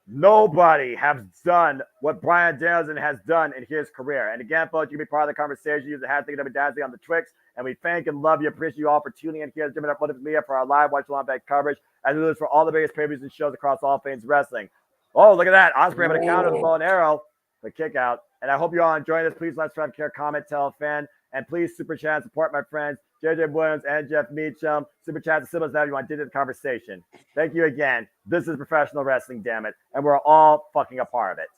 Nobody has done what Bryan Danielson has done in his career. And again, folks, you can be part of the conversation. Use the hashtag AEW DYNASTY on the Twix. And we thank and love you. Appreciate you all for tuning in here at JMN Multiverse of Media for our live watch along back coverage, as well as for all the biggest pay-per-views and shows across all things wrestling. Oh, look at that. Ospreay able to counter the bow and arrow. The kick out. And I hope you all enjoyed this. Please let's subscribe, care, comment, tell a fan. And please super chat and support my friends, JJ Williams and Jeff Meacham. Super chat and symbols that you want to do the conversation. Thank you again. This is professional wrestling, damn it. And we're all fucking a part of it.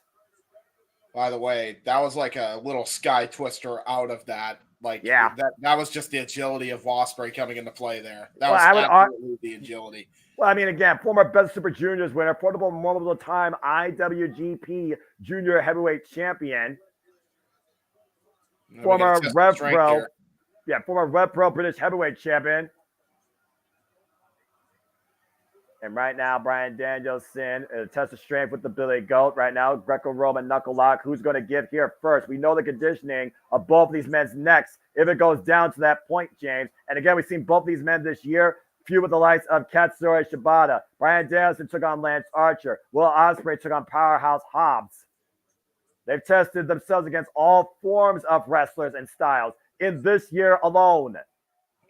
By the way, that was like a little sky twister out of that. Like, yeah, that was just the agility of Ospreay coming into play there. That was absolutely the agility. Well, I mean, again, former Best Super Juniors winner, portable multiple time IWGP Junior Heavyweight Champion, former Rev Pro, former Rev Pro British Heavyweight Champion. And right now, Bryan Danielson, a test of strength with the Billy Goat. Right now, Greco-Roman knuckle lock. Who's going to give here first? We know the conditioning of both of these men's necks if it goes down to that point, James. And again, we've seen both these men this year feud with the likes of Katsuyori Shibata. Bryan Danielson took on Lance Archer. Will Ospreay took on Powerhouse Hobbs. They've tested themselves against all forms of wrestlers and styles in this year alone.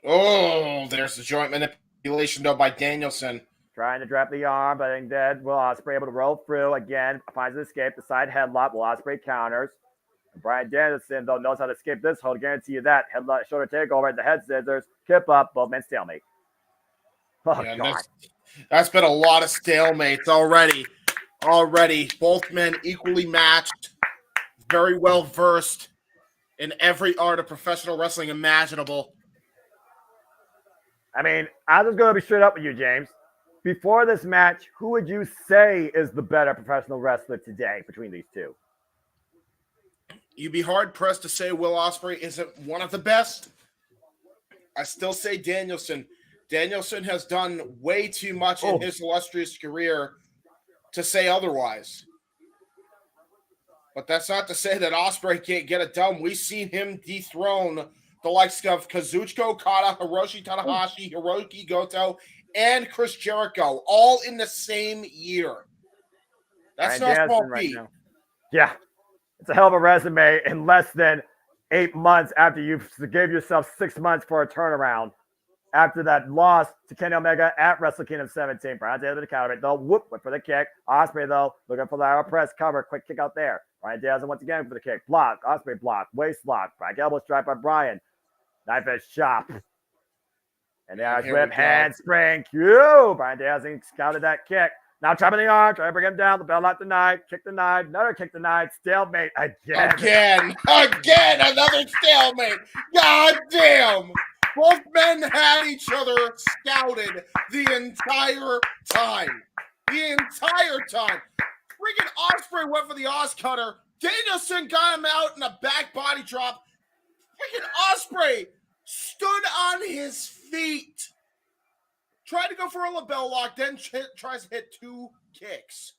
Oh, there's the joint manipulation, though, by Danielson. Trying to drop the arm, but instead, Will Ospreay able to roll through. Again, finds an escape. The side headlock. Will Ospreay counters. And Bryan Danielson, though, knows how to escape this hold. I guarantee you that. Headlock, shoulder takeover, the head scissors, kip up, both men stalemate. Oh, yeah, God. That's been a lot of stalemates already. Both men equally matched, very well versed in every art of professional wrestling imaginable. I mean, I'm just going to be straight up with you, James. Before this match, who would you say is the better professional wrestler today between these two? you'd be hard-pressed to say Will Ospreay isn't one of the best. I still say Danielson. Danielson has done way too much in his illustrious career to say otherwise. But that's not to say that Ospreay can't get it done. We've seen him dethrone the likes of Kazuchika Okada, Hiroshi Tanahashi, Hiroki Goto, and Chris Jericho, all in the same year. That's not small feat. Now. Yeah, it's a hell of a resume in less than 8 months after you gave yourself 6 months for a turnaround. After that loss to Kenny Omega at Wrestle Kingdom 17, Brian Danielson to counter it, though. Whoop, went for the kick. Ospreay, though, looking for the press cover. Quick kick out there. Brian Danielson once again for the kick. Block. Ospreay block. Waist lock. Back elbow strike by Brian. Knife edge chop. And the Irish whip. Handspring. Q. Brian Danielson scouted that kick. Now trapping the arm. Trying to bring him down. The bell lock denied. Kick denied. Another kick denied. Stalemate again. Again. Another stalemate. God damn. Both men had each other scouted the entire time. The entire time. Freaking Ospreay went for the Oz cutter. Danielson got him out in a back body drop. Freaking Ospreay stood on his feet. Tried to go for a label lock, then tries to hit 2 kicks.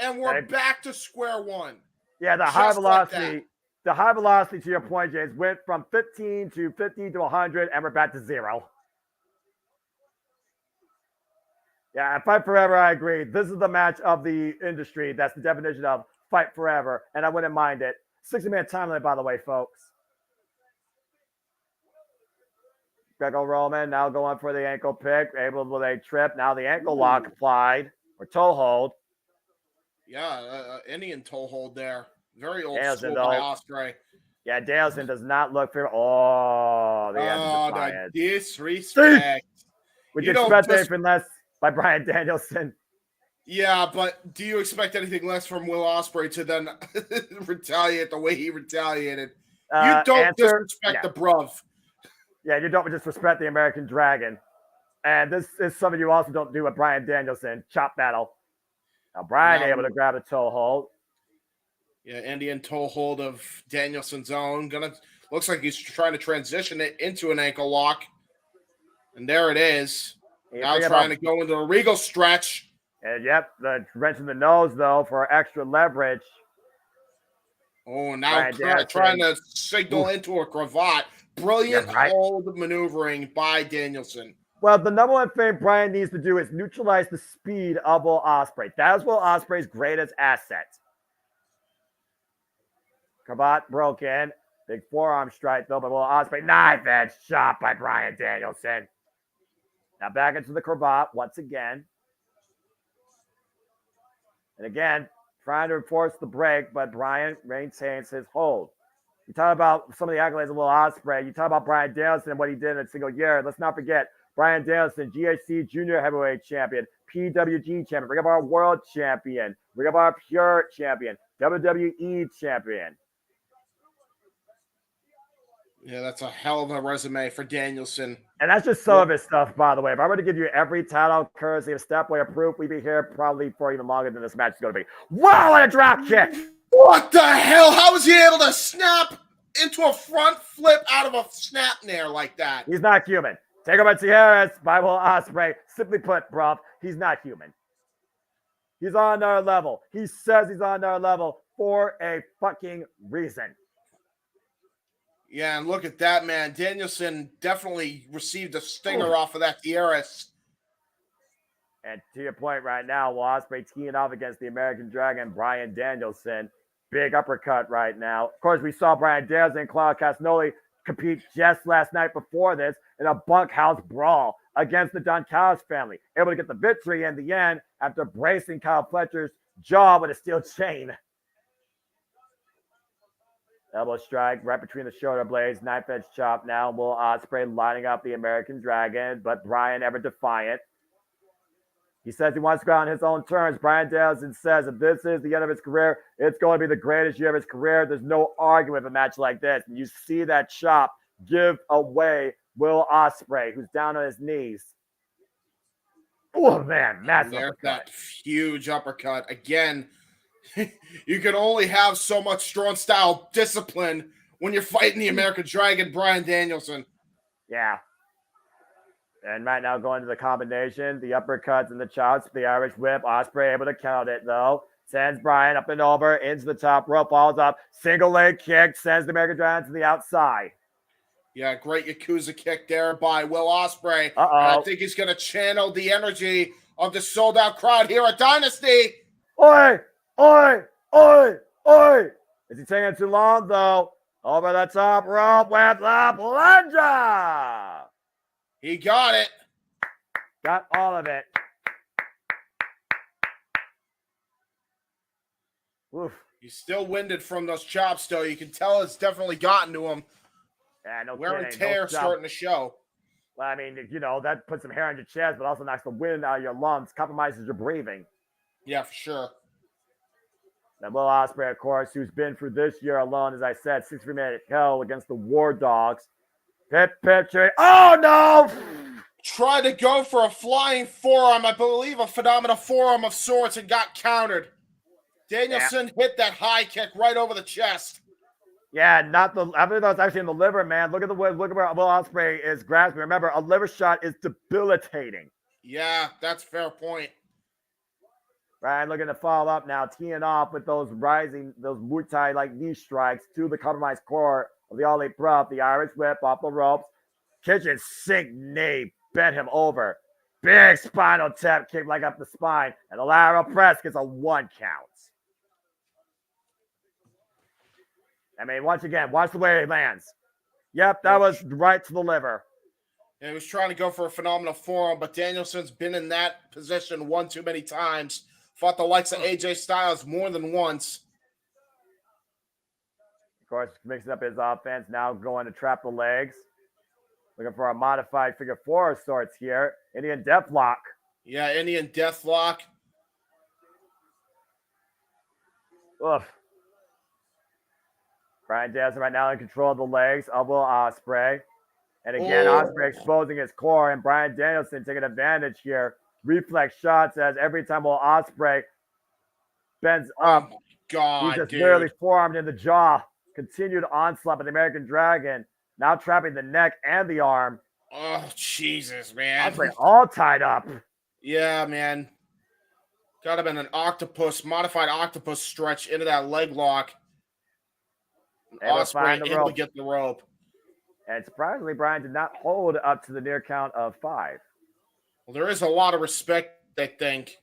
And we're back to square one. Yeah, the high velocity. The high velocity, to your point, James, went from 15 to 50 to 100, and we're back to 0. Yeah, Fight Forever, I agree. This is the match of the industry. That's the definition of Fight Forever, and I wouldn't mind it. 60-minute time limit, by the way, folks. Greco-Roman now going for the ankle pick. Able with a trip. Now the ankle lock applied, or toe hold. Yeah, Indian toe hold there. Very old Danielson, school by Ospreay. Yeah, Danielson does not look for. Oh, the disrespect. Would you expect anything less by Bryan Danielson? Yeah, but do you expect anything less from Will Ospreay to then retaliate the way he retaliated? You don't disrespect the bruv. Yeah, you don't disrespect the American Dragon. And this is something you also don't do with Bryan Danielson. Chop battle. Now, Bryan able to grab a toe hold. Yeah, Indian toe hold of Danielson's own. Looks like he's trying to transition it into an ankle lock. And there it is. Now trying to go into a Regal stretch. And yep, the wrench in the nose, though, for extra leverage. Oh, now trying to signal into a cravat. Brilliant hold maneuvering by Danielson. Well, the number one thing Bryan needs to do is neutralize the speed of Will Ospreay. That is Will Ospreay's greatest asset. Cravat broken. Big forearm strike, though, by Will Ospreay. Knife edge shot by Bryan Danielson. Now back into the cravat once again. And again, trying to enforce the break, but Bryan maintains his hold. You talk about some of the accolades of Will Ospreay. You talk about Bryan Danielson and what he did in a single year. Let's not forget Bryan Danielson, GHC Junior Heavyweight Champion, PWG Champion, Ring of Honor World Champion, Ring of Honor Pure Champion, WWE Champion. Yeah, that's a hell of a resume for Danielson. And that's just some of his stuff, by the way. If I were to give you every title courtesy of Stepway or proof, we'd be here probably for even longer than this match is going to be. Wow, what a drop kick! What the hell? How was he able to snap into a front flip out of a snap nair like that? He's not human. Take over Tierras by Will Ospreay. Simply put, bruv, he's not human. He's on our level. He says he's on our level for a fucking reason. Yeah, and look at that, man. Danielson definitely received a stinger off of that Tierras. And to your point right now, Will Ospreay teeing off against the American Dragon, Bryan Danielson. Big uppercut right now. Of course, we saw Bryan Danielson and Claudio Castagnoli compete just last night before this in a bunkhouse brawl against the Don Callis family. Able to get the victory in the end after bracing Kyle Fletcher's jaw with a steel chain. Elbow strike right between the shoulder blades. Knife edge chop now. Will Ospreay lining up the American Dragon, but Bryan ever defiant. He says he wants to go on his own terms. Bryan Danielson says if this is the end of his career, it's going to be the greatest year of his career. There's no argument with a match like this. And you see that chop give away Will Ospreay, who's down on his knees. Oh, man. Massive There's uppercut. that huge uppercut. Again, You can only have so much strong style discipline when you're fighting the American Dragon, Bryan Danielson. Yeah. And right now going to the combination, the uppercuts and the chops, the Irish whip. Ospreay able to count it though. Sends Bryan up and over into the top rope, falls up, single leg kick, sends the American Dragon to the outside. Yeah, great Yakuza kick there by Will Ospreay. Uh-oh. And I think he's going to channel the energy of the sold-out crowd here at Dynasty. Oi! Oi! Oi! Oi! Is he taking too long, though? Over the top rope with the plunger! He got it. Got all of it. Oof. He's still winded from those chops, though. You can tell it's definitely gotten to him. Yeah, no Wear and kidding. tear No starting to show. Well, I mean, that puts some hair on your chest, but also knocks the wind out of your lungs, compromises your breathing. Yeah, for sure. Then Will Ospreay, of course, who's been through this year alone, as I said, 6-3-minute hell against the War Dogs. Picture. Oh, no! Tried to go for a flying forearm, I believe a phenomenal forearm of sorts, and got countered. Danielson hit that high kick right over the chest. Yeah, not the. I believe that was actually in the liver, man. Look at where Will Ospreay is grasping. Remember, a liver shot is debilitating. Yeah, that's a fair point. Ryan looking to follow up now, teeing off with those Muay Thai like knee strikes to the compromised core of the All Elite Pro. The Irish whip off the ropes, kitchen sink knee bent him over. Big spinal tap kick like up the spine, and the lateral press gets a 1 count. I mean, once again, watch the way he lands. Yep, that was right to the liver. And he was trying to go for a phenomenal forearm, but Danielson's been in that position one too many times. Fought the likes of AJ Styles more than once. Of course, mixing up his offense, now going to trap the legs. Looking for a modified figure 4 of sorts here. Indian Deathlock. Yeah, Indian Deathlock. Oof. Bryan Danielson right now in control of the legs of Will Ospreay. And again, Ospreay exposing his core, and Bryan Danielson taking advantage here. Reflex shots as every time Will Ospreay bends up, he's just literally forearmed in the jaw. Continued onslaught by the American Dragon, now trapping the neck and the arm. Oh, Jesus, man. Ospreay all tied up. Yeah, man. Gotta have been an modified octopus stretch into that leg lock. Ospreay able to get the rope. And surprisingly, Bryan did not hold up to the near count of 5. Well, there is a lot of respect, I think.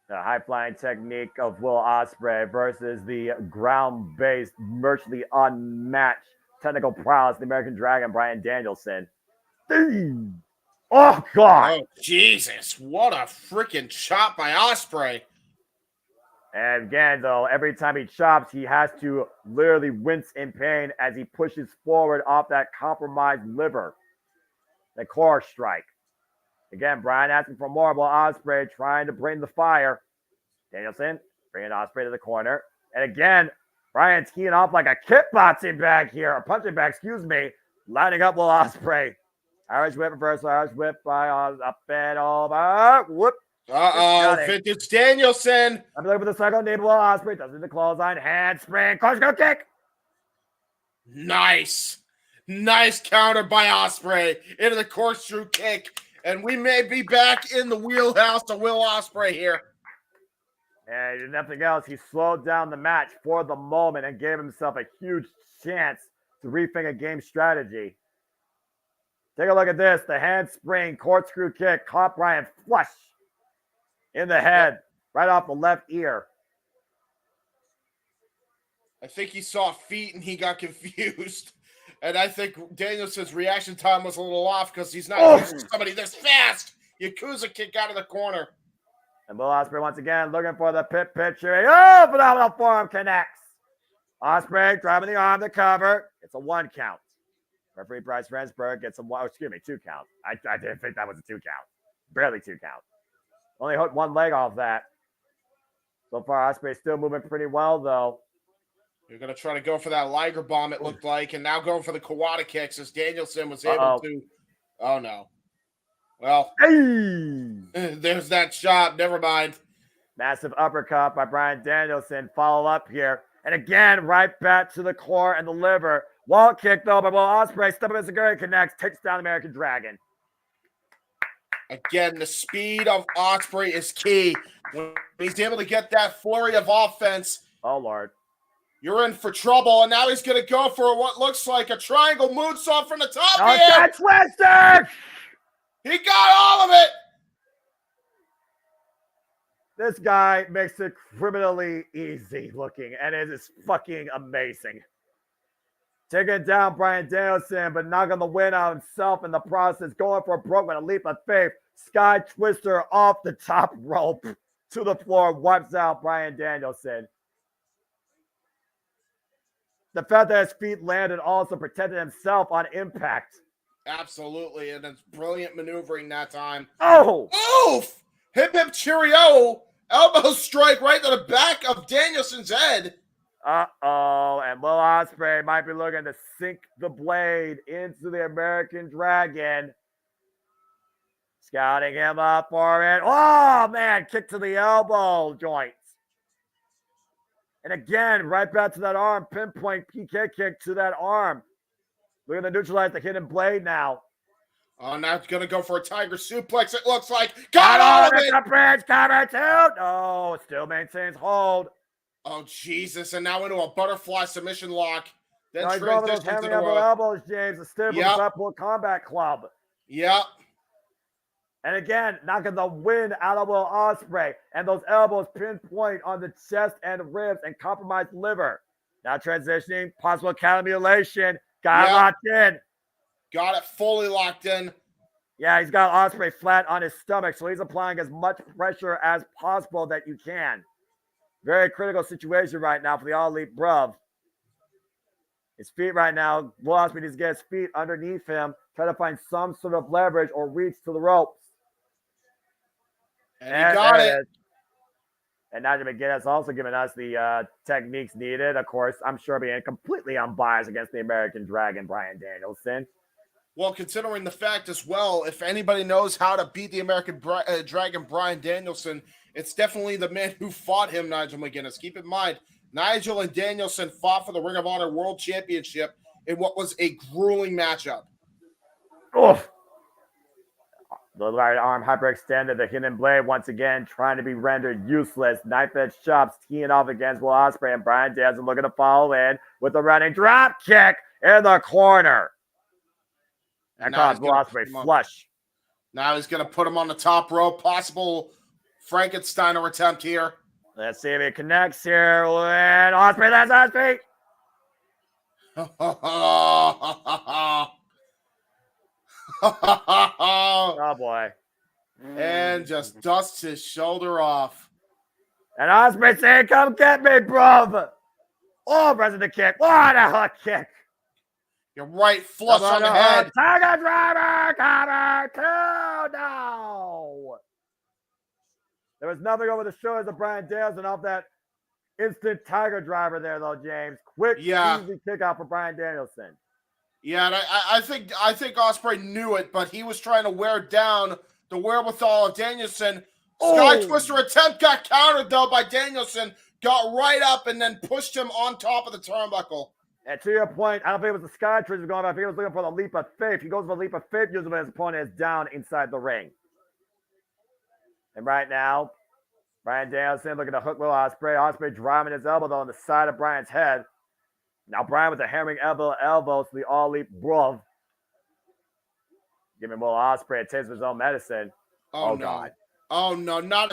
The high-flying technique of Will Ospreay versus the ground-based, virtually unmatched technical prowess of the American Dragon, Bryan Danielson. Oh, God! Oh, Jesus. What a freaking chop by Ospreay. And again, though, every time he chops, he has to literally wince in pain as he pushes forward off that compromised liver. The core strike. Again, Bryan asking for more, while Ospreay trying to bring the fire. Danielson bringing Ospreay to the corner. And again, Bryan teeing off like a kickboxing bag here, a punching bag, excuse me, lining up Will Ospreay. Irish whip reversal, Irish whip by up and over. Whoop. Vintage Danielson. I'm looking for the second name. Will Ospreay does it the clothesline, handspring, corkscrew kick. Nice counter by Ospreay into the corkscrew kick, and we may be back in the wheelhouse of Will Ospreay here. And if nothing else, he slowed down the match for the moment and gave himself a huge chance to rethink a game strategy. Take a look at this. The handspring corkscrew kick caught Bryan flush in the head, right off the left ear. I think he saw feet and he got confused. And I think Danielson's reaction time was a little off because he's not used to somebody this fast. Yakuza kick out of the corner. And Will Ospreay once again looking for the pit picture. Oh, phenomenal forearm connects. Ospreay driving the arm to cover. It's a 1 count. Referee Bryce Rensburg gets a 2 count. I didn't think that was a 2 count. Barely 2 count. Only hooked 1 leg off that. So far, Ospreay still moving pretty well, though. You're going to try to go for that Liger bomb, it looked like, and now going for the Kawada kicks as Danielson was able to. Oh, no. Well, there's that shot. Never mind. Massive uppercut by Bryan Danielson. Follow up here. And again, right back to the core and the liver. Wall kick, though, by Will Ospreay. Step of Segura connects, takes down the American Dragon. Again, the speed of Ospreay is key. When he's able to get that flurry of offense, oh Lord, you're in for trouble. And now he's going to go for what looks like a triangle moonsault from the top oh, here. that twister! He got all of it. This guy makes it criminally easy looking, and it is fucking amazing. Taking down Bryan Danielson, but knocking the win out himself in the process, going for a broke with a leap of faith. Sky Twister off the top rope to the floor, wipes out Bryan Danielson. The fact that his feet landed also protected himself on impact. Absolutely, and it's brilliant maneuvering that time. Oh! Oof! Hip hip cheerio! Elbow strike right to the back of Danielson's head. Uh-oh, and Will Ospreay might be looking to sink the blade into the American Dragon. Scouting him up for it. Oh, man, kick to the elbow joints. And again, right back to that arm, pinpoint PK kick to that arm. Looking to neutralize the hidden blade now. Oh, now it's going to go for a tiger suplex, it looks like. Got all of it! The bridge cover too. No, still maintains hold. Oh, Jesus. And now into a butterfly submission lock. Then He's going with those hammer elbows, James. The stiff with the Blackpool Combat Club. Yep. And again, knocking the wind out of Will Ospreay. And those elbows pinpoint on the chest and ribs and compromised liver. Now transitioning, possible cannibulation. Got it locked in. Got it fully locked in. Yeah, he's got Ospreay flat on his stomach, so he's applying as much pressure as possible that you can. Very critical situation right now for the All Elite Bruv. His feet right now, Will Ospreay needs to get his feet underneath him, try to find some sort of leverage or reach to the ropes. And he got it. And Nigel McGuinness also giving us the techniques needed. Of course, I'm sure being completely unbiased against the American Dragon, Bryan Danielson. Well, considering the fact as well, if anybody knows how to beat the American Dragon, Bryan Danielson, it's definitely the man who fought him, Nigel McGuinness. Keep in mind, Nigel and Danielson fought for the Ring of Honor World Championship in what was a grueling matchup. Oof. The right arm hyperextended, the hidden blade once again trying to be rendered useless. Knife edge chops teeing off against Will Ospreay, and Bryan Danielson looking to follow in with a running drop kick in the corner. That caused Will Ospreay flush. Now he's going to put him on the top rope. Possible Frankensteiner attempt here. Let's see if it connects here. And Ospreay lands on his feet. Oh boy. And just dusts his shoulder off. And Ospreay saying, come get me, bruv. Oh, pressing the kick. What a hook kick. You're right, flush on the head. Tiger driver, cover two, no. There was nothing over the shoulders of Bryan Danielson off that instant Tiger driver there, though, James. Quick, easy kick out for Bryan Danielson. Yeah, and I think Ospreay knew it, but he was trying to wear down the wherewithal of Danielson. Sky Twister attempt got countered, though, by Danielson. Got right up and then pushed him on top of the turnbuckle. And to your point, I don't think it was the Sky Twister going, I think he was looking for the leap of faith. He goes for the leap of faith usually when his opponent is down inside the ring. And right now, Bryan Danielson looking to hook Will Ospreay. Ospreay driving his elbow, though, on the side of Bryan's head. Now Bryan with a hammering elbow to the All Elite Bruv. Giving Will Ospreay a taste of his own medicine. Oh no. God. Oh, no, not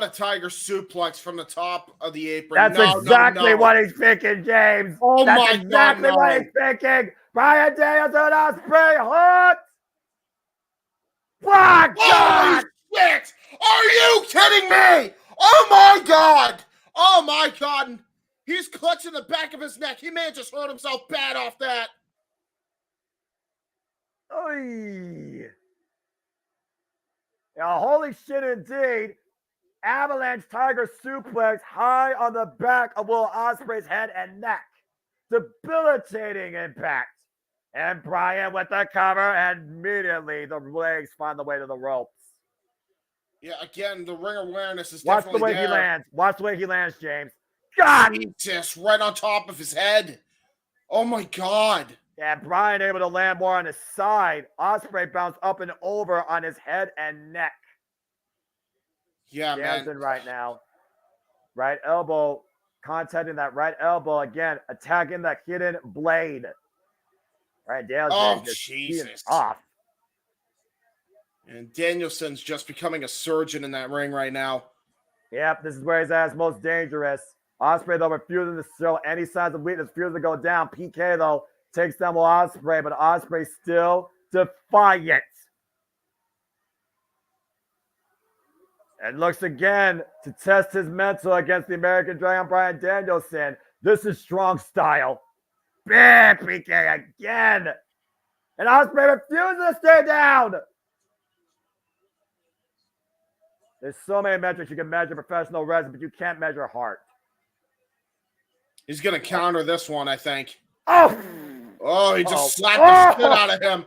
a tiger suplex from the top of the apron. That's exactly what he's thinking, James. Oh, That's my God, exactly what he's thinking. Bryan Danielson, Ospreay, hook. What? Holy shit! Are you kidding me? Oh, my God. Oh, my God. He's clutching the back of his neck. He may have just hurt himself bad off that. Oy. Yeah, holy shit indeed. Avalanche Tiger suplex high on the back of Will Ospreay's head and neck. Debilitating impact. And Bryan with the cover, and immediately the legs find the way to the ropes. Yeah, again, the ring awareness is Watch the definitely way there. he lands. Watch the way he lands, James. God! Jesus, right on top of his head. Oh my God. Yeah, Brian able to land more on his side. Ospreay bounced up and over on his head and neck. Yeah, Danielson man. right now. Right elbow, contacting that right elbow again, attacking that hidden blade. Right, Danielson just Jesus. off. And Danielson's just becoming a surgeon in that ring right now. Yep, this is where he's at his most dangerous. Ospreay, though, refusing to show any signs of weakness, refusing to go down. PK, though, takes down Ospreay, but Ospreay still defiant. And looks again to test his mental against the American Dragon, Bryan Danielson. This is strong style. Bam, PK again. And Ospreay refuses to stay down. There's so many metrics you can measure professional wrestling, but you can't measure heart. He's going to counter this one, I think. Oh, he just slapped the shit out of him.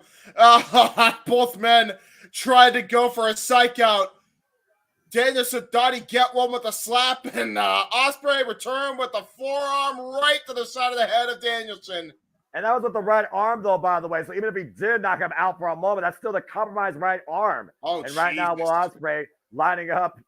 Both men tried to go for a psych out. Danielson thought he'd get one with a slap, and Ospreay returned with a forearm right to the side of the head of Danielson. And that was with the right arm, though, by the way. So even if he did knock him out for a moment, that's still the compromised right arm. And right now, Will Ospreay lining up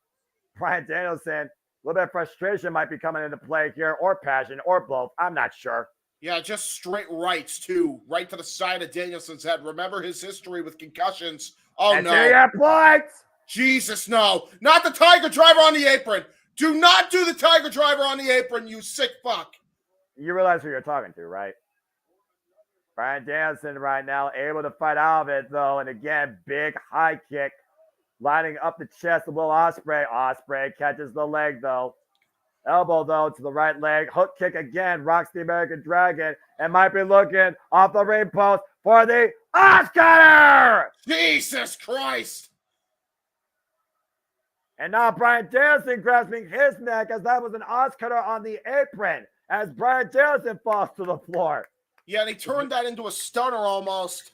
Bryan Danielson. A little bit of frustration might be coming into play here, or passion, or both. I'm not sure. Yeah, just straight rights, too. Right to the side of Danielson's head. Remember his history with concussions. Oh, and no. There you points. Jesus, no. Not the Tiger Driver on the apron. Do not do the Tiger Driver on the apron, you sick fuck. You realize who you're talking to, right? Bryan Danielson right now able to fight out of it, though. And again, big high kick. Lining up the chest of Will Ospreay. Ospreay catches the leg, though. Elbow, though, to the right leg. Hook kick again. Rocks the American Dragon. And might be looking off the ring post for the Oscar! Jesus Christ! And now Bryan Danielson grasping his neck as that was an Oscar on the apron as Bryan Danielson falls to the floor. Yeah, and he turned that into a stunner almost.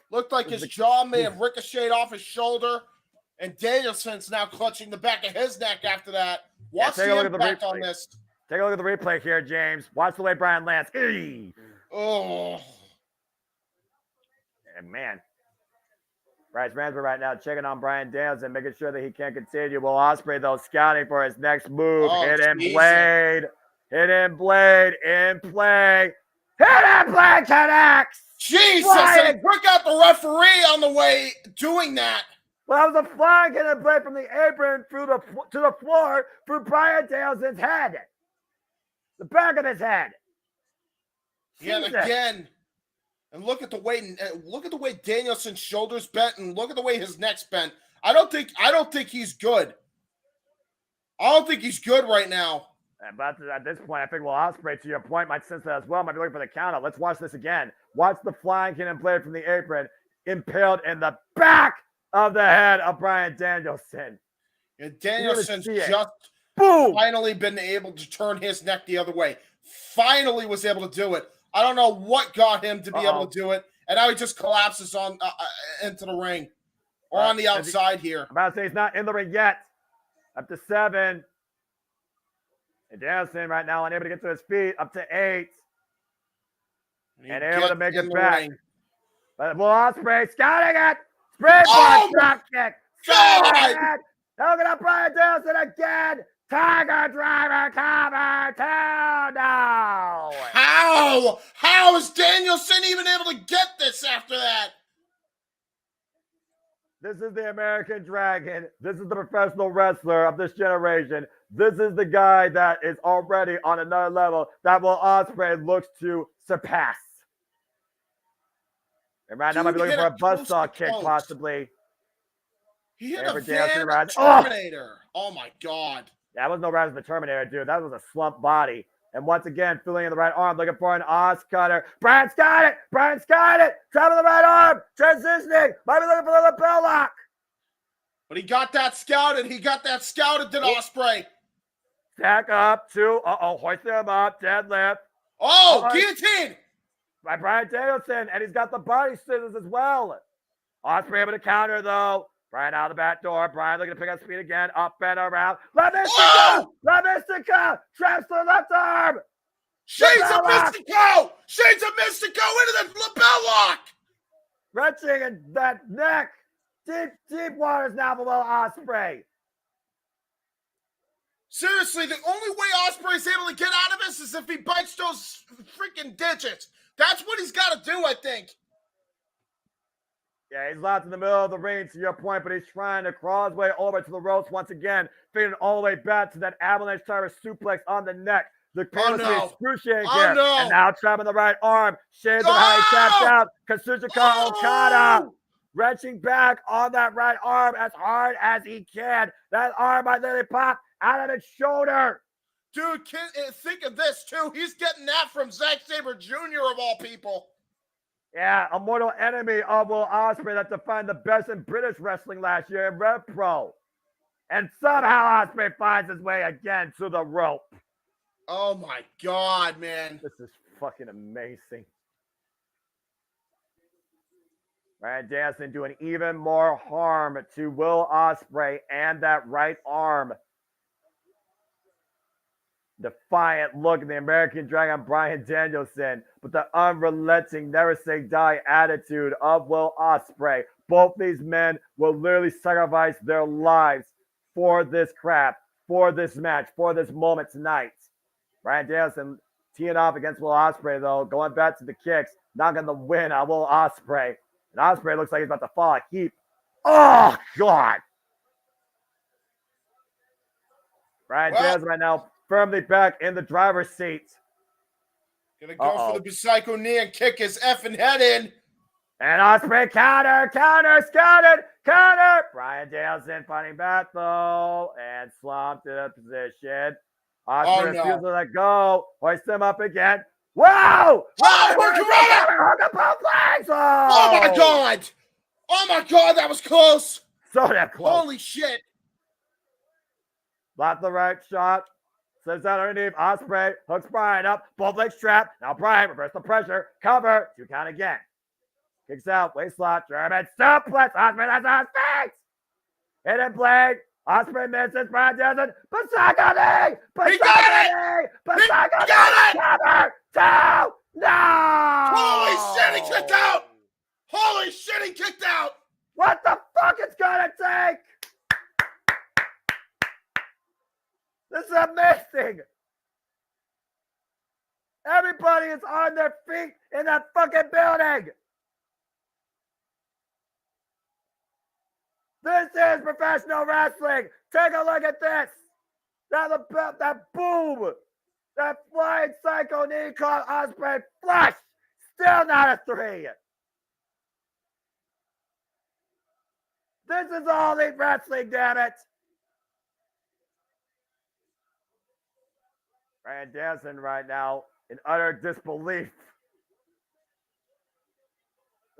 Looked like his jaw may have ricocheted off his shoulder. And Danielson's now clutching the back of his neck after that. Watch the impact on this. Take a look at the replay here, James. Watch the way Bryan lands. Oh. And man. Bryce Ransford right now checking on Bryan Danielson, making sure that he can't continue. Will Ospreay, though, scouting for his next move. Hidden blade. Hidden blade in play. Hidden blade connects. Jesus. And he took out the referee on the way doing that. Well, that was a flying hidden blade from the apron to the floor through Bryan Danielson's head. The back of his head. Yeah, and again. And look at the way Danielson's shoulders bent, and look at the way his neck's bent. I don't think he's good. I don't think he's good right now. But at this point, I think Will Ospreay, to your point, might sense that as well. Might be looking for the counter. Let's watch this again. Watch the flying hidden blade from the apron impaled in the back of the head of Bryan Danielson. And Danielson's just finally been able to turn his neck the other way. Finally was able to do it. I don't know what got him to be able to do it, and now he just collapses on into the ring or on the outside here. I'm about to say he's not in the ring yet. Up to 7. And Danielson right now unable to get to his feet. Up to 8. And able to make it back. But Will Ospreay scouting it. Springboard drop kick. God! Looking at Bryan Danielson again. Tiger Driver cover 2 now. How is Danielson even able to get this after that? This is the American Dragon. This is the professional wrestler of this generation. This is the guy that is already on another level that Will Ospreay looks to surpass. And right now, might be looking for a buzzsaw kick, possibly. He hit a Van Terminator. Oh my God. That was no Rise of the Terminator, dude. That was a slump body. And once again, filling in the right arm, looking for an Oz cutter. Bryan's got it. Bryan's got it. Traveling the right arm. Transitioning. Might be looking for the lapel lock. But he got that scouted. Did Ospreay. Stack up to, hoist him up. Deadlift. Guillotine. By Bryan Danielson. And he's got the body scissors as well. Ospreay able to counter, though. Brian out of the back door. Brian looking to pick up speed again. Up and around. La Mystica! Traps the left arm! Shades of Mystico! Shades of Mystico into the lapel lock! Wrenching in that neck. Deep waters now for Will Ospreay. Seriously, the only way Ospreay's able to get out of this is if he bites those freaking digits. That's what he's got to do, I think. Yeah, he's locked in the middle of the ring, to your point, but he's trying to crawl his way over to the ropes once again, fading all the way back to that avalanche tower suplex on the neck. The painlessly excruciating here. And now trapping the right arm. Shades of how he tapped out. Kazuchika Okada wrenching back on that right arm as hard as he can. That arm might literally pop out of his shoulder. Dude, think of this, too. He's getting that from Zack Sabre Jr. of all people. Yeah, a mortal enemy of Will Ospreay that defined the best in British wrestling last year in Rev Pro. And somehow Ospreay finds his way again to the rope. Oh my God, man. This is fucking amazing. Bryan Danielson doing even more harm to Will Ospreay and that right arm. Defiant look in the American Dragon Bryan Danielson, but the unrelenting, never say die attitude of Will Ospreay. Both these men will literally sacrifice their lives for this crap, for this match, for this moment tonight. Bryan Danielson teeing off against Will Ospreay, though, going back to the kicks, not going to win on Will Ospreay. And Ospreay looks like he's about to fall a heap. Oh, God. Bryan Danielson right now firmly back in the driver's seat. Gonna go for the Psycho knee and kick his effing head in. And Ospreay counter. Bryan Danielson fighting back, though, and slumped in a position. Ospreay refuses to let go. Hoist him up again. Wow! Oh, my God! Oh my God, that was close! So damn close. Holy shit! Blocked the right shot. Slips out underneath. Ospreay hooks Bryan up. Both legs trapped. Now Bryan reverse the pressure. Cover. 2 count again. Kicks out. Waist lock. German suplex. Ospreay has on his face. Hidden blade. Ospreay misses. Bryan Danielson. Psycho knee. He got it. Cover. 2. No. Holy shit, he kicked out. Holy shit, he kicked out. What the fuck it's gonna take? This is amazing. Everybody is on their feet in that fucking building. This is professional wrestling. Take a look at this. That boom. That flying psycho knee caught Ospreay flush. Still not a 3. This is all elite wrestling, damn it. Bryan Danielson right now in utter disbelief.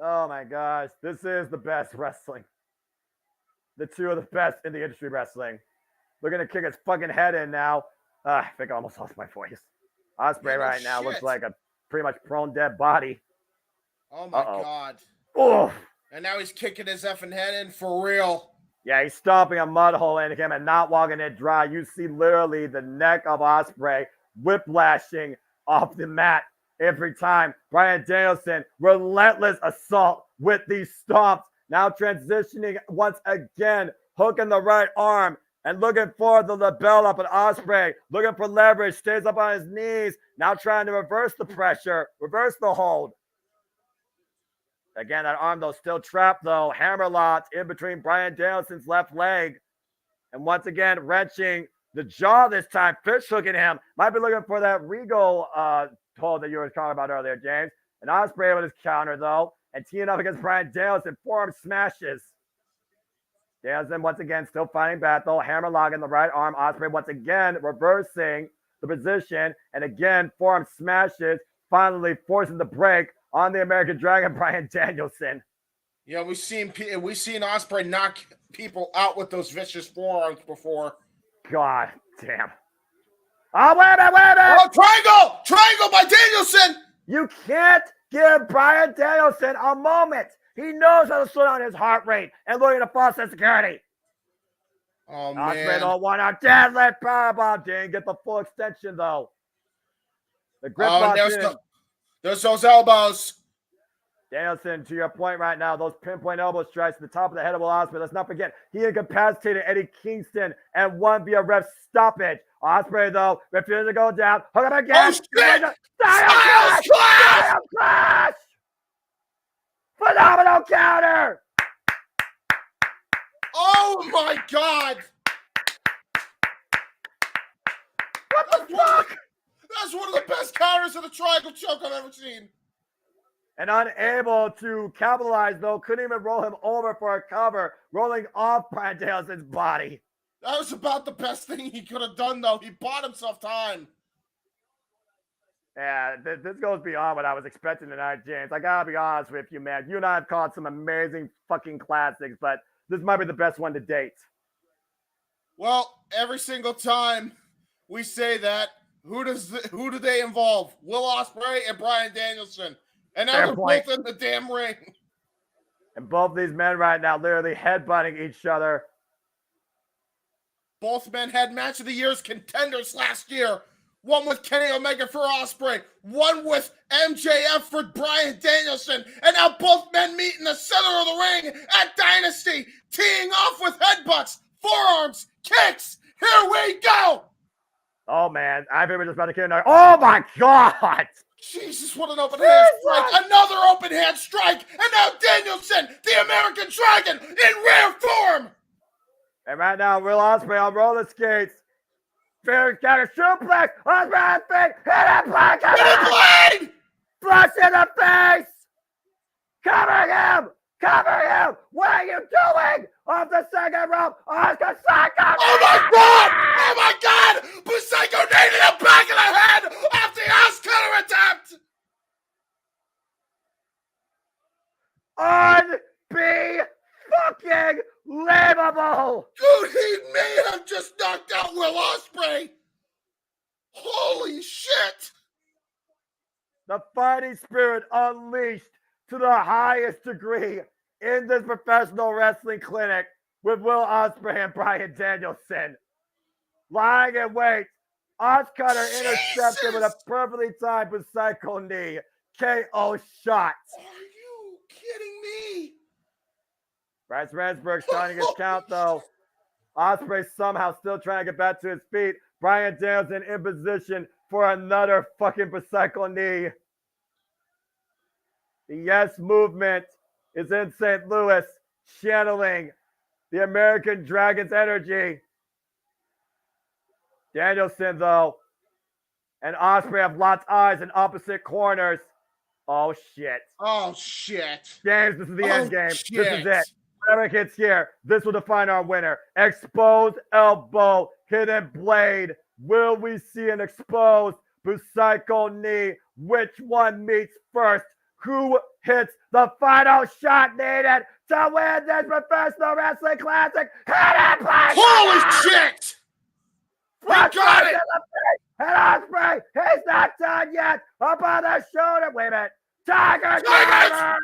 Oh my gosh, this is the best wrestling. The 2 of the best in the industry wrestling. They're going to kick his fucking head in now. I think I almost lost my voice. Ospreay right now looks like a pretty much prone dead body. Oh my God. Oh. And now he's kicking his effing head in for real. Yeah, he's stomping a mud hole into him and not walking it dry. You see literally the neck of Ospreay whiplashing off the mat every time. Bryan Danielson, relentless assault with these stomps. Now transitioning once again, hooking the right arm and looking for the label up at Ospreay. Looking for leverage, stays up on his knees. Now trying to reverse the pressure, reverse the hold. Again, that arm, though, still trapped, though. Hammerlocked in between Bryan Danielson's left leg. And once again, wrenching the jaw this time. Fish hooking him. Might be looking for that Regal hold that you were talking about earlier, James. And Ospreay with his counter, though. And teeing up against Bryan Danielson. Forearm smashes. Danielson, once again, still fighting back, though. Hammerlock in the right arm. Ospreay, once again, reversing the position. And again, forearm smashes. Finally forcing the break on the American Dragon, Bryan Danielson. Yeah, we've seen Ospreay knock people out with those vicious forearms before. God damn. Oh, wait a minute. Oh, triangle by Danielson. You can't give Bryan Danielson a moment. He knows how to slow down his heart rate and look at the false sense of security. Oh, Ospreay, man. though, 1-out deadlift powerbomb. Didn't get the full extension, though. The grip locked in. There's those elbows. Danielson, to your point right now, those pinpoint elbow strikes to the top of the head of Will Ospreay. Let's not forget, he incapacitated Eddie Kingston and won via ref stoppage. Ospreay, though, refusing to go down. Hook him again. Oh, shit! Styles Clash! Phenomenal counter! Oh, my God! What the fuck? That's one of the best counters of the triangle choke I've ever seen. And unable to capitalize, though, couldn't even roll him over for a cover, rolling off Bryan Danielson's body. That was about the best thing he could have done, though. He bought himself time. Yeah, this goes beyond what I was expecting tonight, James. I gotta be honest with you, man. You and I have caught some amazing fucking classics, but this might be the best one to date. Well, every single time we say that, who do they involve? Will Ospreay and Bryan Danielson. And now they're both in the damn ring. And both these men right now literally headbutting each other. Both men had match of the year's contenders last year. One with Kenny Omega for Ospreay. One with MJF for Bryan Danielson. And now both men meet in the center of the ring at Dynasty. Teeing off with headbutts, forearms, kicks. Here we go. Oh, man. I think we're just about to kill another. Oh, my God. Jesus, what an open hand strike. Another open hand strike. And now Danielson, the American Dragon, in rare form. And right now, Will Ospreay on roller skates. Fair counter suplex. Ospreay on feet. Hit a blade. Hit a blade. Flush in the face. Cover him. Cover him. What are you doing? Off the second rope. Oscar Psycho. Oh, my God. Oh, my God. Psycho needed a back of the head off the ass cutter attempt. Unbelievable! Dude, he may have just knocked out Will Ospreay. Holy shit! The fighting spirit unleashed to the highest degree in this professional wrestling clinic with Will Ospreay and Bryan Danielson. Lying in wait, Oscutter intercepted with a perfectly timed Psycho knee. KO shot. Are you kidding me? Bryce Remsburg starting his count, though. Ospreay somehow still trying to get back to his feet. Bryan Danielson in position for another fucking Psycho knee. The Yes Movement is in St. Louis, channeling the American Dragon's energy. Danielson, though, and Ospreay have locked eyes in opposite corners. Oh, shit. Oh, shit. James, this is the end game. Shit. This is it. Whatever hits here, this will define our winner. Exposed elbow, hidden blade. Will we see an exposed Psycho knee? Which one meets first? Who hits the final shot needed to win this professional wrestling classic? Holy shit! We got it! And Ospreay, he's not done yet. Up on the shoulder. Wait a minute. Tiger Driver!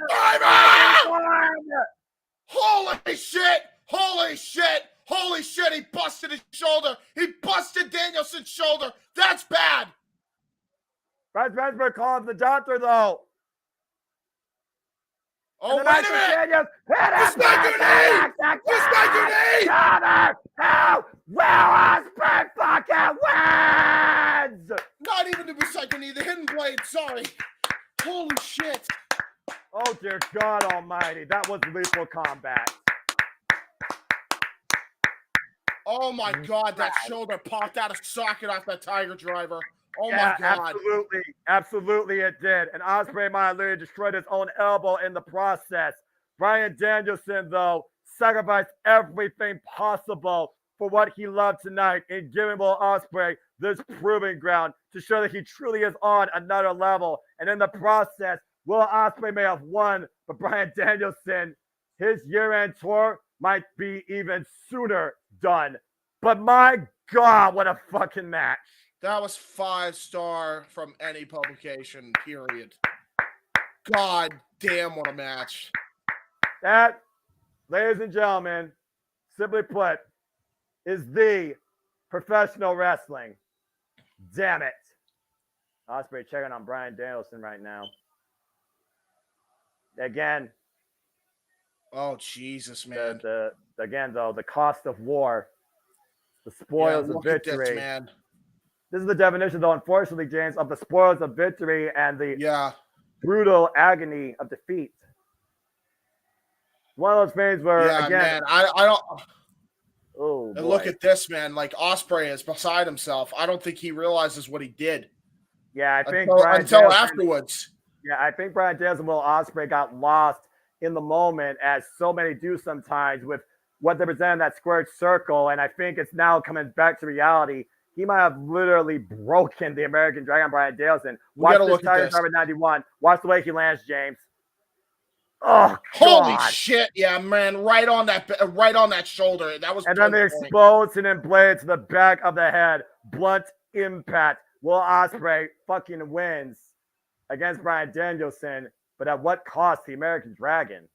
Holy shit! Holy shit! Holy shit! He busted his shoulder. He busted Danielson's shoulder. That's bad. Bryce Remsburg calling the doctor, though. Oh, wait a minute! Psycho knee! Psycho knee! Cover! Help! Will Ospreay fucking wins! Not even the Psycho knee, the hidden blade. Sorry. Holy shit! Oh dear God Almighty! That was lethal combat. Oh my God! That shoulder popped out of socket off that Tiger Driver. Oh yeah, my God. Absolutely it did. And Ospreay might have literally destroyed his own elbow in the process. Bryan Danielson, though, sacrificed everything possible for what he loved tonight in giving Will Ospreay this proving ground to show that he truly is on another level. And in the process, Will Ospreay may have won, but Bryan Danielson, his year-end tour might be even sooner done. But my God, what a fucking match. That was 5-star from any publication, period. God damn, what a match. That, ladies and gentlemen, simply put, is the professional wrestling. Damn it. Ospreay checking on Bryan Danielson right now. Again. Oh, Jesus, man. Again, though, the cost of war, the spoils of victory. At this, man. This is the definition, though, unfortunately, James, of the spoils of victory and the brutal agony of defeat. One of those things where, again, man, I don't. Oh, and look at this, man. Like, Ospreay is beside himself. I don't think he realizes what he did. Yeah, I think until afterwards. Yeah, I think Bryan Danielson and Will Ospreay got lost in the moment, as so many do sometimes, with what they present in that squared circle. And I think it's now coming back to reality. He might have literally broken the American Dragon, Bryan Danielson. Watch this Tiger Driver 91. Watch the way he lands, James. Oh, holy God. shit! Yeah, man, right on that shoulder. That was. And then the explosion and blade to the back of the head. Blunt impact. Will Ospreay fucking wins against Bryan Danielson, but at what cost? The American Dragon.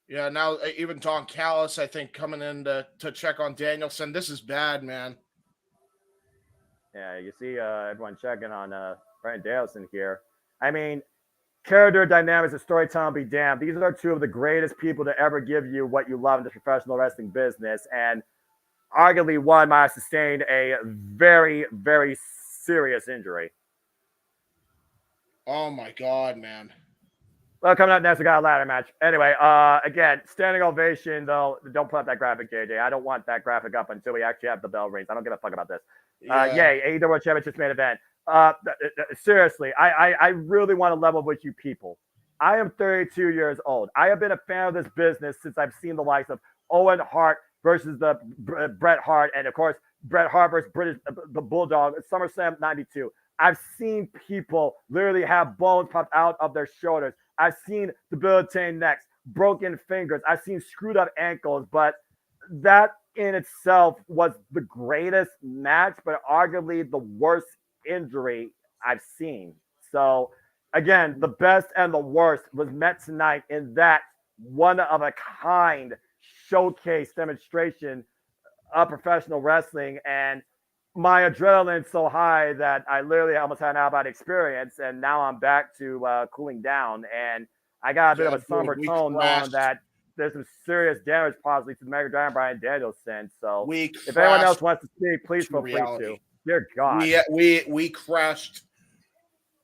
Yeah, now even Don Callis, I think, coming in to check on Danielson. This is bad, man. Yeah, you see everyone checking on Bryan Danielson here. I mean, character dynamics and storytelling be damned. These are two of the greatest people to ever give you what you love in the professional wrestling business. And arguably one might have sustained a very, very serious injury. Oh, my God, man. Well, coming up next, we got a ladder match. Anyway, again, standing ovation, though. Don't put up that graphic, JJ. I don't want that graphic up until we actually have the bell rings. I don't give a fuck about this. Yay, AEW World Championship main event. Seriously, I really want to level with you people. I am 32 years old. I have been a fan of this business since I've seen the likes of Owen Hart versus the Bret Hart, and of course, Bret Hart versus the Bulldog at SummerSlam 92. I've seen people literally have bones popped out of their shoulders. I've seen debilitating necks, broken fingers. I've seen screwed up ankles, but that in itself was the greatest match, but arguably the worst injury I've seen. So again, the best and the worst was met tonight in that one-of-a-kind showcase demonstration of professional wrestling. And my adrenaline's so high that I literally almost had an out-of-body experience, and now I'm back to cooling down. And I got a bit of a somber tone knowing that there's some serious damage possibly to the American Dragon, Bryan Danielson. So if anyone else wants to speak, please feel free to. Dear God. We crashed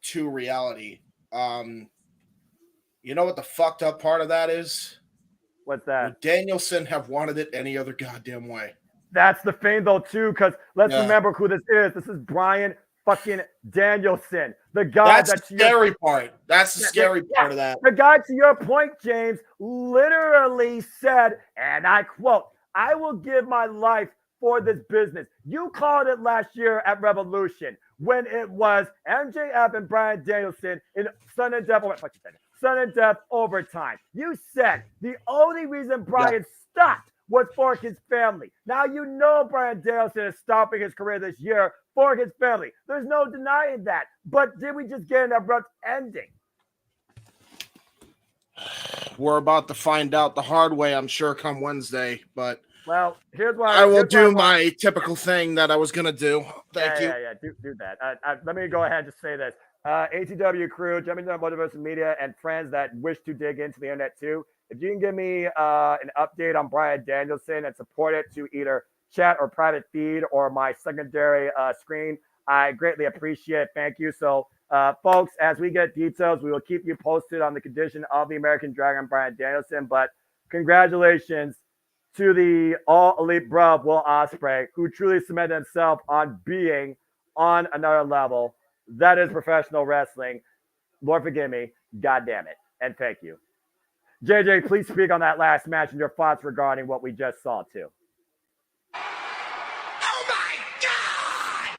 to reality. You know what the fucked up part of that is? What's that? Would Danielson have wanted it any other goddamn way? That's the thing, though, too, because let's remember who this is. This is Bryan fucking Danielson, the guy that's the scary part. That's the scary part of that. The guy, to your point, James, literally said, and I quote, "I will give my life for this business." You called it last year at Revolution when it was MJF and Bryan Danielson in Sudden Death overtime. You said the only reason Bryan stopped was for his family. Now you know Bryan Danielson is stopping his career this year for his family. There's no denying that. But did we just get an abrupt ending? We're about to find out the hard way, I'm sure, come Wednesday. But well, here's why I will do my typical thing that I was gonna do. Thank you. Yeah, do that. Let me go ahead and just say this. AEW crew, JMN Multiverse of Media, and friends that wish to dig into the internet too. If you can give me an update on Bryan Danielson and support it to either chat or private feed or my secondary screen, I greatly appreciate it. Thank you. So, folks, as we get details, we will keep you posted on the condition of the American Dragon, Bryan Danielson. But congratulations to the all-elite bro, Will Ospreay, who truly cemented himself on being on another level. That is professional wrestling. Lord forgive me. God damn it. And thank you. JJ, please speak on that last match and your thoughts regarding what we just saw, too. Oh, my God!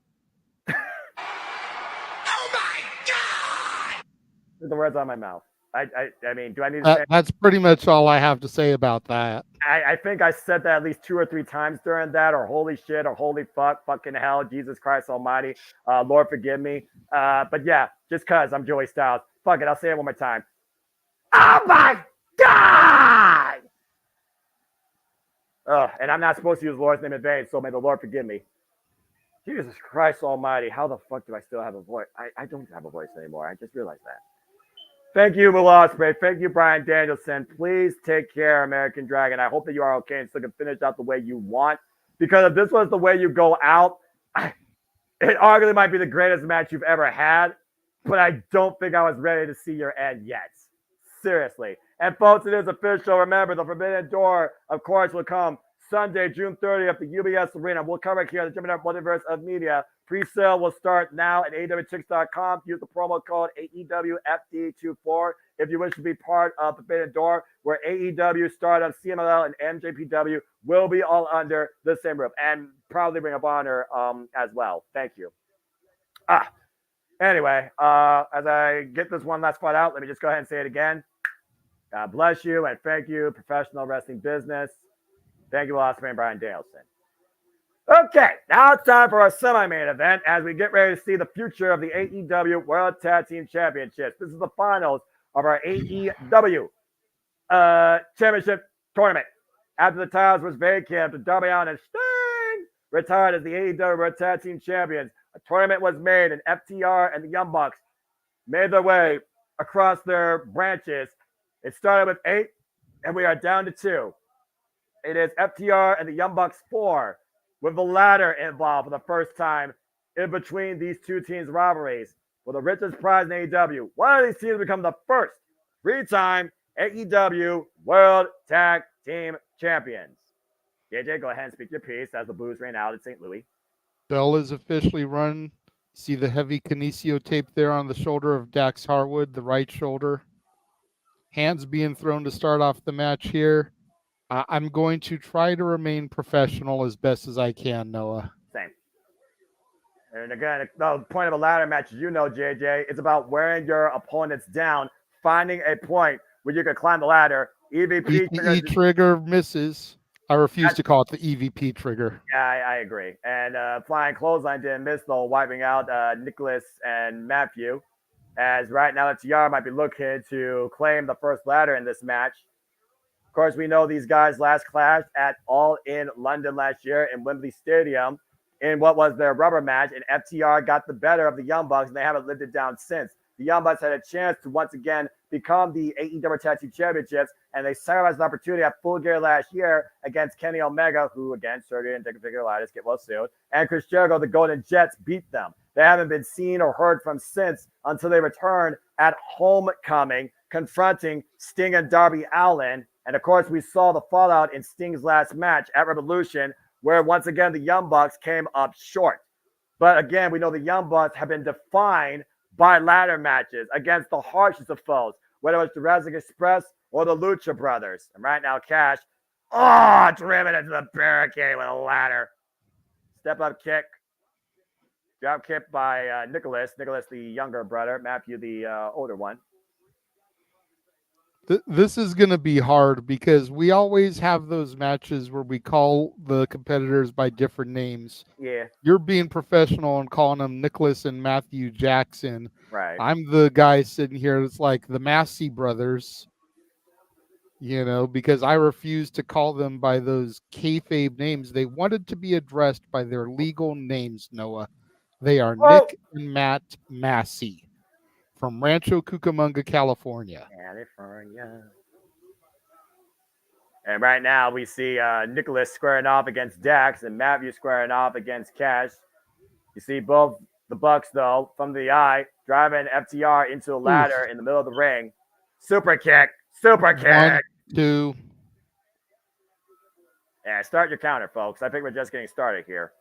Oh, my God! The words on my mouth. I mean, do I need to say? That's pretty much all I have to say about that. I think I said that at least 2 or 3 times during that, or holy shit, or holy fuck, fucking hell, Jesus Christ almighty, Lord forgive me. But yeah, just because I'm Joey Styles. Fuck it, I'll say it one more time. Oh, my God! And I'm not supposed to use the Lord's name in vain, so may the Lord forgive me. Jesus Christ almighty, how the fuck do I still have a voice? I don't have a voice anymore. I just realized that. Thank you, Ospreay. Thank you, Brian Danielson. Please take care, American Dragon. I hope that you are okay and still can finish out the way you want. Because if this was the way you go out, it arguably might be the greatest match you've ever had. But I don't think I was ready to see your end yet. Seriously. And folks, it is official. Remember, the Forbidden Door, of course, will come Sunday, June 30th at the UBS Arena. We'll cover it here at the JMN Multiverse of Media. Pre-sale will start now at AEWTix.com. Use the promo code AEWFD24 if you wish to be part of the Forbidden Door, where AEW, Stardom, CMLL, and MJPW will be all under the same roof, and probably Ring of Honor as well. Thank you. Anyway, as I get this one last spot out, let me just go ahead and say it again. God bless you and thank you, professional wrestling business. Thank you, Ospreay and Brian Danielson. Okay, now it's time for our semi-main event as we get ready to see the future of the AEW World Tag Team Championships. This is the finals of our AEW Championship Tournament. After the titles was vacated, Darby Allin and Sting retired as the AEW World Tag Team Champions. A tournament was made, and FTR and the Young Bucks made their way across their branches. It started with 8, and we are down to 2. It is FTR and the Young Bucks 4, with the ladder involved for the first time in between these two teams' rivalries. For the richest prize in AEW, one of these teams become the first 3-time AEW World Tag Team Champions. JJ, go ahead and speak your piece as the Blues ran out at St. Louis. Bell is officially run. See the heavy kinesio tape there on the shoulder of Dax Harwood, the right shoulder. Hands being thrown to start off the match here. I'm going to try to remain professional as best as I can, Noah. Same. And again, the point of a ladder match, you know, JJ, it's about wearing your opponents down, finding a point where you can climb the ladder. EVP trigger misses. I refuse to call it the EVP trigger. Yeah, I agree. And flying clothesline didn't miss, though, wiping out Nicholas and Matthew. As right now, FTR might be looking to claim the first ladder in this match. Of course, we know these guys last clashed at All In London last year in Wembley Stadium in what was their rubber match, and FTR got the better of the Young Bucks, and they haven't lived it down since. The Young Bucks had a chance to once again become the AEW Tag Team Championships, and they sacrificed an opportunity at Full Gear last year against Kenny Omega, who, again, surgery and diverticulitis, get well soon, and Chris Jericho. The Golden Jets beat them. They haven't been seen or heard from since until they returned at Homecoming, confronting Sting and Darby Allin. And, of course, we saw the fallout in Sting's last match at Revolution, where, once again, the Young Bucks came up short. But, again, we know the Young Bucks have been defined by ladder matches against the harshest of foes, whether it's Jurassic Express or the Lucha Brothers. And right now, Cash, driven into the barricade with a ladder. Step-up kick. Drop kick by Nicholas. Nicholas, the younger brother. Matthew, the older one. This is going to be hard because we always have those matches where we call the competitors by different names. Yeah. You're being professional and calling them Nicholas and Matthew Jackson. Right. I'm the guy sitting here that's like the Massey brothers, because I refuse to call them by those kayfabe names. They wanted to be addressed by their legal names, Noah. They are Nick and Matt Massey from Rancho Cucamonga, California. And right now we see Nicholas squaring off against Dax and Matthew squaring off against Cash. You see both the Bucks, though, from the eye, driving FTR into a ladder in the middle of the ring. Super kick. 1, 2. Yeah, start your counter, folks. I think we're just getting started here.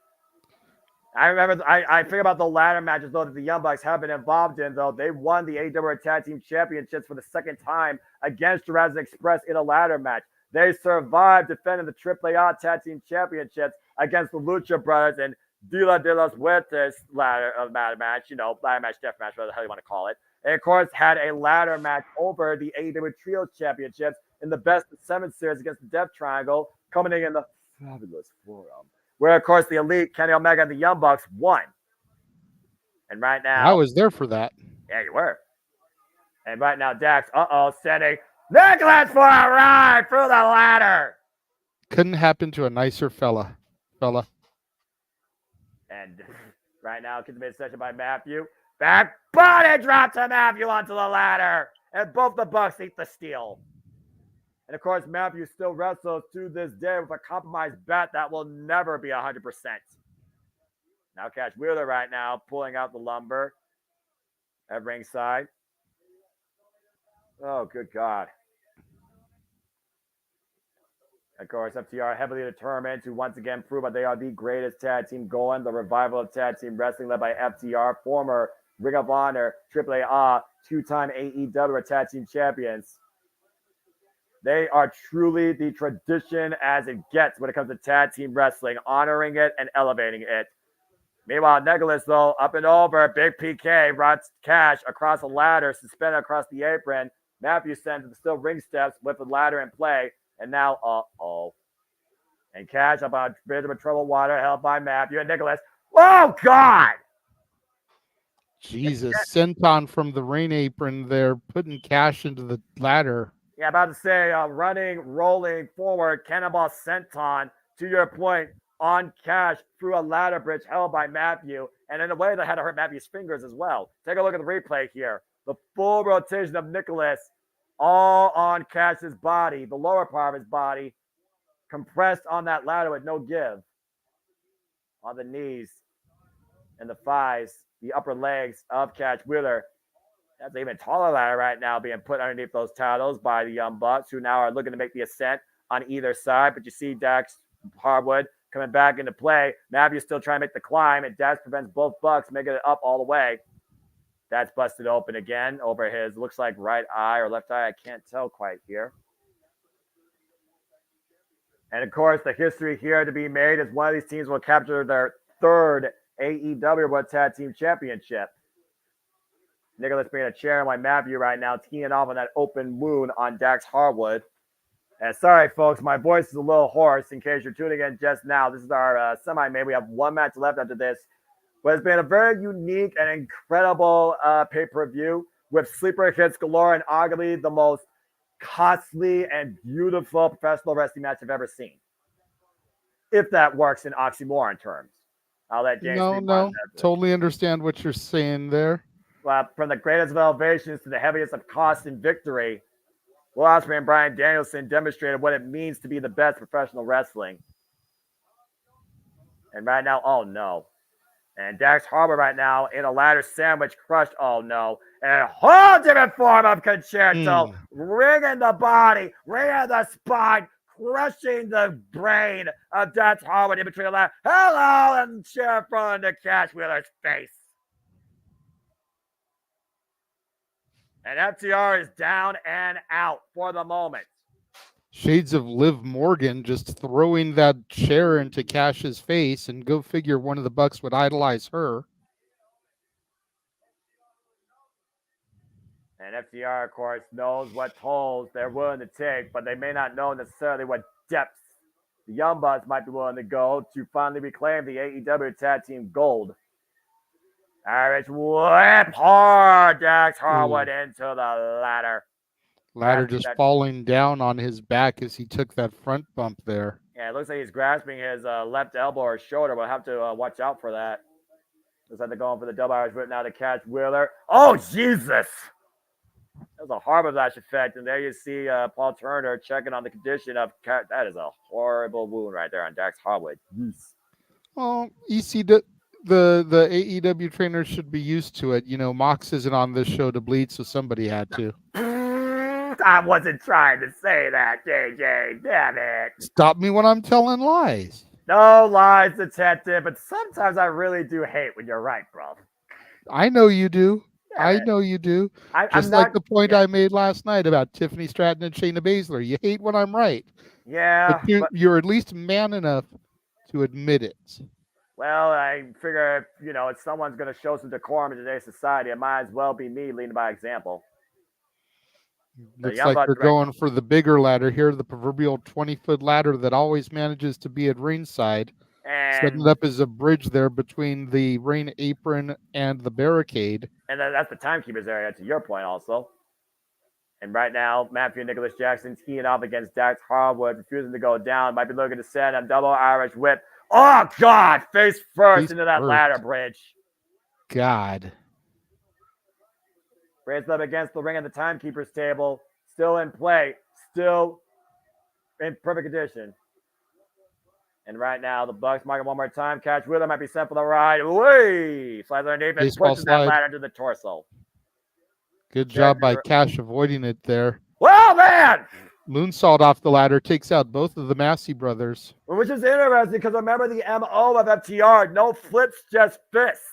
I think about the ladder matches, though, that the Young Bucks have been involved in, though. They won the AEW Tag Team Championships for the second time against Jurassic Express in a ladder match. They survived defending the AAA Tag Team Championships against the Lucha Brothers and Dila de los Muertos ladder match, ladder match, death match, whatever the hell you want to call it. And, of course, had a ladder match over the AEW Trios Championships in the Best of 7 series against the Death Triangle, coming in the Fabulous Forum, where, of course, the Elite, Kenny Omega, and the Young Bucks won. And right now... I was there for that. Yeah, you were. And right now, Dax, sending Nicholas for a ride through the ladder. Couldn't happen to a nicer fella. And right now, kids midsection by Matthew. Back body drop to Matthew onto the ladder. And both the Bucks eat the steel. And of course, Matthew still wrestles to this day with a compromised bat that will never be 100%. Now Cash Wheeler right now pulling out the lumber at ringside. Oh, good God. Of course, FTR heavily determined to once again prove that they are the greatest tag team going. The revival of tag team wrestling led by FTR, former Ring of Honor, AAA, two-time AEW tag team champions. They are truly the tradition as it gets when it comes to tag team wrestling, honoring it and elevating it. Meanwhile, Nicholas, though, up and over, Big PK runs Cash across a ladder, suspended across the apron. Matthew sends him still ring steps with the ladder in play. And now, and Cash up on a bit of troubled water, held by Matthew and Nicholas. Oh, God! Jesus, senton from the rain apron there, putting Cash into the ladder. Yeah, about to say, running, rolling forward, cannonball senton, to your point, on Cash through a ladder bridge held by Matthew. And in a way that had to hurt Matthew's fingers as well. Take a look at the replay here. The full rotation of Nicholas all on Cash's body, the lower part of his body, compressed on that ladder with no give. On the knees and the thighs, the upper legs of Cash Wheeler. That's an even taller ladder right now being put underneath those titles by the Young Bucks, who now are looking to make the ascent on either side. But you see Dax Harwood coming back into play. Matthew's still trying to make the climb, and Dax prevents both Bucks making it up all the way. That's busted open again over his, looks like right eye or left eye. I can't tell quite here. And of course, the history here to be made is one of these teams will capture their third AEW World Tag Team Championship. Nicholas being a chair while Matthew right now teeing off on that open wound on Dax Harwood. And sorry, folks, my voice is a little hoarse in case you're tuning in just now. This is our semi-main. We have one match left after this. But it's been a very unique and incredible pay-per-view with sleeper hits galore and arguably the most costly and beautiful professional wrestling match I've ever seen. If that works in oxymoron terms. I'll let James No, totally understand what you're saying there. Well, from the greatest of elevations to the heaviest of cost and victory, Will Ospreay and Bryan Danielson demonstrated what it means to be the best professional wrestling. And right now, oh no. And Dax Harwood right now in a ladder sandwich crushed, oh no. And a whole different form of concerto. Ringing the body, ringing the spine, crushing the brain of Dax Harwood in between the ladder. Hello, and chair front into Cash Wheeler's face. And FTR is down and out for the moment. Shades of Liv Morgan just throwing that chair into Cash's face, and go figure one of the Bucks would idolize her. And FTR, of course, knows what tolls they're willing to take, but they may not know necessarily what depths the Young Bucks might be willing to go to finally reclaim the AEW Tag Team Gold. Irish whip hard, Dax Harwood into the ladder. Ladder just falling down on his back as he took that front bump there. Yeah, it looks like he's grasping his left elbow or shoulder. We'll have to watch out for that. Looks like they're going for the double Irish whip now to Cash Wheeler. Oh, Jesus! That was a horrible lash effect. And there you see Paul Turner checking on the condition of Cash. That is a horrible wound right there on Dax Harwood. Yes. Well, ECW, the AEW trainers should be used to it. You know, Mox isn't on this show to bleed, so somebody had to. I wasn't trying to say that, JJ. Damn it. Stop me when I'm telling lies. No lies, detective, but sometimes I really do hate when you're right, bro. I know you do. Damn I it. know you do. I'm Just not- like the point I made last night about Tiffany Stratton and Shayna Baszler. You hate when I'm right. Yeah. But you're at least man enough to admit it. Well, I figure, if someone's going to show some decorum in today's society, it might as well be me leading by example. Looks like they're going for the bigger ladder here, the proverbial 20-foot ladder that always manages to be at ringside. Setting it up as a bridge there between the ring apron and the barricade. And that's the timekeeper's area, to your point also. And right now, Matthew Nicholas Jackson teeing up against Dax Harwood, refusing to go down. Might be looking to send him double Irish whip. Oh, God! Face first into that ladder bridge. God. Raised up against the ring at the timekeeper's table. Still in play. Still in perfect condition. And right now, the Bucks mark it one more time. Cash Wheeler might be sent for the ride. Whee! Slides underneath and Baseball pushes slide. that ladder to the torso. Good job by Cash avoiding it there. Well, man! Moonsault off the ladder takes out both of the Massey brothers. Which is interesting because remember the MO of FTR. No flips, just fists.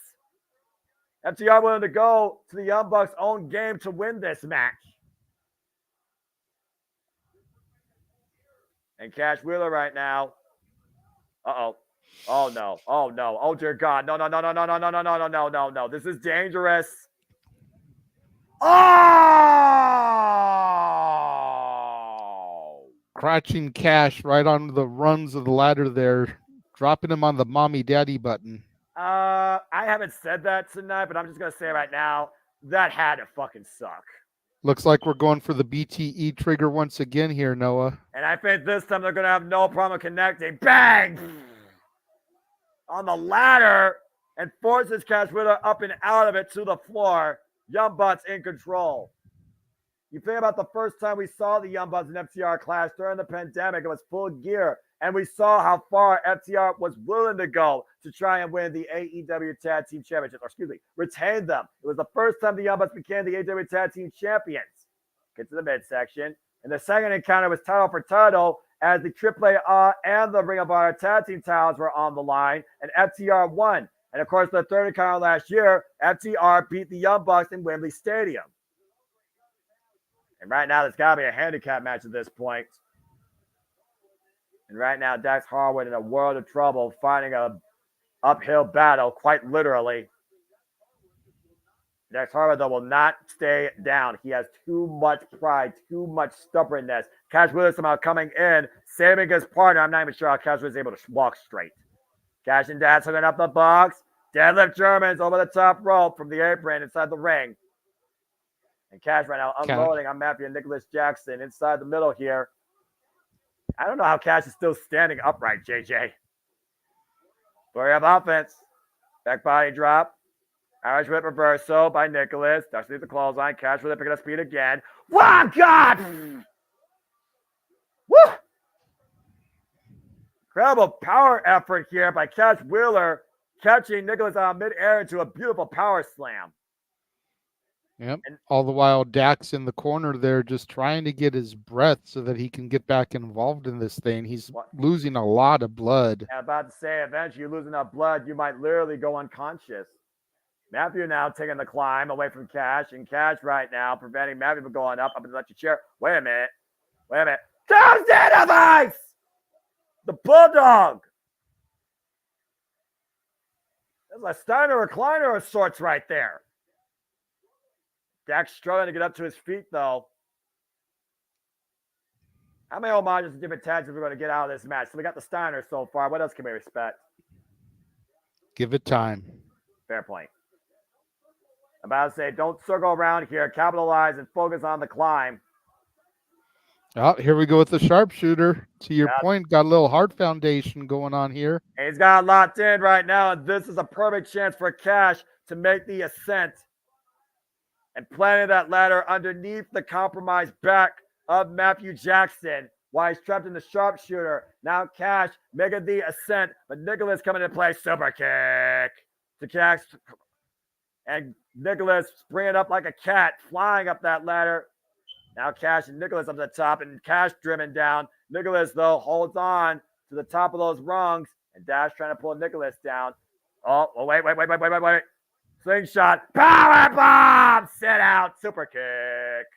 FTR willing to go to the Young Bucks' own game to win this match. And Cash Wheeler right now. Uh-oh. Oh, no. Oh, no. Oh, dear God. No. This is dangerous. Oh! Crouching Cash right on the rungs of the ladder there, dropping him on the mommy daddy button. I haven't said that tonight, but I'm just going to say right now, that had to fucking suck. Looks like we're going for the BTE trigger once again here, Noah. And I think this time they're going to have no problem connecting. Bang! On the ladder and forces Cash Wheeler up and out of it to the floor. Young Bucks in control. You think about the first time we saw the Young Bucks and FTR clash during the pandemic, it was full gear. And we saw how far FTR was willing to go to try and win the AEW Tag Team Championship, retain them. It was the first time the Young Bucks became the AEW Tag Team Champions. Get to the midsection. And the second encounter was title for title as the AAA and the Ring of Honor Tag Team titles were on the line, and FTR won. And of course, the third encounter last year, FTR beat the Young Bucks in Wembley Stadium. And right now, there's got to be a handicap match at this point. And right now, Dax Harwood in a world of trouble, fighting a uphill battle, quite literally. Dax Harwood, though, will not stay down. He has too much pride, too much stubbornness. Cash Wheeler somehow coming in, saving his partner. I'm not even sure how Cash Wheeler is able to walk straight. Cash and Dax hooking up the box. Deadlift Germans over the top rope from the apron inside the ring. And Cash right now unloading on Matthew and Nicholas Jackson inside the middle here. I don't know how Cash is still standing upright, JJ. Story of offense. Back body drop. Irish whip reversal by Nicholas. Ducks leaves the clothesline. Cash with it, picking up speed again. Wow, God! Woo! Incredible power effort here by Cash Wheeler, catching Nicholas out of midair into a beautiful power slam. Yep. All the while, Dax in the corner there just trying to get his breath so that he can get back involved in this thing. He's losing a lot of blood. I'm about to say, eventually you're losing enough blood, you might literally go unconscious. Matthew now taking the climb away from Cash, and Cash right now preventing Matthew from going up into the chair. Wait a minute. Comes in of ice! The Bulldog! There's a Steiner recliner of sorts right there. Dax struggling to get up to his feet, though. How many homages and different tags are we going to get out of this match? So we got the Steiner so far. What else can we respect? Give it time. Fair point. I'm about to say, don't circle around here. Capitalize and focus on the climb. Oh, here we go with the sharpshooter. To your point, got a little heart foundation going on here. And he's got it locked in right now, and this is a perfect chance for Cash to make the ascent. And planting that ladder underneath the compromised back of Matthew Jackson while he's trapped in the sharpshooter. Now Cash making the ascent, but Nicholas coming to play. Super kick to Cash. And Nicholas springing up like a cat, flying up that ladder. Now Cash and Nicholas up the top, and Cash driven down. Nicholas, though, holds on to the top of those rungs, and Dash trying to pull Nicholas down. Oh, wait. Slingshot, power bomb, sit out, super kick.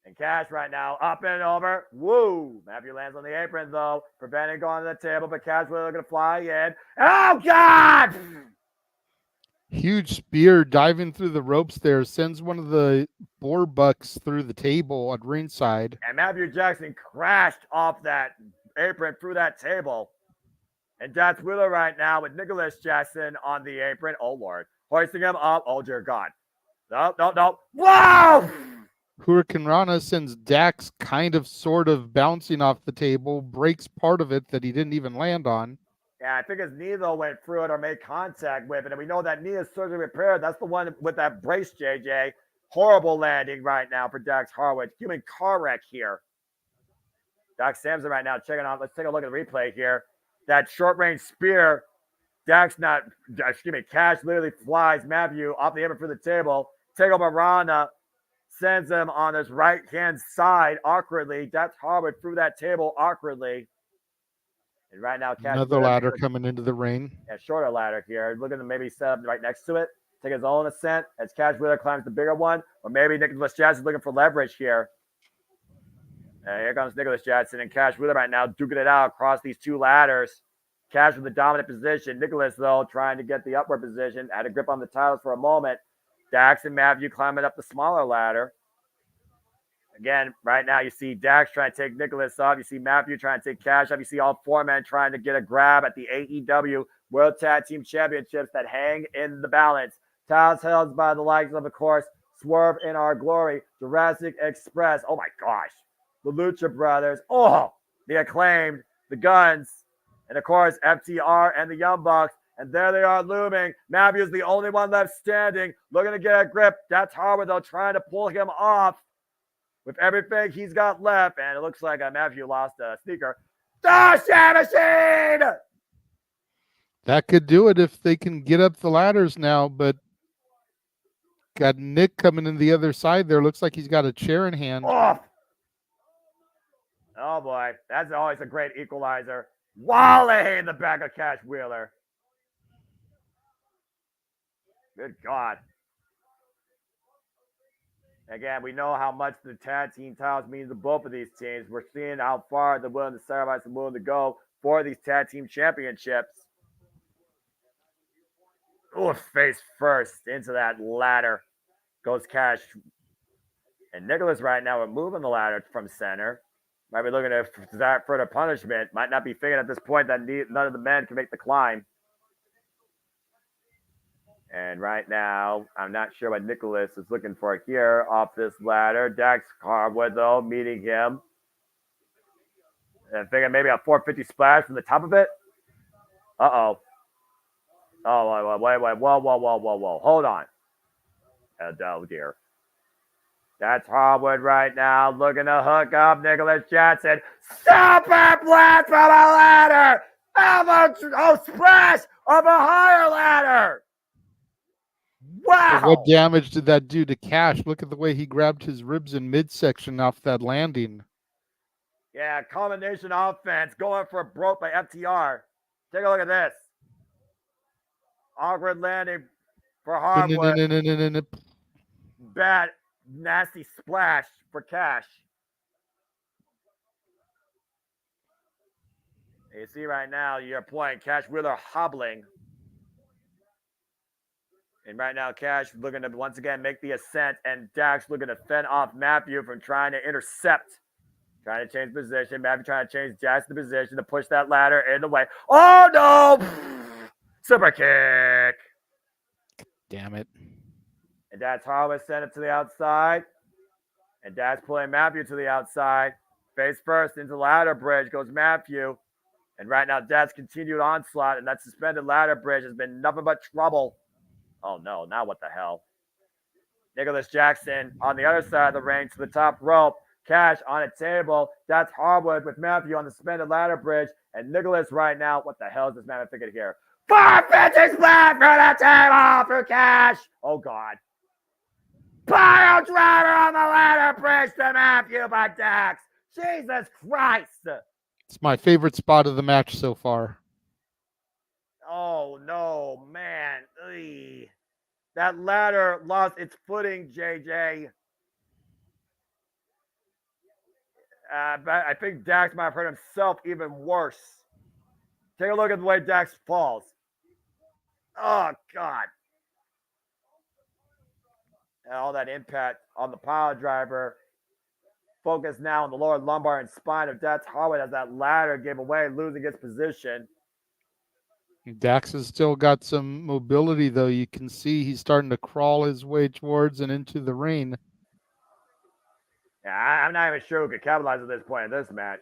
And Cash right now up and over. Woo! Matthew lands on the apron, though, preventing going to the table, but Cash really going to fly in. Oh, God! Huge spear diving through the ropes there, sends one of the boar bucks through the table at ringside. And Matthew Jackson crashed off that apron through that table. And Dax Wheeler right now with Nicholas Jackson on the apron. Oh, Lord. Hoisting him up. Oh, dear God. No. Wow! Hurricane Rana sends Dax kind of sort of bouncing off the table, breaks part of it that he didn't even land on. Yeah, I think his knee, though, went through it or made contact with it. And we know that knee is surgically repaired. That's the one with that brace, JJ. Horrible landing right now for Dax Harwood. Human car wreck here. Doc Samson right now checking out. Let's take a look at the replay here. That short-range spear, Cash literally flies Matthew off the apron for the table. Tego Marana sends him on his right-hand side awkwardly. Dax Harwood through that table awkwardly. And right now, Cash Another ladder coming into the ring. Yeah, shorter ladder here. Looking to maybe set up right next to it. Take his own ascent as Cash Wheeler climbs the bigger one. Or maybe Nicholas Jackson looking for leverage here. And here comes Nicholas Jackson and Cash Wheeler right now, duking it out across these two ladders. Cash with the dominant position. Nicholas, though, trying to get the upward position. Had a grip on the titles for a moment. Dax and Matthew climbing up the smaller ladder. Again, right now you see Dax trying to take Nicholas off. You see Matthew trying to take Cash off. You see all four men trying to get a grab at the AEW World Tag Team Championships that hang in the balance. Titles held by the likes of course, Swerve in Our Glory, Jurassic Express. Oh my gosh. The Lucha Brothers. Oh, the Acclaimed, the Guns, and of course, FTR and the Young Bucks. And there they are looming. Matthew's the only one left standing, looking to get a grip. That's Harwood, though, trying to pull him off with everything he's got left. And it looks like Matthew lost a sneaker. The Sham Machine! That could do it if they can get up the ladders now, but got Nick coming in the other side there. Looks like he's got a chair in hand. Oh boy, that's always a great equalizer. Wally in the back of Cash Wheeler. Good God. Again, we know how much the tag team titles mean to both of these teams. We're seeing how far they're willing to sacrifice and willing to go for these tag team championships. Oh, face first into that ladder goes Cash. And Nicholas right now removing the ladder from center. Might be looking at that further punishment. Might not be thinking at this point that none of the men can make the climb. And right now, I'm not sure what Nicholas is looking for here off this ladder. Dax Harwood, though, meeting him. And thinking maybe a 450 splash from the top of it. Uh-oh. Oh, wait. Whoa. Hold on. Oh, dear. That's Harwood right now, looking to hook up Nicholas Jackson. Super blast from a ladder! Splash of a higher ladder! Wow! What damage did that do to Cash? Look at the way he grabbed his ribs in midsection off that landing. Yeah, combination offense going for a broke by FTR. Take a look at this. Awkward landing for Harwood. Bad, nasty splash for Cash. You see right now, you're playing Cash Wheeler hobbling. And right now, Cash looking to once again make the ascent, and Dax looking to fend off Matthew from trying to intercept. Trying to change position. Matthew trying to change Jackson position to push that ladder in the way. Oh, no! Super kick. Damn it. And Dax Harwood sent it to the outside. And Dax pulling Matthew to the outside. Face first into the ladder bridge goes Matthew. And right now, Dax continued onslaught, and that suspended ladder bridge has been nothing but trouble. Oh, no. Now what the hell? Nicholas Jackson on the other side of the ring to the top rope. Cash on a table. That's Harwood with Matthew on the suspended ladder bridge. And Nicholas right now. What the hell is this man thinking here? 450 splash for the table for Cash. Oh, God. Pile driver on the ladder bridge to Matthew by Dax. Jesus Christ. It's my favorite spot of the match so far. Oh, no, man. Ugh. That ladder lost its footing, JJ. But I think Dax might have hurt himself even worse. Take a look at the way Dax falls. Oh, God. And all that impact on the pile driver. Focus now on the lower lumbar and spine of Dax Harwood as that ladder gave away, losing its position. Dax has still got some mobility, though. You can see he's starting to crawl his way towards and into the ring. Yeah, I'm not even sure who could capitalize at this point in this match.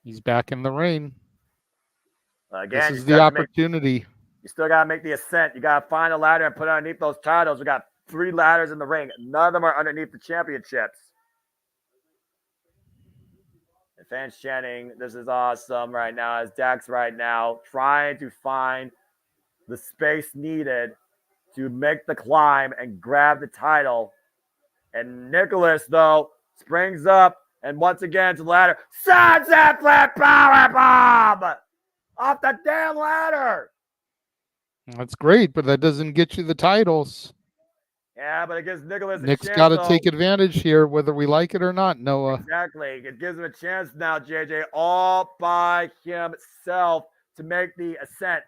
He's back in the ring. Again, this is the opportunity. You still got to make the ascent. You got to find a ladder and put it underneath those titles. We got 3 ladders in the ring. None of them are underneath the championships. And fans chanting, "This is awesome" right now, as Dax right now trying to find the space needed to make the climb and grab the title. And Nicholas, though, springs up and once again to the ladder. Sunset Flip Powerbomb! Off the damn ladder! That's great, but that doesn't get you the titles. Yeah, but it gives Nicholas Nick's a chance. got to take advantage here, whether we like it or not, Noah. Exactly. It gives him a chance now, JJ, all by himself to make the ascent.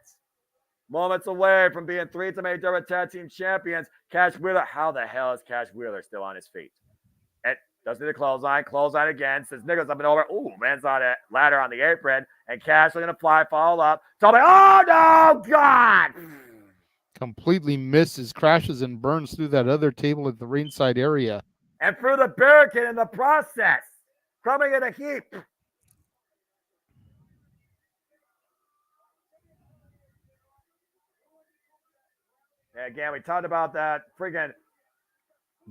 Moments away from being 3-time AEW Tag Team Champions. Cash Wheeler. How the hell is Cash Wheeler still on his feet? And does need a clothesline. Clothesline again. Since Nicholas up and over. Ooh, man's on a ladder on the apron. And Cash looking to fly, follow up. Toby. Oh, no, God! Completely misses, crashes, and burns through that other table at the ringside area. And through the barricade in the process. Crumbling in a heap. Again, we talked about that friggin'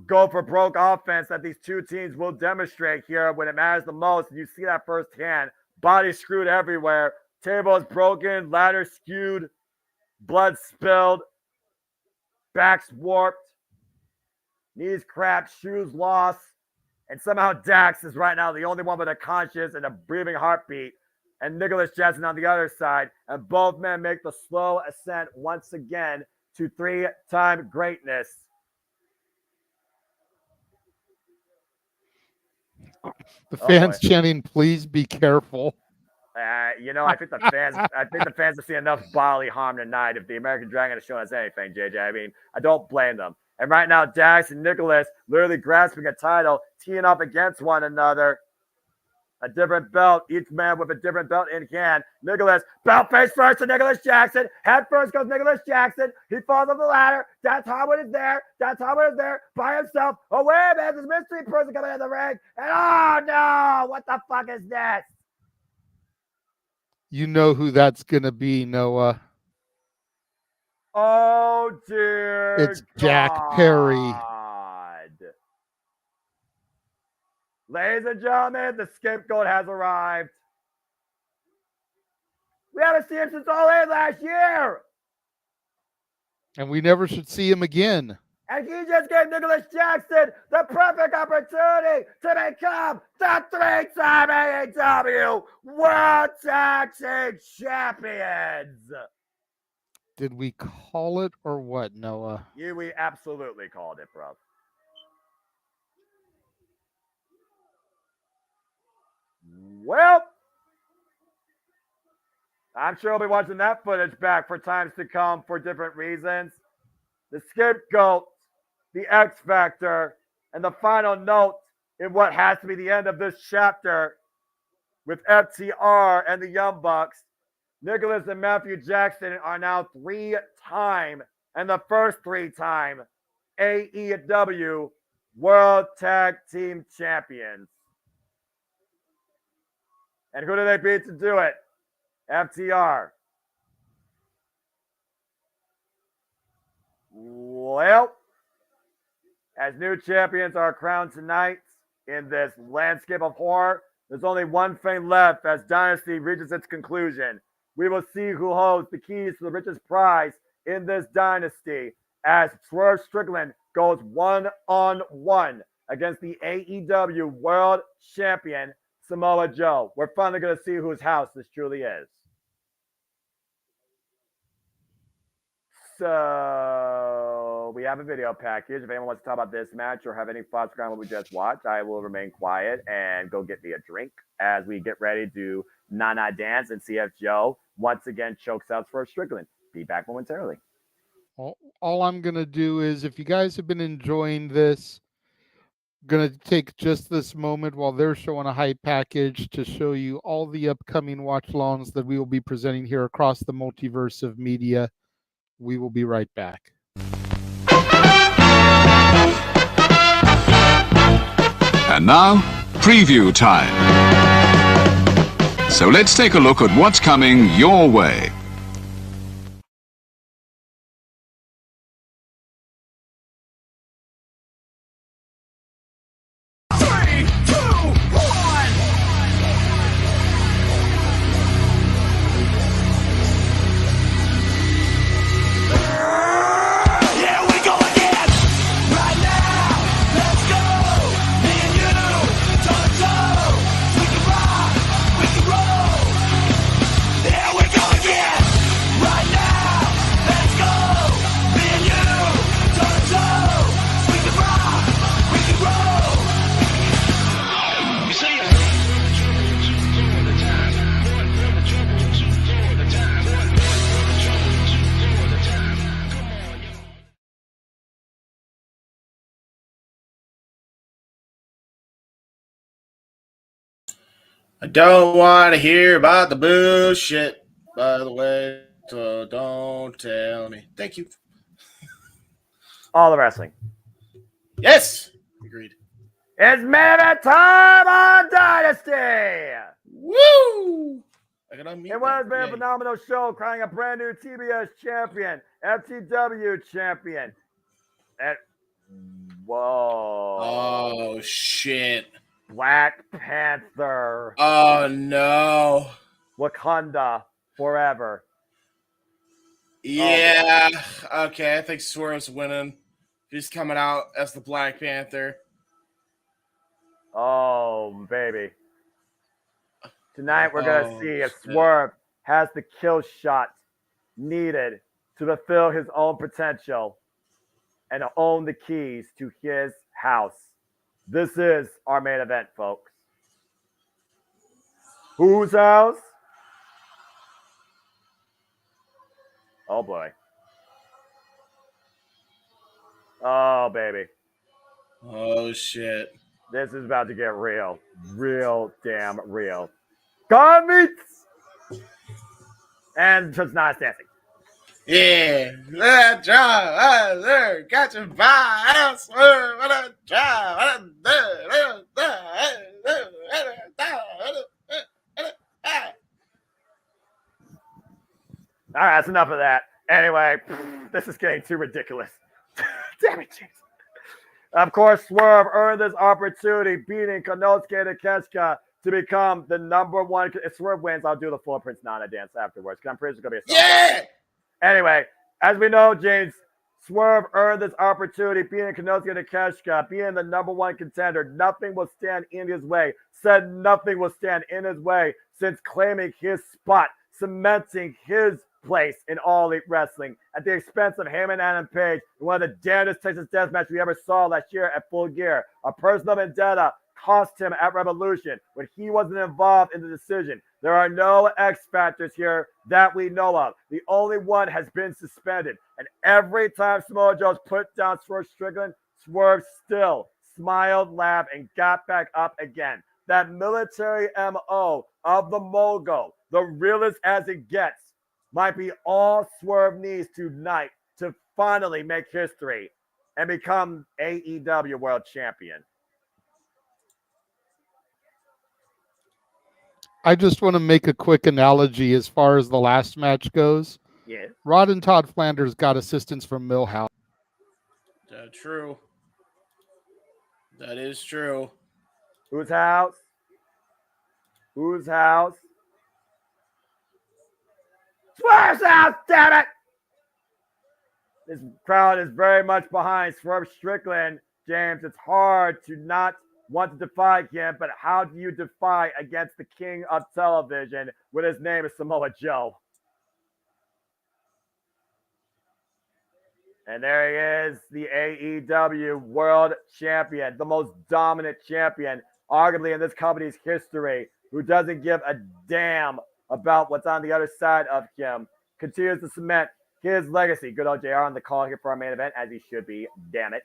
go for broke offense that these two teams will demonstrate here when it matters the most. And you see that firsthand. Bodies screwed everywhere. Tables broken, ladder skewed, blood spilled, backs warped, knees cracked, shoes lost. And somehow Dax is right now the only one with a conscious and a breathing heartbeat. And Nicholas Jackson on the other side. And both men make the slow ascent once again to 3-time greatness. The fans chanting, "Please be careful." I think the fans have seen enough bodily harm tonight. If the American Dragon has shown us anything, JJ, I mean, I don't blame them. And right now, Dax and Nicholas literally grasping a title, teeing up against one another. A different belt, each man with a different belt in hand. Nicholas, belt face first to Nicholas Jackson. Head first goes Nicholas Jackson. He falls off the ladder. That's Howard is there. By himself. Oh, wait, man, there's a mystery person coming in the ring. And oh, no, what the fuck is this? You know who that's going to be, Noah. Oh, dear It's Jack Perry. Ladies and gentlemen, the scapegoat has arrived. We haven't seen him since all in last year. And we never should see him again. And he just gave Nicholas Jackson the perfect opportunity to become the 3-time AEW World Tag Team Champions. Did we call it or what, Noah? Yeah, we absolutely called it, bro. Well, I'm sure I'll be watching that footage back for times to come for different reasons. The scapegoat, the X Factor, and the final note in what has to be the end of this chapter with FTR and the Young Bucks. Nicholas and Matthew Jackson are now 3-time and the first 3-time AEW World Tag Team Champions. And who do they beat to do it? FTR. Well, as new champions are crowned tonight in this landscape of horror, there's only one thing left as Dynasty reaches its conclusion. We will see who holds the keys to the richest prize in this dynasty as Swerve Strickland goes 1-on-1 against the AEW World Champion Samoa Joe. We're finally going to see whose house this truly is. So we have a video package. If anyone wants to talk about this match or have any thoughts around what we just watched, I will remain quiet and go get me a drink as we get ready to Nana dance and see if Joe once again chokes out Swerve Strickland. Be back momentarily. All I'm going to do is, if you guys have been enjoying this, Going to take just this moment while they're showing a hype package to show you all the upcoming watch-alongs that we will be presenting here across the multiverse of media. We will be right back. And now, preview time. So let's take a look at what's coming your way. I don't want to hear about the bullshit, by the way, so don't tell me. Thank you. All the wrestling. Yes! Agreed. It's main event time on Dynasty! Woo! It was been a phenomenal show, crowning a brand new TBS champion, FTW champion. And whoa. Oh, shit. Black Panther. Oh, no. Wakanda forever. Yeah. Okay, I think Swerve's winning. He's coming out as the Black Panther. Oh, baby. Tonight we're going to see if Swerve has the kill shot needed to fulfill his own potential and own the keys to his house. This is our main event, folks. Whose house? Oh, boy. Oh, baby. Oh, shit. This is about to get real. Real damn real. God meets! And just not dancing. Yeah. Let's drive. There. Got you by house. Let's drive. All right, that's enough of that. Anyway, this is getting too ridiculous. Damn it, James. Of course, Swerve earned this opportunity, beating Konosuke Takeshita to become the number one. If Swerve wins, I'll do the full Prince Nana dance afterwards, because I'm pretty sure it's going to be a Yeah! Anyway, as we know, James, Swerve earned this opportunity, beating Konosuke Takeshita, being the number one contender. Nothing will stand in his way. Said nothing will stand in his way since claiming his spot, cementing his place in All Elite Wrestling at the expense of Heyman and Adam Page in one of the damnedest Texas Death Match we ever saw last year at Full Gear. A personal vendetta cost him at Revolution when he wasn't involved in the decision. There are no X factors here that we know of. The only one has been suspended. And every time Samoa Joe's put down Swerve Strickland, Swerve still smiled, laughed, and got back up again. That military MO of the Mogul, the realest as it gets, might be all Swerve needs tonight to finally make history and become AEW World Champion. I just want to make a quick analogy as far as the last match goes. Yeah. Rod and Todd Flanders got assistance from Millhouse. That's true. That is true. Whose house? Whose house? Swerve's house, damn it! This crowd is very much behind Swerve Strickland, James. It's hard to not want to defy him, but how do you defy against the king of television when his name is Samoa Joe? And there he is, the AEW World Champion, the most dominant champion, arguably in this company's history, who doesn't give a damn about what's on the other side of him, continues to cement his legacy. Good old JR on the call here for our main event, as he should be, damn it.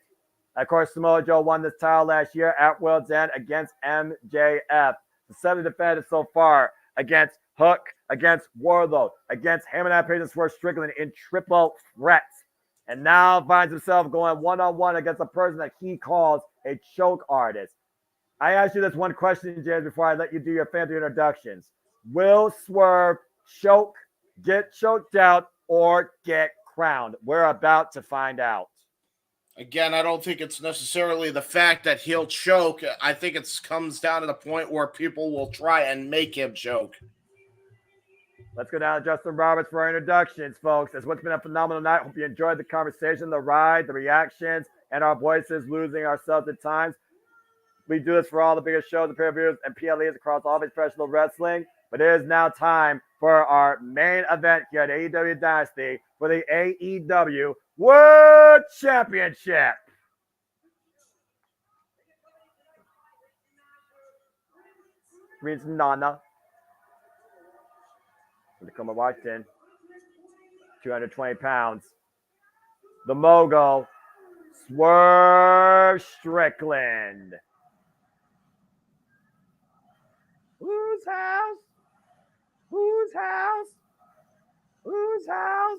Of course, Samoa Joe won this title last year at World's End against MJF. The 7 defenders so far against Hook, against Wardlow, against Heyman Page and Swerve Strickland in triple threats. And now finds himself going one-on-one against a person that he calls a choke artist. I asked you this one question, James, before I let you do your fancy introductions. Will Swerve get choked out, or get crowned? We're about to find out. Again, I don't think it's necessarily the fact that he'll choke. I think it comes down to the point where people will try and make him choke. Let's go down to Justin Roberts for our introductions, folks. It's what's been a phenomenal night. Hope you enjoyed the conversation, the ride, the reactions, and our voices losing ourselves at times. We do this for all the biggest shows, the pay-per-views, and PLEs across all of professional wrestling. But it is now time for our main event here at AEW Dynasty for the AEW World Championship. Means Nana. Tacoma Washington. 220 pounds. The Mogul, Swerve Strickland. Whose house? Whose house? Whose house?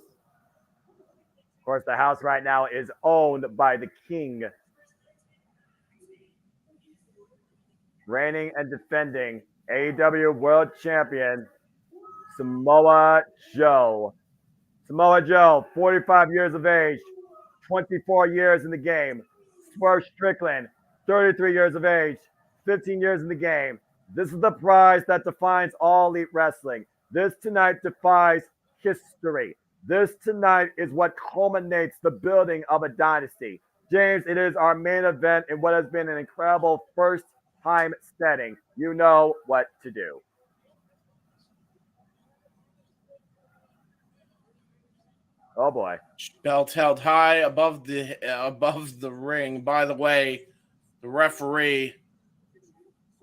Of course, the house right now is owned by the King. Reigning and defending AEW World Champion, Samoa Joe. Samoa Joe, 45 years of age, 24 years in the game. Swerve Strickland, 33 years of age, 15 years in the game. This is the prize that defines all elite wrestling. This tonight defies history. This tonight is what culminates the building of a dynasty. James, it is our main event in what has been an incredible first-time setting. You know what to do. Oh boy. Belt held high above the ring. By the way, the referee,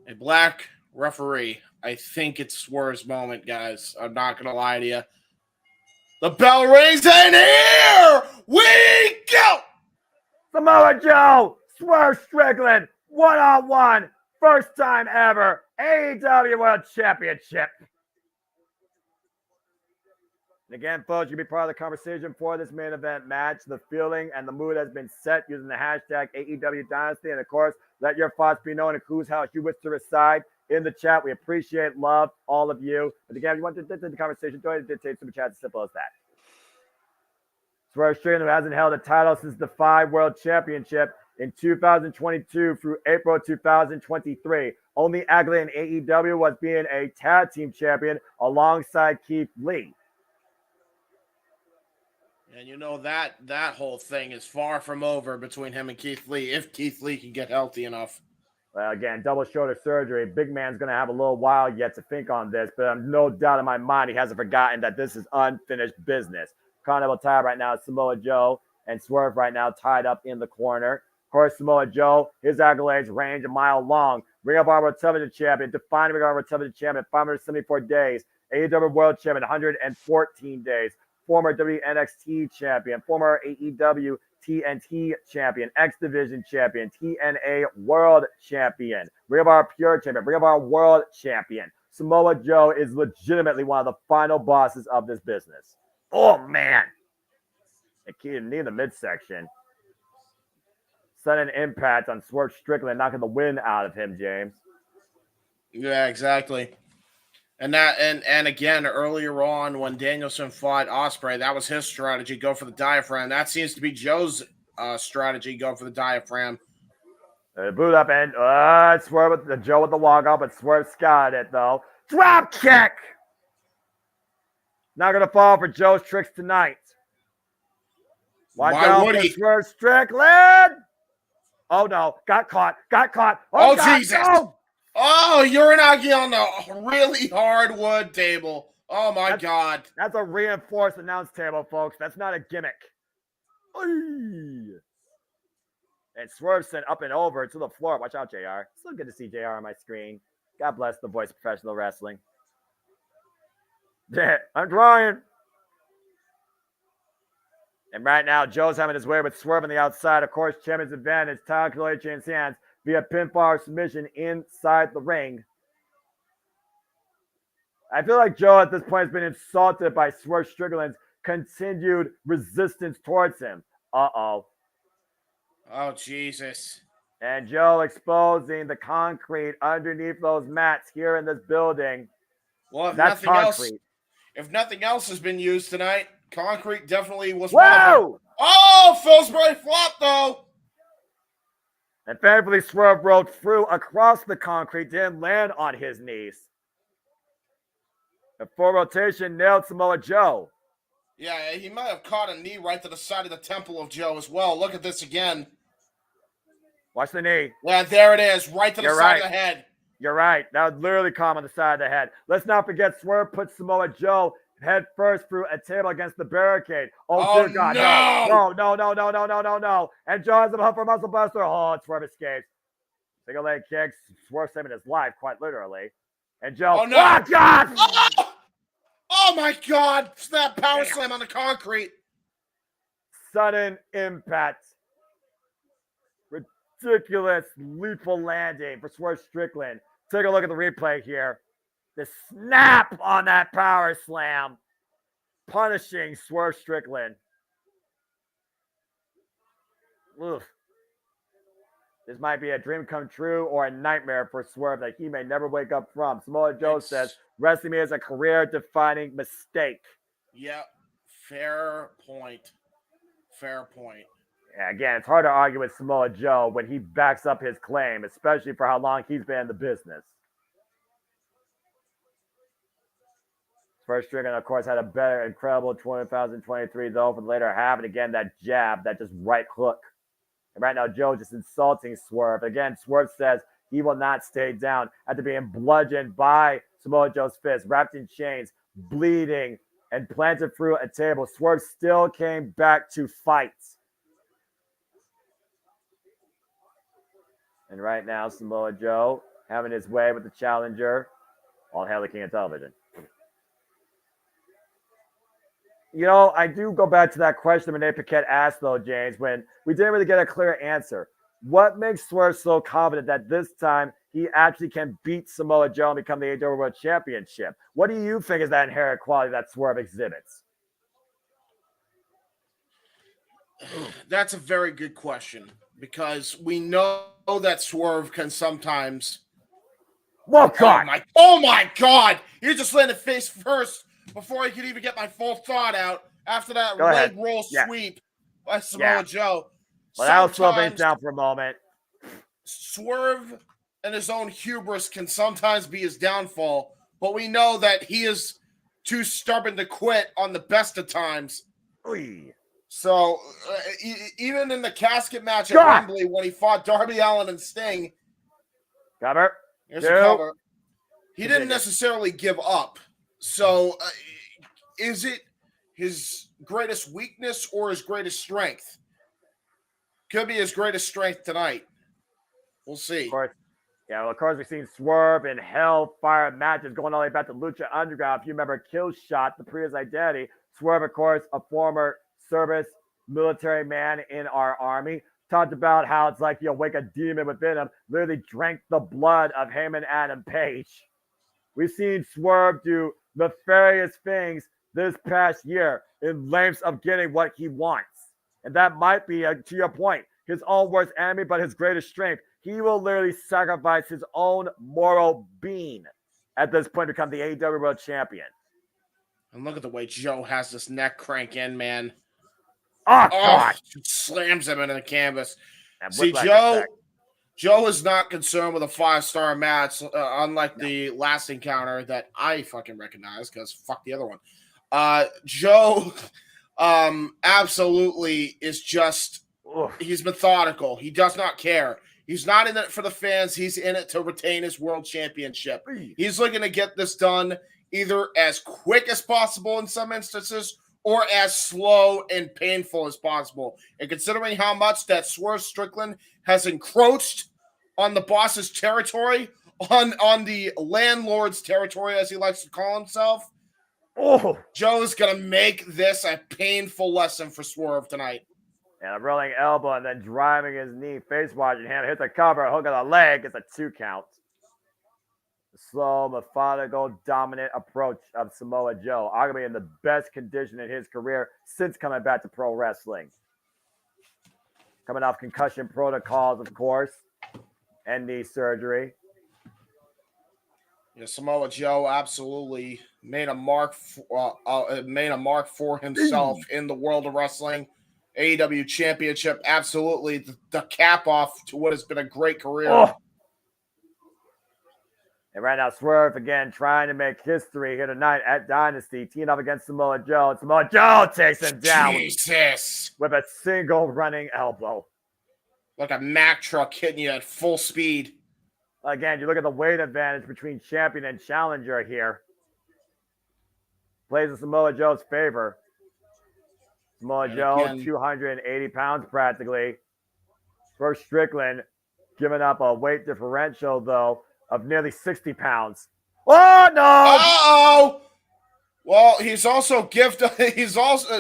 a black referee. I think it's Swerve's moment, guys. I'm not gonna lie to you. The bell rings, and here we go! Samoa Joe, Swerve Strickland, one-on-one, first time ever, AEW World Championship. And again, folks, you can be part of the conversation for this main event match. The feeling and the mood has been set using the hashtag AEW Dynasty. And of course, let your thoughts be known in whose house you wish to reside in the chat. We appreciate, love all of you. But again, if you want to dictate the conversation, go ahead and dictate super chat. As simple as that. Swerve Strickland, who hasn't held a title since the 5 World Championship in 2022 through April 2023. Only accolade in AEW was being a tag team champion alongside Keith Lee. And you know that whole thing is far from over between him and Keith Lee, if Keith Lee can get healthy enough. Well, again, double shoulder surgery. Big man's going to have a little while yet to think on this, but I'm no doubt in my mind he hasn't forgotten that this is unfinished business. Continental tie right now is Samoa Joe, and Swerve right now tied up in the corner. Of course, Samoa Joe, his accolades range a mile long. Ring of Honor Television Champion, defining Ring of Honor Television Champion, 574 days. AEW World Champion, 114 days. Former WNXT champion, former AEW TNT champion, X Division champion, TNA World champion, Ring of Honor Pure champion, Ring of Honor World champion. Samoa Joe is legitimately one of the final bosses of this business. Oh, man. A key knee in the midsection. Sudden impact on Swerve Strickland, knocking the wind out of him, James. Yeah, exactly. And again, earlier on when Danielson fought Ospreay, that was his strategy, go for the diaphragm. That seems to be Joe's strategy, go for the diaphragm. Boot up and Swerve with the Joe with the walk up, but Swerve scouted it though. Drop kick! Not gonna fall for Joe's tricks tonight. Watch out for Swerve Strickland! Oh no, got caught. Oh God, Jesus! No! Oh, Uranagi on the really hard wood table. Oh, my God. That's a reinforced announce table, folks. That's not a gimmick. And Swerve sent up and over to the floor. Watch out, JR. Still good to see JR on my screen. God bless the voice of professional wrestling. Yeah, I'm trying. And right now, Joe's having his way with Swerve on the outside. Of course, champion's advantage. Title control change hands via pinfall or submission inside the ring. I feel like Joe at this point has been insulted by Swerve Strickland's continued resistance towards him. Uh-oh. Oh, Jesus. And Joe exposing the concrete underneath those mats here in this building. Well, That's concrete. If nothing else has been used tonight, concrete definitely was. Whoa! Oh, Pillsbury flop though. And thankfully, Swerve rolled through across the concrete, didn't land on his knees. The full rotation nailed Samoa Joe. Yeah, he might have caught a knee right to the side of the temple of Joe as well. Look at this again. Watch the knee. Yeah, there it is, right to the side of the head. You're right. That would literally come on the side of the head. Let's not forget Swerve put Samoa Joe head first through a table against the barricade. Oh dear God. No. And Joe has him up for a muscle buster. Oh, and Swerve escapes. Single leg kicks. Swerve saving his life, quite literally. And Joe. Oh, no. Oh, God. Oh my God. Snap power slam on the concrete. Sudden impact. Ridiculous lethal landing for Swerve Strickland. Take a look at the replay here. The snap on that power slam, punishing Swerve Strickland. Oof. This might be a dream come true or a nightmare for Swerve that he may never wake up from. Samoa Joe says, wrestling me is a career-defining mistake. Yep. Fair point. Fair point. Yeah, again, it's hard to argue with Samoa Joe when he backs up his claim, especially for how long he's been in the business. First Strickland, of course, had a better, incredible 2023, though, for the later half. And again, that jab, that just right hook. And right now, Joe just insulting Swerve. Again, Swerve says he will not stay down after being bludgeoned by Samoa Joe's fist, wrapped in chains, bleeding, and planted through a table. Swerve still came back to fight. And right now, Samoa Joe having his way with the challenger. All hail the king of television. You know, I do go back to that question Renee Paquette asked, though, James, when we didn't really get a clear answer. What makes Swerve so confident that this time he actually can beat Samoa Joe and become the AEW World Championship? What do you think is that inherent quality that Swerve exhibits? That's a very good question, because we know that Swerve can sometimes. Oh, God. Oh my God! You just landed face first before I could even get my full thought out after that leg roll sweep by Samoa Joe. Well, that'll slow things down for a moment. Swerve and his own hubris can sometimes be his downfall, but we know that he is too stubborn to quit on the best of times. Oy. So, even in the casket match at Wembley when he fought Darby Allin and Sting. Cover. Here's a cover. He didn't necessarily give up. So, is it his greatest weakness or his greatest strength? Could be his greatest strength tonight. We'll see. Of course. Yeah, well, of course, we've seen Swerve in Hellfire matches going all the way back to Lucha Underground. If you remember Kill Shot, the previous identity. Swerve, of course, a former service military man in our army. Talked about how it's like you wake a demon within him. Literally drank the blood of Heyman Adam Page. We've seen Swerve do nefarious things this past year in lengths of getting what he wants. And that might be, to your point, his own worst enemy, but his greatest strength. He will literally sacrifice his own moral being at this point to become the AEW World Champion. And look at the way Joe has this neck crank in, man. Oh, God. Slams him into the canvas. See, Joe is not concerned with a 5-star match, unlike the last encounter that I fucking recognize, because fuck the other one. Joe absolutely is just, he's methodical. He does not care. He's not in it for the fans. He's in it to retain his world championship. He's looking to get this done either as quick as possible in some instances or as slow and painful as possible. And considering how much that Swerve Strickland has encroached on the boss's territory, on the landlord's territory, as he likes to call himself, Oh! Joe's going to make this a painful lesson for Swerve tonight. And a rolling elbow and then driving his knee, face washing hand, hits the cover, hook of the leg. It's a 2 count. The slow, methodical, dominant approach of Samoa Joe, arguably in the best condition in his career since coming back to pro wrestling. Coming off concussion protocols, of course, and knee surgery. Yeah, Samoa Joe absolutely made a mark for himself in the world of wrestling. AEW Championship, absolutely the cap off to what has been a great career. Oh. And right now, Swerve again trying to make history here tonight at Dynasty, teeing up against Samoa Joe. And Samoa Joe takes him down with a single running elbow. Like a Mack truck hitting you at full speed. Again, you look at the weight advantage between champion and challenger here. Plays in Samoa Joe's favor. Samoa Joe, again, 280 pounds practically. First Strickland giving up a weight differential, though, of nearly 60 pounds. Oh, no! Uh-oh! Well,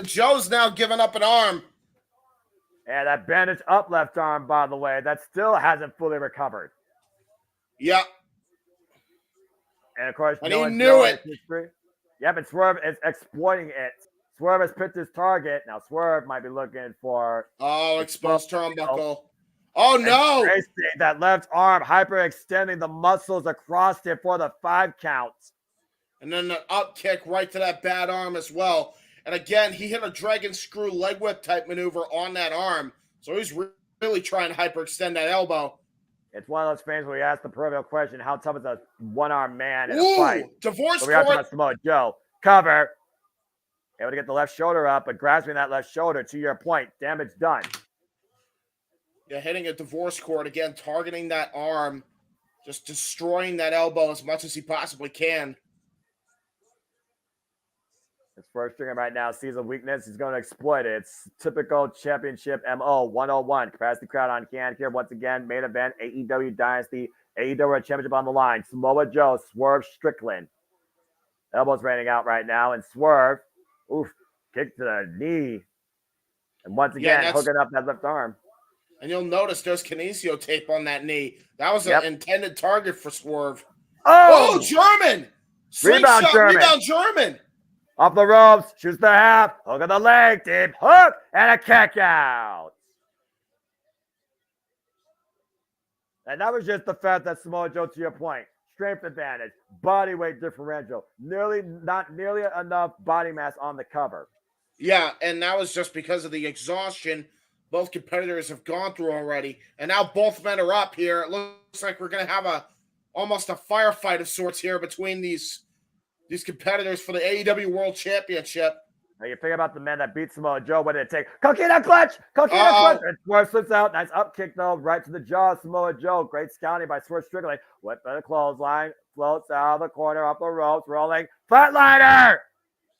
Joe's now giving up an arm. And that bandaged up left arm, by the way, that still hasn't fully recovered. Yeah. And of course, and he knew it. Yeah, but Swerve is exploiting it. Swerve has picked his target. Now Swerve might be looking for exposed turnbuckle. Oh no! That left arm hyperextending the muscles across it for the 5 count. And then an up kick right to that bad arm as well. And again, he hit a dragon screw leg whip type maneuver on that arm. So he's really trying to hyperextend that elbow. It's one of those things where you ask the proverbial question, how tough is a one-armed man in a fight? Divorce so we have to Samoa Joe. Cover. Able to get the left shoulder up, but grasping that left shoulder, to your point, damage done. Yeah, hitting a divorce cord again, targeting that arm, just destroying that elbow as much as he possibly can. His first stringer right now sees a weakness. He's going to exploit it. It's typical championship MO 101. Capacity crowd on hand here once again. Main event, AEW Dynasty, AEW Championship on the line. Samoa Joe, Swerve Strickland. Elbows raining out right now. And Swerve, kick to the knee. And once again, hooking up that left arm. And you'll notice there's kinesio tape on that knee. That was an intended target for Swerve. Oh, German! Rebound German! Off the ropes, shoots the half, hook of the leg, deep hook, and a kick out. And that was just the fact that Samoa Joe, to your point, strength advantage, body weight differential, not nearly enough body mass on the cover. Yeah, and that was just because of the exhaustion both competitors have gone through already. And now both men are up here. It looks like we're going to have almost a firefight of sorts here between these competitors for the AEW World Championship. Now you think about the men that beat Samoa Joe. What did it take? Coquina clutch! And Swerve slips out. Nice up kick, though, right to the jaw of Samoa Joe. Great scouting by Swerve Strickland. Whip by the clothesline. Floats out of the corner, off the ropes, rolling. Flatliner!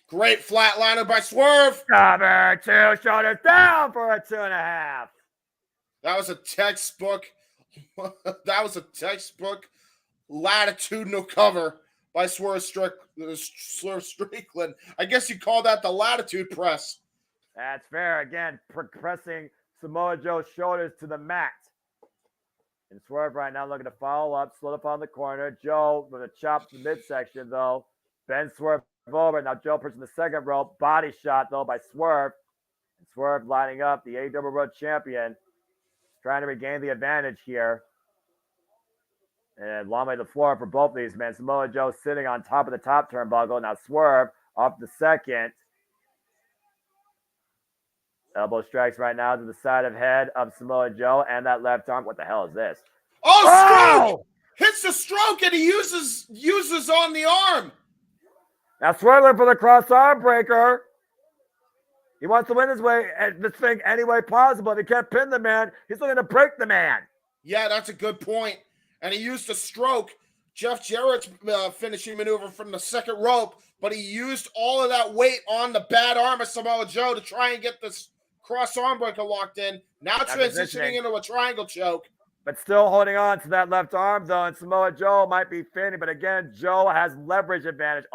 Great flatliner by Swerve. Cover, 2 shoulders down for a 2.5. That was a textbook. Latitudinal cover by Swerve Strickland. I guess you call that the latitude press. That's fair. Again, pressing Samoa Joe's shoulders to the mat. And Swerve right now looking to follow up, solidify on the corner. Joe with a chop to the midsection, though. Ben Swerve over. Now Joe pushing the second rope. Body shot, though, by Swerve. And Swerve lining up the AEW World Champion. Trying to regain the advantage here. And long way to the floor for both these men. Samoa Joe sitting on top of the top turnbuckle. Now Swerve off the second. Elbow strikes right now to the side of head of Samoa Joe and that left arm. What the hell is this? Stroke! Hits the stroke and he uses on the arm. Now Swerve for the cross arm breaker. He wants to win his way at this thing any way possible. If he can't pin the man, he's looking to break the man. Yeah, that's a good point. And he used a stroke, Jeff Jarrett's finishing maneuver from the second rope, but he used all of that weight on the bad arm of Samoa Joe to try and get this cross arm breaker locked in. Now transitioning into a triangle choke. But still holding on to that left arm, though, and Samoa Joe might be fainting. But again, Joe has leverage advantage.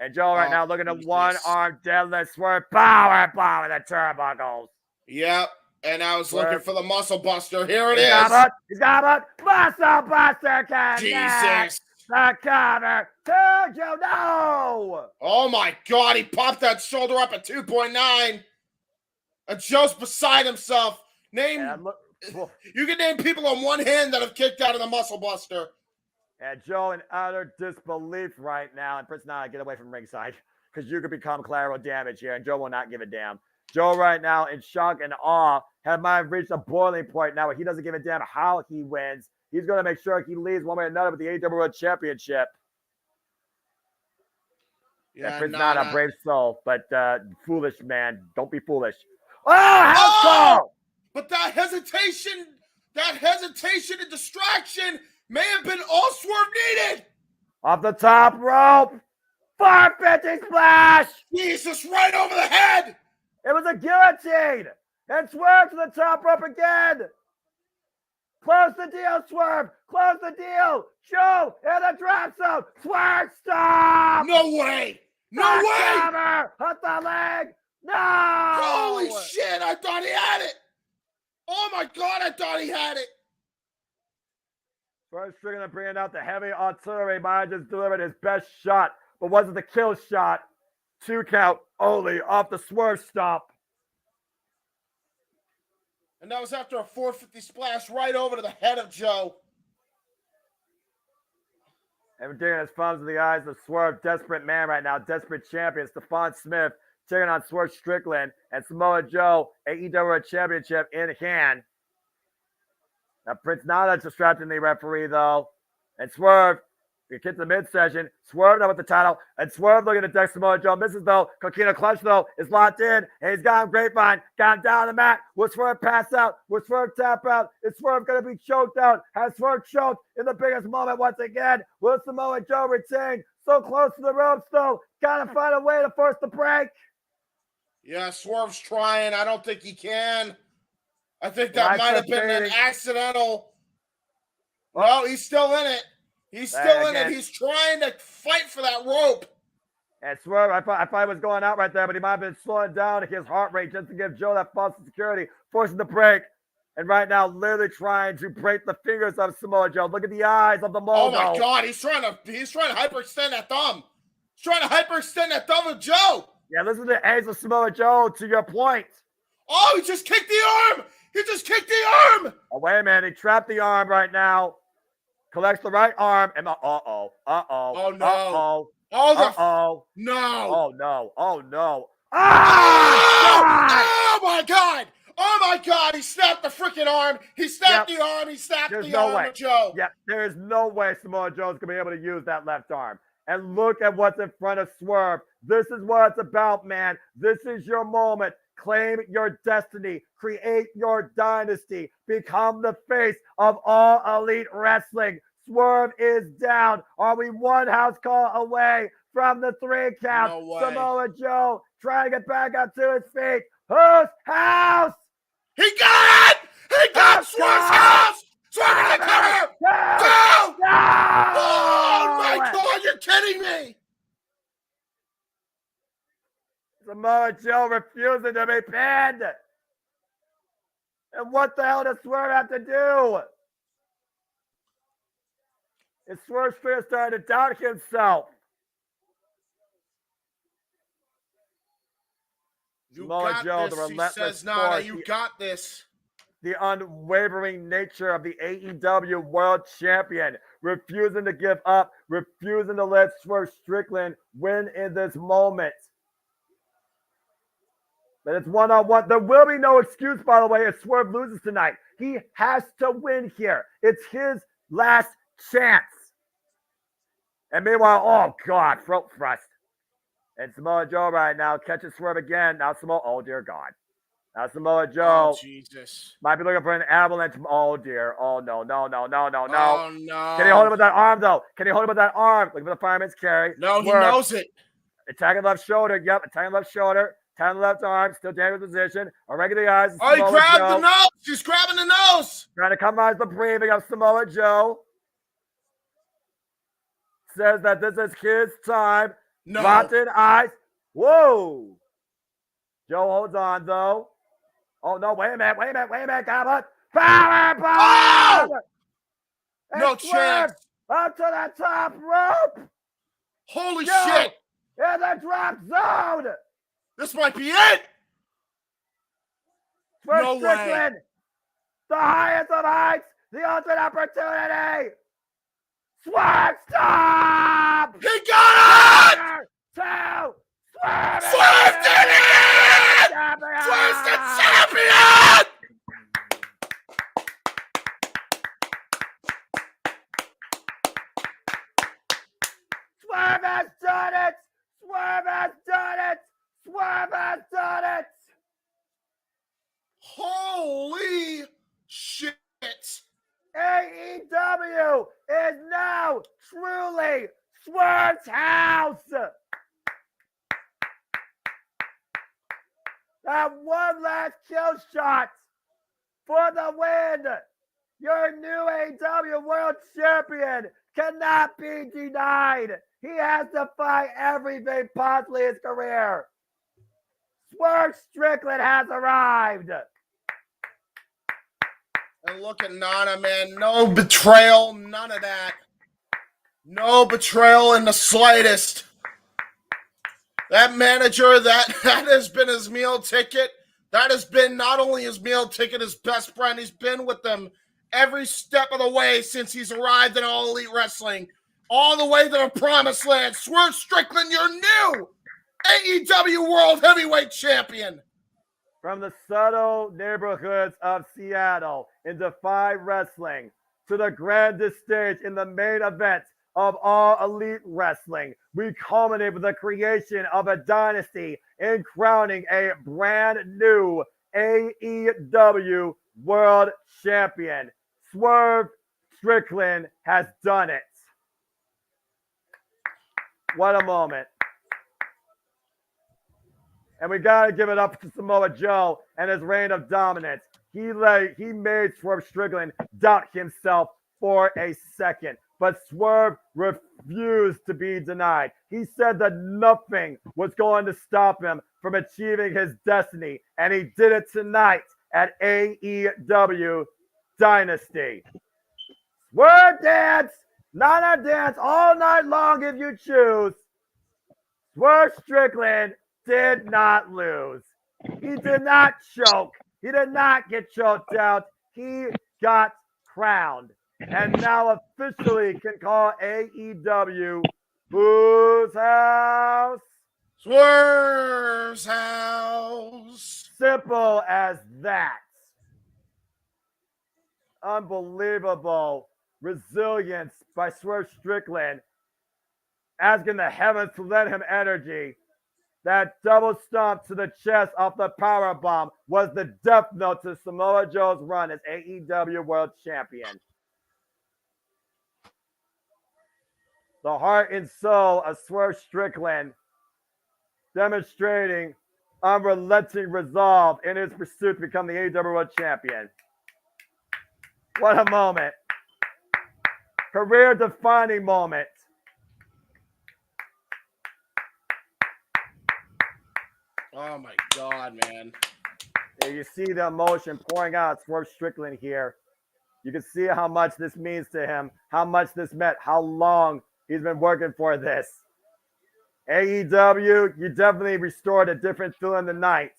And Joe right now looking at one-arm deadlift swerve power bomb with the turnbuckles. Yep. And I was Swerve. looking for the muscle buster. Here it is. He's got it. Muscle buster connect. Jesus. The cover to Joe. No. Oh my God. He popped that shoulder up at 2.9. And Joe's beside himself. You can name people on one hand that have kicked out of the muscle buster. And Joe in utter disbelief right now. And Prince Nana, get away from ringside because you could become collateral damage here. And Joe will not give a damn. Joe right now in shock and awe might have reached a boiling point now where he doesn't give a damn how he wins. He's going to make sure he leaves one way or another with the AEW World Championship. Yeah, Prince Nana, brave soul, but foolish man. Don't be foolish. Oh, house call! But that hesitation and distraction may have been all Swerve needed. Off the top rope. 450 splash. Jesus, right over the head. It was a guillotine. And Swerve to the top rope again. Close the deal, Swerve. Close the deal. Joe in the drop zone. Swerve, stop. No way. No way. Cover. Hit the leg. No. Holy shit. I thought he had it. Oh, my God. I thought he had it. Swerve Strickland bringing out the heavy artillery. Might just delivered his best shot, but wasn't the kill shot. 2 count only off the Swerve stomp. And that was after a 450 splash right over to the head of Joe. And digging his thumbs in the eyes of Swerve, desperate man right now, desperate champion, Stephon Smith, taking on Swerve Strickland and Samoa Joe, AEW Championship in hand. Now Prince Nana's distracting the referee though. And Swerve, he gets the mid-session. Swerve now with the title. And Swerve looking at Dex Samoa Joe. Misses though. Coquina Clutch though is locked in. And he's got him grapevine. Got him down on the mat. Will Swerve pass out? Will Swerve tap out? Is Swerve going to be choked out? Has Swerve choked in the biggest moment once again? Will Samoa Joe retain? So close to the ropes though. Got to find a way to force the break. Yeah, Swerve's trying. I don't think he can. I think that might have been an accidental. No, he's still in it. He's still in it. He's trying to fight for that rope. And Swerve, I thought he was going out right there, but he might have been slowing down his heart rate just to give Joe that false security, forcing the break. And right now, literally trying to break the fingers of Samoa Joe. Look at the eyes of the mogul. Oh my God, he's trying to hyperextend that thumb. He's trying to hyperextend that thumb of Joe. Yeah, listen to the eyes of Samoa Joe. To your point. Oh, he just kicked the arm. He just kicked the arm. Oh, wait a minute. He trapped the arm right now. Collects the right arm. And Oh no. No. Oh no. Oh no. Oh my God. Oh my God. He snapped the freaking arm. He snapped the arm. He snapped the arm of Joe. Yeah, there is no way Samoa Joe's going to be able to use that left arm. And look at what's in front of Swerve. This is what it's about, man. This is your moment. Claim your destiny. Create your dynasty. Become the face of all elite wrestling. Swerve is down. Are we one house call away from the 3 count? No way. Samoa Joe trying to get back up to his feet. Whose house? He got it! He got Swerve's house! Swerve in the cover! Go! Oh my God, you're kidding me! Samoa Joe refusing to be pinned. And what the hell does Swerve have to do? Is Swerve starting to doubt himself? You Samoa got Joe, this, the relentless he says, Nana, force, you got this. The unwavering nature of the AEW World Champion, refusing to give up, refusing to let Swerve Strickland win in this moment. But it's one-on-one. There will be no excuse, by the way, if Swerve loses tonight. He has to win here. It's his last chance. And meanwhile, oh, God, throat thrust. And Samoa Joe right now catches Swerve again. Now Samoa, oh, dear God. Now Samoa Joe Jesus. might be looking for an avalanche. Oh, dear. Oh, no. Oh, no. Can he hold him with that arm, though? Can he hold him with that arm? Looking for the fireman's carry. No, Swerve. he knows it. Attacking left shoulder. Yep, attacking left shoulder. Tying the left arm. Still dangerous position. Irregular eyes. Oh, he grabbed the nose. He's grabbing the nose. Trying to compromise the breathing of Samoa Joe. Says that this is his time. No. Rotten eyes. Whoa. Joe holds on, though. Oh, no, wait a minute, Goblin. Power bomb! Oh! No chance. Up to the top rope. Holy Joe shit. in the drop zone. This might be it. For No Strickland, the highest of heights, the ultimate opportunity. Swerve stop! He got it! Two! Swerve! Swerve did it! Swerve's the champion! Swerve has done it! Swerve has done it! Swerve has done it! Holy shit! AEW is now truly Swerve's house! That one last kill shot for the win! Your new AEW World Champion cannot be denied! He has to fight everything possibly in his career! Swerve Strickland has arrived! And look at Nana, man. No betrayal, none of that. No betrayal in the slightest. That manager, that has been his meal ticket. That has been not only his meal ticket, his best friend. He's been with them every step of the way since he's arrived in All Elite Wrestling. All the way to the promised land. Swerve Strickland, your new AEW World Heavyweight Champion. From the subtle neighborhoods of Seattle in Defy Wrestling to the grandest stage in the main event of All Elite Wrestling, we culminate with the creation of a dynasty in crowning a brand new AEW World Champion. Swerve Strickland has done it. What a moment. And we got to give it up to Samoa Joe and his reign of dominance. He made Swerve Strickland doubt himself for a second. But Swerve refused to be denied. He said that nothing was going to stop him from achieving his destiny. And he did it tonight at AEW Dynasty. Swerve dance, Nana dance all night long if you choose. Swerve Strickland did not lose. He did not choke. He did not get choked out. He got crowned. And now officially can call AEW whose house? Swerve's house. Simple as that. Unbelievable resilience by Swerve Strickland, asking the heavens to lend him energy. That double stomp to the chest off the power bomb was the death note to Samoa Joe's run as AEW World Champion. The heart and soul of Swerve Strickland demonstrating unrelenting resolve in his pursuit to become the AEW World Champion. What a moment. Career-defining moment. Oh my God, man. You see the emotion pouring out of Swerve Strickland here. You can see how much this means to him, how much this meant, how long he's been working for this. AEW, you definitely restored a different feeling tonight.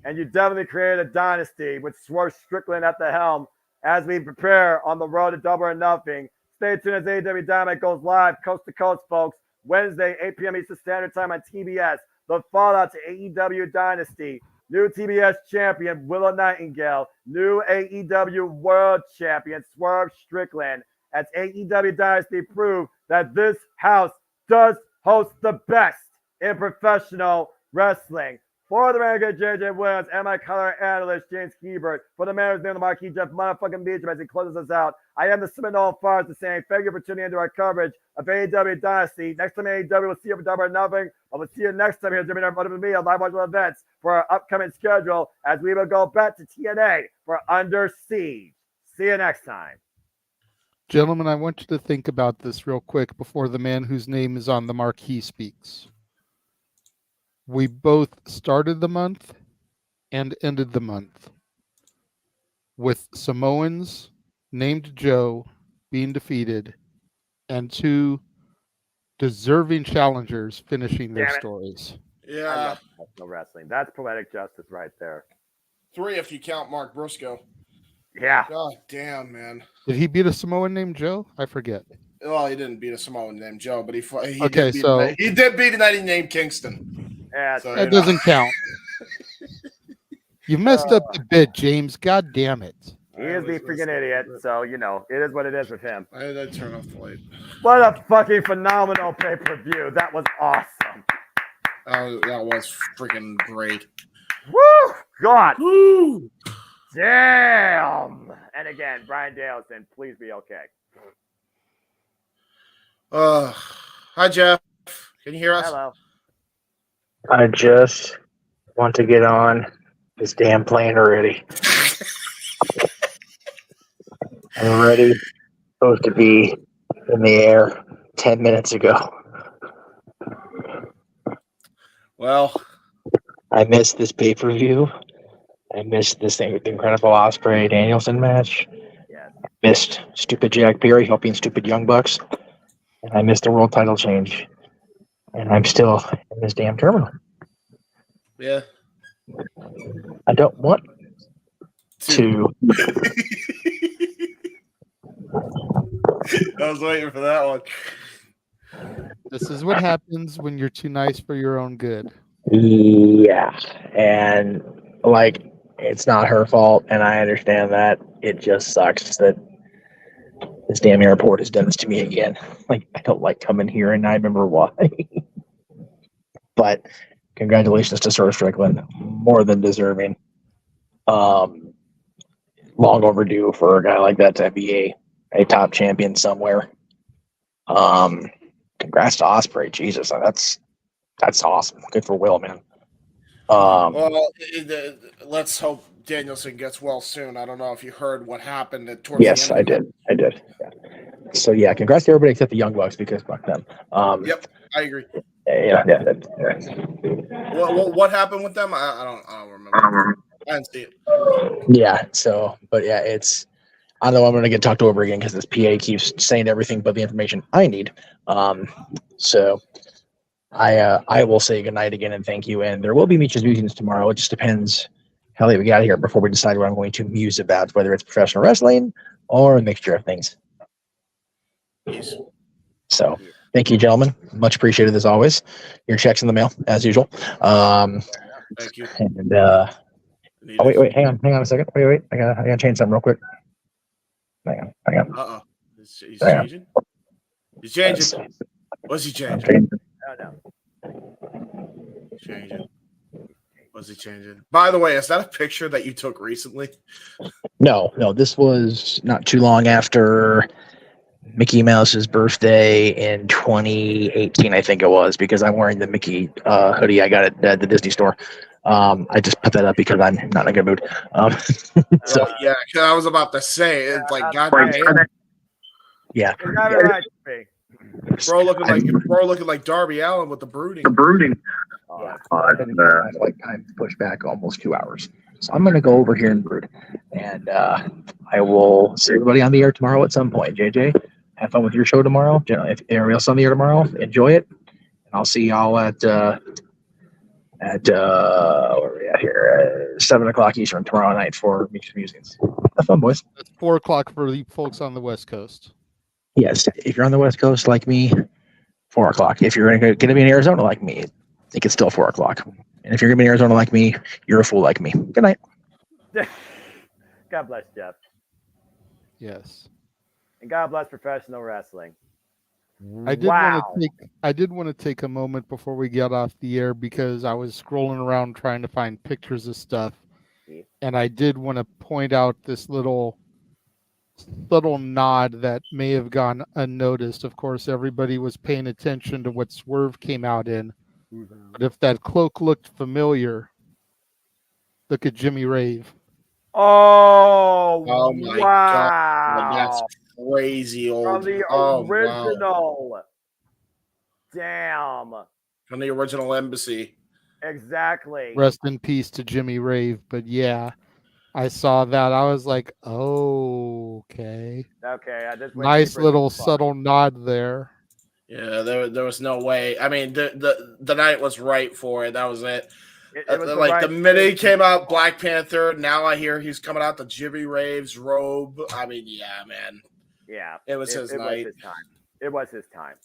And you definitely created a dynasty with Swerve Strickland at the helm as we prepare on the road to Double or Nothing. Stay tuned as AEW Dynamite goes live coast to coast, folks. Wednesday, 8 p.m. Eastern Standard Time on TBS. The fallout to AEW Dynasty. New TBS champion, Willow Nightingale. New AEW World Champion, Swerve Strickland. As AEW Dynasty proved that this house does host the best in professional wrestling. For the manager, JJ Williams, and my color analyst, James Hebert. For the man who's named the marquee, Jeff motherfucking Beecham, as he closes us out. I am the Seminole Forest saying thank you for tuning into our coverage of AEW Dynasty. Next time AEW will see you for Double or Nothing. I will see you next time here at JMN Multiverse of Media live watching events for our upcoming schedule as we will go back to TNA for Under Siege. See you next time. Gentlemen, I want you to think about this real quick before the man whose name is on the marquee speaks. We both started the month and ended the month with Samoans named Joe being defeated and 2 deserving challengers finishing their Damn it. stories. I Yeah. love professional wrestling. That's poetic justice right there. 3 if you count Mark Briscoe. Yeah. God damn, man. Did he beat a Samoan named Joe? I forget. Well, he didn't beat a Samoan named Joe, but he Okay, he did beat a lady named Kingston. Yeah, So, that doesn't count. You messed up the bid, James. God damn it. He is the freaking idiot, so it is what it is with him. I had to turn off the light. What a fucking phenomenal pay-per-view. That was awesome. That was freaking great. Woo! God. Woo! Damn. And again, Brian Daleson, please be okay. Hi, Jeff. Can you hear us? Hello. I just want to get on this damn plane already. I'm ready. Supposed to be in the air 10 minutes ago. Well, I missed this pay-per-view. I missed this incredible Ospreay Danielson match. Yes. I missed stupid Jack Perry helping stupid Young Bucks. And I missed the world title change. And I'm still in this damn terminal. yeah. I don't want to. I was waiting for that one. This is what happens when you're too nice for your own good. Yeah. And like, it's not her fault, and I understand that. It just sucks that this damn airport has done this to me again. Like, I don't like coming here, and I remember why. But congratulations to Sir Strickland. More than deserving. Long overdue for a guy like that to be a top champion somewhere. Congrats to Ospreay. Jesus, that's awesome. Good for Will, man. Well, let's hope Danielson gets well soon. I don't know if you heard what happened towards Yes, the I end. did. Yeah. So yeah, congrats to everybody except the Young Bucks because fuck them. Yep, I agree. Yeah. What happened with them? I don't remember. I didn't see it. Yeah. So, but yeah, I know I'm going to get talked over again because this PA keeps saying everything but the information I need. So I will say goodnight again and thank you. And there will be Meech's Musings tomorrow. It just depends how late we get out of here before we decide what I'm going to muse about, whether it's professional wrestling or a mixture of things. Yes. So thank you, gentlemen. Much appreciated as always. Your check's in the mail as usual. Thank you. And wait, hang on a second. Wait. I gotta change something real quick. Hang on. Uh-oh. He's changing? He's changing. What's he changing? Changing. What's he changing? By the way, is that a picture that you took recently? No, this was not too long after Mickey Mouse's birthday in 2018, I think it was, because I'm wearing the Mickey hoodie I got at the Disney store. I just put that up because I'm not in a good mood. So yeah, cause I was about to say it's like goddamn. Yeah. Bro looking like Darby Allin with the brooding. I'm pushed back almost 2 hours. So I'm gonna go over here and brood. And I will see everybody on the air tomorrow at some point. JJ, have fun with your show tomorrow. If everybody else on the air tomorrow, enjoy it. And I'll see y'all at where are we at here? 7:00 Eastern tomorrow night for Meech's Musings. Have fun, boys. It's 4:00 for the folks on the West Coast. Yes, if you're on the West Coast like me, 4:00. If you're going to be in Arizona like me, I think it's still 4:00. And if you're going to be in Arizona like me, you're a fool like me. Good night. God bless Jeff. Yes. And God bless professional wrestling. I did want to take a moment before we get off the air because I was scrolling around trying to find pictures of stuff, and I did want to point out this little nod that may have gone unnoticed. Of course, everybody was paying attention to what Swerve came out in, but if that cloak looked familiar, look at Jimmy Rave. Oh my wow. God, that's crazy old. From the original. Wow. Damn. From the original Embassy. Exactly. Rest in peace to Jimmy Rave. But yeah, I saw that. I was like, oh, okay. Okay, this went Nice deeper little than far. subtle nod there. Yeah, there was no way. I mean, the night was right for it. That was it. It was Like right the minute he thing. came out, Black Panther. Now I hear he's coming out the Jimmy Rave's robe. I mean, yeah, man. Yeah, it was his night. Was his time. It was his time.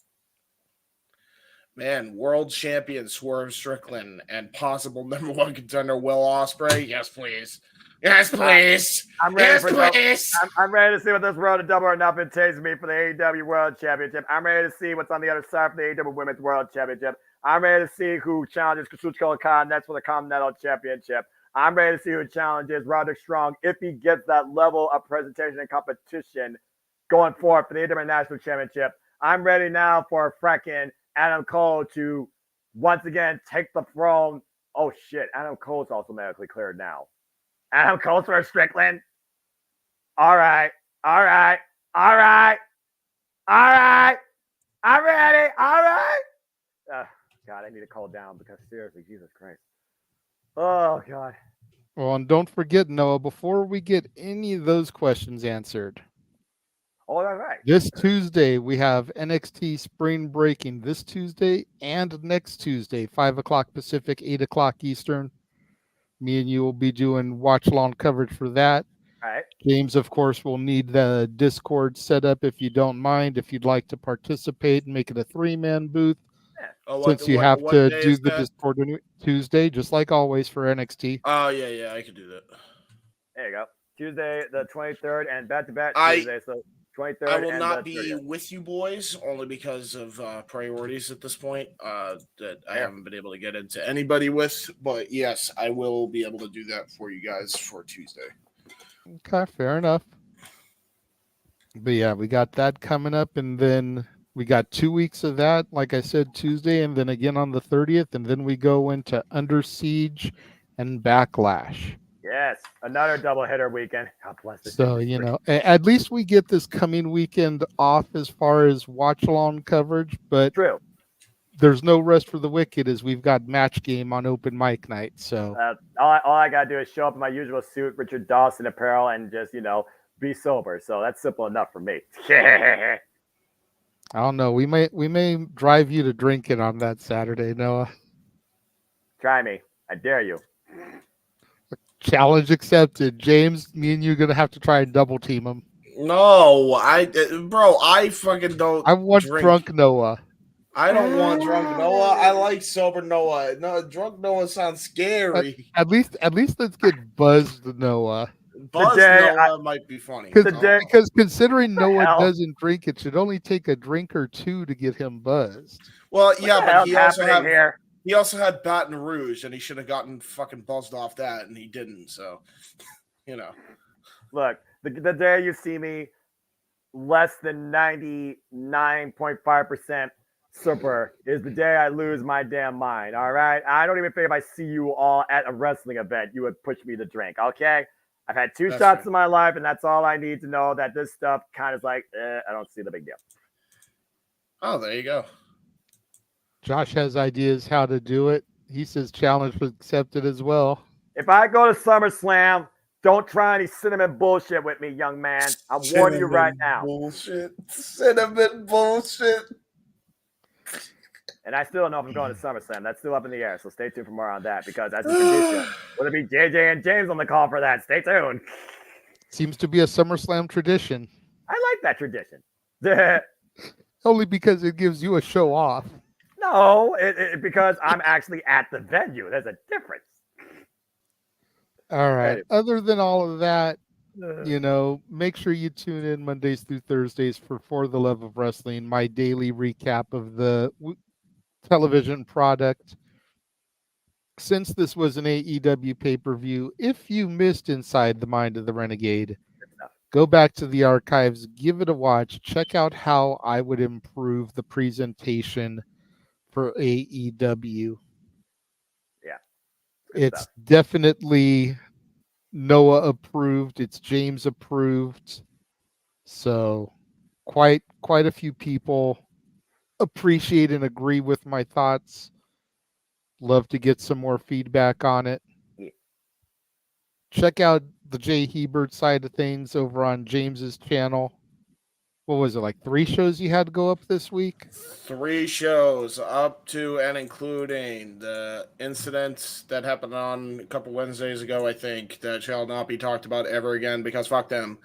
Man, world champion Swerve Strickland and possible number one contender Will Ospreay. Yes, please. Yes, please. I'm ready yes, for please. I'm ready to see what this Road to Double or Nothing takes me for the AEW World Championship. I'm ready to see what's on the other side for the AEW Women's World Championship. I'm ready to see who challenges Kazuchika Okada next for the Continental Championship. I'm ready to see who challenges Roderick Strong if he gets that level of presentation and competition going forward for the AEW National Championship. I'm ready now for fracking Adam Cole to once again take the throne. Oh shit, Adam Cole's also medically cleared now. Adam Cole's for Strickland. All right. I'm ready. All right. God, I need to call down because seriously, Jesus Christ. Oh God. Well, and don't forget, Noah, before we get any of those questions answered. Oh, that's right. This Tuesday, we have NXT Spring Breaking this Tuesday and next Tuesday, 5 o'clock Pacific, 8 o'clock Eastern. Me and you will be doing watch-along coverage for that. All right. James, of course, will need the Discord set up if you don't mind, if you'd like to participate and make it a 3-man booth. Since you have to do the Discord on Tuesday, just like always for NXT. Oh, yeah, I can do that. There you go. Tuesday the 23rd and back-to-back Tuesday. So 23rd. I will and not the be 30th. with you boys only because of priorities at this point that I haven't been able to get into anybody with. But yes, I will be able to do that for you guys for Tuesday. Okay, fair enough. But yeah, we got that coming up, and then we got 2 weeks of that, like I said, Tuesday, and then again on the 30th, and then we go into Under Siege and Backlash. Yes, another doubleheader weekend. God bless this. So, at least we get this coming weekend off as far as watch-along coverage, but true. There's no rest for the wicked as we've got Match Game on open mic night. So all I got to do is show up in my usual suit, Richard Dawson apparel, and just, be sober. So that's simple enough for me. I don't know. We may drive you to drinking on that Saturday, Noah. Try me. I dare you. Challenge accepted. James, me and you are going to have to try and double team him. No, I fucking don't. I want drunk Noah. I don't want drunk Noah. I like sober Noah. No, drunk Noah sounds scary. At least let's get buzzed Noah. Buzzed Noah might be funny. Because considering Noah doesn't drink, it should only take a drink or two to get him buzzed. Well, yeah, but he also had Baton Rouge, and he should have gotten fucking buzzed off that, and he didn't. So, Look, the day you see me less than 99.5% super is the day I lose my damn mind. All right. I don't even think if I see you all at a wrestling event, you would push me to drink. Okay. I've had two shots in my life, and that's all I need to know that this stuff kind of like, I don't see the big deal. Oh, there you go. Josh has ideas how to do it. He says challenge was accepted as well. If I go to SummerSlam, don't try any cinnamon bullshit with me, young man. I'm warning you right now. Cinnamon bullshit. And I still don't know if I'm going to SummerSlam. That's still up in the air, so stay tuned for more on that because as a tradition, will it be JJ and James on the call for that? Stay tuned. Seems to be a SummerSlam tradition. I like that tradition. Only because it gives you a show off. No, because I'm actually at the venue. There's a difference. All right. Other than all of that, make sure you tune in Mondays through Thursdays for the Love of Wrestling, my daily recap of the television product. Since this was an AEW pay-per-view, if you missed Inside the Mind of the Renegade, go back to the archives, give it a watch, check out how I would improve the presentation for AEW. Yeah. It's definitely Noah approved. It's James approved. So quite a few people appreciate and agree with my thoughts. Love to get some more feedback on it. Yeah. Check out the Jay Hebert side of things over on James's channel. What was it, like 3 shows you had to go up this week? 3 shows up to and including the incident that happened on a couple Wednesdays ago, I think, that shall not be talked about ever again because fuck them.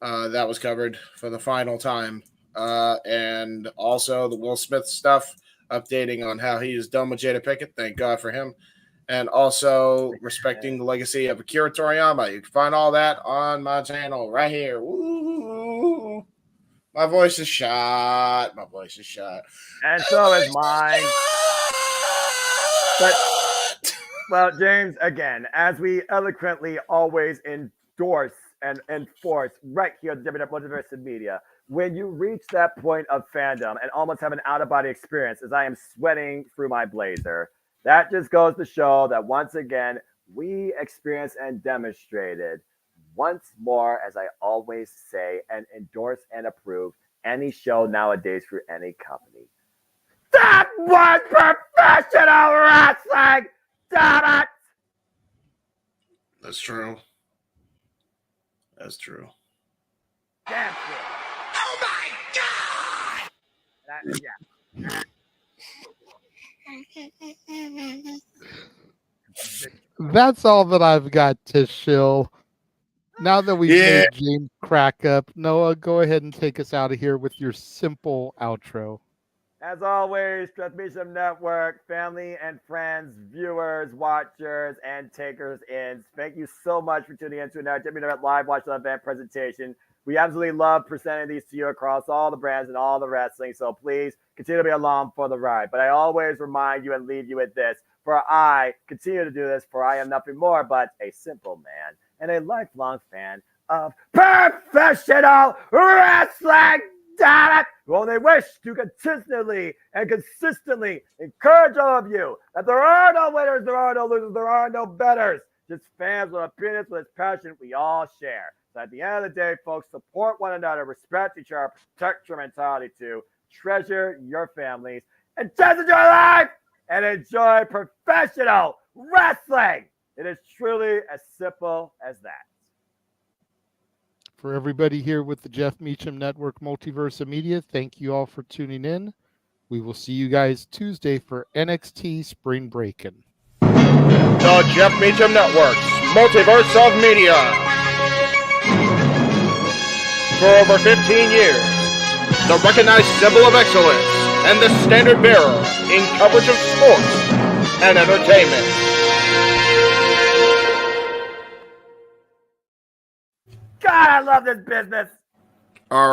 That was covered for the final time. And also the Will Smith stuff, updating on how he is done with Jada Pinkett. Thank God for him. And also respecting the legacy of Akira Toriyama. You can find all that on my channel right here. Woo! My voice is shot. My voice is shot. And so is mine. But, well, James, again, as we eloquently always endorse and enforce right here at JMN Multiverse of Media, when you reach that point of fandom and almost have an out-of-body experience as I am sweating through my blazer, that just goes to show that once again, we experienced and demonstrated once more, as I always say, and endorse and approve any show nowadays for any company. That was professional wrestling! Damn it! That's true. That's true. Damn true. Oh my God! Yeah. That's all that I've got to shill. Now that we've made James crack up, Noah, go ahead and take us out of here with your simple outro. As always, Transmission Network, family and friends, viewers, watchers, and takers in. Thank you so much for tuning in to another JMN Live Watch Event presentation. We absolutely love presenting these to you across all the brands and all the wrestling, so please continue to be along for the ride. But I always remind you and leave you with this, for I continue to do this, for I am nothing more but a simple man and a lifelong fan of professional wrestling. Damn it! Who only wish to consistently encourage all of you that there are no winners, there are no losers, there are no betters. Just fans with opinions, with passion we all share. So at the end of the day, folks, support one another, respect each other, protect your mentality too, treasure your families, and just enjoy life and enjoy professional wrestling. It is truly as simple as that. For everybody here with the Jeff Meacham Network Multiverse of Media, thank you all for tuning in. We will see you guys Tuesday for NXT Spring Breakin'. The Jeff Meacham Network's Multiverse of Media. For over 15 years, the recognized symbol of excellence and the standard bearer in coverage of sports and entertainment. God, I love this business. All right.